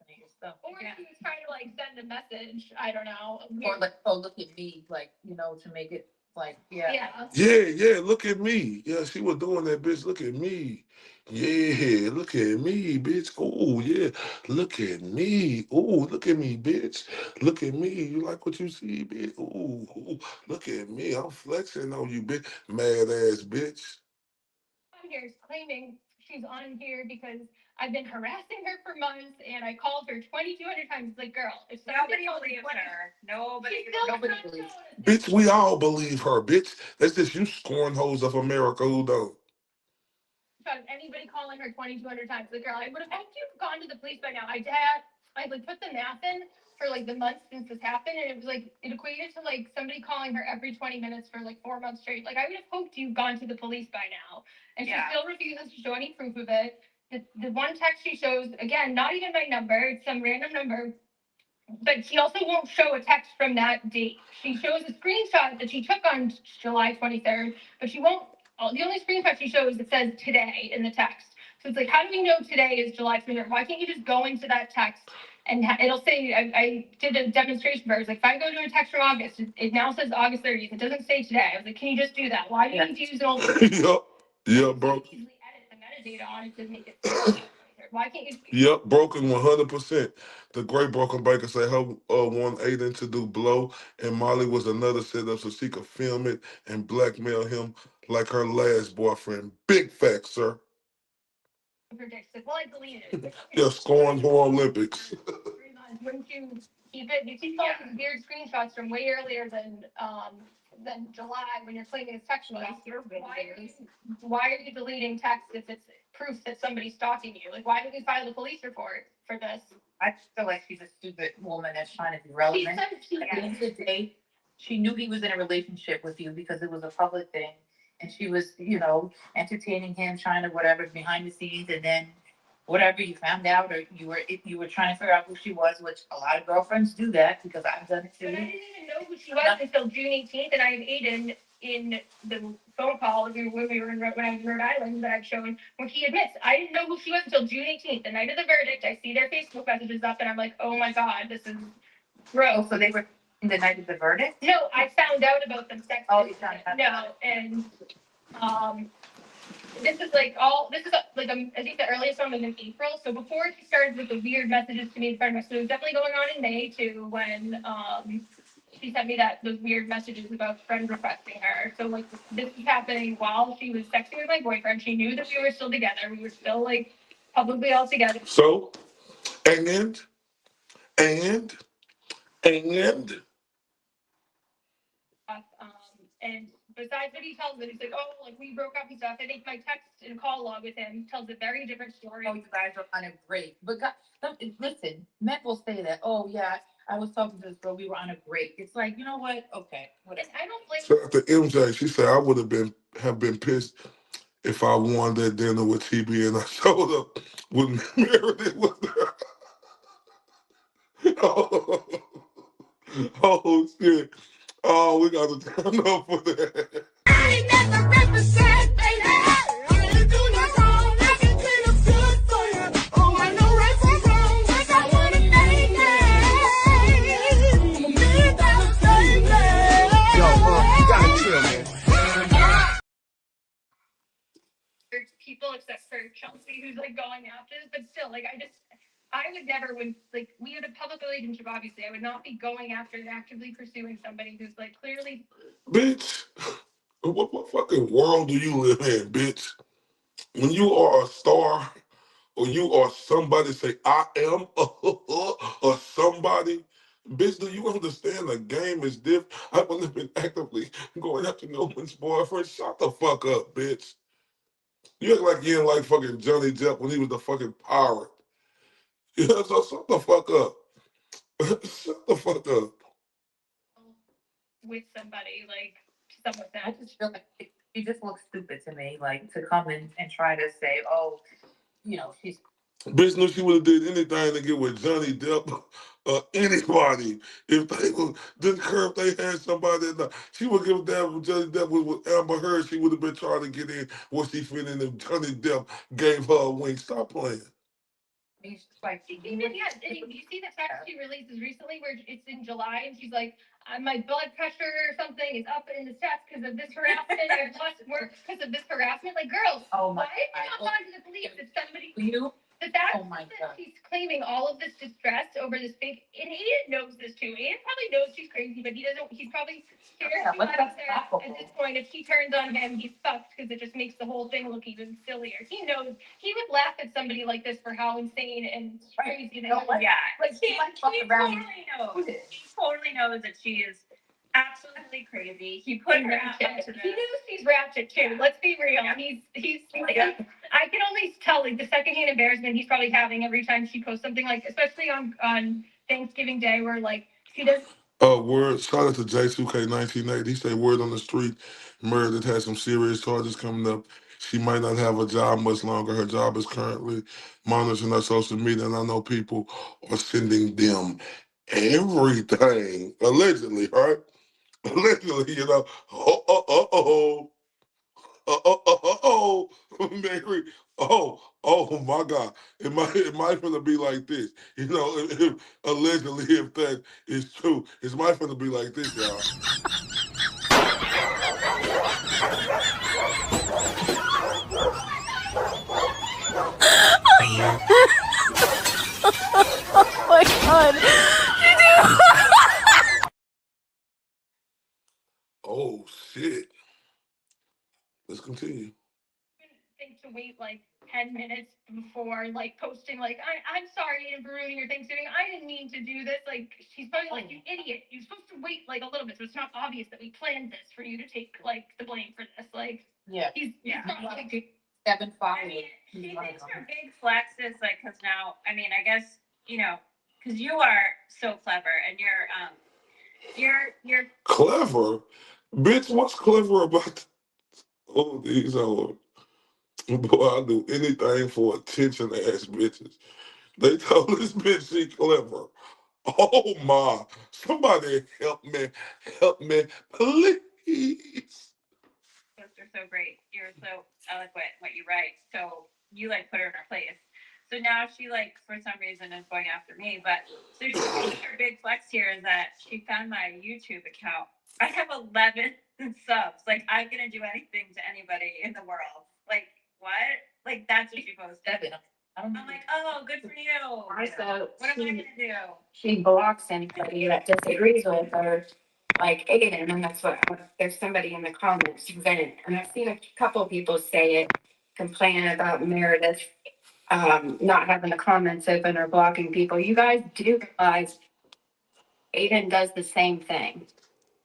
he was trying to like send a message. I don't know. Or like, oh, look at me, like, you know, to make it like, yeah. Yeah, look at me. Yeah, she was doing that, bitch. Look at me. Yeah, look at me, bitch. Oh, yeah. Look at me. Oh, look at me, bitch. Look at me. You like what you see, bitch? Oh, look at me. I'm flexing on you, bitch. Mad ass bitch. On here is claiming she's on here because I've been harassing her for months and I called her 2,200 times. It's like, girl, if somebody Nobody believes her. Nobody believes her. Bitch, we all believe her, bitch. That's just you scorn hoes of America who don't. Anybody calling her 2,200 times, the girl, I would have hoped you've gone to the police by now. I like put the math in for like the months since this happened, and it was like it equated to like somebody calling her every 20 minutes for like 4 months straight. Like I would have hoped you've gone to the police by now, and she still refuses to show any proof of it. The one text she shows, again, not even my number, it's some random number. But she also won't show a text from that date. She shows a screenshot that she took on July 23rd, but she won't the only screenshot she shows that says today in the text. So it's like, how do we know today is July 23rd? Why can't you just go into that text and it'll say, I did a demonstration for it. It's like, if I go to a text from August, it now says August 30th. It doesn't say today. I was like, can you just do that? Why do you need to use an old? Yep, bro. Easily edit the metadata on it to make it say why can't you? Yep, broken 100%. The great broken banker said her want Aiden to do blow, and Molly was another setup so she could film it and blackmail him like her last boyfriend. Big fact, sir. Well, I deleted it. Yeah, scoring for Olympics. 3 months. Wouldn't you keep it? You keep all these weird screenshots from way earlier than July when you're claiming it's textual. Why are you deleting text if it's proof that somebody's stalking you? Like, why did you file a police report for this? I feel like she's a stupid woman that's trying to be relevant. At the end of the day, she knew he was in a relationship with you because it was a public thing. And she was, entertaining him, trying to whatever behind the scenes, and then whatever you found out, or if you were trying to figure out who she was, which a lot of girlfriends do that because I've done it too. But I didn't even know who she was until June 18th, and I had Aiden in the phone call when we were when I was in Rhode Island that I've shown where he admits I didn't know who she was until June 18th, the night of the verdict. I see their Facebook messages up, and I'm like, oh my god, this is gross. So they were in the night of the verdict? No, I found out about them sex. Oh, you found out. No, and this is I think the earliest one was in April. So before she started with the weird messages to me in front of me, so it was definitely going on in May too when she sent me those weird messages about friend requesting her. So like this was happening while she was texting with my boyfriend. She knew that we were still together. We were still like publicly all together. So, and And besides what he tells it, he's like, oh, like we broke up and stuff. I think my text and call log with him tells a very different story. Oh, you guys are on a break. But listen, men will say that, oh yeah, I was talking to this girl, we were on a break. It's like, you know what? Okay, whatever. I don't blame so after MJ, she said I would have been pissed if I won that dinner with TB and I showed up with Meredith with her. Oh shit. Oh, we got to turn up for that. I ain't never represent, baby. I ain't do no wrong. I can clean up good for you. Oh, I know right from wrong. 'Cause I wanna make it. $1 million baby. Yo, you gotta chill, man. There's people except for Chelsea who's like going after this, but still, like I would never we had a public relationship, obviously. I would not be going after actively pursuing somebody who's like clearly. Bitch, what fucking world do you live in, bitch? When you are a star or you are somebody, say I am or somebody, bitch, do you understand the game is different? I wouldn't have been actively going after no one's boyfriend. Shut the fuck up, bitch. You act like you didn't like fucking Johnny Depp when he was the fucking pirate. Yeah, so shut the fuck up. Shut the fuck up. With somebody like stuff like that. I just feel like she just looks stupid to me, like to come in and try to say, oh, she's. Bitch knew she would have did anything to get with Johnny Depp or anybody. If they would, didn't care if they had somebody, she would give a damn if Johnny Depp was with Amber Heard. She would have been trying to get in where she fit in if Johnny Depp gave her a wink. Stop playing. It's like, you see the text she releases recently where it's in July and she's like, my blood pressure or something is up in the steps because of this harassment. I've lost work because of this harassment. Like, girls, why did you not gone to the police if somebody she's claiming all of this distress over this fake, and Aiden knows this too. Aiden probably knows she's crazy, but he's probably scared to let out there at this point. If she turns on him, he's fucked because it just makes the whole thing look even sillier. He knows he would laugh at somebody like this for how insane and crazy they are. Yeah, Like he totally knows. He totally knows that she is absolutely crazy. He put her out into this. He knows she's ratchet too. Let's be real. He's like, I can only tell like the secondhand embarrassment he's probably having every time she posts something, like especially on Thanksgiving Day where like she does. Word, shout out to J2K1980. He said word on the street, Meredith has some serious charges coming up. She might not have a job much longer. Her job is currently monitoring her social media, and I know people are sending them everything. Allegedly, right? Allegedly, oh, Mary. Oh my God. It might gonna be like this. You know, allegedly, if that is true, it might gonna be like this, y'all. Oh my god. Oh shit. Let's continue. Think to wait like 10 minutes before like posting like I'm sorry and for ruining your Thanksgiving. I didn't mean to do this. Like she's probably like, you idiot. You're supposed to wait like a little bit so it's not obvious that we planned this for you to take like the blame for this. Like he's not like Seven five. I mean, she thinks her big flex is like, because now, I mean, I guess, you know, because you are so clever and you're Clever? Bitch, what's clever about all these hoes? Boy, I'll do anything for attention ass bitches. They told this bitch she clever. Oh my. Somebody help me, please. are so great. You're so eloquent what you write. So you like put her in her place. So now she like for some reason is going after me. But so her big flex here is that she found my YouTube account. I have 11 subs. Like I'm gonna do anything to anybody in the world. Like what? Like that's what she posted. I'm like, oh, good for you. Also, What am I gonna do? she blocks anybody that disagrees with her, like Aiden, and that's what there's somebody in the comments venting. And I've seen a couple people say it, complaining about Meredith not having the comments open or blocking people. You guys do realize Aiden does the same thing.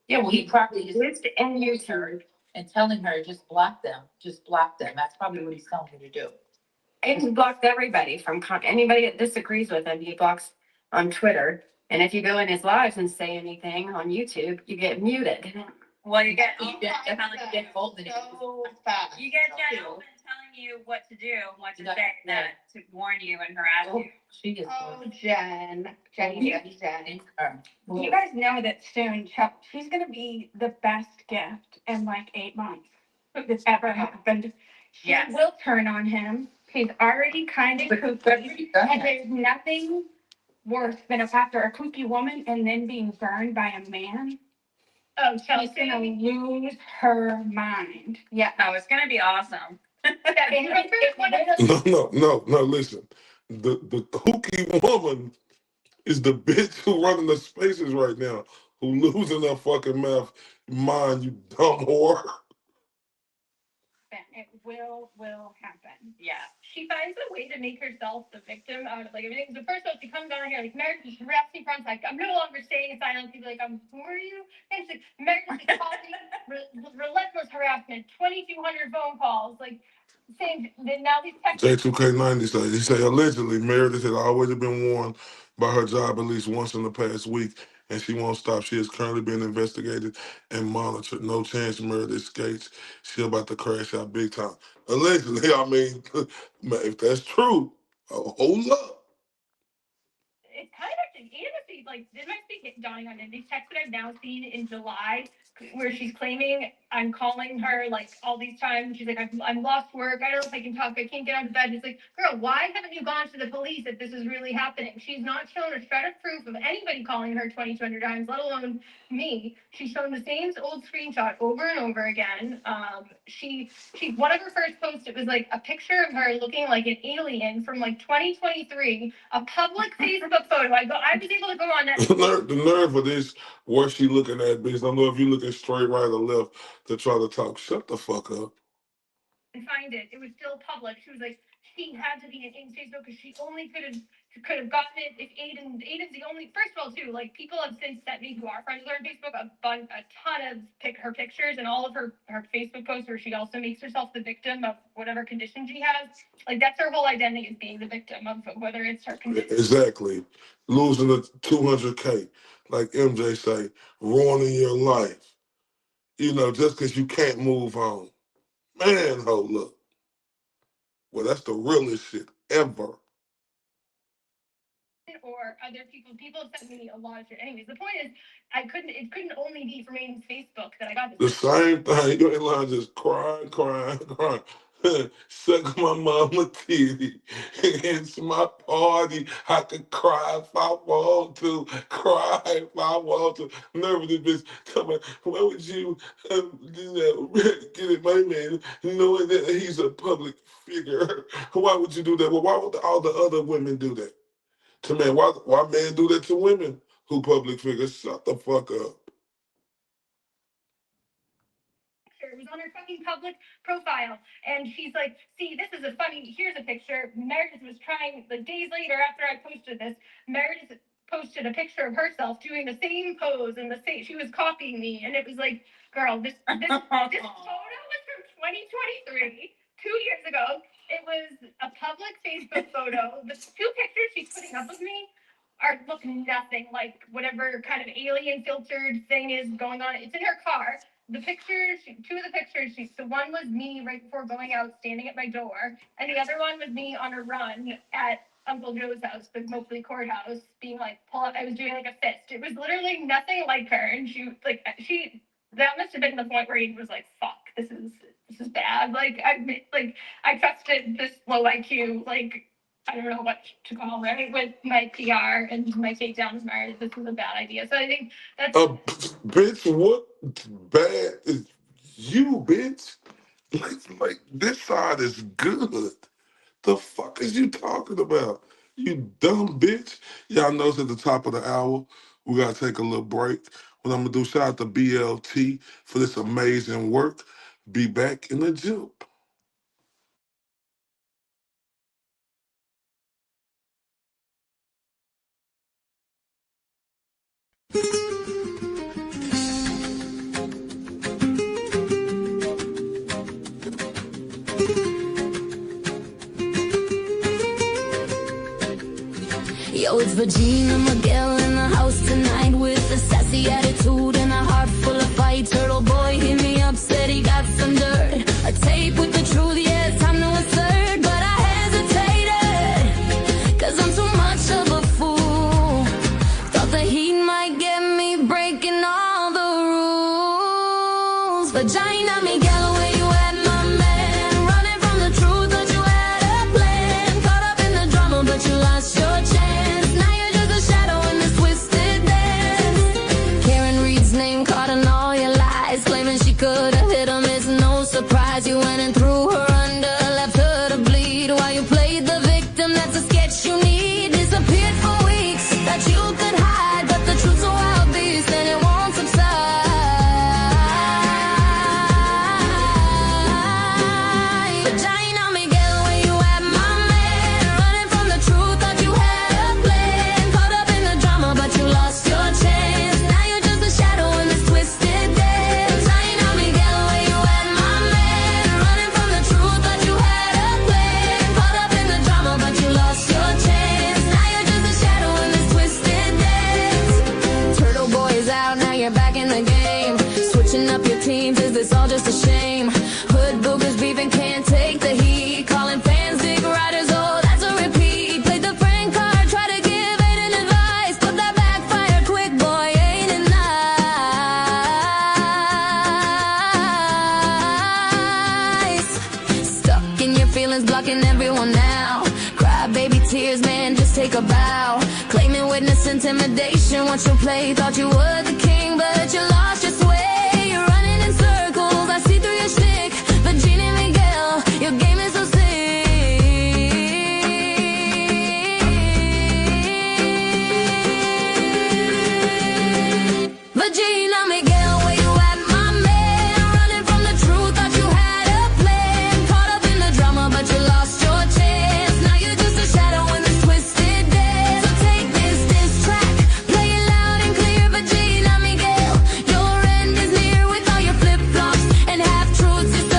Yeah, well, he probably just and use her and telling her just block them, just block them. That's probably what he's telling her to do. Aiden's blocked everybody from anybody that disagrees with him. He blocks on Twitter, and if you go in his lives and say anything on YouTube, you get muted. Well, you get You get Jen Bolton. You get Jen Open telling you what to do, what to say, that to warn you and harass you. She is. Oh, Jen. You guys know that soon she's gonna be the best gift in like 8 months that's ever happened. She Yes. will turn on him. He's already kind of kooky. And there's nothing worse than after a kooky woman and then being burned by a man. Oh, she's gonna lose her mind. Yeah. Oh, it's gonna be awesome. No, listen. The kooky woman is the bitch who running the spaces right now, who losing her fucking mouth. Mind, you dumb whore. It will happen. Yeah. She finds a way to make herself the victim out of like everything. The first one, she comes down here like Meredith just harassed me from like I'm no longer staying silent. She's like, who are you? And she's like, Meredith is causing relentless harassment, 2,200 phone calls, like saying that now these texts. J2K90 say, he say allegedly Meredith had always been warned by her job at least once in the past week, and she won't stop. She is currently being investigated and monitored. No chance Meredith escapes. She about to crash out big time. Allegedly, I mean, if that's true, hold up. It's kind of actually, even if they like, this might be dawning on it. These texts that I've now seen in July, where she's claiming I'm calling her like all these times. She's like, I'm lost work. I don't know if I can talk. I can't get out of bed. It's like, girl, why haven't you gone to the police if this is really happening? She's not shown a shred of proof of anybody calling her 2,200 times, let alone me. She's shown the same old screenshot over and over again. She one of her first posts, it was like a picture of her looking like an alien from like 2023, a public Facebook photo. I was able to go on that. The nerve of this, what she looking at, bitch. I don't know if you looking straight, right, or left to try to talk. Shut the fuck up. And find it. It was still public. She was like, she had to be in Facebook because she only could have gotten it if Aiden's the only. First of all, too, like people have since sent me who are friends with her on Facebook a ton of her pictures and all of her Facebook posts where she also makes herself the victim of whatever condition she has. Like that's her whole identity is being the victim of whether it's her condition. Exactly. Losing the 200K, like MJ say, ruining your life. You know, just because you can't move on. Man, hold up. Well, that's the realest shit ever. or other people. People have sent me a lot of shit. Anyways, the point is, it couldn't only be from Aiden's Facebook that I got The this. same thing. You ain't lying, just crying. Suck my mama titty. It's my party. I could cry if I want to. Cry if I want to. Nervous bitch coming. Why would you get it, my man, knowing that he's a public figure? Why would you do that? Well, why would all the other women do that? To men, why men do that to women who public figures? Shut the fuck up. It was on her fucking public profile. And she's like, see, this is here's a picture. Meredith was trying, like days later after I posted this, Meredith posted a picture of herself doing the same pose and she was copying me. And it was like, girl, this photo was from 2023, 2 years ago. It was a public Facebook photo. The two pictures she's putting up of me look nothing like whatever kind of alien filtered thing is going on. It's in her car. The pictures, two of the pictures, so one was me right before going out, standing at my door, and the other one was me on a run at Uncle Joe's house, the Moakley courthouse, being like, I was doing like a fist. It was literally nothing like her, and that must have been the point where he was like, fuck, this is bad. I trusted this low IQ, I don't know what to call her, with my PR and my takedowns married. This was a bad idea. So I think that's Bitch, what bad is you, bitch? Like this side is good. The fuck is you talking about? You dumb bitch. Y'all know it's at the top of the hour. We gotta take a little break. What I'm gonna do, shout out to BLT for this amazing work. Be back in the gym. Yo, it's Virginia Miguel in the house tonight with a sassy attitude and a heart full of fight. Turtle boy hit me up, said he got some dirt. A tape with the truth, yeah, it's time to assert. But I hesitated, cause I'm too much of a fool. Thought the heat might get me breaking all the rules. Vagina Miguel, where you at, my man? Running from the truth, thought you had a plan. Caught up in the drama, but you lost your chance. Could have hit him, it's no surprise. You went and threw her under, left her to bleed while you played the victim. That's a sketch you need. Disappeared for weeks, that you could hide, but the truth's a wild beast and it won't subside. Vagina Miguel, where you at, my man? Running from the truth, thought you had a plan. Caught up in the drama, but you lost your chance. Now you're just a shadow in this twisted dance. Teams, is this all just a shame? Hood boogers beefing, can't take the heat. Calling fans dick riders, oh, that's a repeat. Played the friend card, try to give Aiden advice, but that backfired quick, boy, ain't it nice? Stuck in your feelings, blocking everyone now. Cry baby tears, man, just take a bow. Claiming witness intimidation, what you play, thought you were the king, but you lost your sway. Circles, I see through your shtick. Virginia Miguel, your game is so sick. Virginia Miguel, where you at, my man? Running from the truth, thought you had a plan. Caught up in the drama, but you lost your chance. Now you're just a shadow in this twisted dance. So take this track, play it loud and clear. Virginia Miguel, your end is near with all your flip-flops and half-truths. It's the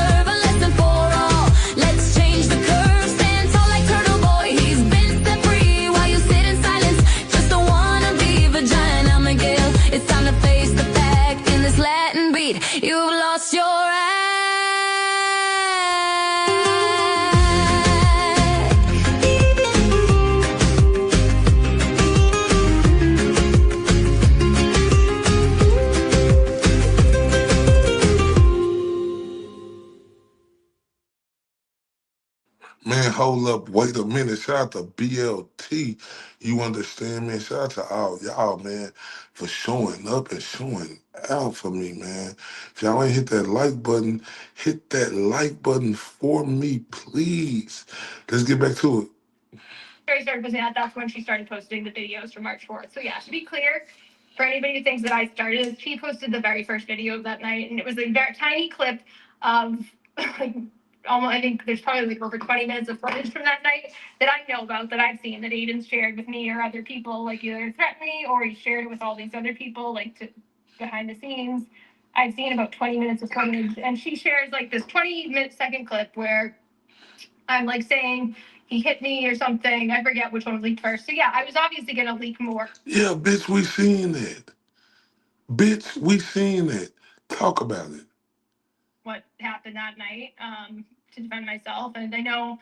Man, hold up, wait a minute. Shout out to BLT. You understand, man? Shout out to all y'all, man, for showing up and showing out for me, man. If y'all ain't hit that like button, hit that like button for me, please. Let's get back to it. Started posting that, that's when she started posting the videos for March 4th. So yeah, to be clear, for anybody who thinks that I started, she posted the very first video of that night, and it was a very tiny clip of like almost, I think there's probably like over 20 minutes of footage from that night that I know about, that I've seen, that Aiden's shared with me or other people, like either threatened me or he shared it with all these other people, like to behind the scenes. I've seen about 20 minutes of footage, and she shares like this 20-minute second clip where I'm like saying he hit me or something. I forget which one was leaked first. So yeah, I was obviously gonna leak more. Yeah, bitch, we seen it. Bitch, we seen it. Talk about it. What happened that night to defend myself, and I know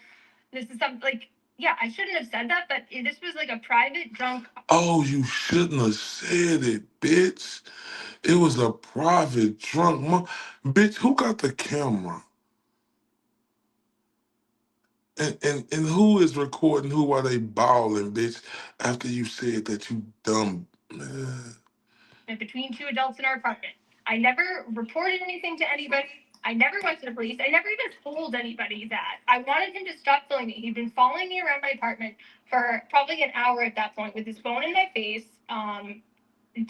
this is something like, yeah, I shouldn't have said that, but this was like a private drunk. Oh, you shouldn't have said it, bitch. It was a private drunk bitch, who got the camera? And who is recording who while they balling, bitch, after you said that you dumb man. Between two adults in our apartment. I never reported anything to anybody. I never went to the police. I never even told anybody that. I wanted him to stop filming me. He'd been following me around my apartment for probably an hour at that point with his phone in my face.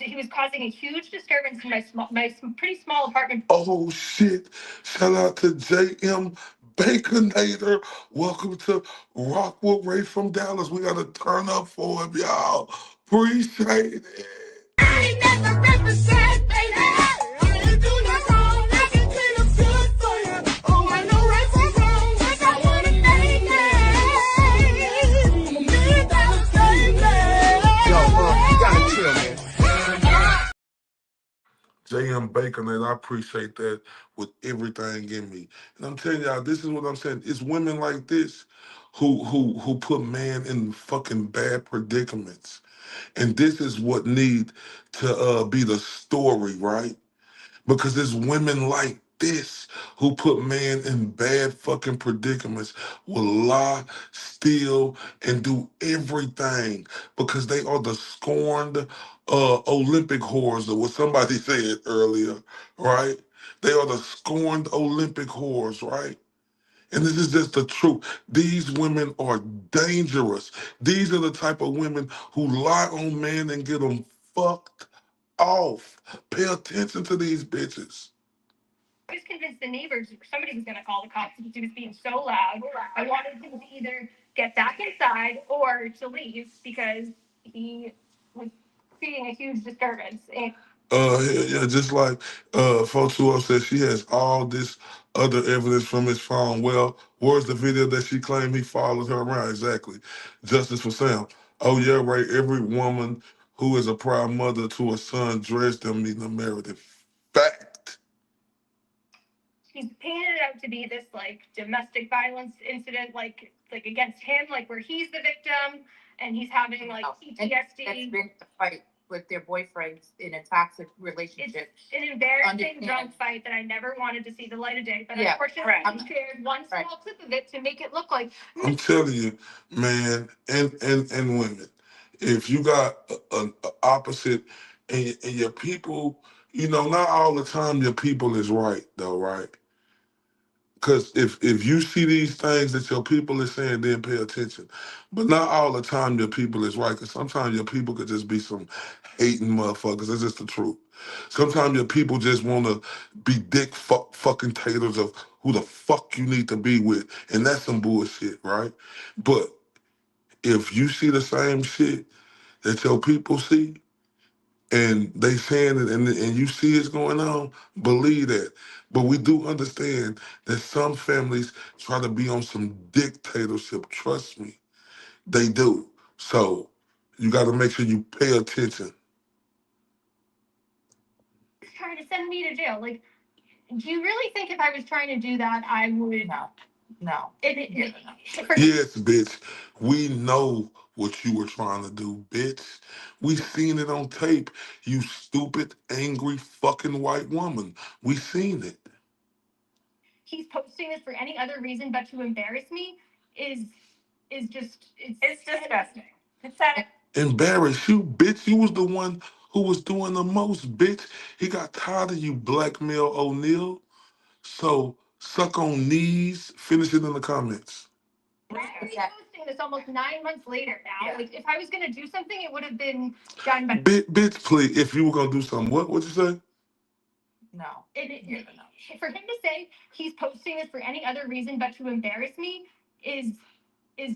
He was causing a huge disturbance in my pretty small apartment. Oh shit. Shout out to JM Baconator. Welcome to Rock with Ray from Dallas. We gotta turn up for him, y'all. Appreciate it. I ain't never represent, baby. I ain't do nothing wrong. I can clean up good for you. Oh, I know right from wrong. 'Cause I wanna make it. $1 million, baby. Yo, you gotta chill, man. JM Baconator, I appreciate that with everything in me. And I'm telling y'all, this is what I'm saying. It's women like this who put man in fucking bad predicaments. And this is what need to be the story, right? Because there's women like this who put man in bad fucking predicaments, will lie, steal, and do everything because they are the scorned Olympic whores, or what somebody said earlier, right? They are the scorned Olympic whores, right? And this is just the truth. These women are dangerous. These are the type of women who lie on men and get them fucked off. Pay attention to these bitches. I was convinced the neighbors, somebody was going to call the cops because he was being so loud. I wanted him to either get back inside or to leave because he was creating a huge disturbance. And Yeah, just like 420 said, she has all this other evidence from his phone. Well, where's the video that she claimed he followed her around? Exactly. Justice for Sam. Oh, yeah, right. Every woman who is a proud mother to a son dressed them needing a merit. Fact. he's painted it out to be this like domestic violence incident, like against him, like where he's the victim and he's having like PTSD. That's been a fight with their boyfriends in a toxic relationship. It's an embarrassing Understand. drunk fight that I never wanted to see the light of day. But Yeah, unfortunately, right. he shared one small clip of it to make it look like I'm telling you, man, and women, if you got a opposite and your people, you know, not all the time your people is right though, right? Because if you see these things that your people is saying, then pay attention. But not all the time your people is right. Because sometimes your people could just be some hating motherfuckers. That's just the truth. Sometimes your people just want to be dick fucking taters of who the fuck you need to be with. And that's some bullshit, right? But if you see the same shit that your people see, and they saying it and you see it's going on, believe that. But we do understand that some families try to be on some dictatorship. Trust me, they do. So you got to make sure you pay attention. trying to send me to jail. Like, do you really think if I was trying to do that, I would? No. Yes, bitch. We know what you were trying to do, bitch. We seen it on tape. You stupid, angry, fucking white woman. We seen it. He's posting this for any other reason but to embarrass me. is just it's disgusting. Pathetic. Embarrass you, bitch. You was the one who was doing the most, bitch. He got tired of you, blackmail O'Neal. So suck on knees. Finish it in the comments. He's posting this almost 9 months later now. Like, if I was gonna do something, it would have been done by. Bitch, please. If you were gonna do something, what'd you say? No. For him to say he's posting this for any other reason but to embarrass me is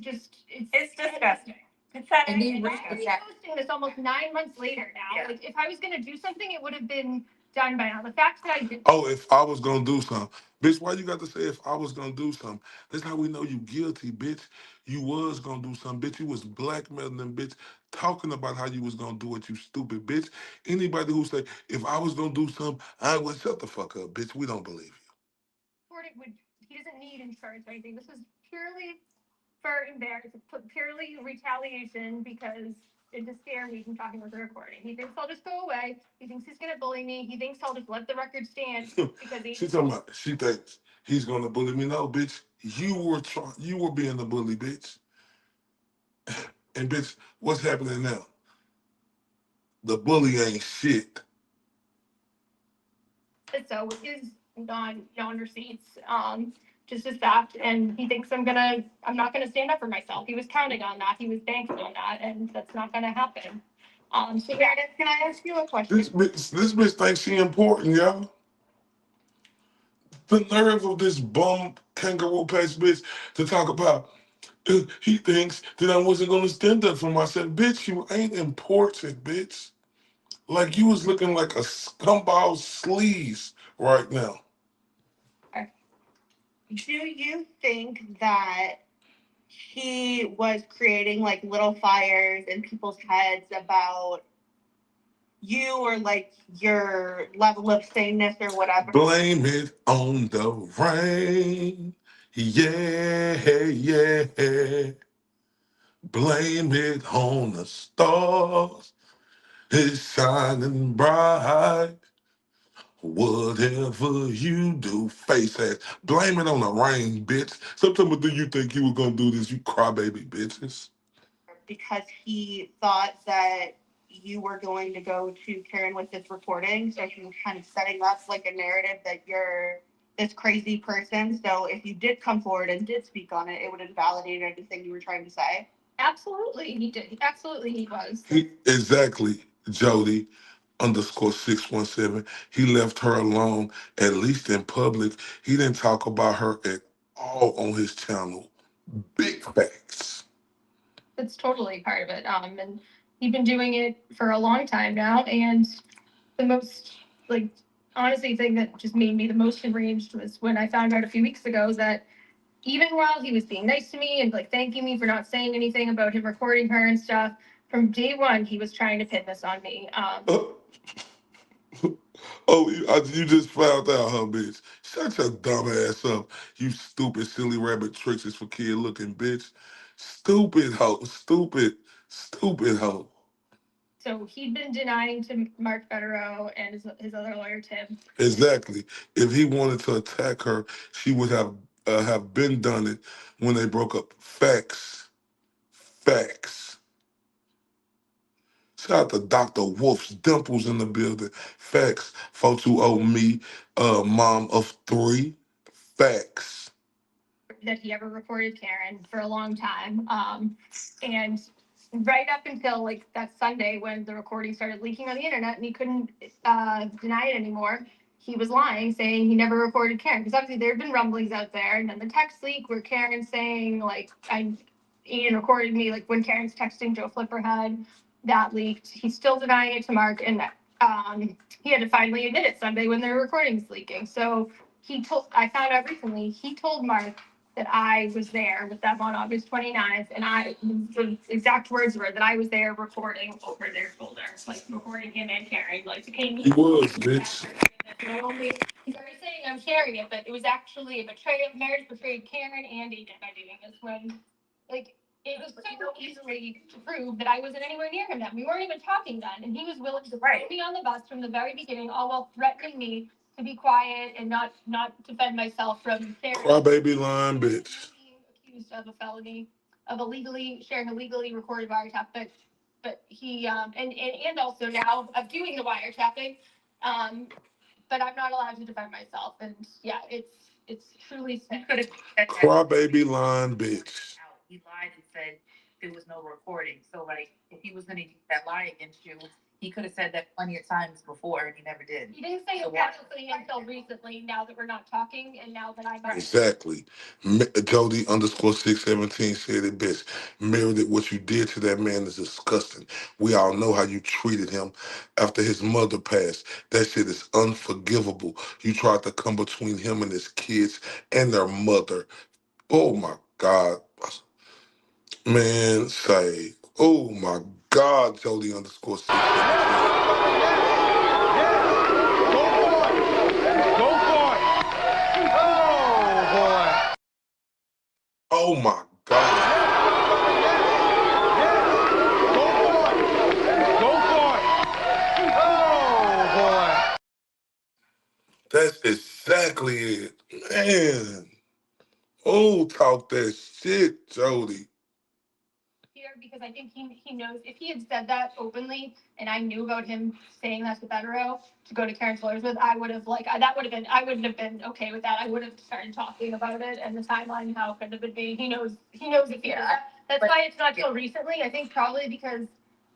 just it's disgusting. Pathetic. And he's posting this almost 9 months later now. Yeah. Like, if I was gonna do something, it would have been done by now. The fact that I did. Oh, if I was gonna do something. Bitch, why you got to say if I was gonna do something? That's how we know you guilty, bitch. You was gonna do something, bitch. You was blackmailing them, bitch, talking about how you was gonna do it, you stupid bitch. Anybody who say, if I was gonna do something, I would shut the fuck up, bitch. We don't believe you. He doesn't need insurance or anything. This is purely for embarrassment, purely retaliation because it just scared me from talking with the recording. He thinks I'll just go away. He thinks he's gonna bully me. He thinks I'll just let the record stand because he. She talking about, she thinks he's gonna bully me. No, bitch. You were being the bully, bitch. And bitch, what's happening now? The bully ain't shit. So with his non receipts, just his fact, and he thinks I'm not gonna stand up for myself. He was counting on that. He was banking on that, and that's not gonna happen. So Meredith, can I ask you a question? This bitch thinks she important, y'all. The nerve of this bum kangaroo patch bitch to talk about. He thinks that I wasn't gonna stand up for myself. Bitch, you ain't important, bitch. Like you was looking like a scumball sleaze right now. Do you think that he was creating like little fires in people's heads about you or like your level of saneness or whatever? Blame it on the rain. Yeah, yeah. Blame it on the stars. It's shining bright. Whatever you do, face ass. Blame it on the rain, bitch. Sometimes do you think you were gonna do this, you crybaby bitches? Because he thought that you were going to go to Karen with this recording. So he was kind of setting up like a narrative that you're this crazy person. So if you did come forward and did speak on it, it would invalidate anything you were trying to say. Absolutely, he did. Absolutely, he was. Exactly, Jody _617. He left her alone, at least in public. He didn't talk about her at all on his channel. Big facts. It's totally part of it. And he's been doing it for a long time now. And the most, like, honestly, thing that just made me the most enraged was when I found out a few weeks ago that even while he was being nice to me and like thanking me for not saying anything about him recording her and stuff, from day one he was trying to pin this on me. Oh, you just found out, huh, bitch? Shut your dumb ass up, you stupid, silly rabbit tricks is for kid looking bitch. Stupid hoe, stupid hoe. So he'd been denying to Mark Federow and his other lawyer Tim. Exactly. If he wanted to attack her, she would have been done it when they broke up. Facts. Facts. Shout out to Dr. Wolf's Dimples in the building. Facts. Folks who owe me mom of 3. Facts. That he ever recorded Karen for a long time. And right up until like that Sunday when the recording started leaking on the internet and he couldn't deny it anymore, he was lying, saying he never recorded Karen. Because obviously there had been rumblings out there, and then the text leak where Karen's saying like Ian recorded me, like when Karen's texting Joe Flipper had that leaked. He's still denying it to Mark, and he had to finally admit it Sunday when their recording's leaking. So I found out recently, he told Mark that I was there with them on August 29th, and the exact words were that I was there recording over their shoulder, like recording him and Karen, like to pay me. He was, bitch. He's already saying I'm sharing it, but it was actually a betrayal. Marriage betrayed Karen and Ethan by doing this when, like, it was so easily to prove that I wasn't anywhere near him then. We weren't even talking then, and he was willing to put me on the bus from the very beginning, all while threatening me to be quiet and not defend myself from Crybaby line, bitch. accused of a felony of illegally sharing a legally recorded wiretap, but he and also now of doing the wiretapping. But I'm not allowed to defend myself, and yeah, it's truly sick. Could have said that. Crybaby line, bitch. He lied and said there was no recording. So like, if he was going to use that lie against you, he could have said that plenty of times before, and he never did. He didn't say So it publicly until recently. Now that we're not talking, and now that I'm Exactly. Jody underscore 617 said it best. Meredith, what you did to that man is disgusting. We all know how you treated him after his mother passed. That shit is unforgivable. You tried to come between him and his kids and their mother. Oh my God. Man, say, oh my God, Jody underscore 617. Oh my God. That's exactly it. Man. Oh, talk that shit, Jody. here because I think he knows if he had said that openly and I knew about him saying that to Bettero to go to Karen's lawyers with, I would have I wouldn't have been okay with that. I would have started talking about it and the timeline, how could it be. He knows if he did that. That's why it's not till recently. I think probably because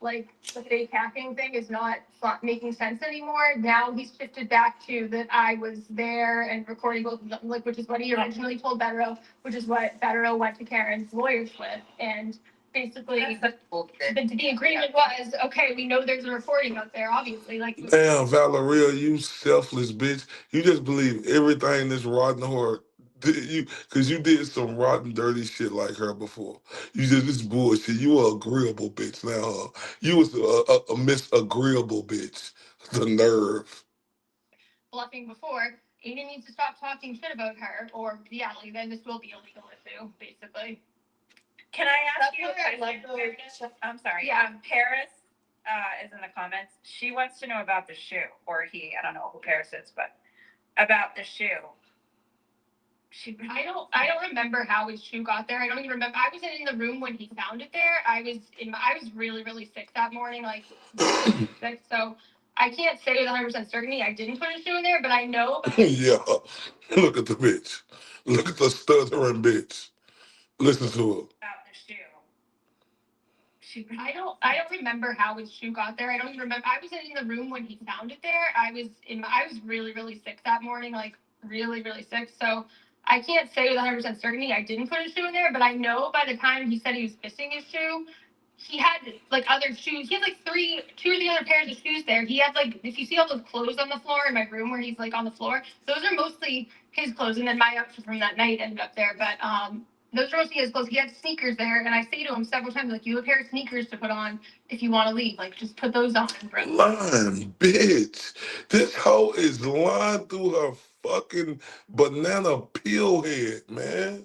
like the fake hacking thing is not making sense anymore. Now he's shifted back to that I was there and recording both of them, like which is what he originally told Bettero, which is what Bettero went to Karen's lawyers with. And basically the agreement was, okay, we know there's a recording out there, obviously. Like Damn, Valeria, you selfless bitch. You just believe everything this rotten whore did you, because you did some rotten, dirty shit like her before. You just this bullshit. You a agreeable bitch now, huh? You was a Miss Agreeable bitch. The nerve. bluffing before. Aiden needs to stop talking shit about her, or yeah, like, then this will be a legal issue, basically. Can I ask you a question? I'm sorry. Yeah. Paris is in the comments. She wants to know about the shoe, or he. I don't know who Paris is, but about the shoe. I don't remember how his shoe got there. I don't even remember. I was in the room when he found it there. I was really, really sick that morning, like sick. So I can't say with 100% certainty I didn't put his shoe in there, but I know. Yeah. Look at the bitch. Look at the stuttering bitch. Listen to her. About the shoe. I don't remember how his shoe got there. I don't even remember. I was in the room when he found it there. I was really, really sick that morning, like really, really sick. So I can't say with 100% certainty I didn't put his shoe in there, but I know by the time he said he was missing his shoe, he had like other shoes. He had like two or three other pairs of shoes there. He had like, if you see all those clothes on the floor in my room where he's like on the floor, those are mostly his clothes. And then my outfit from that night ended up there. But those are mostly his clothes. He had sneakers there, and I say to him several times, like, you have a pair of sneakers to put on if you want to leave. Like, just put those on, bro. Lying, bitch. This hoe is lying through her fucking banana peel head, man.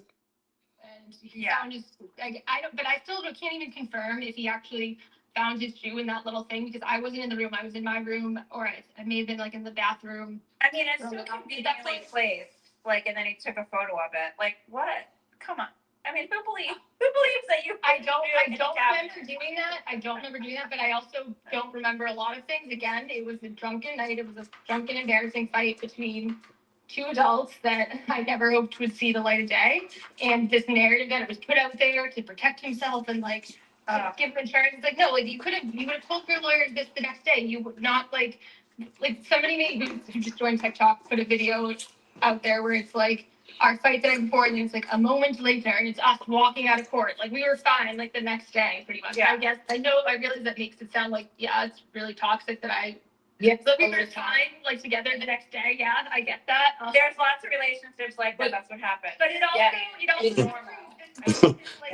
And he found his, like, but I still can't even confirm if he actually found his shoe in that little thing because I wasn't in the room. I was in my room, or I may have been like in the bathroom. I mean, it's still conveniently placed. Like, and then he took a photo of it. Like, what? Come on. I mean, who believes that you? I don't remember doing that. I don't remember doing that, but I also don't remember a lot of things. Again, it was a drunken night. It was a drunken, embarrassing fight between two adults that I never hoped would see the light of day. And this narrative that it was put out there to protect himself and like give him insurance. It's like, no, like you would have told your lawyer this the next day. You would not like somebody who just joined TikTok put a video out there where it's like our fight the night before, and it's like a moment later, and it's us walking out of court. Like we were fine, like the next day, pretty much. Yeah. I guess I realize that makes it sound like it's really toxic that I. Yeah. So we were fine, like together the next day. Yeah, I get that. There's lots of relationships like that. That's what happened. But it also,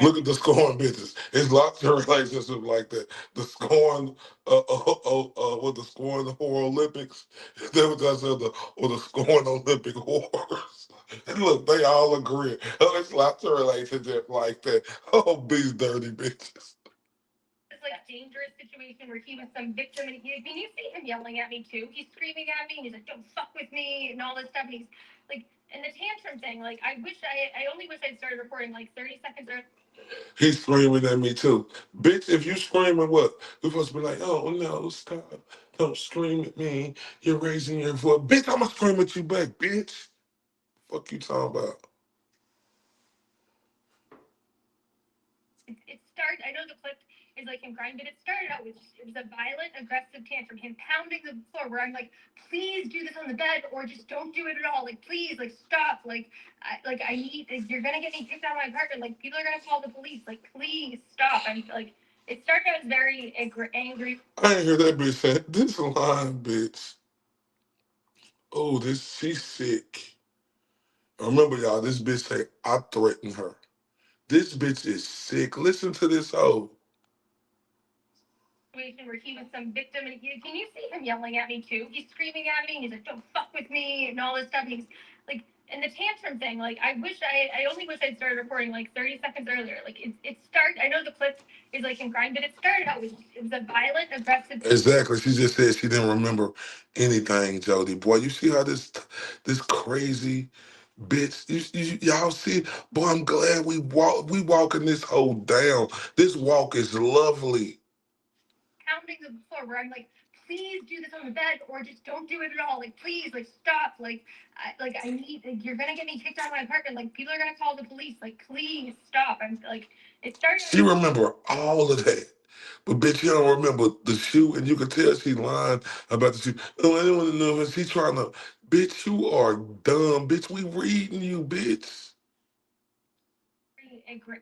Look at the scorn bitches. It's lots of relationships like that. The scorn, what the scorn whore Olympics? That was I said or the scorn Olympic whores. And look, they all agree. Oh, it's lots of relationships like that. Oh, these dirty bitches. It's like dangerous situation where he was some victim, and you see him yelling at me too. He's screaming at me, and he's like, "Don't fuck with me," and all this stuff. And he's like, And the tantrum thing, like I only wish I'd started recording like 30 seconds earlier. He's screaming at me too. Bitch, if you screaming what? We're supposed to be like, oh no, stop. Don't scream at me. You're raising your voice. Bitch, I'ma scream at you back, bitch. Fuck you talking about? It started, I know the clip is like him crying, but it started out with, it was a violent, aggressive tantrum, him pounding the floor where I'm like, please do this on the bed or just don't do it at all. Like, please, like, stop. I need, like, you're gonna get me kicked out of my apartment. Like, people are gonna call the police. Like, please stop. I'm like, it started out as very angry. I ain't hear that bitch say this line, bitch. Oh, she's sick. Remember, y'all, this bitch say, I threatened her. This bitch is sick. Listen to this hoe. Situation where he was some victim, and can you see him yelling at me too? He's screaming at me. He's like, "Don't fuck with me," and all this stuff. He's like, and the tantrum thing, like, I only wish I'd started recording like 30 seconds earlier. Like, it started. I know the clip is like him crying, but it started out with, it was a violent, aggressive. Exactly. She just said she didn't remember anything, Jody. Boy, you see how this crazy bitch. Y'all see, boy, I'm glad we walking this hoe down. This walk is lovely. Pounding the floor where I'm like, please do this on the bed or just don't do it at all. Like, please, like, stop. I need, like, you're gonna get me kicked out of my apartment. Like, people are gonna call the police. Like, please stop. I'm like, it started. She remember all of that. But bitch, you don't remember the shoe, and you can tell she lying about the shoe. Oh, I don't want to know if she's trying to. Bitch, you are dumb. Bitch, we reading you, bitch.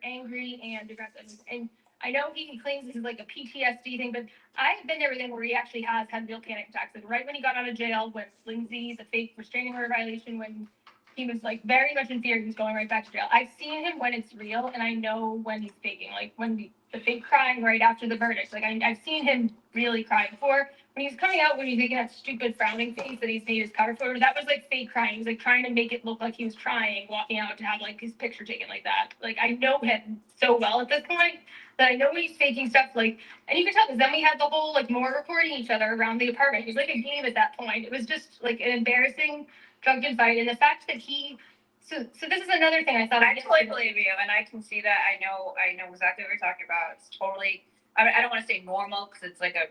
Angry and aggressive. And I know he claims this is like a PTSD thing, but I've been there with him where he actually has had real panic attacks. Like right when he got out of jail with Lindsay, the fake restraining order violation, when he was like very much in fear he was going right back to jail. I've seen him when it's real, and I know when he's faking. Like when the fake crying right after the verdict. Like I've seen him really cry before. When he was coming out, when he was making that stupid frowning face that he's made his cover photo, that was like fake crying. He was like trying to make it look like he was trying, walking out to have like his picture taken like that. Like I know him so well at this point that I know when he's faking stuff. Like, and you can tell because then we had the whole like more recording each other around the apartment. It was like a game at that point. It was just like an embarrassing drunken fight, and the fact that he. So this is another thing I thought. I totally believe you, and I can see that. I know exactly what you're talking about. It's totally. I don't want to say normal because it's like a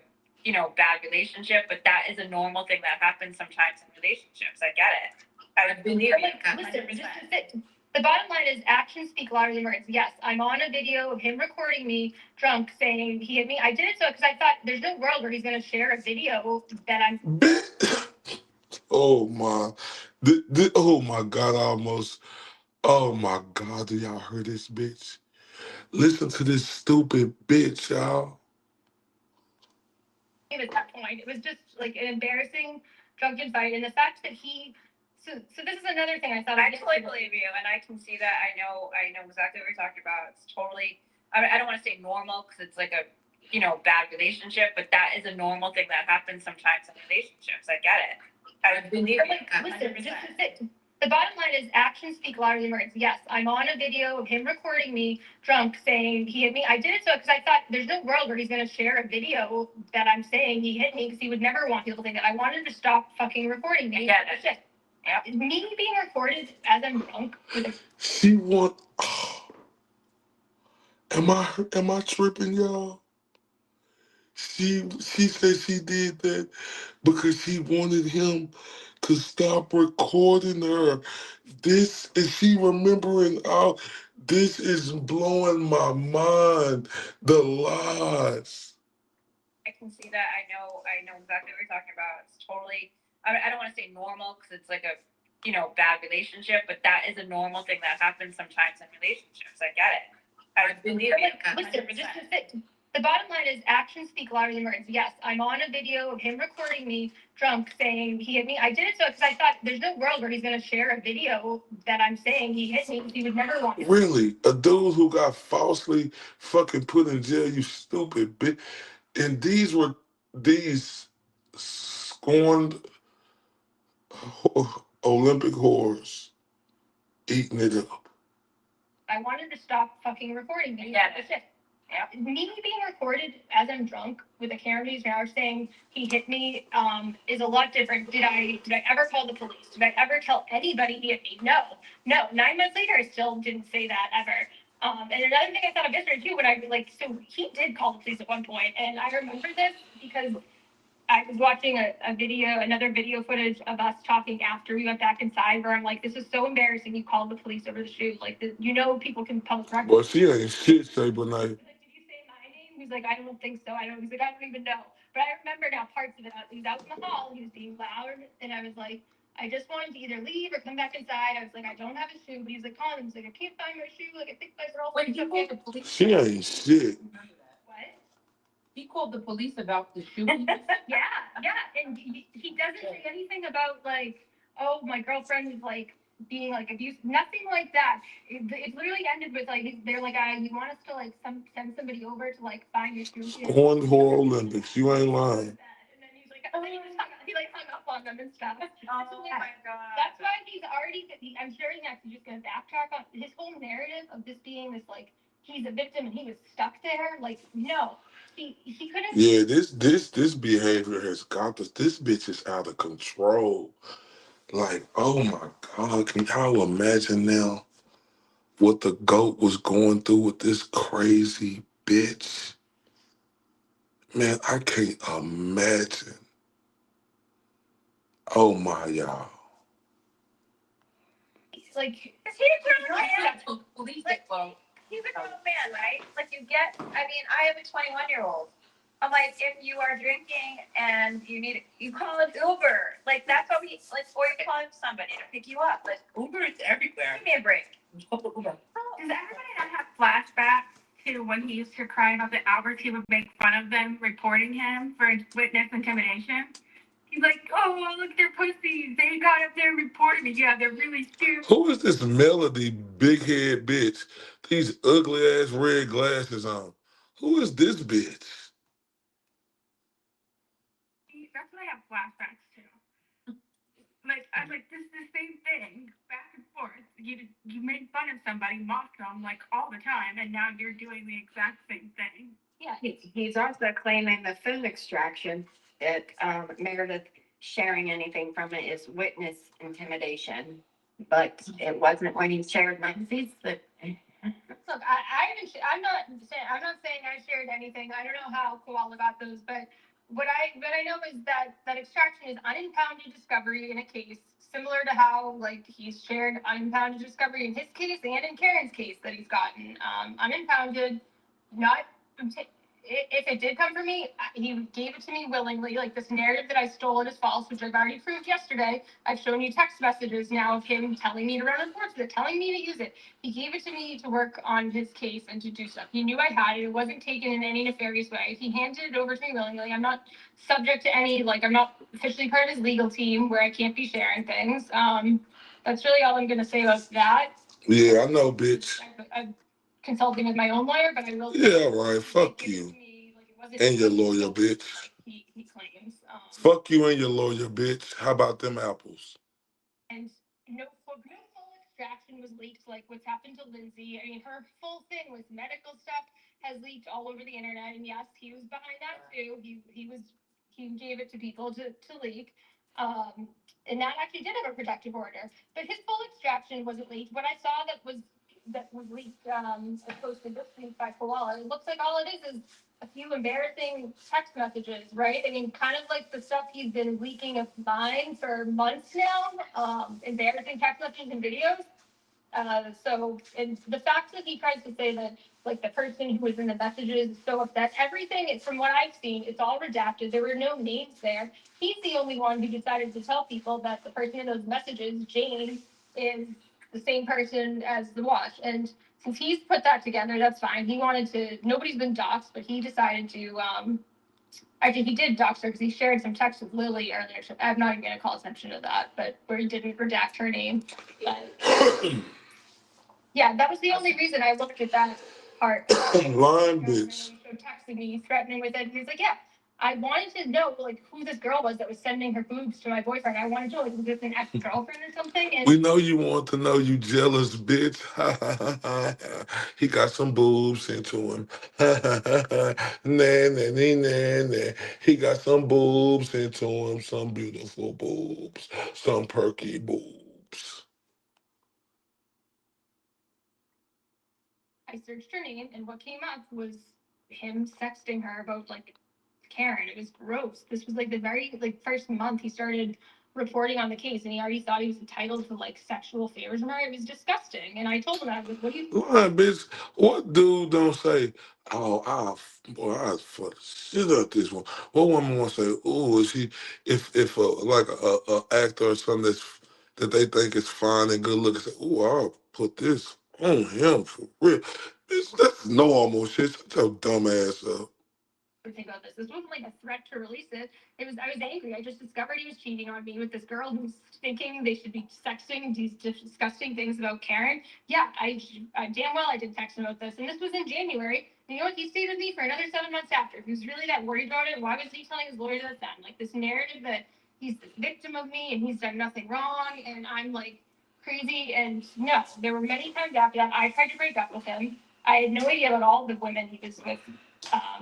bad relationship, but that is a normal thing that happens sometimes in relationships. I get it. I would believe you. Listen, this is it. The bottom line is actions speak louder than words. Yes, I'm on a video of him recording me drunk saying he hit me. I did it so because I thought there's no world where he's going to share a video that I'm. Oh my, oh my God! Almost. Oh my God! Do y'all hear this bitch? Listen to this stupid bitch, y'all. At that point, it was just like an embarrassing drunken fight, and the fact that he. So this is another thing I thought. I totally believe you, and I can see that. I know exactly what you're talking about. It's totally. I don't want to say normal because it's like a bad relationship, but that is a normal thing that happens sometimes in relationships. I get it. I would believe you. Listen, this is it. The bottom line is actions speak louder than words. Yes, I'm on a video of him recording me drunk saying he hit me. I did it so because I thought there's no world where he's going to share a video that I'm saying he hit me because he would never want people to think that. I wanted to stop fucking recording me. Yeah, shit. Yep. Me being recorded as I'm drunk with a. She want. Am I tripping, y'all? She said she did that because she wanted him to stop recording her. This is she remembering all. This is blowing my mind. The lies. I can see that. I know exactly what you're talking about. It's totally. I don't want to say normal because it's like a bad relationship, but that is a normal thing that happens sometimes in relationships. I get it. I would believe you. Listen, this is it. The bottom line is actions speak louder than words. Yes, I'm on a video of him recording me drunk saying he hit me. I did it so because I thought there's no world where he's going to share a video that I'm saying he hit me because he would never want. Really, a dude who got falsely fucking put in jail, you stupid bitch. And these scorned Olympic whores eating it up. I wanted to stop fucking recording me. Yeah, that's it. Me being recorded as I'm drunk with a camera in my saying he hit me is a lot different. Did I ever call the police? Did I ever tell anybody he hit me? No. 9 months later, I still didn't say that ever. And another thing I thought of yesterday too, when I so he did call the police at one point, and I remember this because I was watching another video footage of us talking after we went back inside, where I'm like, this is so embarrassing. You called the police over the shoe. Like, people can public record. Well, she ain't shit, say, but like, He's like, I don't think so. He's like, I don't even know. But I remember now parts of it. He was out in the hall. He was being loud. And I was like, I just wanted to either leave or come back inside. I was like, I don't have a shoe. But he's like, calling him. He's like, I can't find my shoe. Like, I think my girl. When he called the police. she ain't shit. What? He called the police about the shoe. Yeah. And he doesn't say anything about, like, oh, my girlfriend is, like, being, like, abused. Nothing like that. It literally ended with, like, they're like, you want us to, like, send somebody over to, like, find your shoe? Cornhole Olympics, you ain't lying. He like hung up on them and stuff. Oh my God. That's why he's already. I'm sure he's actually just gonna backtrack on his whole narrative of this being this like he's a victim and he was stuck there. Like no, he could have. Yeah, this behavior has got this bitch is out of control. Like, oh my God, can y'all imagine now what the GOAT was going through with this crazy bitch? Man, I can't imagine. Oh my y'all. Like, Is he a grown man? Police He's a grown man, right? Like I have a 21-year-old. I'm like, if you are drinking and you call an Uber. Like that's what or you call somebody to pick you up. Like Uber is everywhere. give me a break. does everybody not have flashbacks to when he used to cry about the Alberts? He would make fun of them reporting him for witness intimidation. He's like, oh, look, they're pussies. They got up there and reported me. Yeah, they're really stupid. Who is this Melody big head bitch? These ugly ass red glasses on. Who is this bitch? That's what I have flashbacks to. Like, I'm like, this is the same thing, back and forth. You made fun of somebody, mocked them, like, all the time, and now you're doing the exact same thing. Yeah, he's also claiming the food extraction that Meredith sharing anything from it is witness intimidation, but it wasn't when he shared Lindsay's. But Look, I'm not saying I shared anything. I don't know how Koala got those, but what I know is that extraction is unimpounded discovery in a case, similar to how like he's shared unimpounded discovery in his case and in Karen's case that he's gotten. Unimpounded, not if it did come from me, he gave it to me willingly. Like this narrative that I stole it is false, which I've already proved yesterday. I've shown you text messages now of him telling me to run reports with it, telling me to use it. He gave it to me to work on his case and to do stuff. He knew I had it. It wasn't taken in any nefarious way. He handed it over to me willingly. I'm not subject to any, like, I'm not officially part of his legal team where I can't be sharing things. That's really all I'm going to say about that. Yeah, I know, bitch. I'm consulting with my own lawyer, but I will. Yeah, right. Fuck you. And your lawyer, bitch. He claims. Fuck you and your lawyer, bitch. How about them apples? And no full extraction was leaked like what's happened to Lindsay. I mean, her full thing with medical stuff has leaked all over the internet. And yes, he was behind that too. He gave it to people to leak. And that actually did have a protective order. But his full extraction wasn't leaked. What I saw that was leaked, posted this week by Koala, it looks like all it is a few embarrassing text messages, right? I mean, kind of like the stuff he's been leaking of mine for months now, embarrassing text messages and videos. So, and the fact that he tries to say that, like, the person who was in the messages is so upset, everything, from what I've seen, it's all redacted. There were no names there. He's the only one who decided to tell people that the person in those messages, Jane, is the same person as the watch. And since he's put that together, that's fine. He wanted to, nobody's been doxxed, but he decided to, actually, he did dox her because he shared some text with Lily earlier. So I'm not even going to call attention to that, but where he didn't redact her name. But yeah, that was the only reason I looked at that part. Lying bitch. He texted me, threatening with it. He's like, yeah, I wanted to know like who this girl was that was sending her boobs to my boyfriend. I wanted to know, like, was this an ex-girlfriend or something? And We know you want to know, you jealous bitch. He got some boobs into him. Nah. He got some boobs into him, some beautiful boobs, some perky boobs. I searched her name, and what came up was him sexting her about like Karen. It was gross. This was like the very like first month he started reporting on the case, and he already thought he was entitled to like sexual favors from her. It was disgusting. And I told him, I was like, "What do you?" What, bitch? What dude don't say, oh, I'll fuck the shit out this one. What woman want to say, oh, is he, if like a actor or something that they think is fine and good looking, say, oh, I'll put this on him for real. Bitch, that's normal shit. Shut your dumb ass up. Think about this. This wasn't like a threat to release it. I was angry. I just discovered he was cheating on me with this girl who's thinking they should be sexting these disgusting things about Karen. Yeah, I damn well I did text him about this, and this was in January. And you know what? He stayed with me for another 7 months after. If he was really that worried about it, why was he telling his lawyer that then? Like this narrative that he's the victim of me and he's done nothing wrong, and I'm like crazy. And no, there were many times after that I tried to break up with him. I had no idea about all the women he was with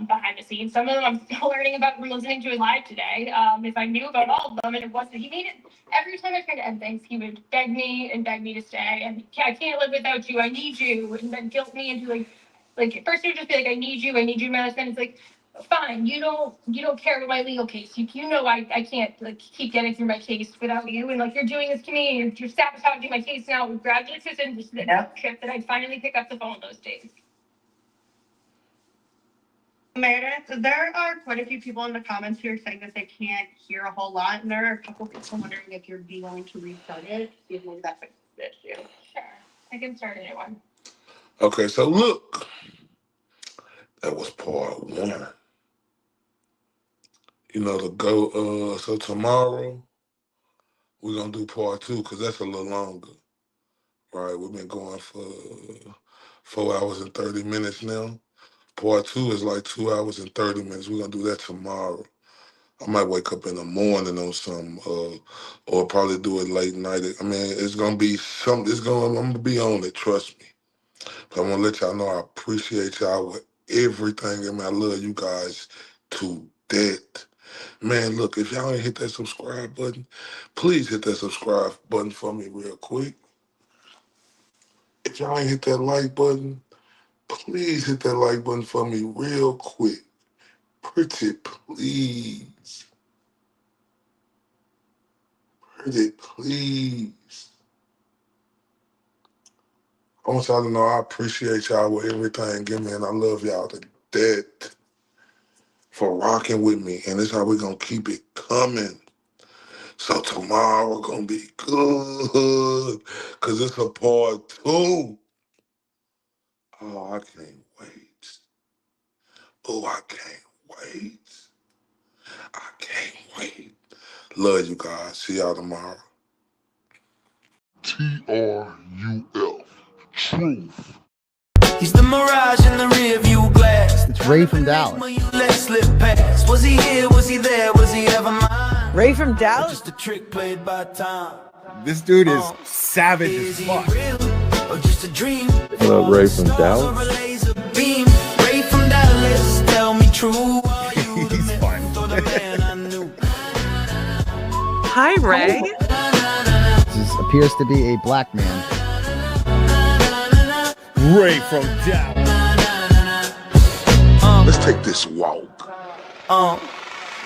behind the scenes. Some of them I'm still learning about from listening to it live today. If I knew about all of them, and it wasn't, he made it, every time I tried to end things, he would beg me to stay. And I can't live without you, I need you. And then guilt me into like at first it would just be like, I need you in my life. Then it's like, fine, you don't care about my legal case. You know I can't like keep getting through my case without you. And like you're doing this to me, and you're sabotaging my case now. Congratulations, and just the trip that I'd finally pick up the phone those days. Meredith, there are quite a few people in the comments here saying that they can't hear a whole lot, and there are a couple people wondering if you'd be willing to restart it, see if maybe that fixes the issue. Sure, I can start a new one. Okay, so look, that was part one. You know, so tomorrow we're gonna do part two because that's a little longer. Right, we've been going for 4 hours and 30 minutes now. Part two is like 2 hours and 30 minutes. We're gonna do that tomorrow. I might wake up in the morning or something, or probably do it late night. I mean, it's gonna be something. I'm gonna be on it. Trust me. But I want to let y'all know I appreciate y'all with everything, and I love you guys to death. Man, look, if y'all ain't hit that subscribe button, please hit that subscribe button for me real quick. If y'all ain't hit that like button, please hit that like button for me real quick. Pretty please. Pretty please. I want y'all to know I appreciate y'all with everything. Give me, and I love y'all to death for rocking with me. And this is how we're going to keep it coming. So tomorrow going to be good because it's a part two. Oh, I can't wait. Oh, I can't wait. I can't wait. Love you guys. See y'all tomorrow. TRUF. Truth. He's the mirage in the rear view glass. It's Ray from Dallas. Let slip past. Was he here? Was he there? Was he ever mine? Ray from Dallas? Just a trick played by time. This dude is savage as fuck. Or just a dream? What up, Ray from Dallas? Beam. Ray from Dallas. Tell me true. He's fun. Hi, Ray. This appears to be a black man. Ray from Dallas. Let's take this walk.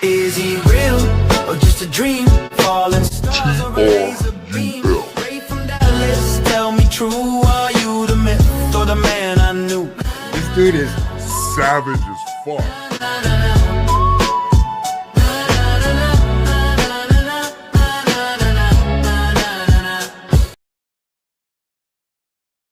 Is he real or just a dream? Falling stars over laser beam. Ray from Dallas, tell me true. Are you the myth or the man I knew? This dude is savage as fuck.